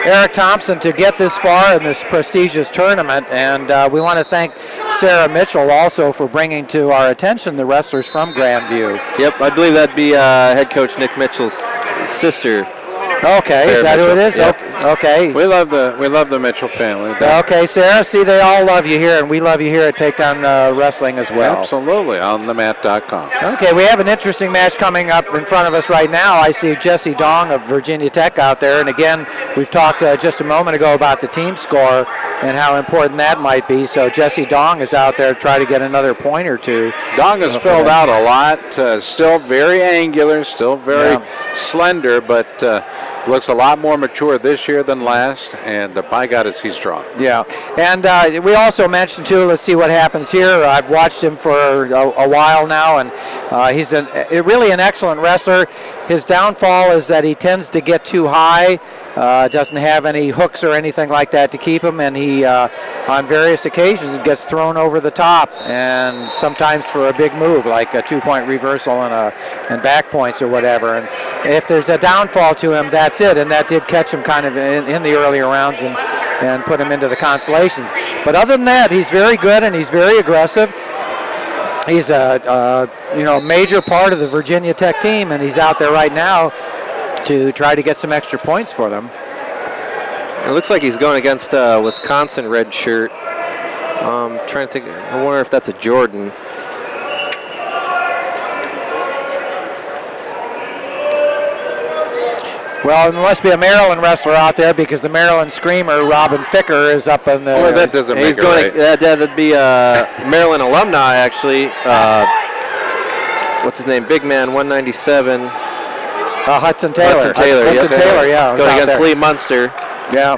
Eric Thompson to get this far in this prestigious tournament, and we want to thank Sarah Mitchell also for bringing to our attention the wrestlers from Grandview.
Yep, I believe that'd be head coach Nick Mitchell's sister.
Okay,
Sarah
is that
Mitchell.
who it is?
Yep.
Okay.
We love the Mitchell family.
Okay, Sarah. See, they all love you here, and we love you here at Takedown Wrestling as well.
Absolutely, on themat.com.
Okay, we have an interesting match coming up in front of us right now. I see Jesse Dong of Virginia Tech out there, and again, we've talked just a moment ago about the team score and how important that might be. So Jesse Dong is out there to try to get another point or two.
Dong has filled out a lot. Still very angular, still very slender, but looks a lot more mature this year than last, and by God is he strong.
Yeah, and we also mentioned too, let's see what happens here. I've watched him for a while now, and he's really an excellent wrestler. His downfall is that he tends to get too high, doesn't have any hooks or anything like that to keep him, and he on various occasions gets thrown over the top, and sometimes for a big move like a 2-point reversal and back points or whatever. And if there's a downfall to him, that's it, and that did catch him kind of in the earlier rounds and put him into the consolations. But other than that, he's very good and he's very aggressive. He's a major part of the Virginia Tech team, and he's out there right now to try to get some extra points for them.
It looks like he's going against Wisconsin red shirt. Trying to think. I wonder if that's a Jordan.
Well, there must be a Maryland wrestler out there because the Maryland Screamer, Robin Ficker, is up in the...
Well, that doesn't make it right.
That'd be Maryland alumni, actually. What's his name? Big man, 197.
Hudson Taylor.
Hudson Taylor,
yeah.
Going against Lee Munster.
Yeah.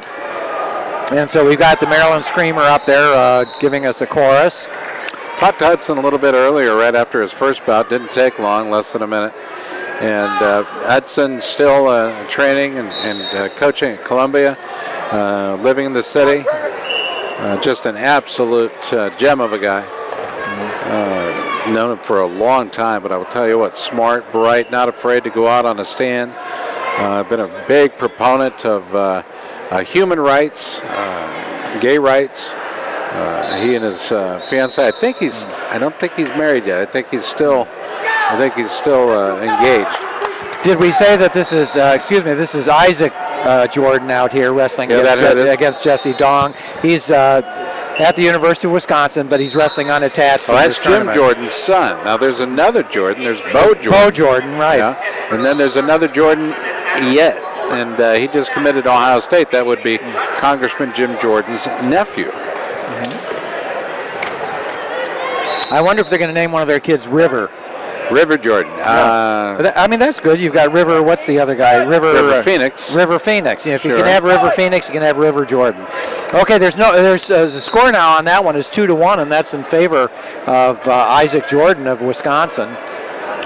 And so we've got the Maryland Screamer up there giving us a chorus.
Talked to Hudson a little bit earlier, right after his first bout. Didn't take long, less than a minute. And Hudson still training and coaching at Columbia, living in the city. Just an absolute gem of a guy. Known him for a long time, but I will tell you what, smart, bright, not afraid to go out on a stand. been a big proponent of human rights, gay rights. He and his fiancée. I don't think he's married yet. I think he's still engaged.
Did we say that this is? This is Isaac Jordan out here wrestling against Jesse Dong. He's at the University of Wisconsin, but he's wrestling unattached.
Oh, that's Jim Jordan's son. Now there's another Jordan. There's Bo Jordan.
Bo Jordan, right?
Yeah. And then there's another Jordan yet, and he just committed to Ohio State. That would be Congressman Jim Jordan's nephew.
I wonder if they're going to name one of their kids River.
River Jordan.
I mean, that's good. You've got River. What's the other guy?
River Phoenix.
River Phoenix. You know, if you can have River Phoenix, you can have River Jordan. Okay, there's the score now on that one is 2-1, and that's in favor of Isaac Jordan of Wisconsin,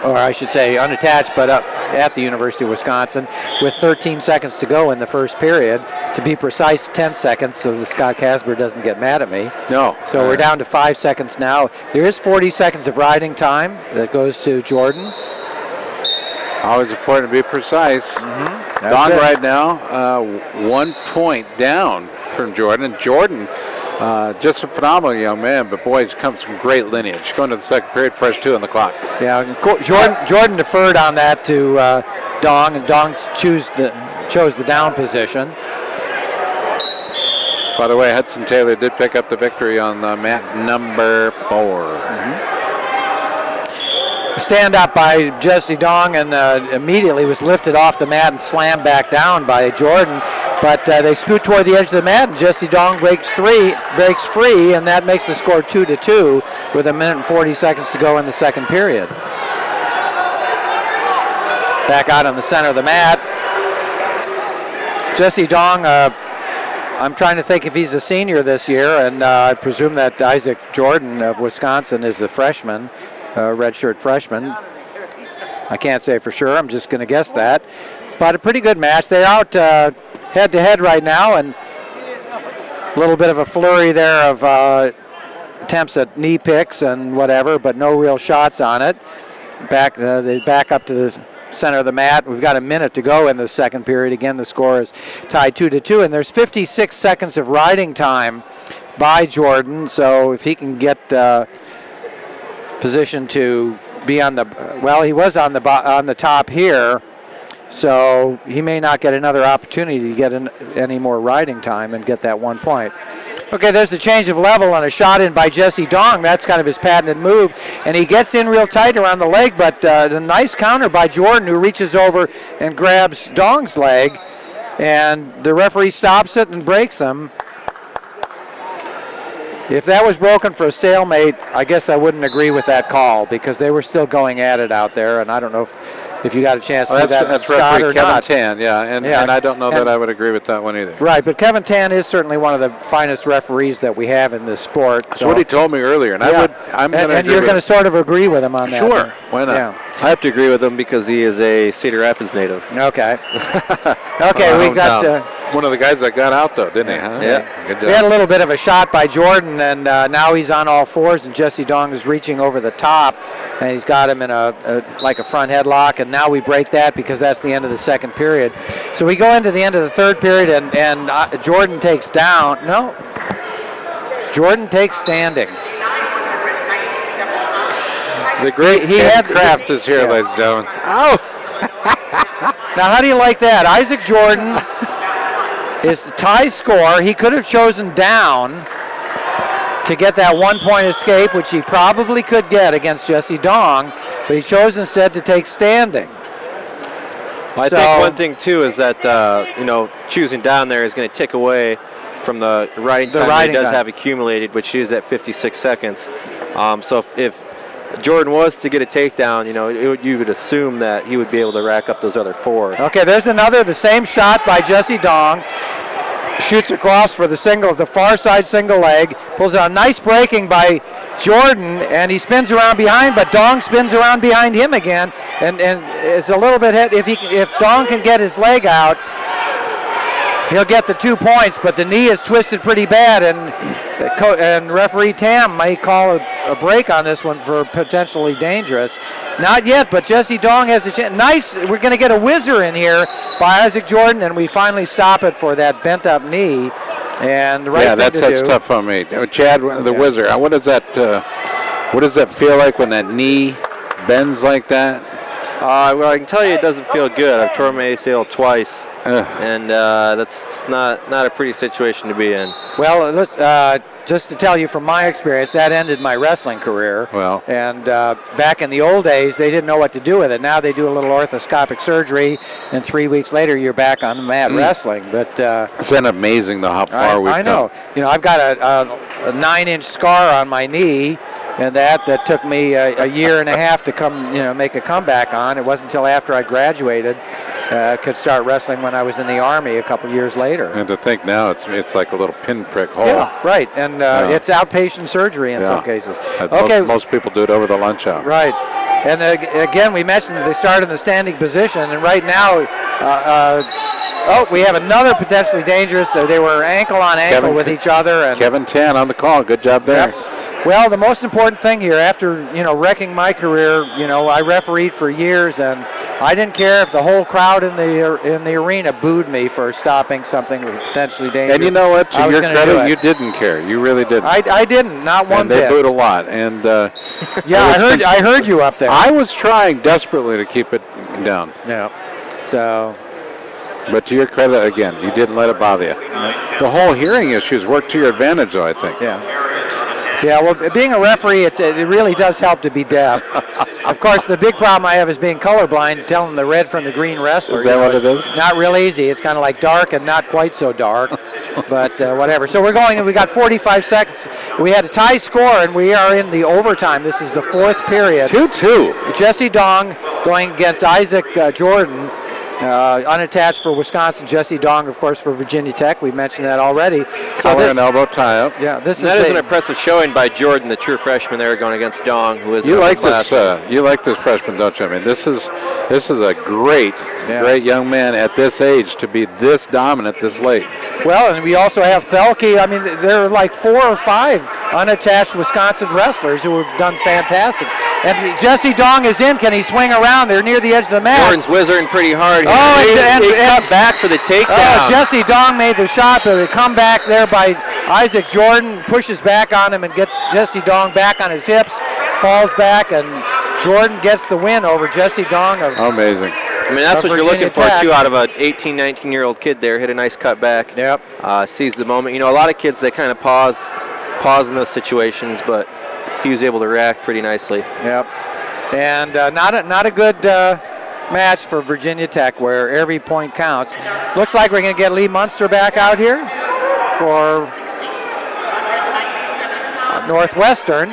or I should say unattached, but at the University of Wisconsin, with 13 seconds to go in the first period. To be precise, 10 seconds, so the Scott Casber doesn't get mad at me.
No.
So we're down to 5 seconds now. There is 40 seconds of riding time that goes to Jordan.
Always important to be precise. Don right now, 1 point down from Jordan. And Jordan, just a phenomenal young man, but boy, he's come from great lineage. Going to the second period, fresh 2 on the clock.
Yeah, Jordan deferred on that to Dong, and Dong chose the down position.
By the way, Hudson Taylor did pick up the victory on mat number 4.
Stand up by Jesse Dong, and immediately was lifted off the mat and slammed back down by Jordan. But they scoot toward the edge of the mat, and Jesse Dong breaks free, and that makes the score 2-2 with 1 minute and 40 seconds to go in the second period. Back out on the center of the mat. Jesse Dong, I'm trying to think if he's a senior this year, and I presume that Isaac Jordan of Wisconsin is a freshman. Redshirt freshman. I can't say for sure. I'm just going to guess that. But a pretty good match. They're out head-to-head right now, and a little bit of a flurry there of attempts at knee picks and whatever, but no real shots on it. They back up to the center of the mat. We've got 1 minute to go in the second period. Again, the score is tied 2-2, and there's 56 seconds of riding time by Jordan. So if he can get position to be on the, he was on the top here, so he may not get another opportunity to get any more riding time and get that 1 point. Okay, there's the change of level and a shot in by Jesse Dong. That's kind of his patented move, and he gets in real tight around the leg, but a nice counter by Jordan, who reaches over and grabs Dong's leg, and the referee stops it and breaks them. If that was broken for a stalemate, I guess I wouldn't agree with that call, because they were still going at it out there, and I don't know if you got a chance to see that,
that's
Scott,
referee
or
Kevin
not.
Tan, and I don't know that I would agree with that one either.
Right, but Kevin Tan is certainly one of the finest referees that we have in this sport.
That's what he told me earlier, and I'm going to.
And you're going to sort of agree with him on that.
Sure, why not?
Yeah.
I have to agree with him because he is a Cedar Rapids native.
Okay. Okay, we got
one of the guys that got out, though, didn't he? Huh?
Yeah.
Good job.
We had a little bit of a shot by Jordan, and now he's on all fours, and Jesse Dong is reaching over the top, and he's got him in like a front headlock, and now we break that because that's the end of the second period. So we go into the end of the third period, and Jordan takes down. No. Jordan takes standing.
The great Ken Kraft is here, ladies and gentlemen.
Oh! Now, how do you like that? Isaac Jordan is the tie score. He could have chosen down to get that 1 point escape, which he probably could get against Jesse Dong, but he chose instead to take standing.
Well, I think one thing, too, is that, choosing down there is going to tick away from the riding time that he does have accumulated, which is at 56 seconds. So if Jordan was to get a takedown, you would assume that he would be able to rack up those other 4.
Okay, there's the same shot by Jesse Dong. Shoots across for the far side single leg. Pulls out a nice breaking by Jordan, and he spins around behind, but Dong spins around behind him again, and it's a little bit hit. If Dong can get his leg out, he'll get the 2 points, but the knee is twisted pretty bad, and referee Tam may call a break on this one for potentially dangerous. Not yet, but Jesse Dong has a chance. Nice. We're going to get a whizzer in here by Isaac Jordan, and we finally stop it for that bent up knee. And the right
yeah,
thing
that's tough on me. Chad, the whizzer. What does that feel like when that knee bends like that?
Well, I can tell you it doesn't feel good. I've torn my ACL twice, and that's not a pretty situation to be in.
Well, let's, just to tell you from my experience, that ended my wrestling career.
Well.
And back in the old days, they didn't know what to do with it. Now they do a little orthoscopic surgery, and 3 weeks later, you're back on the mat wrestling. But
isn't it amazing how far we've come?
I know. You know, I've got a 9-inch scar on my knee. And that took me a year and a half to make a comeback on. It wasn't until after I graduated could start wrestling when I was in the Army a couple years later.
And to think now it's like a little pinprick hole.
Yeah, right. And it's outpatient surgery in some cases.
Most people do it over the lunch hour.
Right. And again, we mentioned that they start in the standing position, and right now, we have another potentially dangerous. They were ankle on ankle with each other. And
Kevin Tan on the call. Good job there.
Yep. Well, the most important thing here, after wrecking my career, I refereed for years, and I didn't care if the whole crowd in the arena booed me for stopping something potentially dangerous.
And you know what? To your credit, you didn't care. You really didn't.
I didn't. Not one bit.
They booed a lot, and
I heard you up there.
I was trying desperately to keep it down.
Yeah. So.
But to your credit, again, you didn't let it bother you. The whole hearing issues worked to your advantage, though, I think.
Yeah. Yeah, well, being a referee, it really does help to be deaf. Of course, the big problem I have is being colorblind, telling the red from the green wrestler.
Is that what it is?
Not real easy. It's kind of like dark and not quite so dark, but whatever. So we're going, and we got 45 seconds. We had a tie score, and we are in the overtime. This is the fourth period.
2-2.
Jesse Dong going against Isaac Jordan. Unattached for Wisconsin, Jesse Dong, of course, for Virginia Tech. We mentioned that already.
Collar and elbow tie-up.
Yeah,
that is an impressive showing by Jordan, the true freshman there, going against Dong, who is
you like this. You like this freshman, don't you? I mean, this is a great young man at this age to be this dominant this late.
Well, and we also have Thelke. I mean, there are like 4 or 5 unattached Wisconsin wrestlers who have done fantastic. And Jesse Dong is in. Can he swing around? They're near the edge of the mat.
Jordan's whizzing pretty hard.
And
cut back for the takedown.
Jesse Dong made the shot, but a comeback there by Isaac Jordan. Pushes back on him and gets Jesse Dong back on his hips. Falls back, and Jordan gets the win over Jesse Dong.
Amazing.
I mean, that's what you're looking for, too, out of an 18, 19-year-old kid there. Hit a nice cut back.
Yep.
Sees the moment. A lot of kids, they kind of pause in those situations, but he was able to react pretty nicely.
Yep. And not a good match for Virginia Tech, where every point counts. Looks like we're going to get Lee Munster back out here for Northwestern,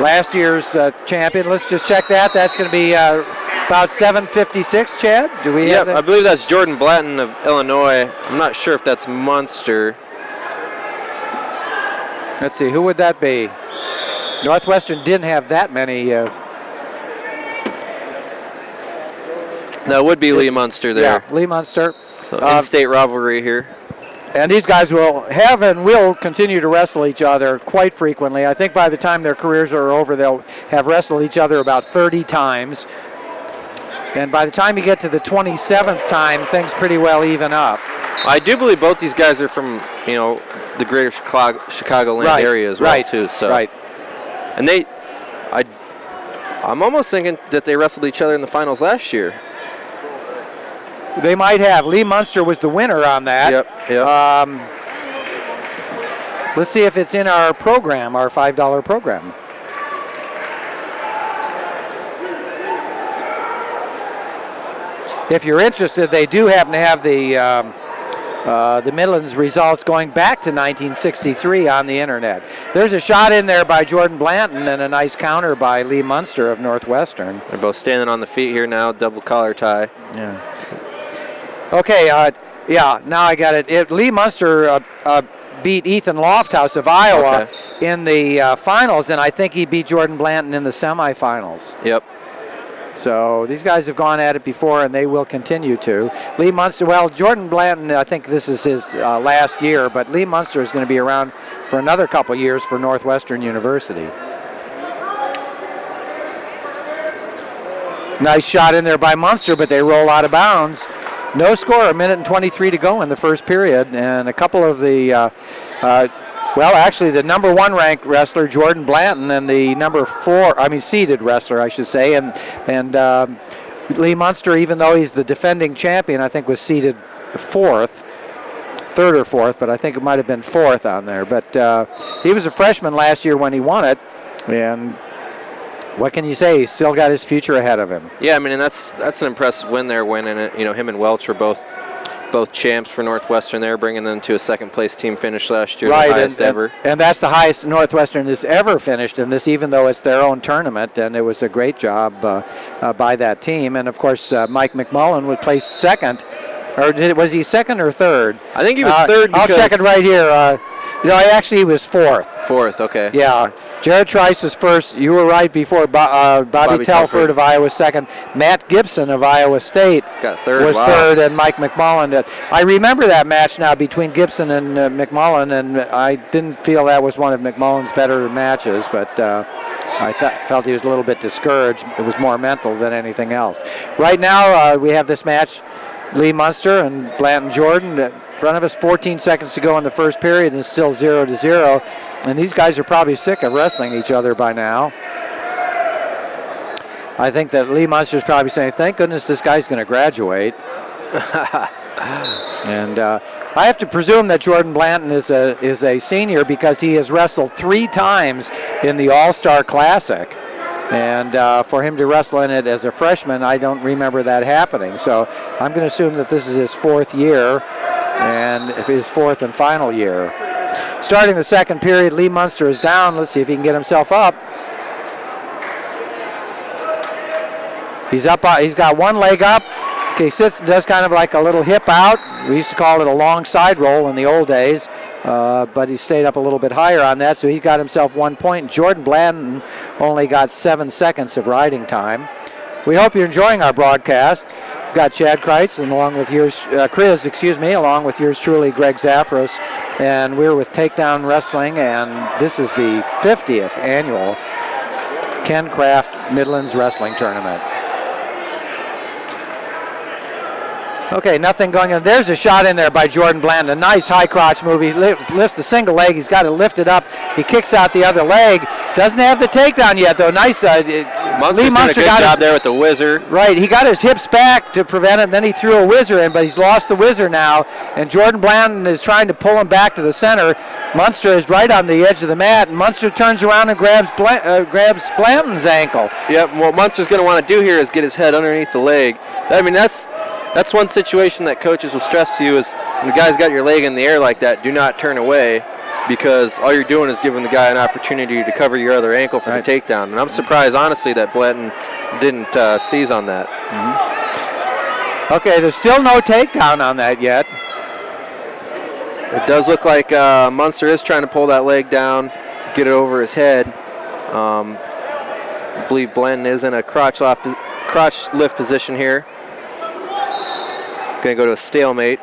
last year's champion. Let's just check that. That's going to be about 7:56. Chad, do we have that?
I believe that's Jordan Blanton of Illinois. I'm not sure if that's Munster.
Let's see, who would that be? Northwestern didn't have that many.
That would be Lee Munster there.
Yeah, Lee Munster.
So in-state rivalry here.
And these guys will have and will continue to wrestle each other quite frequently. I think by the time their careers are over, they'll have wrestled each other about 30 times. And by the time you get to the 27th time, things pretty well even up.
I do believe both these guys are from, the greater Chicagoland area as well, too. So.
Right.
And I'm almost thinking that they wrestled each other in the finals last year.
They might have. Lee Munster was the winner on that.
Yep.
Let's see if it's in our program, our $5 program. If you're interested, they do happen to have the Midlands results going back to 1963 on the internet. There's a shot in there by Jordan Blanton and a nice counter by Lee Munster of Northwestern.
They're both standing on the feet here now, double collar tie.
Yeah. Okay, now I got it. Lee Munster beat Ethan Lofthouse of Iowa in the finals, and I think he beat Jordan Blanton in the semifinals.
Yep.
So these guys have gone at it before, and they will continue to. Lee Munster, well, Jordan Blanton, I think this is his last year, but Lee Munster is going to be around for another couple years for Northwestern University. Nice shot in there by Munster, but they roll out of bounds. No score, 1:23 to go in the first period, and a couple of the, well, actually the number 1 ranked wrestler, Jordan Blanton, and the number 4, seeded wrestler, I should say, and Lee Munster, even though he's the defending champion, I think was seeded 4th, 3rd or 4th, but I think it might have been 4th on there. But he was a freshman last year when he won it, and what can you say? He's still got his future ahead of him.
Yeah, and that's an impressive win there, winning it. Him and Welch were both champs for Northwestern there, bringing them to a second-place team finish last year, right, the highest ever.
And that's the highest Northwestern has ever finished in this, even though it's their own tournament, and it was a great job by that team. And, of course, Mike McMullen would place second. Or was he second or third?
I think he was third.
I'll check it right here. Actually, he was 4th.
4th, okay.
Yeah. Jared Trice was first. You were right before. Bobby Telford of Iowa second. Matt Gibson of Iowa State
got third.
Was third, and Mike McMullen. I remember that match now between Gibson and McMullen, and I didn't feel that was one of McMullen's better matches, but I felt he was a little bit discouraged. It was more mental than anything else. Right now, we have this match, Lee Munster and Blanton Jordan. In front of us, 14 seconds to go in the first period, and it's still 0-0. And these guys are probably sick of wrestling each other by now. I think that Lee Munster's probably saying, thank goodness this guy's going to graduate. And I have to presume that Jordan Blanton is a senior because he has wrestled 3 times in the All-Star Classic. And for him to wrestle in it as a freshman, I don't remember that happening. So I'm going to assume that this is his 4th year, and his 4th and final year. Starting the second period, Lee Munster is down. Let's see if he can get himself up. He's up. He's got one leg up. Okay, sits and does kind of like a little hip out. We used to call it a long side roll in the old days, but he stayed up a little bit higher on that, so he got himself 1 point. Jordan Blanton only got 7 seconds of riding time. We hope you're enjoying our broadcast. We've got Chad Kreitz and along with along with yours truly, Greg Zafros, and we're with Takedown Wrestling, and this is the 50th annual Ken Kraft Midlands Wrestling Tournament. Okay, nothing going on. There's a shot in there by Jordan Blanton. A nice high crotch move. He lifts the single leg. He's got to lift it up. He kicks out the other leg. Doesn't have the takedown yet, though. Nice.
Lee Munster got a good job there with the whizzer.
Right. He got his hips back to prevent it, and then he threw a whizzer in, but he's lost the whizzer now, and Jordan Blanton is trying to pull him back to the center. Munster is right on the edge of the mat, and Munster turns around and grabs Blanton's ankle.
Yep. What Munster's going to want to do here is get his head underneath the leg. That's one situation that coaches will stress to you is when the guy's got your leg in the air like that, do not turn away, because all you're doing is giving the guy an opportunity to cover your other ankle for the takedown. And I'm surprised, honestly, that Blanton didn't seize on that.
Mm-hmm. Okay, there's still no takedown on that yet.
It does look like Munster is trying to pull that leg down, get it over his head. I believe Blanton is in a crotch lift position here. Going to go to a stalemate.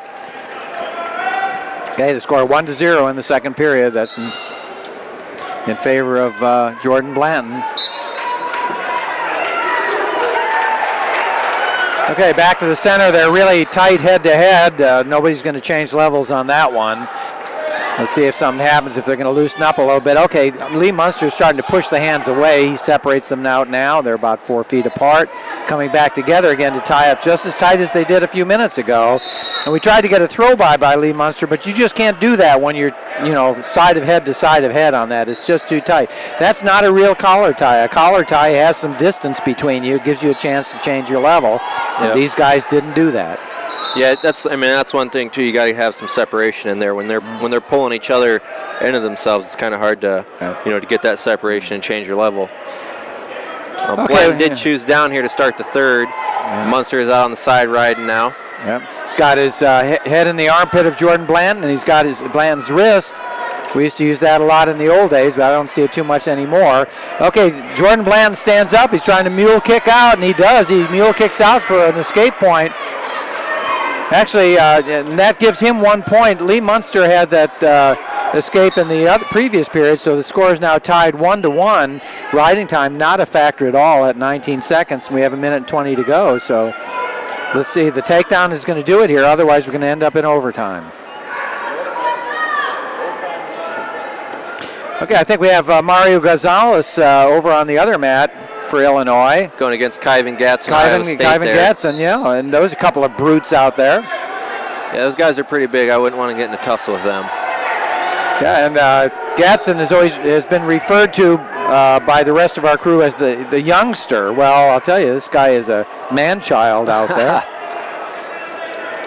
Okay, the score 1-0 in the second period. That's in favor of Jordan Blanton. Okay, back to the center. They're really tight head-to-head. Nobody's going to change levels on that one. Let's see if something happens, if they're going to loosen up a little bit. Okay, Lee Munster is starting to push the hands away. He separates them out now. They're about 4 feet apart. Coming back together again to tie up just as tight as they did a few minutes ago. And we tried to get a throw by Lee Munster, but you just can't do that when you're, side of head to side of head on that. It's just too tight. That's not a real collar tie. A collar tie has some distance between you. It gives you a chance to change your level. And these guys didn't do that.
Yeah, that's one thing too. You got to have some separation in there when they're pulling each other into themselves. It's kind of hard to to get that separation and change your level. Blanton did choose down here to start the third. Munster is out on the side riding now.
Yep. He's got his head in the armpit of Jordan Blanton, and he's got Blanton's wrist. We used to use that a lot in the old days, but I don't see it too much anymore. Okay, Jordan Blanton stands up. He's trying to mule kick out, and he does. He mule kicks out for an escape point. Actually, and that gives him 1 point. Lee Munster had that escape in the previous period, so the score is now tied 1-1. Riding time not a factor at all at 19 seconds. We have 1 minute and 20 to go, so let's see. The takedown is going to do it here. Otherwise, we're going to end up in overtime. Okay, I think we have Mario Gonzalez over on the other mat for Illinois.
Going against Kyvan Gatson. Kyvan
Gatson, yeah, and those a couple of brutes out there.
Yeah, those guys are pretty big. I wouldn't want to get in a tussle with them.
Yeah, and Gatson has been referred to by the rest of our crew as the youngster. Well, I'll tell you, this guy is a man-child out there.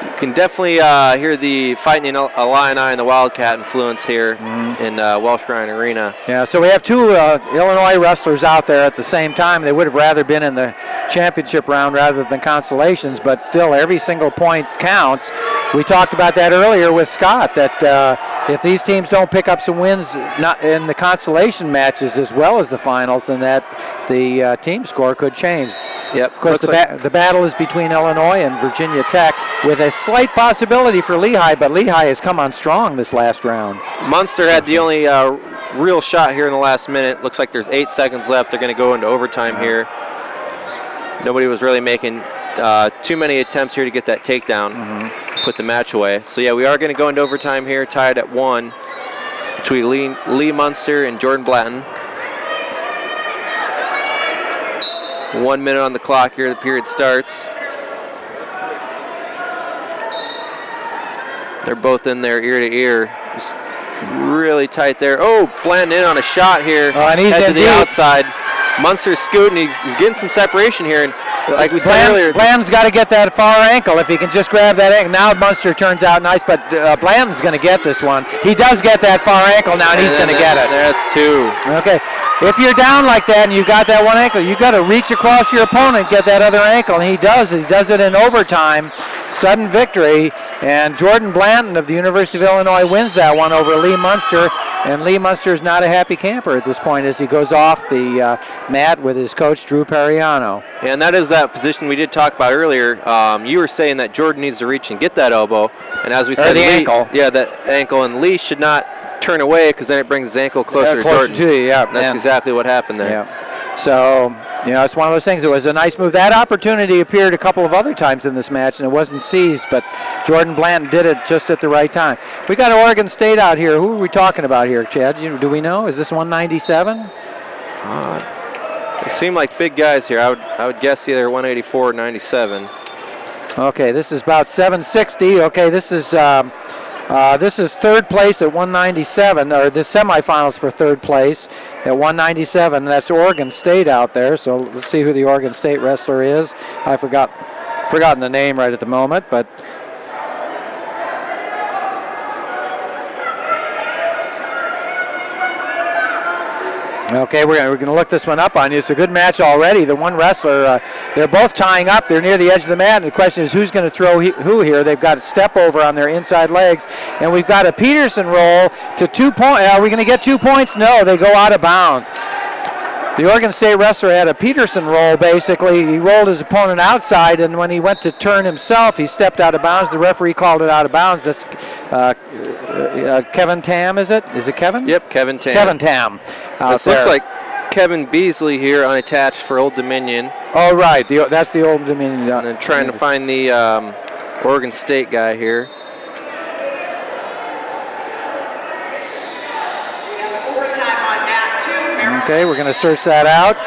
You can definitely hear the Fighting Illini and the Wildcat influence here in Welsh Ryan Arena.
Yeah, so we have two Illinois wrestlers out there at the same time. They would have rather been in the championship round rather than consolations, but still every single point counts. We talked about that earlier with Scott, that if these teams don't pick up some wins in the consolation matches as well as the finals, then that the team score could change.
Yep.
Of course, the battle is between Illinois and Virginia Tech, with a slight possibility for Lehigh, but Lehigh has come on strong this last round.
Munster had the only real shot here in the last minute. Looks like there's 8 seconds left. They're going to go into overtime here. Nobody was really making too many attempts here to get that takedown, put the match away. So yeah, we are going to go into overtime here, tied at 1 between Lee Munster and Jordan Blanton. 1 minute on the clock here. The period starts. They're both in there ear to ear. Just really tight there. Oh, Blanton in on a shot here.
Oh, and he's
head to the outside. Munster's scooting. He's getting some separation here. And like we said earlier,
Blanton's got to get that far ankle. If he can just grab that ankle. Now Munster turns out nice, but Blanton's going to get this one. He does get that far ankle now, and he's going to get it.
That's 2.
Okay. If you're down like that and you got that one ankle, you got to reach across your opponent, get that other ankle, and he does. He does it in overtime. Sudden victory, and Jordan Blanton of the University of Illinois wins that one over Lee Munster, and Lee Munster is not a happy camper at this point as he goes off the mat with his coach, Drew Pariano.
Yeah, and that is that position we did talk about earlier. You were saying that Jordan needs to reach and get that elbow, and as we said,
the ankle.
Yeah, that ankle, and Lee should not turn away because then it brings his ankle closer to Jordan.
To you, yeah.
That's exactly what happened there.
Yeah. So, it's one of those things. It was a nice move. That opportunity appeared a couple of other times in this match, and it wasn't seized, but Jordan Blanton did it just at the right time. We got Oregon State out here. Who are we talking about here, Chad? Do we know? Is this 197?
They seem like big guys here. I would guess either 184 or 97.
Okay, this is about 760. Okay, this is third place at 197, or the semifinals for third place at 197. That's Oregon State out there. So let's see who the Oregon State wrestler is. I forgotten the name right at the moment, but. Okay, we're gonna look this one up on you. It's a good match already. The one wrestler, they're both tying up. They're near the edge of the mat, and the question is who's going to throw who here. They've got a step over on their inside legs, and we've got a Peterson roll to 2 points. Are we going to get 2 points? No, they go out of bounds. The Oregon State wrestler had a Peterson roll, basically. He rolled his opponent outside, and when he went to turn himself, he stepped out of bounds. The referee called it out of bounds. That's Kevin Tam, is it? Is it Kevin?
Yep, Kevin Tam.
Kevin Tam.
This looks like Kevin Beasley here unattached for Old Dominion.
Oh, right. That's the Old Dominion.
And trying to find the Oregon State guy here.
Okay, we're going to search that out.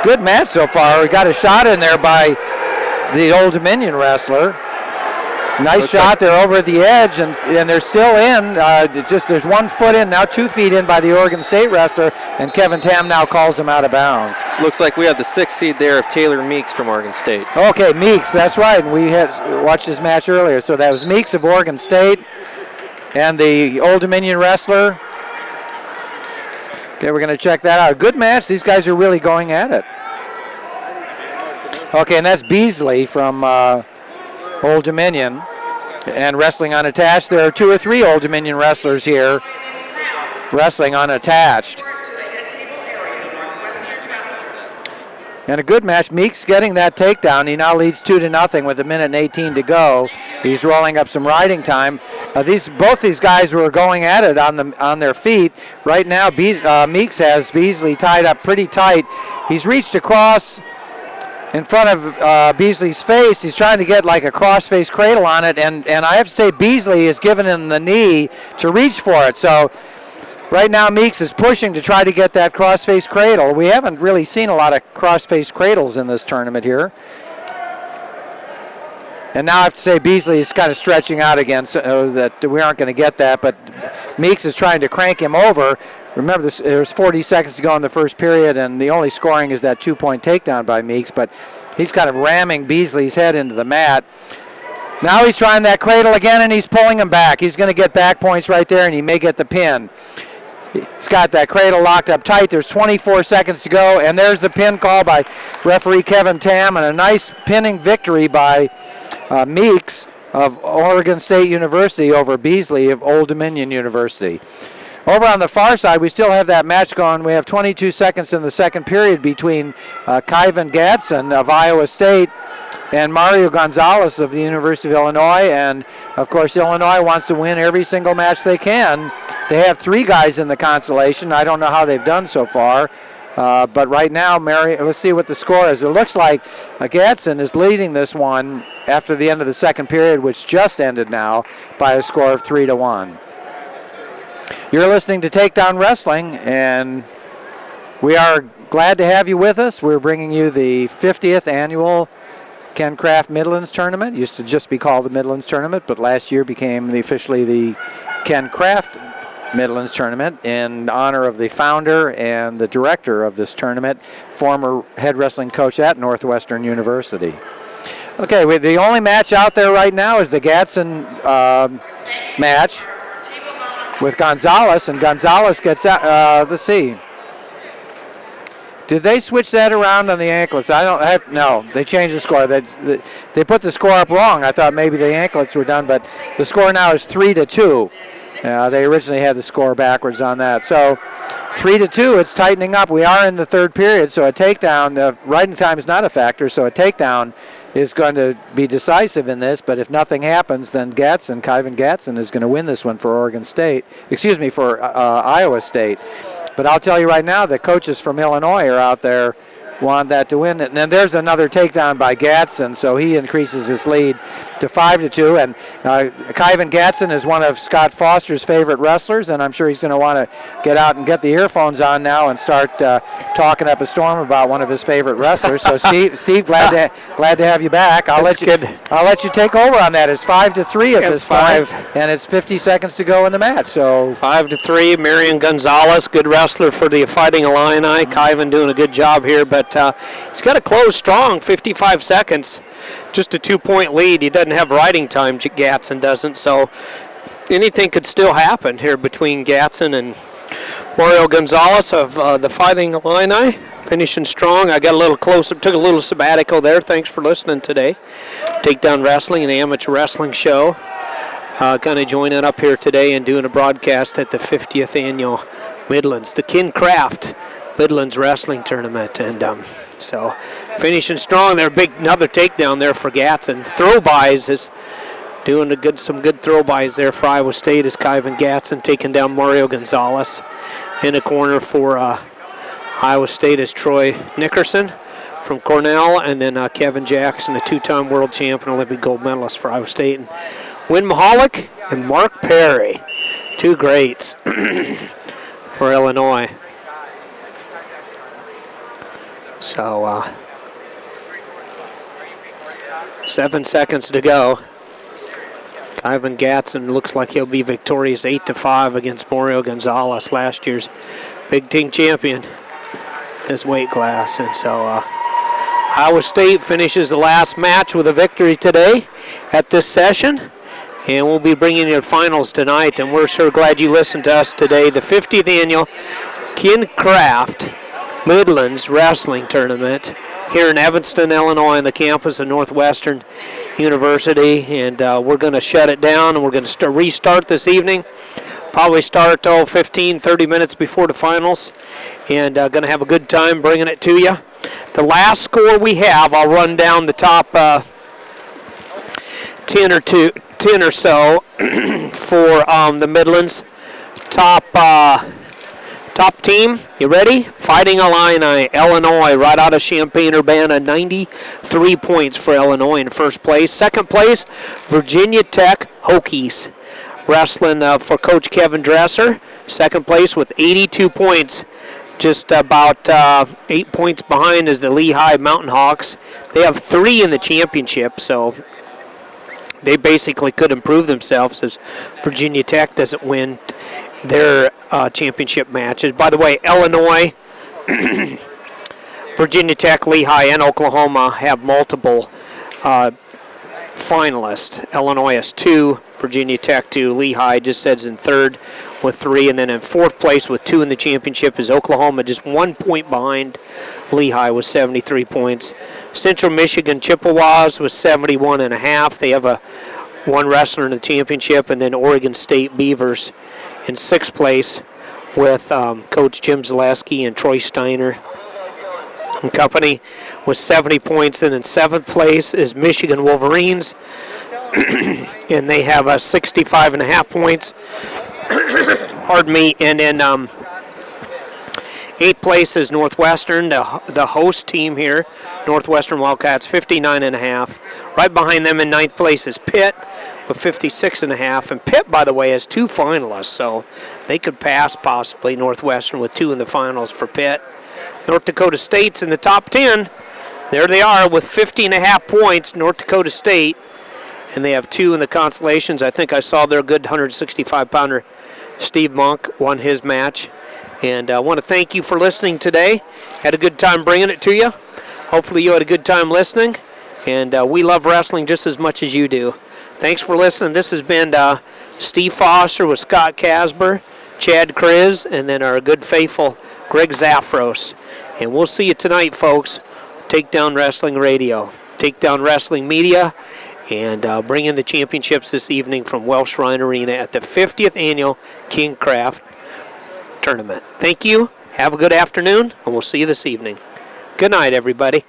Good match so far. We got a shot in there by the Old Dominion wrestler. Nice shot there over at the edge, and they're still in. There's 1 foot in, now 2 feet in by the Oregon State wrestler, and Kevin Tam now calls him out of bounds.
Looks like we have the 6th seed there of Taylor Meeks from Oregon State.
Okay, Meeks, that's right. We had watched his match earlier. So that was Meeks of Oregon State and the Old Dominion wrestler. Okay, we're going to check that out. Good match. These guys are really going at it. Okay, and that's Beasley from Old Dominion, and wrestling unattached. There are 2 or 3 Old Dominion wrestlers here. wrestling unattached. And a good match. Meeks getting that takedown. He now leads 2-0 with 1:18 to go. He's rolling up some riding time. Both these guys were going at it on their feet. Right now, Meeks has Beasley tied up pretty tight. He's reached across in front of Beasley's face. He's trying to get like a cross-face cradle on it, and I have to say Beasley has given him the knee to reach for it. So right now Meeks is pushing to try to get that cross-face cradle. We haven't really seen a lot of cross-face cradles in this tournament here. And now I have to say Beasley is kind of stretching out again, so that we aren't going to get that, but Meeks is trying to crank him over. Remember, there's 40 seconds to go in the first period, and the only scoring is that 2-point takedown by Meeks, but he's kind of ramming Beasley's head into the mat. Now he's trying that cradle again, and he's pulling him back. He's going to get back points right there, and he may get the pin. He's got that cradle locked up tight. There's 24 seconds to go, and there's the pin call by referee Kevin Tam, and a nice pinning victory by Meeks of Oregon State University over Beasley of Old Dominion University. Over on the far side, we still have that match going. We have 22 seconds in the second period between Kyvan Gadsden of Iowa State and Mario Gonzalez of the University of Illinois. And, of course, Illinois wants to win every single match they can. They have 3 guys in the Consolation. I don't know how they've done so far. But right now, let's see what the score is. It looks like Gadsden is leading this one after the end of the second period, which just ended now, by a score of 3-1. You're listening to Takedown Wrestling, and we are glad to have you with us. We're bringing you the 50th annual Ken Kraft Midlands Tournament. It used to just be called the Midlands Tournament, but last year became officially the Ken Kraft Midlands Tournament in honor of the founder and the director of this tournament, former head wrestling coach at Northwestern University. Okay, the only match out there right now is the Gadsden match with Gonzalez, and Gonzalez gets out. Let's see. Did they switch that around on the anklets? No, they changed the score. They put the score up wrong. I thought maybe the anklets were done, but the score now is 3-2. They originally had the score backwards on that. So 3-2, it's tightening up. We are in the third period, so a takedown, riding time is not a factor, so a takedown is going to be decisive in this, but if nothing happens, then Kyvan Gadsden is going to win this one for for Iowa State. But I'll tell you right now, the coaches from Illinois are out there want that to win. And then there's another takedown by Gadsden, so he increases his lead to 5-2. And Kyvan Gadsden is one of Scott Foster's favorite wrestlers, and I'm sure he's going to want to get out and get the earphones on now and start talking up a storm about one of his favorite wrestlers. So Steve, glad to have you back. I'll let you take over on that. It's 5-3 at this point, and it's 50 seconds to go in the match. So
5-3. Marion Gonzalez, good wrestler for the Fighting Illini. Kyvan doing a good job here, but he's got to close strong. 55 seconds. Just a 2-point lead. He doesn't have riding time, Gadsden doesn't, so anything could still happen here between Gadsden and Mario Gonzalez of the Fighting Illini. Finishing strong. I got a little closer, took a little sabbatical there. Thanks for listening today. Takedown Wrestling and the Amateur Wrestling Show. Kind of joining up here today and doing a broadcast at the 50th Annual Midlands, the Ken Kraft Midlands Wrestling Tournament, and so finishing strong there. Another takedown there for Gadsden. Throw-bys is doing some good throw-bys there for Iowa State as Kyvan Gadsden taking down Mario Gonzalez. In the corner for Iowa State is Troy Nickerson from Cornell, and then Kevin Jackson, a 2-time world champion, Olympic gold medalist for Iowa State, and Wynn Mahalik and Mark Perry, 2 greats for Illinois. So 7 seconds to go. Kyvan Gadsden looks like he'll be victorious 8-5 against Mario Gonzalez, last year's Big Ten champion, this weight class. And so Iowa State finishes the last match with a victory today at this session. And we'll be bringing you finals tonight. And we're sure glad you listened to us today. The 50th Annual Ken Kraft Midlands Wrestling Tournament here in Evanston, Illinois, on the campus of Northwestern University. And we're going to shut it down, and we're going to restart this evening. Probably start 15, 30 minutes before the finals, and going to have a good time bringing it to you. The last score we have, I'll run down the top 10 or so for the Midlands. Top team, you ready? Fighting Illini, Illinois, right out of Champaign-Urbana, 93 points for Illinois in first place. Second place, Virginia Tech Hokies, wrestling for Coach Kevin Dresser. Second place with 82 points. Just about 8 points behind is the Lehigh Mountain Hawks. They have 3 in the championship, so they basically could improve themselves as Virginia Tech doesn't win their championship matches. By the way, Illinois, Virginia Tech, Lehigh, and Oklahoma have multiple finalists. Illinois has 2, Virginia Tech 2, Lehigh just says in third with 3, and then in fourth place with 2 in the championship is Oklahoma, just 1 point behind Lehigh with 73 points. Central Michigan Chippewas with 71.5. They have one wrestler in the championship, and then Oregon State Beavers in sixth place with Coach Jim Zaleski and Troy Steiner and company with 70 points. And in seventh place is Michigan Wolverines, and they have 65.5 points. Pardon me. And in eighth place is Northwestern, the host team here. Northwestern Wildcats, 59.5. Right behind them in ninth place is Pitt with 56.5. And Pitt, by the way, has 2 finalists, so they could pass possibly Northwestern with 2 in the finals for Pitt. North Dakota State's in the top 10. There they are with 50.5 points, North Dakota State. And they have 2 in the Consolations. I think I saw their good 165-pounder Steve Monk won his match. And I want to thank you for listening today. Had a good time bringing it to you. Hopefully you had a good time listening. And we love wrestling just as much as you do. Thanks for listening. This has been Steve Foster with Scott Casber, Chad Kriz, and then our good faithful Greg Zafros. And we'll see you tonight, folks. Takedown Wrestling Radio, Takedown Wrestling Media, and bring in the championships this evening from Welsh Shrine Arena at the 50th Annual Ken Kraft Tournament. Thank you. Have a good afternoon, and we'll see you this evening. Good night, everybody.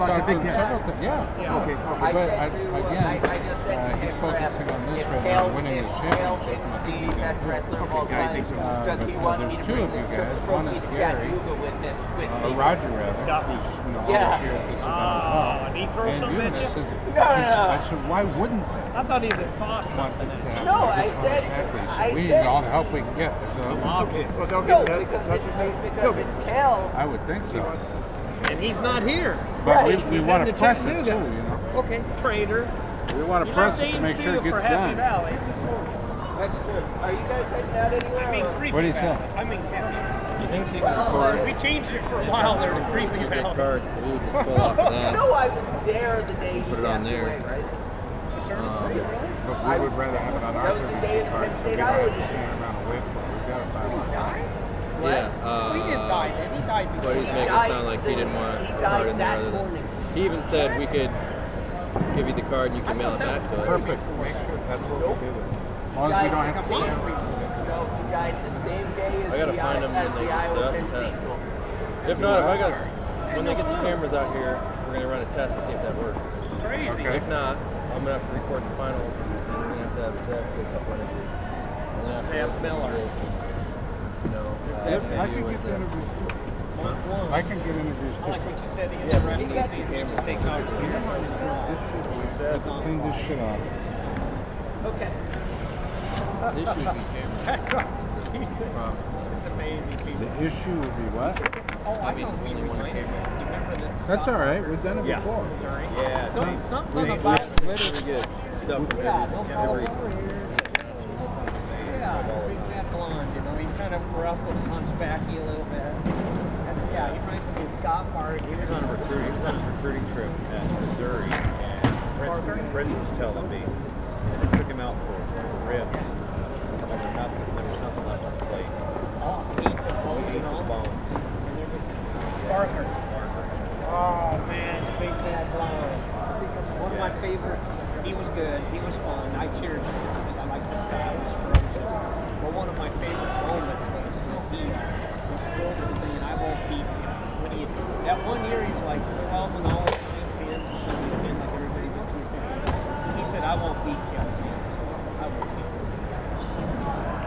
talked
to Big
him
Ken.
several times. Yeah.
Okay.
But he's focusing on this right now, winning his championship.
the best wrestler of all time because he wanted me to
there's two of you guys. One is Gary, Roger rather, who's always here at this event as well.
And he throws something at you?
I said, why wouldn't they?
I thought he'd toss something.
No, I said.
Exactly. We need all the help we can get. So.
Okay. Well, they'll
No,
get
because it's Kel.
I would think so.
And he's not here.
But we want to press it too,
Okay, traitor.
We want to press it to make sure it gets done.
That's true. Are you guys heading out anywhere?
I mean, Creepy
What do you say?
Valley. I mean, you think so? We changed it for a while there to Creepy Valley.
Cards, so we'll just pull off of that.
No, I was there the day he
Put it on
passed
there.
away, right?
But we would rather have it on our
That was the day of the Penn State
Island.
Island.
We've got to find out.
Yeah.
He didn't die then. He died before.
But he's making it sound like he didn't want a card in there. Other than, he even said we could give you the card and you can mail it back to us.
Perfect. Make sure that's what we do. As long as we don't have to see it.
He died the same day as
I gotta
the,
find him
as
when they
the
get set
Iowa
up
Penn
and
State
test.
school.
If not, when they get the cameras out here, we're gonna run a test to see if that works.
Crazy.
Okay.
If not, I'm gonna have to record the finals and we're gonna have to have a couple interviews.
Sam Miller.
You know,
I can get the interviews. I can get interviews
I
too.
like what you said. The rest of the season, he just takes off his
Let's clean this shit off.
Okay.
the issue would be cameras.
It's amazing.
The issue would be what?
Oh, I mean, only one camera. Remember that?
That's all right. We've done it before.
Yeah, so
Something about
literally get stuff from every 10 matches.
big fat blonde, you know, he kind of wrestles hunchbacky a little bit. That's he reminds me of Scott Park.
He was on his recruiting trip at Missouri, and Prince was telling me, and they took him out for ribs. There was nothing left on the plate.
Oh, he ate the bones and all.
Bones.
Barker. Oh man, the big fat blonde. One of my favorites. He was good. He was fun. I cheered for him because I like the style. It was ferocious. But one of my favorite moments was when he was quoted saying, "I won't beat him." So when that one year he was like 12 and all champions and something like everybody but 250. He said, "I won't beat Kel Sanders. I won't beat him."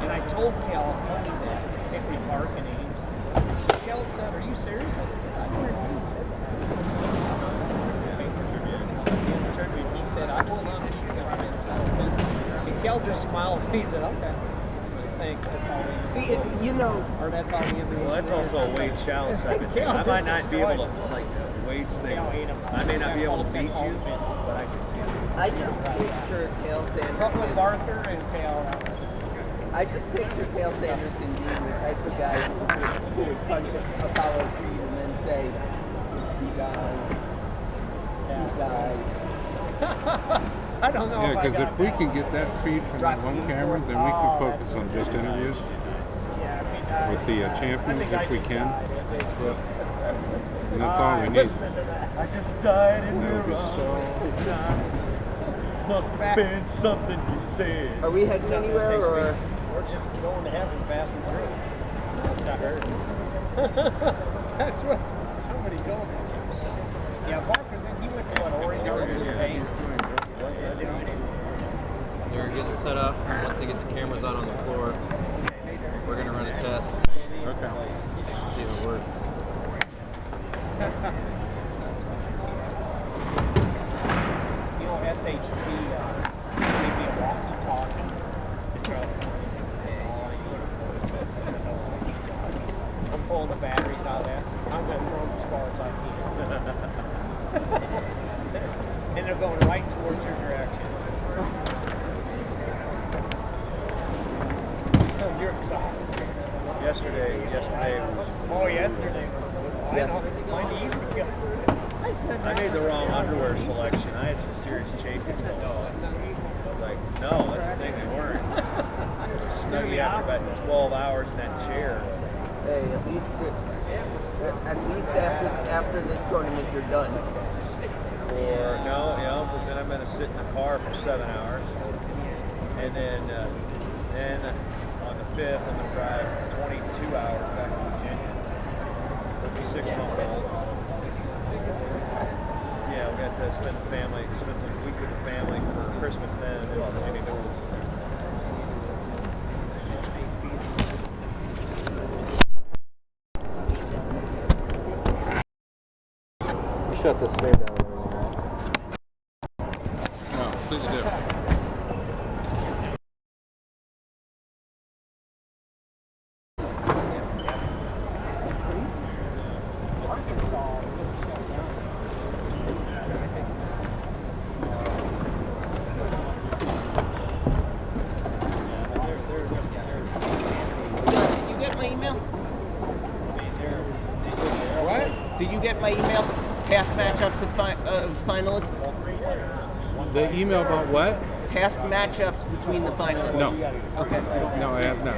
And I told Kel only that Hickory Park in Ames. Kel said, "Are you serious?" I said, "I guarantee you said that." He said, "I will not beat Kel Sanders. I don't think." And Kel just smiled. He said, "Okay." That's all we
See, you know,
or that's all we ever.
Well, that's also a weight challenge type of thing. I might not be able to, like, weights things. I may not be able to beat you, but I can.
I just picture Kel Sanderson.
With Barker and Kel.
I just picture Kel Sanderson being the type of guy who would punch Apollo Creed and then say, "You guys."
I don't know.
Yeah, because if we can get that feed from that one camera, then we can focus on just interviews with the champions if we can. And that's all we need.
I just died in
That would be so.
Must have been something you said.
Are we heading anywhere or?
We're just going to heaven passing through. That's not hurting. That's what somebody told me. Yeah, Barker, then he went to Oregon State.
They're getting set up. Once they get the cameras out on the floor, we're going to run a test.
Okay.
See if it works.
You know, SHP gave me a walkie-talkie. I'm pulling the batteries out of that. I'm going to throw them as far as I can. And they're going right towards your direction. Oh, you're exhausted.
Yesterday was.
Oh, yesterday was.
I made the wrong underwear selection. I had some serious chafing. I was like, no, that's the thing, they weren't. Snuggy after about 12 hours in that chair.
Hey, at least after this tournament, you're done.
Because then I'm going to sit in the car for 7 hours. And then on the 5th, I'm going to drive 22 hours back to Virginia with a 6-month-old. got to spend some week with the family for Christmas then in Virginia Beach.
Shut this thing down.
No, please do.
Did you get my email? Past matchups of finalists?
The email about what?
Past matchups between the finalists.
No.
Okay.
No, I have not.